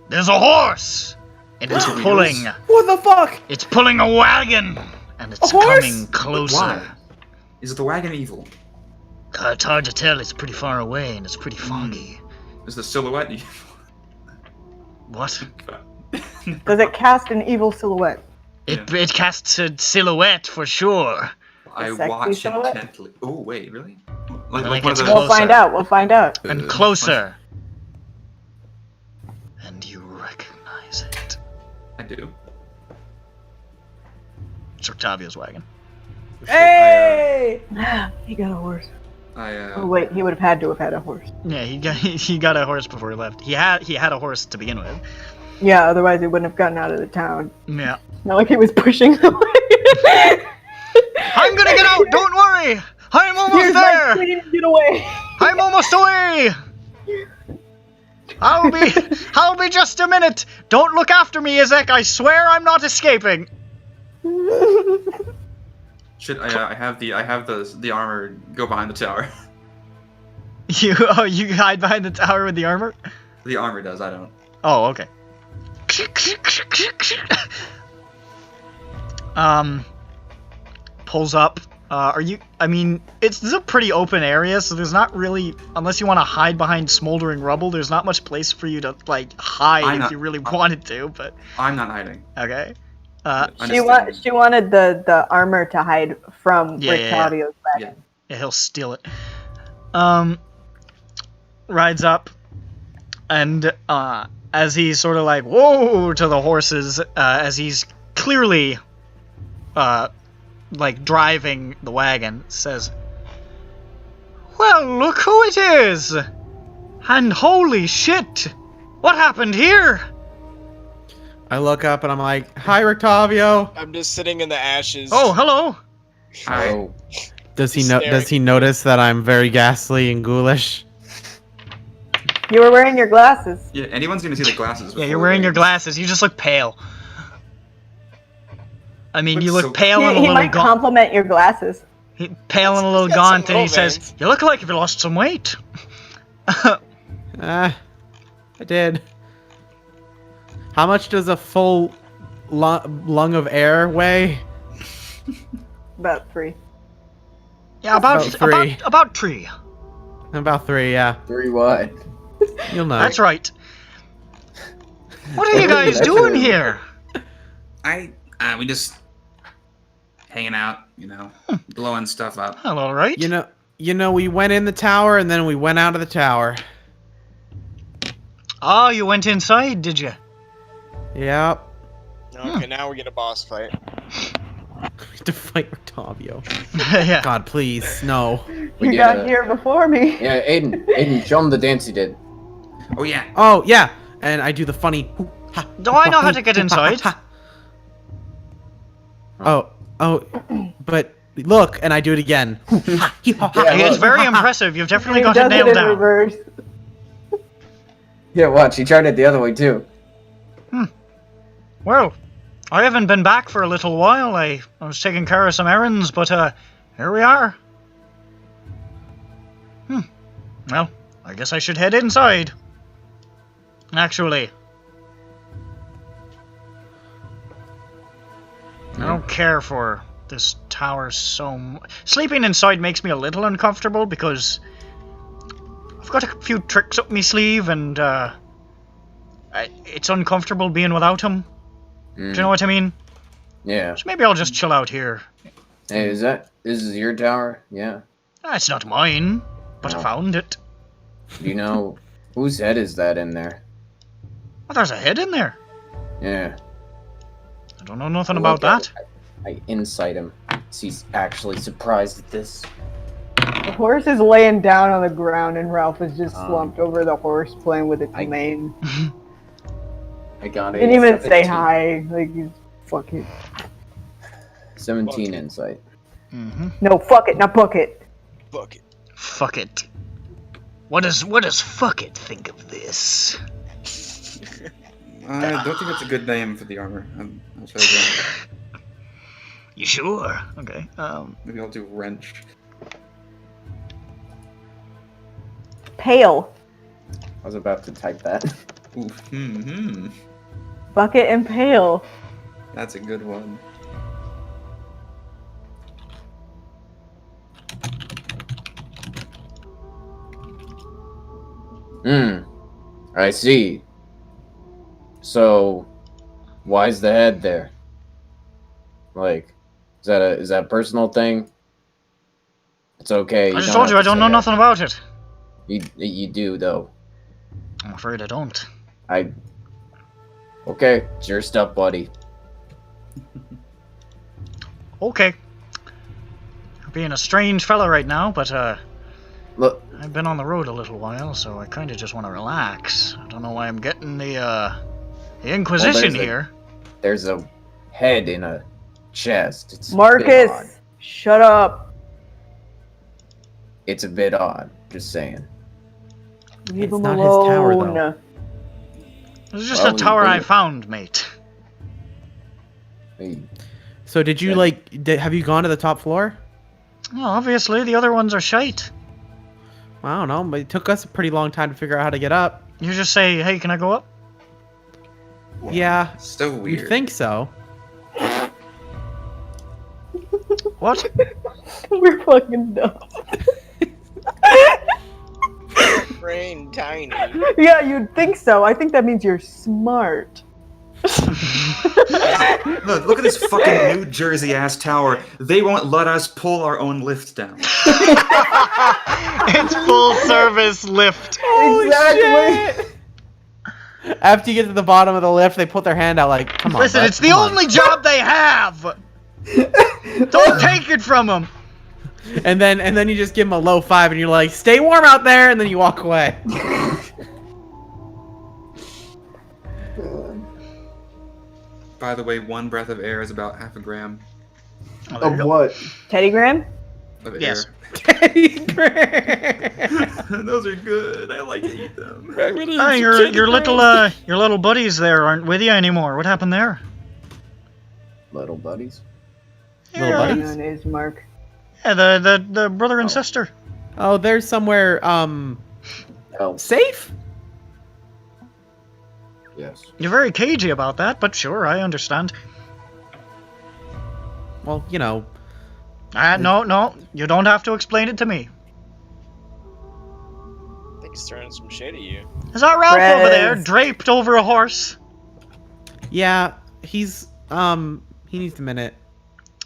There's a horse! And it's Wheels? pulling. What the fuck? It's pulling a wagon! And it's A horse? coming closer. Why? Is the wagon evil? It's hard to tell. It's pretty far away and it's pretty foggy. Is the silhouette evil? What? Does it cast an evil silhouette? It casts a silhouette for sure. I sexy watch silhouette? intently. Oh, wait, really? Like one it's of the... We'll find out. We'll find out. And closer. And you recognize it. I do. It's Octavia's wagon. Hey! He got a horse. I Oh wait, he would have had to have had a horse. Yeah, he got a horse before he left. He had a horse to begin with. Yeah, otherwise he wouldn't have gotten out of the town. Yeah. Not like he was pushing the wagon. I'm gonna get out. Don't worry. I'm almost Here's there. my queen, get away. I'm almost away. I'll be just a minute. Don't look after me, Ezek. I swear I'm not escaping. Should I have the armor go behind the tower? You hide behind the tower with the armor? The armor does, I don't. Oh, okay. Pulls up. I mean, this is a pretty open area, so there's not really, unless you want to hide behind smoldering rubble, there's not much place for you to, like, hide if you really wanted to, but... I'm not hiding. Okay. She wanted the armor to hide from Rictavio's wagon. Yeah, he'll steal it. Rides up, and as he's sort of like, whoa, to the horses, as he's clearly, like, driving the wagon, says, well, look who it is! And holy shit! What happened here? I look up and I'm like, hi, Rictavio. I'm just sitting in the ashes. Oh, hello! Oh, Does he Staring. Does he notice that I'm very ghastly and ghoulish? You were wearing your glasses. Yeah, anyone's gonna see the glasses. Yeah, you're before wearing they- your glasses. You just look pale. I mean, But you look so- pale and a He little might gaunt. compliment your glasses. Pale and a little He's got some gaunt, and he says, romance. "You look like you've lost some weight." I did. How much does a full lung of air weigh? About 3. Yeah, About three. about 3. About 3, yeah. 3 what? You'll know. That's right. What are you guys doing here? We just hanging out, blowing stuff up. Hello, right? You know, we went in the tower and then we went out of the tower. Oh, you went inside, did you? Yep. Okay, now we get a boss fight. To fight Rictavio. Yeah. God, please, no. We You did got a- here before me. Yeah, Aiden, show him the dance he did. Oh yeah. Oh, yeah. And I do the funny. Do I know how to get inside? Oh, but look, and I do it again. It's very impressive. You've definitely He got it does it nailed in down. reverse. Yeah, watch, he tried it the other way too. Well, I haven't been back for a little while. I was taking care of some errands, but here we are. Well, I guess I should head inside. Actually, I don't care for this tower so much. Sleeping inside makes me a little uncomfortable because I've got a few tricks up my sleeve, and it's uncomfortable being without him. Do you know what I mean? Yeah. So maybe I'll just chill out here. Hey, this is your tower? Yeah. It's not mine, but I No. found it. Do you know whose head is that in there? Oh, there's a head in there. Yeah. I don't know nothing about that. I insight him. He's actually surprised at this. The horse is laying down on the ground, and Ralph is just slumped over the horse, playing with its mane. I got it. Didn't even say hi. Like, he's fucking. 17 insight. No, fuck it, not book it. Book it. Fuck it. What does fuck it think of this? I don't think that's a good name for the armor. I'll tell you that. You sure? Okay. Maybe I'll do wrench. Pail. I was about to type that. Ooh, Bucket and pail. that's a good one. I see. So, why's the head there? Like, is that a personal thing? It's okay. I just told you I don't know nothing about it. You do though. I'm afraid I don't. Okay, it's your stuff, buddy. Okay. You're being a strange fella right now, but Look, I've been on the road a little while, so I kind of just want to relax. I don't know why I'm getting the Inquisition here. There's a head in a chest. It's a bit odd. Marcus, shut up. It's a bit odd. Just saying. Leave It's him not his alone. tower, though. It's just Well, a tower I we- found, mate. Hey, So did you have you gone to the top floor? Well, obviously, the other ones are shite. I don't know, but it took us a pretty long time to figure out how to get up. You just say, hey, can I go up? Yeah, So weird. you'd think so. What? We're fucking dumb. Brain tiny. Yeah, you'd think so. I think that means you're smart. Look at this fucking New Jersey ass tower. They won't let us pull our own lift down. It's full service lift. Exactly. After you get to the bottom of the lift, they put their hand out like, come on. Listen, bud, it's the come on." only job they have. Don't take it from them. And then you just give them a low 5 and you're like, stay warm out there, and then you walk away. By the way, 1 breath of air is about half a gram of what? Teddy Graham? of Yes. air. Teddy Graham. Those are good. I like to eat them. Oh, your little buddies there aren't with you anymore. What happened there? Little buddies. Little Yeah, buddies? On Ismark. Yeah, the brother and sister. Oh, there's somewhere Oh, safe? yes. You're very cagey about that, but sure, I understand. Well, you know. No, you don't have to explain it to me. I think he's throwing some shade at you. Is that Ralph over there, Krezk. draped over a horse? Yeah, he's he needs a minute.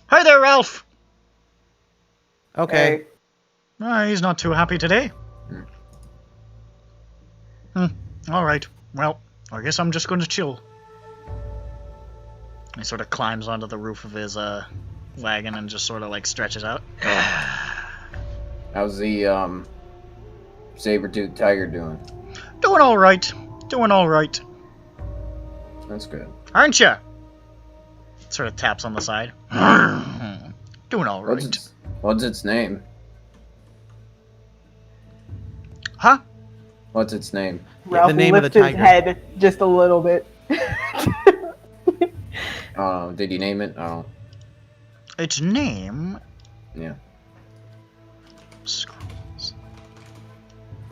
Hi there, Ralph. Okay. Hey. He's not too happy today. All right. Well, I guess I'm just going to chill. He sort of climbs onto the roof of his wagon and just sort of like stretches out. How's the saber-toothed tiger doing? Doing all right. Doing all right. That's good. Aren't you? Sort of taps on the side. Doing all right. What's its name? Huh? What's its name? Ralph the name of the lifts his tiger. head just a little bit. Did you name it? Oh, Its name? yeah. Scrolls.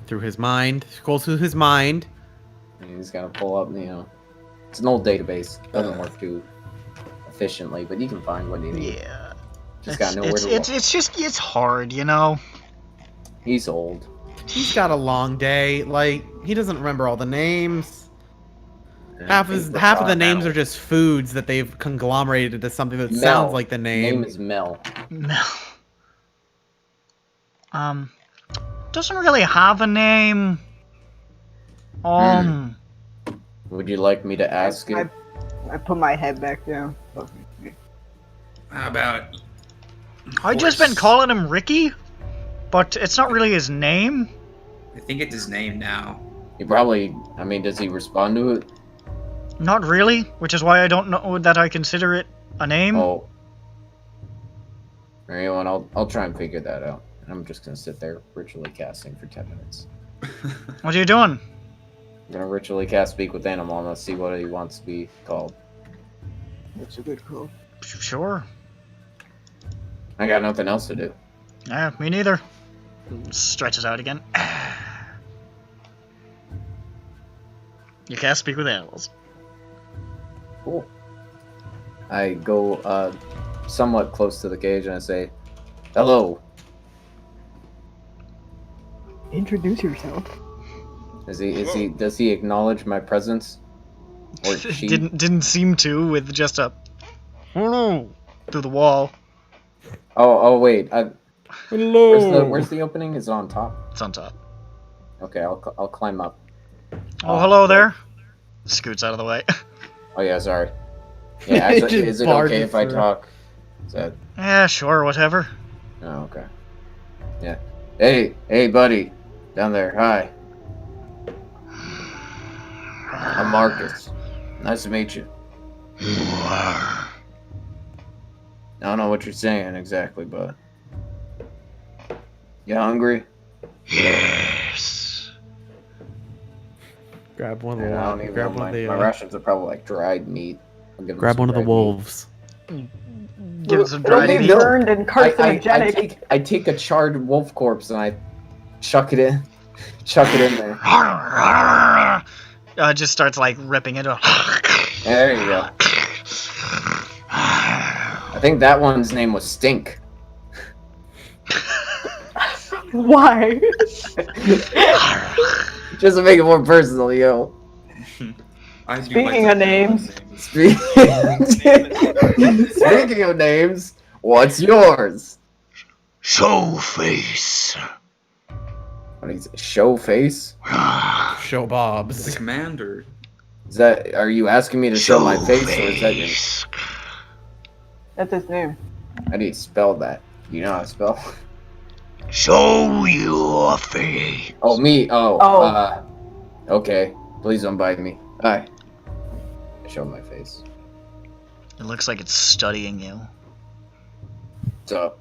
Through his mind. Scrolls through his mind. He's gotta pull up, it's an old database. Doesn't work too efficiently, but you can find what you need. Yeah. Just gotta know where to look. It's hard, you know. He's old. He's got a long day. Like, he doesn't remember all the names. Half of the names are just foods that they've conglomerated into something that Mel. sounds like the name. Name is Mel. No. Doesn't really have a name. Would you like me to ask it? I put my head back down. How about I've just been calling him Ricky, but it's not really his name. I think it's his name now. He probably. I mean, does he respond to it? Not really, which is why I don't know that I consider it a name. Oh. Anyone, I'll try and figure that out. I'm just gonna sit there ritually casting for 10 minutes. What are you doing? I'm gonna ritually cast Speak with Animal and let's see what he wants to be called. That's a good call. Sure. I got nothing else to do. Yeah, me neither. Stretches out again. You can't speak with animals. Cool. I go somewhat close to the cage and I say, "Hello." Introduce yourself. Does he acknowledge my presence? Or she? Didn't seem to with just a hello through the wall. Oh wait. Hello. Where's the opening? Is it on top? It's on top. Okay, I'll climb up. Oh, hello there. Scoots out of the way. Oh yeah, sorry. Yeah, actually, is it okay if I talk? Is that? Yeah, sure, whatever. Oh, okay. Yeah. Hey, buddy, down there. Hi. I'm Marcus. Nice to meet you. You are. I don't know what you're saying exactly, but you hungry? Yes. Grab one of Yeah, I don't the even grab know. one of the My rations are probably like dried meat. I'll give them grab some one of the dried wolves. Give it some It'll dried be meat. burned and meat. carcinogenic. I take a charred wolf corpse and I chuck it in there. Just starts like ripping it. There you go. I think that one's name was Stink. Why? Just to make it more personal, yo. I do Speaking like of names. Speaking of names, what's yours? Show face. What is it? Show face? Show the Bob's. commander. Is that? Are you asking me to show my face, or is that your? That's his name. How do you spell that? You know how to spell? Show your face. Oh, me. Oh. Okay. Please don't bite me. Hi. I show my face. It looks like it's studying you. What's up?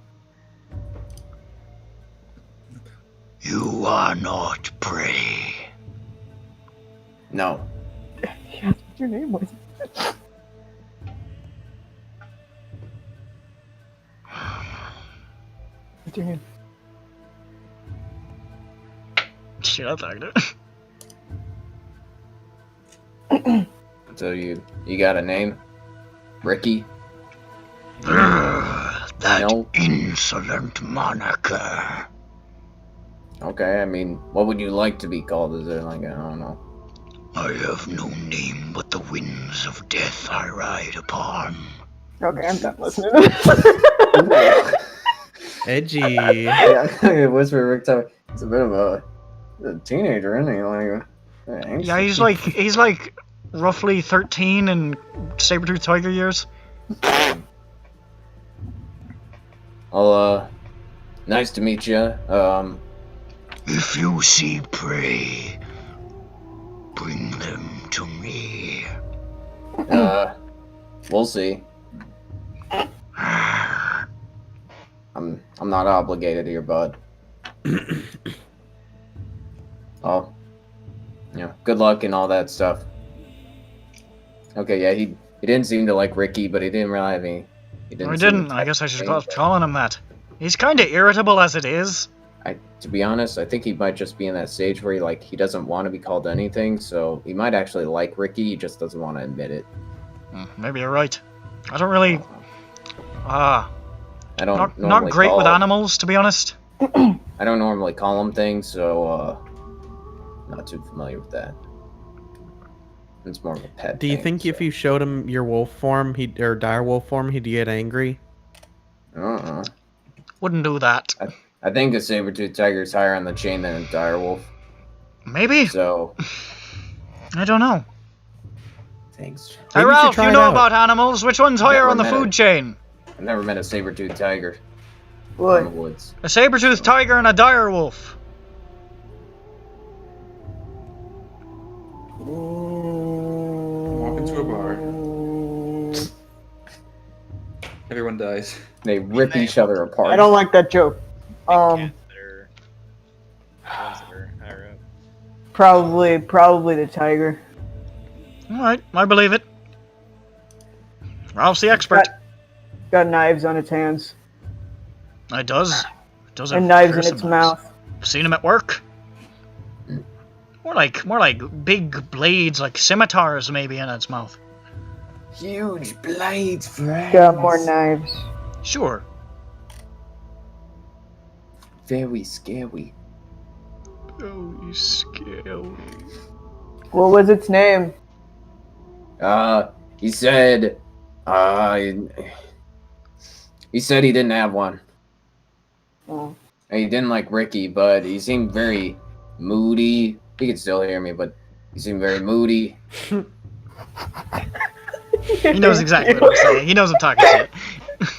You are not prey. No. Yeah, that's what your name was. What's your name? Shit, I thought it. So you got a name? Ricky? That No. insolent moniker. Okay, I mean, what would you like to be called? Is it like, I don't know. I have no name but the winds of death I ride upon. Okay, I'm done listening to this. Edgy. Yeah, Whisper Rick Tower. He's a bit of a teenager, isn't he? Like, Yeah, he's like roughly 13 in saber-tooth tiger years. Well, nice to meet you. If you see prey, bring them to me. We'll see. I'm not obligated here, bud. Oh, yeah. Good luck and all that stuff. Okay, yeah, he didn't seem to like Ricky, but he didn't really have any. He I seem didn't. to I guess I should anything. stop calling him that. He's kind of irritable as it is. To be honest, I think he might just be in that stage where he doesn't want to be called anything, so he might actually like Ricky, he just doesn't want to admit it. Maybe you're right. I don't really. I don't Not normally great with call- animals, to be honest. I don't normally call him things, so not too familiar with that. It's more of a pet. Do you thing, think so. if you showed him your wolf form, or dire wolf form, he'd get angry? Wouldn't do that. I think a saber-toothed tiger is higher on the chain than a dire wolf. Maybe. So I don't know. thanks. Hey Maybe you should Ralph, try you it know out. about animals. Which one's higher Never on the met food it. chain? I've never met a saber-toothed tiger in the What? woods. A saber-toothed tiger and a dire wolf. Walk into a bar. Everyone dies. They rip each other apart. I don't like that joke. Probably the tiger. Alright, I believe it. Ralph's the expert. Got knives on its hands. It does. It does have And knives in fearsome its knives. mouth. I've seen him at work. More like big blades, like scimitars maybe in its mouth. Huge blades, friends. Got more knives. Sure. Very scary. Oh, you scary. What was its name? He said, he said he didn't have one. Oh. He didn't like Ricky, but he seemed very moody. He could still hear me, but he seemed very moody. He knows exactly what I'm saying. He knows I'm talking shit.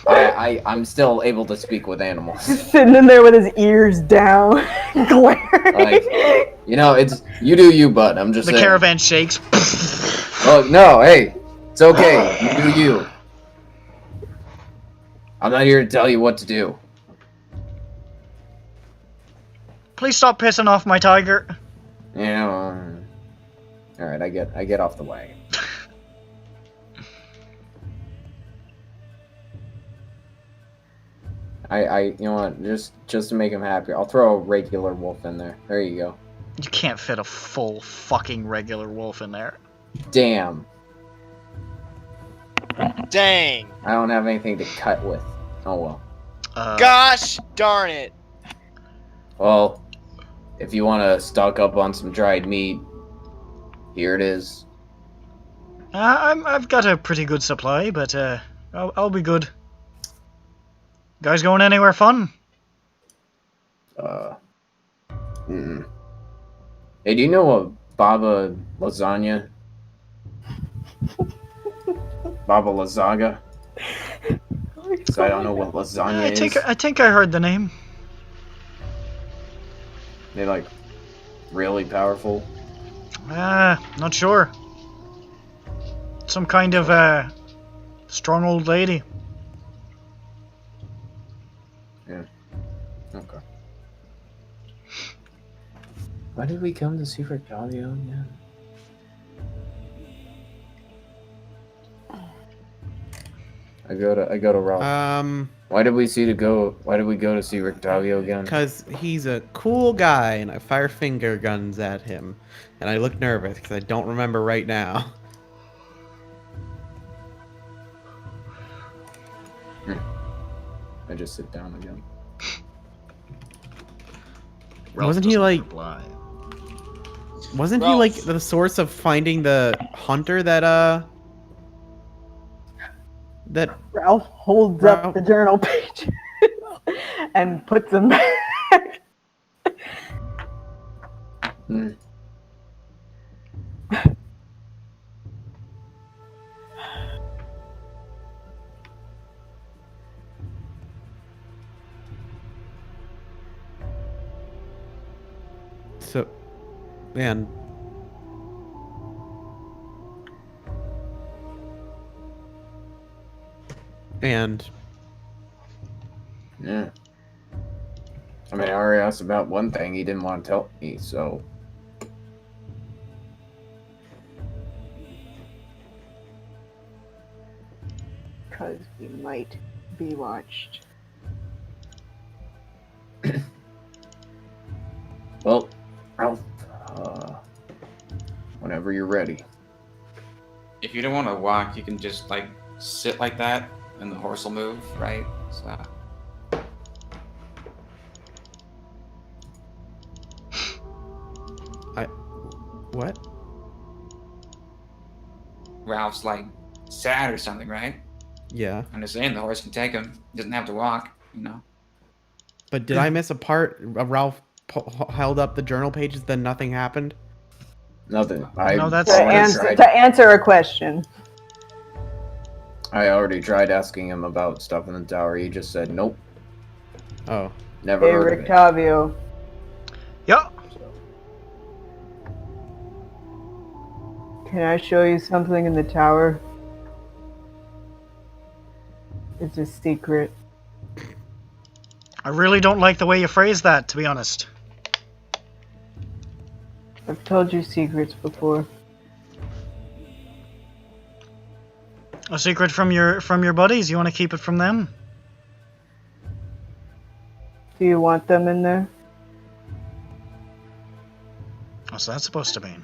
I'm still able to speak with animals. Sitting in there with his ears down, glaring. Like, you know, it's you do you, bud. I'm just The saying. caravan shakes. Oh no, hey, it's okay. You do you. I'm not here to tell you what to do. Please stop pissing off my tiger. You know. All right, I get off the wagon. you know what? Just to make him happy, I'll throw a regular wolf in there. There you go. You can't fit a full fucking regular wolf in there. Damn. Dang. I don't have anything to cut with. Oh well. Gosh darn it. Well, if you want to stock up on some dried meat, here it is. I've got a pretty good supply, but I'll be good. Guys going anywhere fun? Hey, do you know a Baba Lasagna? Baba Lazaga? So I don't know what lasagna is. I think I heard the name. They like really powerful. Not sure. Some kind of strong old lady. Yeah. Okay. Why did we come to Secret Galio again? I go to Ralph. Why did we go to see Rick Dalio again? Because he's a cool guy, and I fire finger guns at him, and I look nervous because I don't remember right now. I just sit down again. Wasn't he like? Wasn't he Ralph. like the source of finding the hunter that that Ralph holds up the journal page and puts them back. So, man. And yeah. I mean, I already asked about one thing he didn't want to tell me, so. Because we might be watched. Well, Ralph, whenever you're ready. If you don't want to walk, you can just like sit like that, and the horse will move, right? So. What? Ralph's like sad or something, right? Yeah. I'm just saying the horse can take him. He doesn't have to walk, you know. But did I miss a part? Ralph held up the journal pages, then nothing happened? Nothing. No, that's To answer a question. I already tried asking him about stuff in the tower. He just said nope. Oh. Never Hey, heard of it. Rictavio. Yup. Can I show you something in the tower? It's a secret. I really don't like the way you phrase that, to be honest. I've told you secrets before. A secret from your buddies? You want to keep it from them? Do you want them in there? What's that supposed to mean?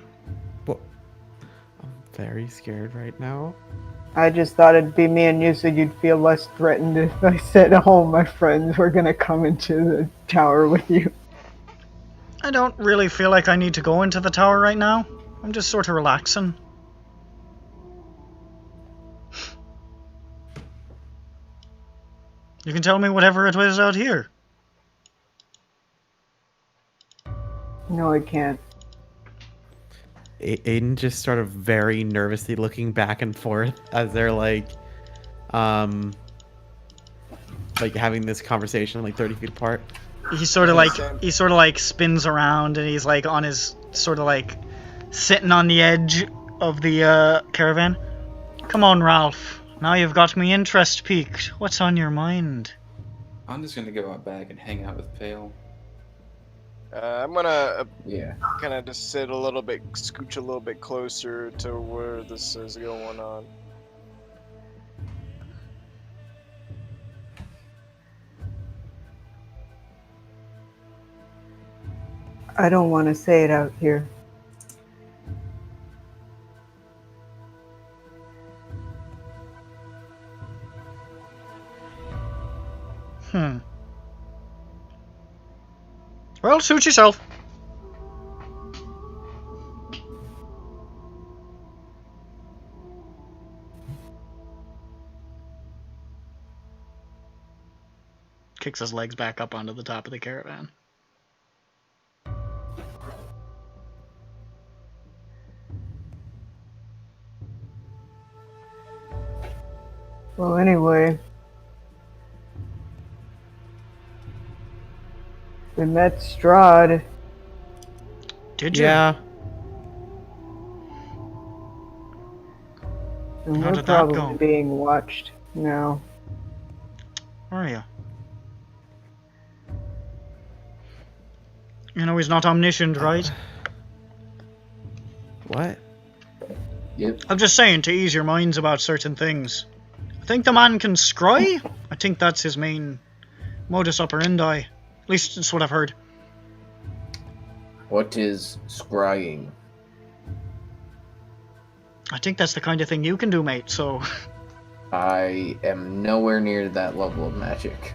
Well, I'm very scared right now. I just thought it'd be me and you so you'd feel less threatened if I said, oh, my friends, we're gonna come into the tower with you. I don't really feel like I need to go into the tower right now. I'm just sort of relaxing. You can tell me whatever it is out here. No, I can't. Aiden just sort of very nervously looking back and forth as they're like having this conversation like 30 feet apart. He sort of like spins around and he's like on his sort of like sitting on the edge of the caravan. Come on, Ralph. Now you've got me interest peaked. What's on your mind? I'm just gonna go out back and hang out with Pale. I'm gonna Yeah. kind of just sit a little bit, scooch a little bit closer to where this is going on. I don't want to say it out here. Well, suit yourself. Kicks his legs back up onto the top of the caravan. Well, anyway. We met STRAHD. Did you? Yeah. And How we're did that probably go? being watched now. Where are you? You know he's not omniscient, right? What? Yep. I'm just saying to ease your minds about certain things. I think the man can scry. I think that's his main modus operandi. At least that's what I've heard. What is scrying? I think that's the kind of thing you can do, mate, so... I am nowhere near that level of magic.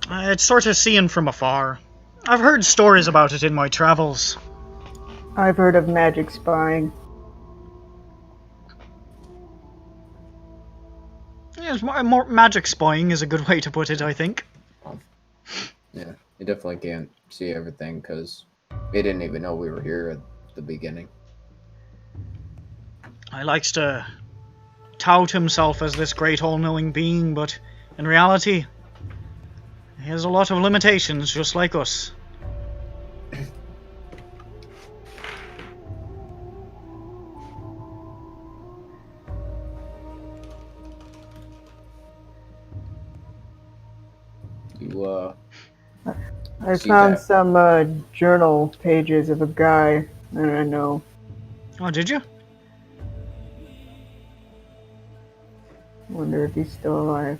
It's sort of seeing from afar. I've heard stories about it in my travels. I've heard of magic spying. Yeah, more magic spying is a good way to put it, I think. Yeah, you definitely can't see everything because they didn't even know we were here at the beginning. He likes to tout himself as this great all-knowing being, but in reality, he has a lot of limitations, just like us. You, I See found that? some journal pages of a guy that I know. Oh, did you? Wonder if he's still alive.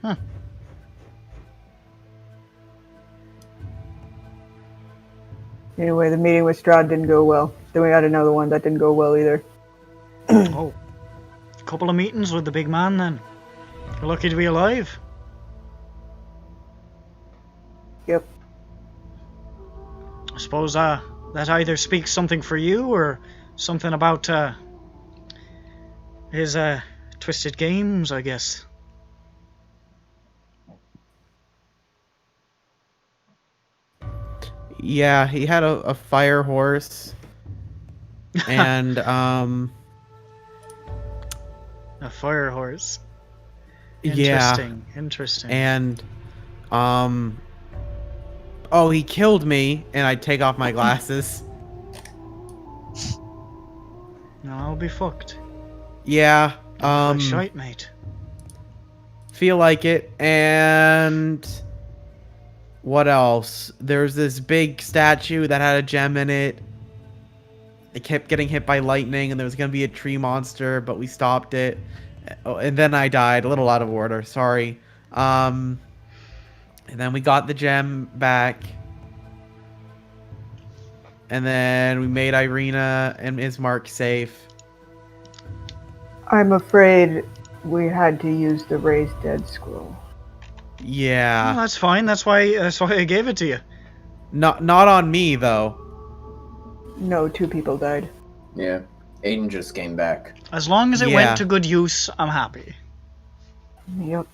Huh. Anyway, the meeting with STRAHD didn't go well. Then we had another one that didn't go well either. Oh. A couple of meetings with the big man, then. You're lucky to be alive. Yep. I suppose that either speaks something for you or something about his twisted games, I guess. Yeah, he had a fire horse. And, A fire horse. yeah. Interesting. And, oh, he killed me, and I take off my glasses. No, I'll be fucked. Yeah, Shite, mate. feel like it. And what else? There's this big statue that had a gem in it. It kept getting hit by lightning, and there was gonna be a tree monster, but we stopped it. Oh, and then I died, a little out of order. Sorry. And then we got the gem back. And then we made Ireena and Ismark safe. I'm afraid we had to use the raised dead scroll. Yeah. Well, that's fine. That's why I gave it to you. Not on me though. No, 2 people died. Yeah. Aiden just came back. As long as it Yeah. went to good use, I'm happy. Yep.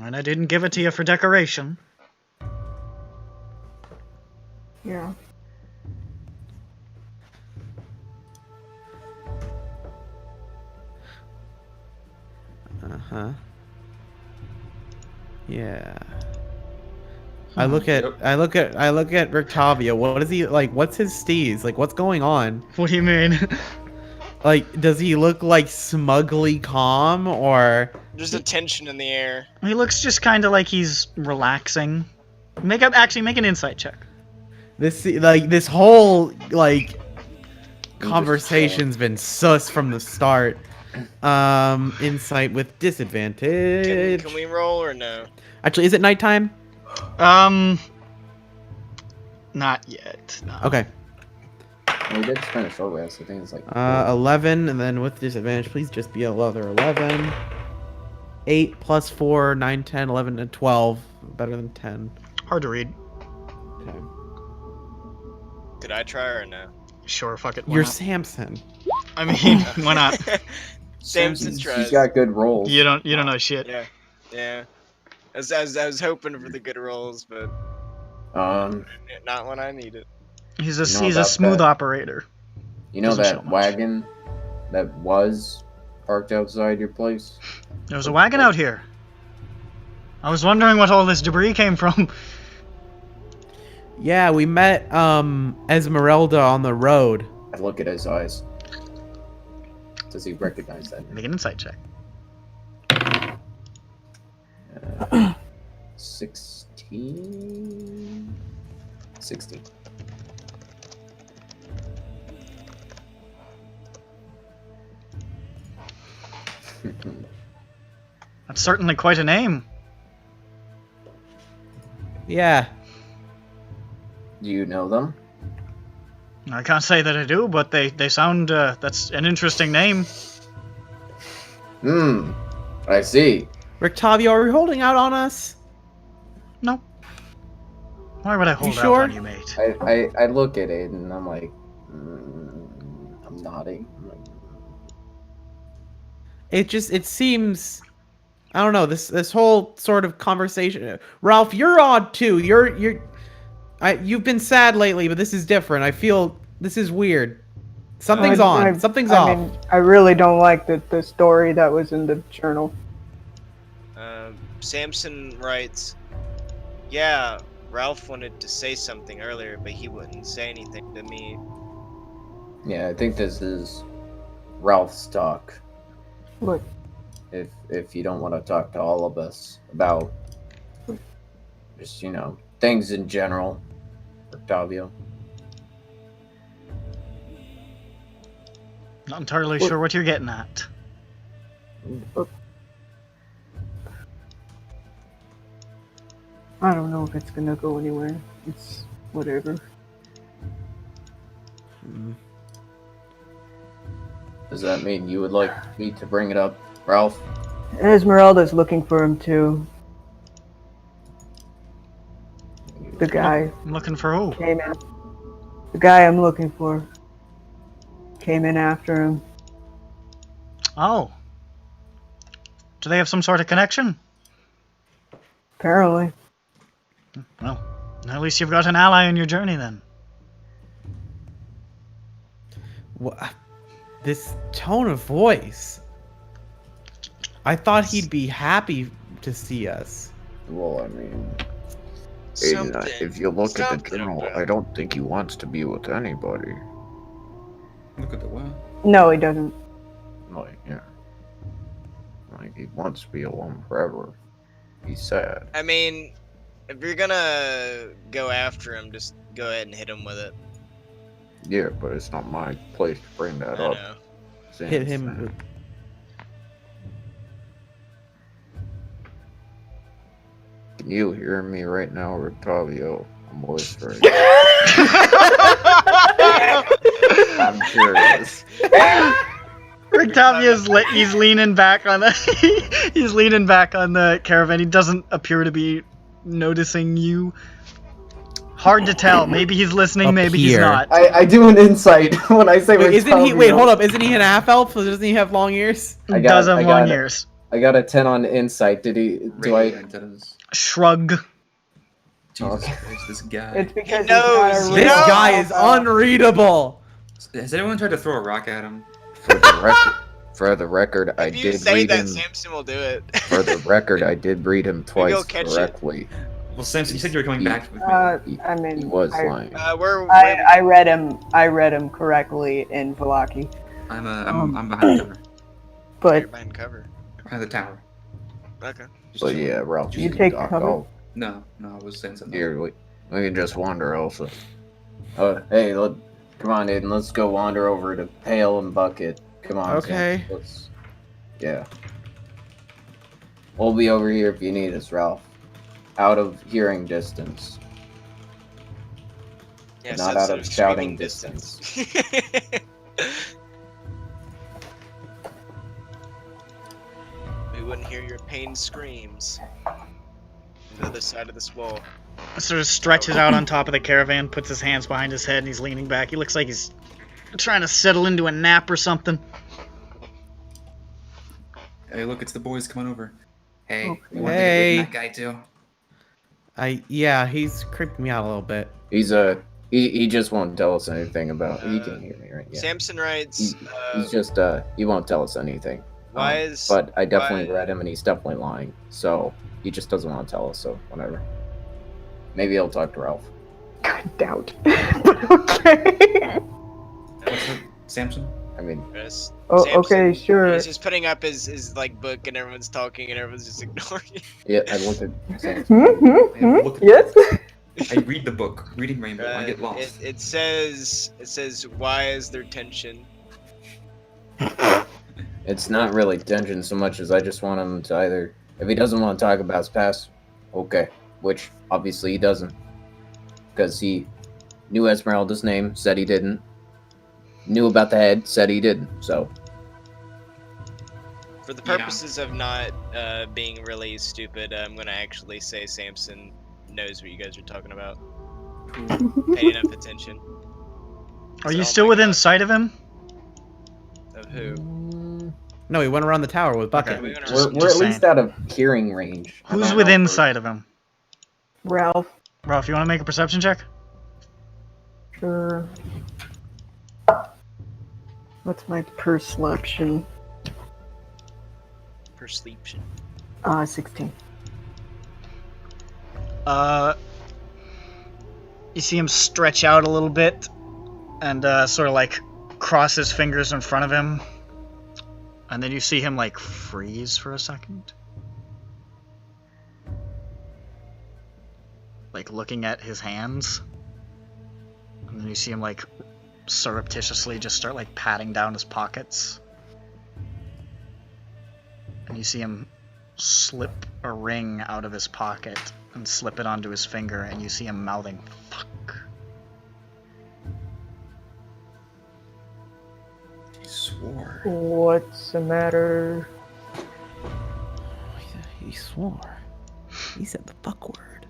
And I didn't give it to you for decoration. Yeah. Uh-huh. Yeah. I look at Rictavio. What is he like? What's his steez? Like, what's going on? What do you mean? Like, does he look like smugly calm or? There's a tension in the air. He looks just kind of like he's relaxing. Actually make an insight check. This whole like conversation's been sus from the start. Insight with disadvantage. Can we roll or no? Actually, is it nighttime? Not yet. No. Okay. We did spend a short rest. I think it's like 11, and then with disadvantage, please just be another 11. 8 plus 4, 9, 10, 11, and 12. Better than 10. Hard to read. Okay. Did I try or no? Sure, fuck it. Why You're not? Samson. I mean, why not? Samson tries. He's got good rolls. You don't know shit. Yeah, yeah. I was hoping for the good rolls, but not when I need it. He's You know a about smooth that. operator. You know Doesn't show that much. wagon that was parked outside your place? There was a wagon out here. I was wondering what all this debris came from. Yeah, we met Ezmerelda on the road. I look at his eyes. Does he recognize that? Make an insight check. 16. 16. That's certainly quite a name. Yeah. Do you know them? I can't say that I do, but they sound, that's an interesting name. I see. Rictavio, are you holding out on us? No. Why would I hold sure? out on you, mate? I look at it and I'm like, I'm nodding. I'm like, It seems, I don't know, this whole sort of conversation. Ralph, you're odd too. You've been sad lately, but this is different. I feel this is weird. Something's on. Something's off. I mean, I really don't like the story that was in the journal. Samson writes, yeah, Ralph wanted to say something earlier, but he wouldn't say anything to me. yeah, I think this is Ralph's talk. Look, If you don't want to talk to all of us about just, things in general, Octavio. Not entirely sure what you're getting at. I don't know if it's gonna go anywhere. It's whatever. Does that mean you would like me to bring it up, Ralph? Ezmerelda's looking for him too. The guy I'm looking for who? came in. The guy I'm looking for came in after him. Oh. Do they have some sort of connection? Apparently. Well, at least you've got an ally on your journey then. This tone of voice. I thought he'd be happy to see us. Well, I mean, Something. if you look at the Something journal, about- I don't think he wants to be with anybody. Look at the what? No, he doesn't. Like, yeah. Like, he wants to be alone forever. He's sad. I mean, if you're gonna go after him, just go ahead and hit him with it. Yeah, but it's not my place to bring that I up. know. Hit him with... Can you hear me right now, Octavio? I'm whispering. I'm curious. Octavia's he's leaning back on the he's leaning back on the caravan. He doesn't appear to be noticing you. Hard to tell. Maybe he's listening, Up maybe he's here. not. I do an insight when I say Wait, Octavio. isn't he? Wait, hold up. Isn't he an half elf? So doesn't he have long ears? I got- Does have I long got it. ears. I got a 10 on insight. Did he? Do I? Shrug. Jesus Okay. Christ, this guy. It's because knows, he's not a he This real knows. guy is elf. unreadable. Has anyone tried to throw a rock at him? For the record, I If you did say read that, him. Samson will do it. For the record, I did read him Maybe he'll twice catch it. correctly. Well, Samson, you said you were coming back with me. I mean, He was I, lying. I read him. I read him correctly in Velaki, I'm behind the cover. but You're behind cover. Behind the tower. Okay. Just But chilling. yeah, Ralph, You you can take talk. cover? Oh, No, I was saying something. here, we can just wander also. Hey, come on, Aiden. Let's go wander over to Pail and Bucket. Come on. Okay. Sam, yeah. We'll be over here if you need us, Ralph. Out of hearing distance. Yeah, Not so out of it's shouting screaming We wouldn't hear your pain screams. On the other side of this wall. Sort of stretches out on top of the caravan, puts his hands behind his head, and he's leaning back. He looks like he's trying to settle into a nap or something. Hey, look, it's the boys coming over. Hey, Okay. you want to Hey. get rid of that guy too? Yeah, he's creeping me out a little bit. He's he just won't tell us anything about. He can hear me, right? Yeah. Samson writes, He's just he won't tell us anything. why is... But I definitely why- read him, and he's definitely lying. So he just doesn't want to tell us. So whatever. Maybe he'll talk to Ralph. I doubt. But okay. What's up, Samson? I mean, Chris. Oh, Samson, okay, sure. He's just putting up his like book and everyone's talking and everyone's just ignoring it. yeah, I looked at. Sam. Look at Yes. I read the book, Reading Rainbow. I get lost. It says why is there tension? It's not really tension so much as I just want him to either. If he doesn't want to talk about his past, okay. Which obviously he doesn't, because he knew Ezmerelda's name, said he didn't. Knew about the head, said he didn't. So For the purposes of not being really stupid, I'm gonna actually say Samson knows what you guys are talking about. Pay enough attention. Are So, you oh still my within God. sight of him? Of who? No, he went around the tower with Bucket. Okay. We gonna- Just- we're just at least saying. out of hearing range. I Who's don't know within for- sight of him? Ralph. Ralph, you want to make a perception check? Sure. What's my perception? Perception. 16. You see him stretch out a little bit and sort of like cross his fingers in front of him. And then you see him like freeze for a second. Like looking at his hands. And then you see him like surreptitiously just start like patting down his pockets. And you see him slip a ring out of his pocket and slip it onto his finger, and you see him mouthing, "Fuck." He swore. What's the matter? He swore. He said the fuck word.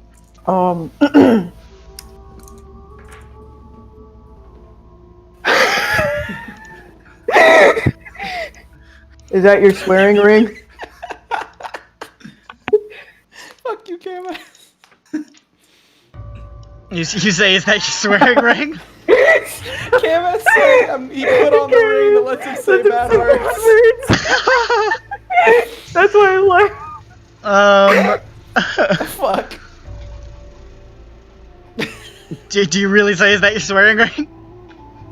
Is that your swearing ring? Fuck you, Kama. You say, "Is that your swearing ring?" Kama said he put on the ring that lets him say bad words. That's why I like. Fuck. Do you really say, "Is that your swearing ring?"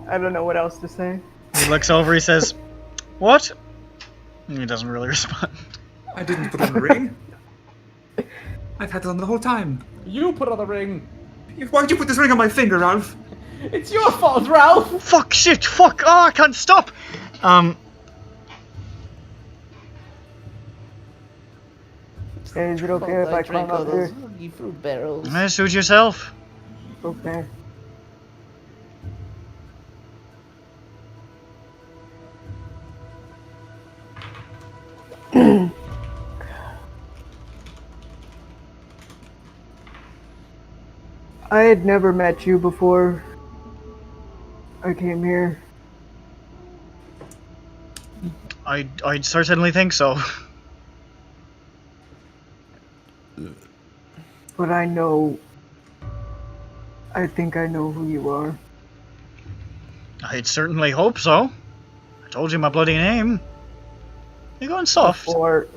I don't know what else to say. He looks over, he says, "What?" And he doesn't really respond. I didn't put on the ring. I've had it on the whole time. You put on the ring. Why'd you put this ring on my finger, Ralph? It's your fault, Ralph. Fuck, shit, fuck, oh, I can't stop! Hey, is it okay if I climb up here? Fruit barrels. Suit yourself. Okay. I had never met you before I came here. I'd certainly think so. But I think I know who you are. I'd certainly hope so. I told you my bloody name. You're going soft. Before.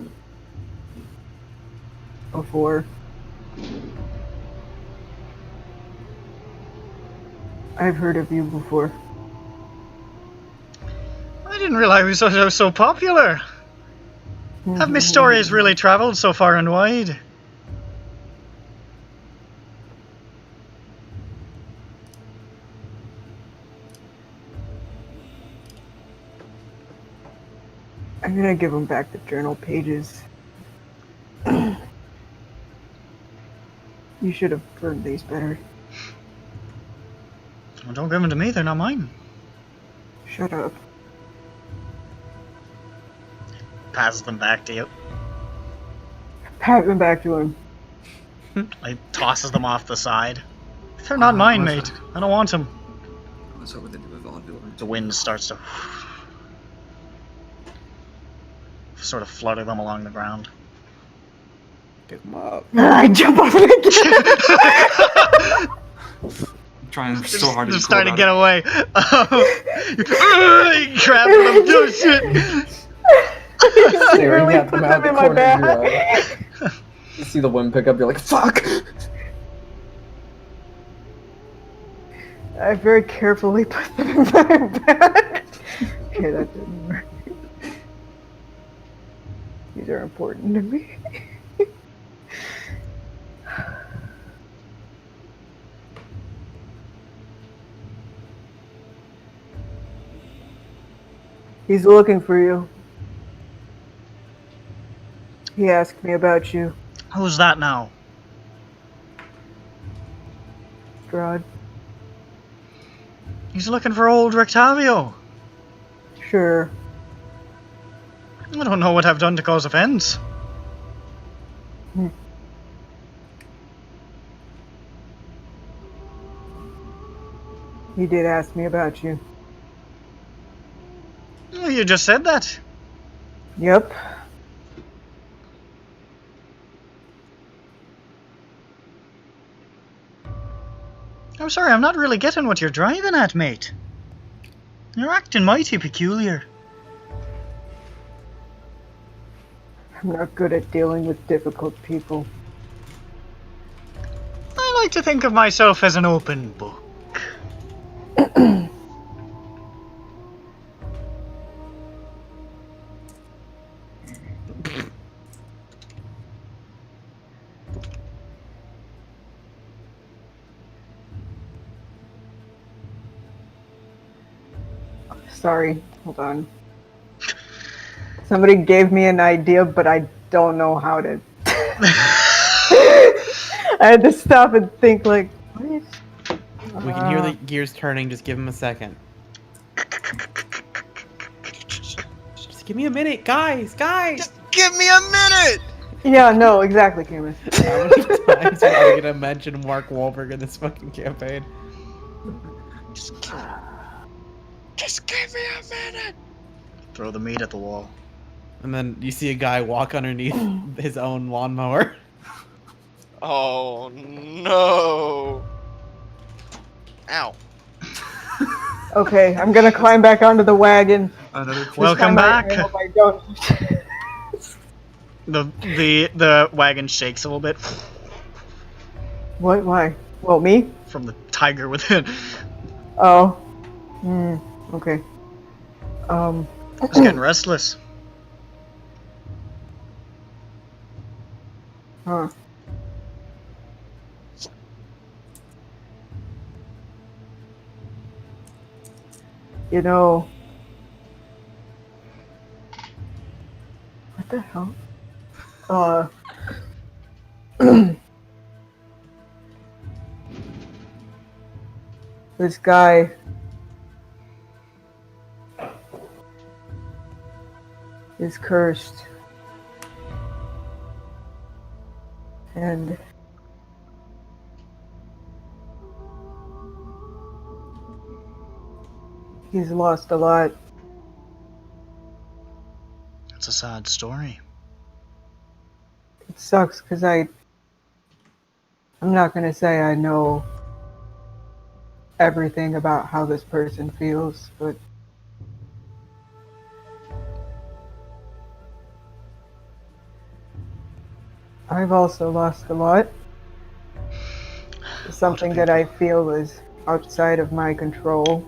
I've heard of you before. I didn't realize I was so popular. Have my stories really traveled so far and wide? I'm gonna give him back the journal pages. You should have burned these better. Well, don't give them to me, they're not mine. Shut up. Passes them back to you. Pass them back to him. He tosses them off the side. They're not mine, mate. I don't want them. I was hoping to do with all The wind starts to sort of flutter them along the ground. Pick them up. I jump off again. I'm trying so hard to Just be cool trying to about get it. away. You grab them. Oh shit! Staring at them out the in my corner of your bag. eye. You see the wind pick up, you're like, fuck! I very carefully put them in my bag. Okay, that didn't work. These are important to me. He's looking for you. He asked me about you, Who's that now? STRAHD. He's looking for old Rectavio. Sure. I don't know what I've done to cause offense. He did ask me about you. Well, you just said that. Yep. I'm sorry, I'm not really getting what you're driving at, mate. You're acting mighty peculiar. I'm not good at dealing with difficult people. I like to think of myself as an open book. Sorry, hold on. Somebody gave me an idea, but I don't know how to. I had to stop and think, like, what? We can hear the gears turning. Just give him a second. Just give me a minute, guys. Just give me a minute! Yeah, no, exactly, Camus. How many times are we gonna mention Mark Wahlberg in this fucking campaign? Just give me a minute! Throw the meat at the wall. And then you see a guy walk underneath his own lawnmower. Oh no! Ow. Okay, I'm gonna climb back onto the wagon. Welcome back. I hope I don't. The wagon shakes a little bit What? Why? Well, me? from the tiger within. Oh. Okay. It's getting restless. Huh. You know. What the hell? This guy is cursed. And he's lost a lot. It's a sad story. It sucks because I'm not going to say I know everything about how this person feels, but I've also lost a lot. Something that I feel is outside of my control.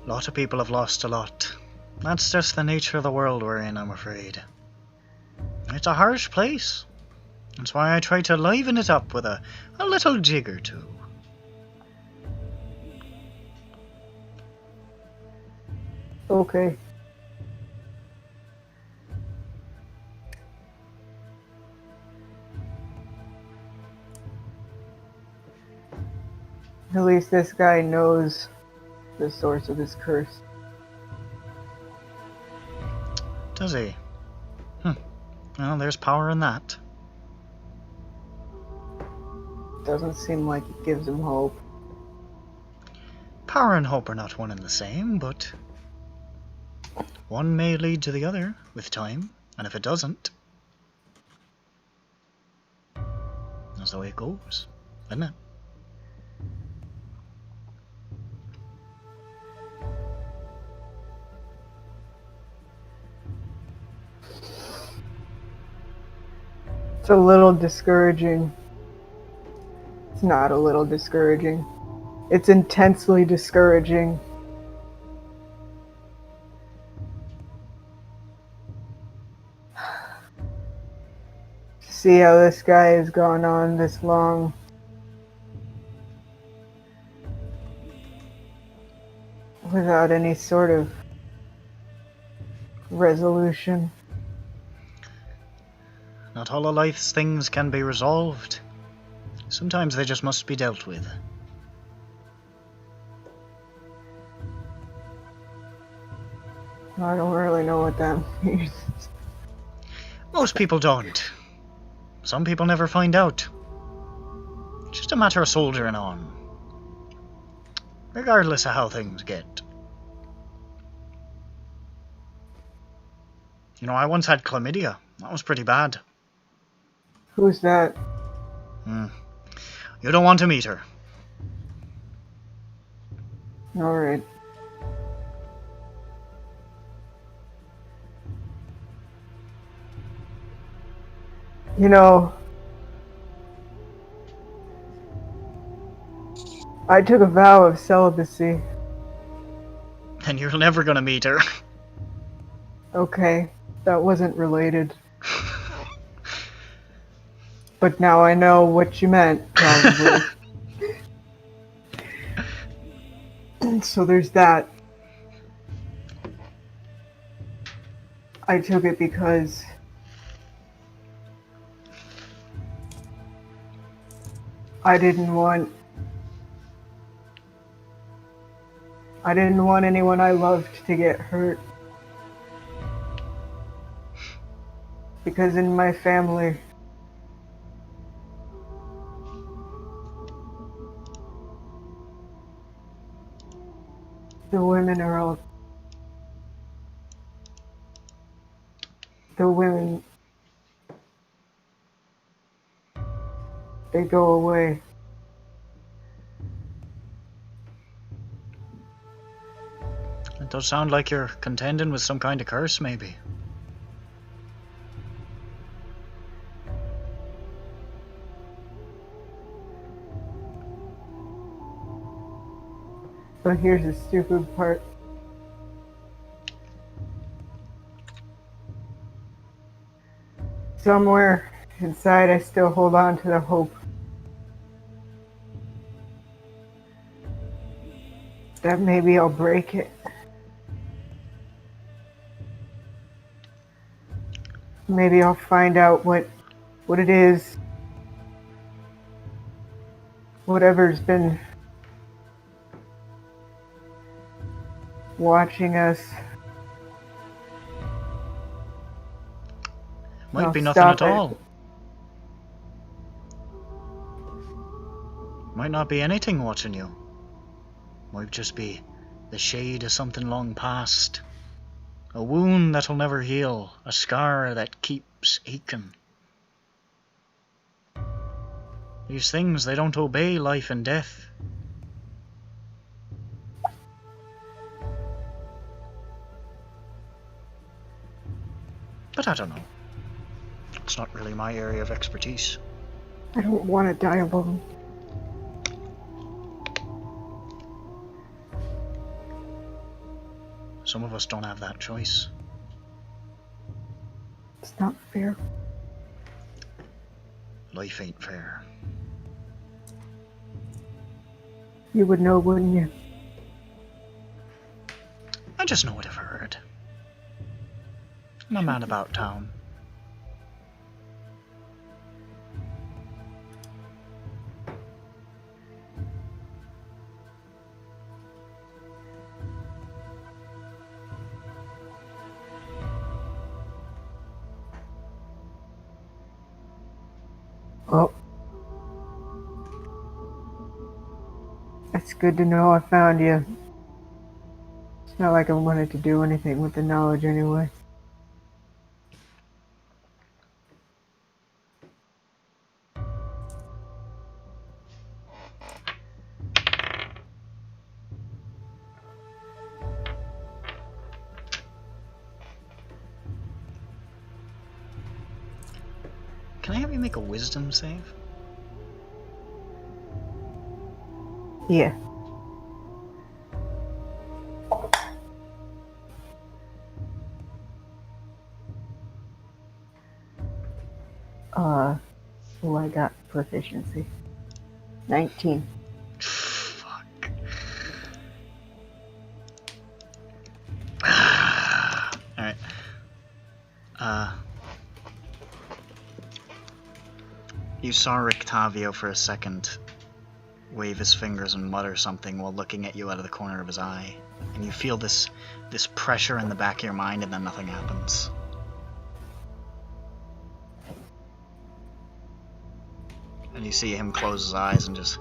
A lot of people have lost a lot. That's just the nature of the world we're in, I'm afraid. It's a harsh place. That's why I try to liven it up with a little jig or two. Okay. At least this guy knows the source of his curse. Does he? Well, there's power in that. Doesn't seem like it gives him hope. Power and hope are not one and the same, but one may lead to the other with time, and if it doesn't, that's the way it goes, isn't it? It's a little discouraging. It's not a little discouraging. It's intensely discouraging. See how this guy has gone on this long. Without any sort of resolution. Not all of life's things can be resolved. Sometimes they just must be dealt with. I don't really know what that means. Most people don't. Some people never find out. It's just a matter of soldiering on. Regardless of how things get. You know, I once had chlamydia. That was pretty bad. Who's that? You don't want to meet her. Alright. You know, I took a vow of celibacy. And you're never gonna meet her. Okay, that wasn't related. But now I know what you meant, probably. So there's that. I took it because I didn't want anyone I loved to get hurt. Because in my family, the women, they go away. It does sound like you're contending with some kind of curse, maybe. But here's the stupid part. Somewhere inside, I still hold on to the hope that maybe I'll break it. Maybe I'll find out what it is whatever's been watching us. Might I'll be nothing stop at it. all. Might not be anything watching you. Might just be the shade of something long past. A wound that'll never heal. A scar that keeps aching. These things, they don't obey life and death. But I don't know. It's not really my area of expertise. I don't want to die alone. Some of us don't have that choice. It's not fair. Life ain't fair. You would know, wouldn't you? I just know what I've heard. And I'm out about town. Well, it's good to know I found you. It's not like I wanted to do anything with the knowledge anyway. Can I have you make a wisdom save? Yeah. Oh, I got proficiency. 19. Fuck. Alright. You saw Rictavio for a second wave his fingers and mutter something while looking at you out of the corner of his eye. And you feel this pressure in the back of your mind, and then nothing happens. And you see him close his eyes and just...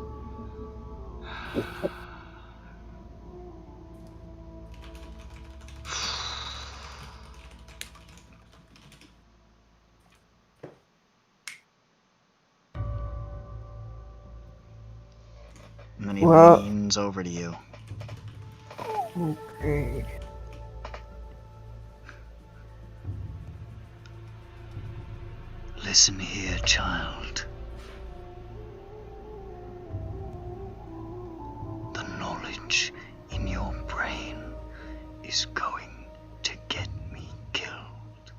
And then he leans over to you. Okay. Listen here, child. The knowledge in your brain is going to get me killed.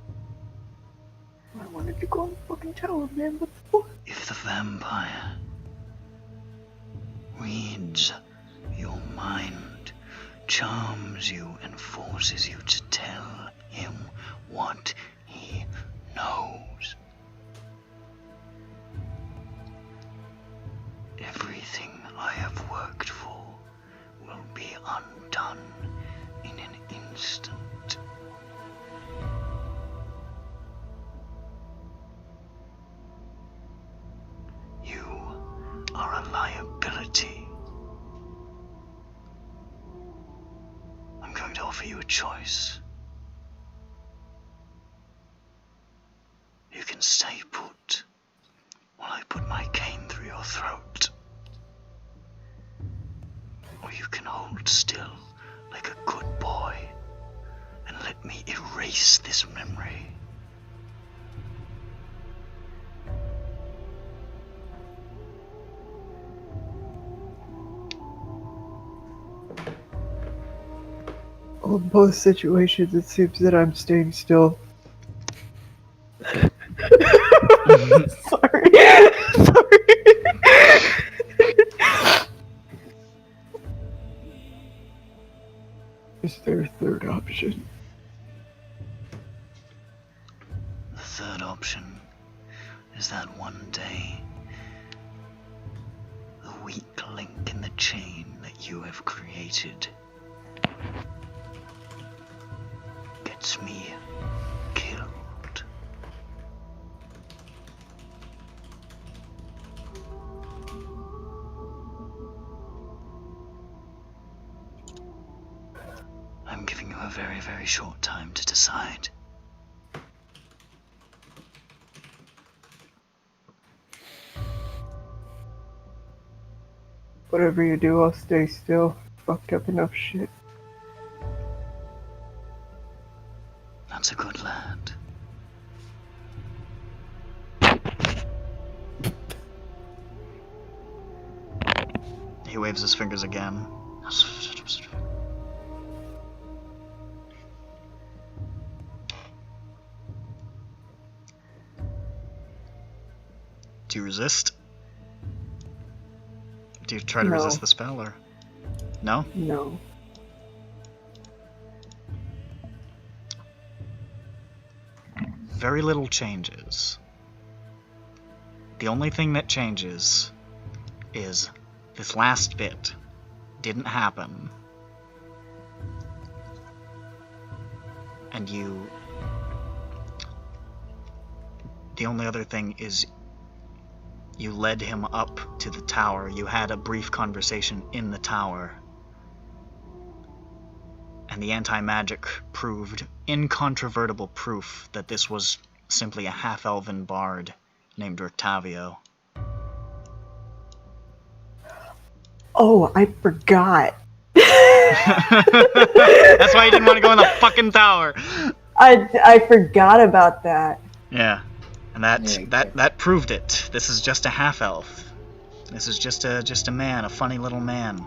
I wanted to go on the fucking tower, man. What the fuck? If the vampire reads your mind, charms you, and forces you to tell him what he knows, everything I have worked for will be undone in an instant. You are a liability. I'm going to offer you a choice. You can stay put while I put my cane through your throat. Or you can hold still like a good boy and let me erase this memory. Well, in both situations, it seems that I'm staying still. Sorry. Sorry. Is there a third option? The third option is that one day the weak link in the chain that you have created gets me killed. I'm giving you a very, very short time to decide. Whatever you do, I'll stay still. Fucked up enough shit. That's a good lad. He waves his fingers again. Do you resist? Do you try to No. resist the spell, or no? No. Very little changes. The only thing that changes is this last bit didn't happen. And the only other thing is you led him up to the tower. You had a brief conversation in the tower. And the anti-magic proved incontrovertible proof that this was simply a half-elven bard named Octavio. Oh, I forgot. That's why you didn't want to go in the fucking tower. I forgot about that. Yeah. And Yeah, that proved it. This is just a half-elf. This is just a man, a funny little man.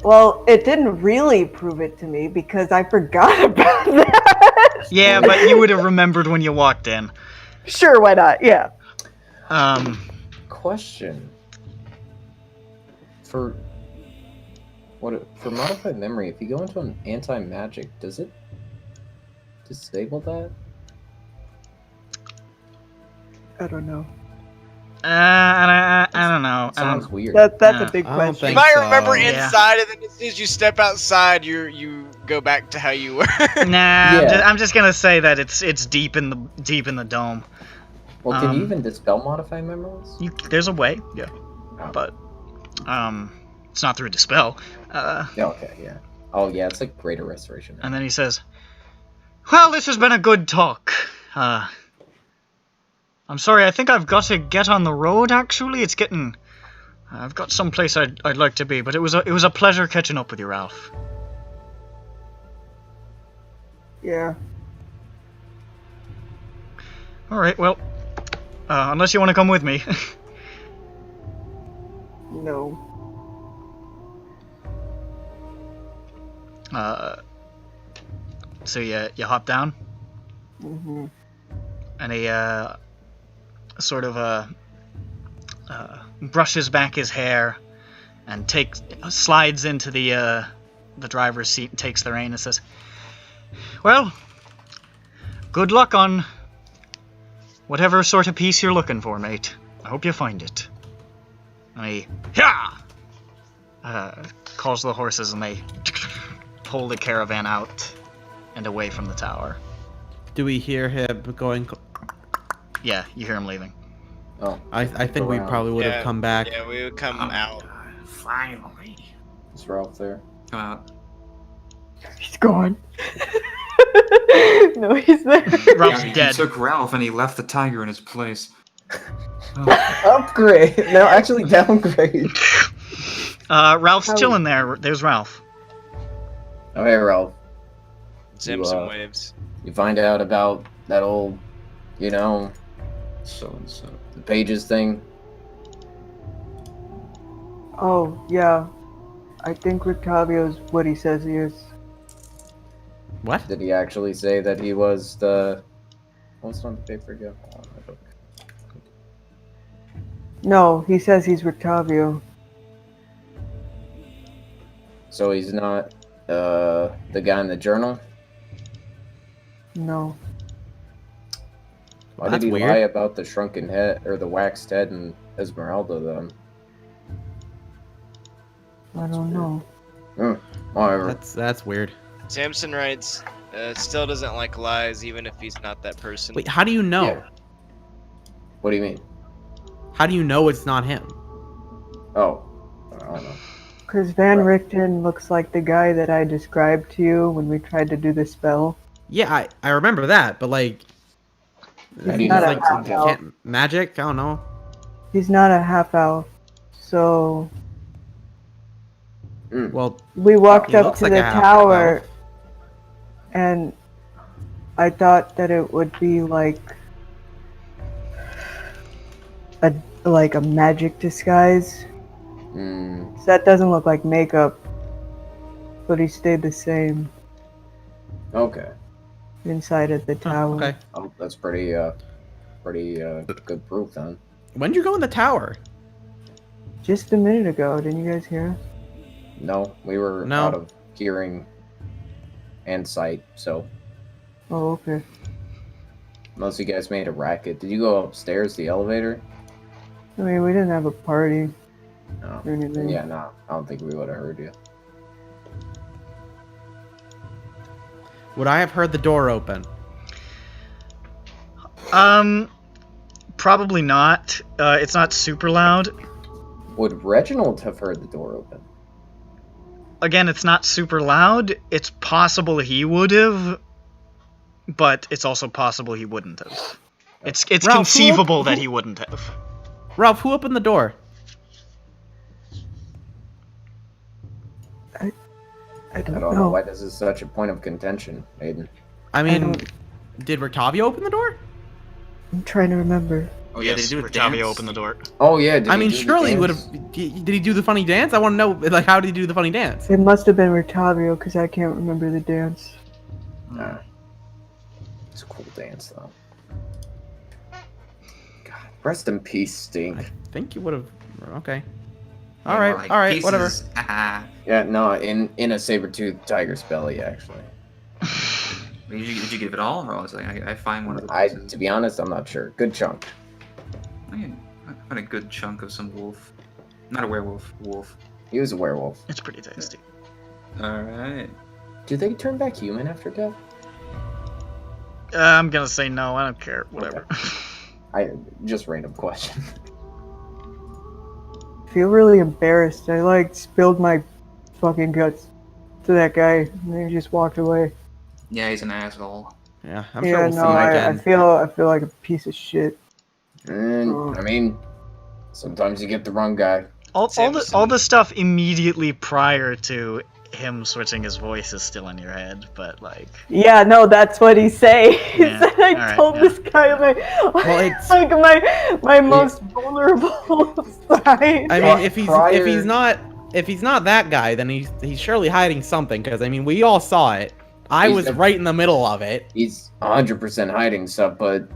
Well, it didn't really prove it to me because I forgot about that. Yeah, but you would have remembered when you walked in. Sure, why not? Yeah. Question. For modified memory, if you go into an anti-magic, does it disable that? I don't know. I don't know. Sounds weird. That's Yeah. a big I don't question. You think might so. remember Yeah. inside, and then as soon as you step outside, you go back to how you were. Nah, Yeah. I'm just gonna say that it's deep in the dome. Well, can you Um, even dispel modified memories? There's a way, yeah, Oh. but it's not through dispel. Yeah, okay, yeah. Oh, yeah, it's like greater restoration. And then he says, "Well, this has been a good talk. I'm sorry, I think I've got to get on the road. Actually, it's getting. I've got someplace I'd like to be, but it was a pleasure catching up with you, Ralph." Yeah. All right, well, unless you want to come with me. No. So you hop down, Mm-hmm. and he sort of brushes back his hair and slides into the driver's seat and takes the rein and says, "Well, good luck on whatever sort of piece you're looking for, mate. I hope you find it." And he calls the horses, and they pull the caravan out and away from the tower. Do we hear him going? Yeah, you hear him leaving. Oh, I think we around. probably would have come back. Yeah, we would come out. Finally. is Ralph there? Come out. He's gone. No, he's there. Ralph's He dead. took Ralph and he left the tiger in his place. Upgrade! No, actually downgrade. Ralph's How- chilling there. There's Ralph. Oh, hey, Ralph. Simpson You, waves. You find out about that old, So-and-so. the pages thing? Oh, yeah. I think Octavio's what he says he is. What? Did he actually say that he was the... What's on the paper again? Hold on, I don't- No, he says he's Octavio. So he's not the guy in the journal? No. Why That's did he weird. lie about the shrunken head or the waxed head and Ezmerelda then? I don't know. Whatever. That's weird. Samson writes, still doesn't like lies, even if he's not that person. Wait, how do you know? Yeah. What do you mean? How do you know it's not him? Oh, I don't know. Because Van Richten looks like the guy that I described to you when we tried to do the spell. Yeah, I remember that, but like, How do He's you not know a it's half elf. magic. I don't know. He's not a half elf. So Well, we walked He up looks to like the a half tower, elf. and I thought that it would be like a magic disguise. So that doesn't look like makeup, but he stayed the same Okay. inside of the tower. okay. Oh, that's pretty good proof then. When'd you go in the tower? Just a minute ago, didn't you guys hear us? No, we were No. out of hearing and sight, so Oh, okay. most of you guys made a racket. Did you go upstairs, the elevator? I mean, we didn't have a party No. or anything. Yeah, no, I don't think we would have heard you. Would I have heard the door open? Probably not. It's not super loud. Would Reginald have heard the door open? Again, it's not super loud. It's possible he would have, but it's also possible he wouldn't have. It's Ralph, conceivable that he wouldn't have. Ralph, who opened the door? I I don't don't know know. why this is such a point of contention, Aiden. I mean, don't- did Rictavio open the door? I'm trying to remember. Oh yeah, Yes, they do a Rictavio dance. opened the door. Oh yeah, did I he mean, do the surely he would dance? have. Did he do the funny dance? I want to know, like, how did he do the funny dance? It must have been Rictavio because I can't remember the dance. Nah. It's a cool dance though. God, rest in peace, Stink. I think you would have. Okay. Yeah, All more right. like All right. Whatever. pieces. Haha. Yeah, no, in a saber-toothed tiger's belly, actually. Did you give it all, or was it like I find one of the I, pieces? to be honest, I'm not sure. Good chunk. I found a good chunk of some wolf. Not a werewolf. Wolf. He was a werewolf. It's pretty tasty. All right. Do they turn back human after death? I'm gonna say no. I don't care. Whatever. I just random question. I feel really embarrassed. I like spilled my fucking guts to that guy, and then he just walked away. Yeah, he's an asshole. Yeah. I'm Yeah, sure we'll no, see him I again. feel like a piece of shit. I mean, sometimes you get the wrong guy. all Samson. the stuff immediately prior to him switching his voice is still in your head, but like. Yeah, no, that's what he's saying. He Yeah, said I alright, told yeah. this guy Well, it's- like my most vulnerable side. I mean, if he's Prior- not that guy, then he's surely hiding something. Because I mean, we all saw it. I He's was the- right in the middle of it. He's 100% hiding stuff, but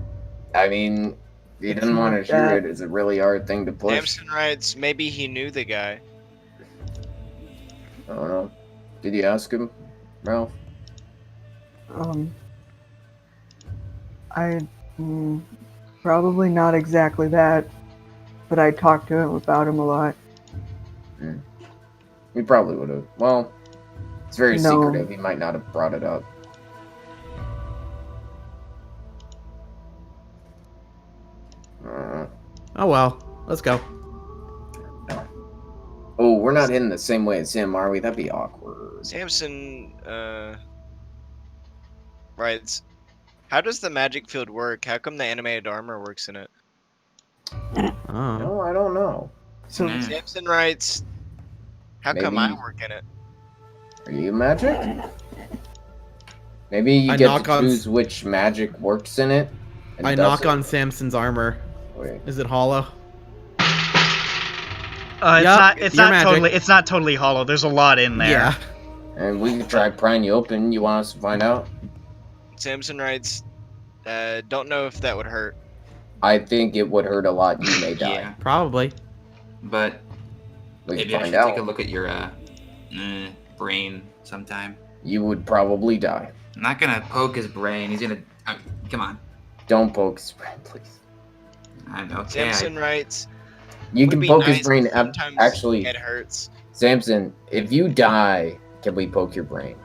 I mean, if he doesn't want to hear it, it's a really hard thing to push. Samson writes, maybe he knew the guy. I don't know. Did you ask him, Ralph? Probably not exactly that, but I talked to him about him a lot. We probably would have. Well, it's very No. secretive. He might not have brought it up. Oh well, let's go. Oh, we're not in the same way as him, are we? That'd be awkward. Samson writes, how does the magic field work? How come the animated armor works in it? Oh. No, I don't know. So Mm. Samson writes, how come I Maybe- work in it? Are you magic? Maybe you I get knock to on- choose which magic works in it. and I does knock it. on Samson's armor. Wait. Is it hollow? It's you're not magic. totally. It's not totally hollow. There's a lot in there. Yeah. And we can try prying you open. You want us to find out? Samson writes, don't know if that would hurt. I think it would hurt a lot. You may die. Yeah, Probably. but We maybe can I find should out. take a look at your brain sometime. You would probably die. I'm not gonna poke his brain. He's gonna. Come on. Don't poke his brain, please. I know. Samson writes. You "Would can be poke his nice, brain. but sometimes Actually, it hurts." Samson, if you die, can we poke your brain?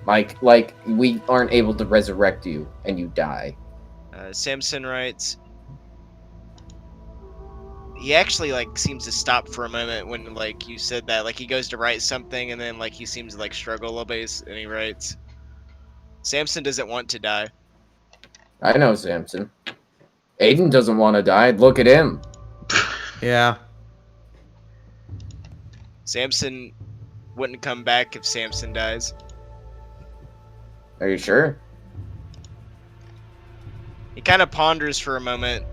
Like we aren't able to resurrect you and you die. Samson writes. He actually like seems to stop for a moment when like you said that. Like he goes to write something and then like he seems to like struggle a little bit and he writes, "Samson doesn't want to die." I know Samson. Aiden doesn't want to die. Look at him. Yeah. Samson wouldn't come back if Samson dies. Are you sure? He kind of ponders for a moment.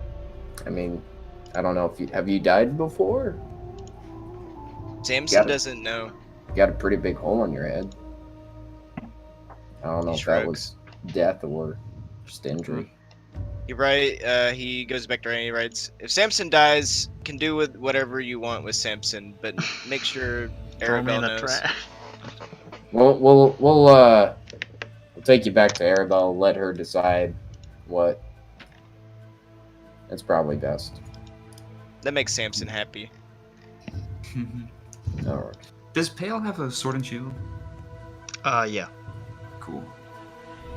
I mean, I don't know if you have you died before. Samson doesn't know. You got a pretty big hole in your head. I don't know He if that shrugs. was death or just injury. He goes back to Randy. He writes, "If Samson dies, can do with whatever you want with Samson, but make sure Throw me in Arabelle the knows." trash. We'll take you back to Arabelle. Let her decide what. It's probably best. That makes Samson happy. All right. Does Pale have a sword and shield? Yeah. Cool.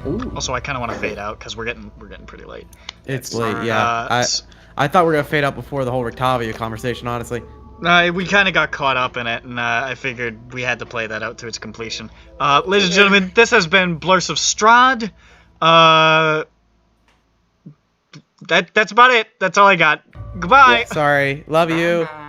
Ooh. Also, I kind of want to fade out because we're getting pretty late. It's late, yeah. s- I thought we were gonna fade out before the whole Rictavia conversation, honestly. we kind of got caught up in it, and I figured we had to play that out to its completion. Ladies and gentlemen, this has been BLURSE of STRAHD. That's about it. That's all I got. Goodbye. Sorry. Love you. Bye.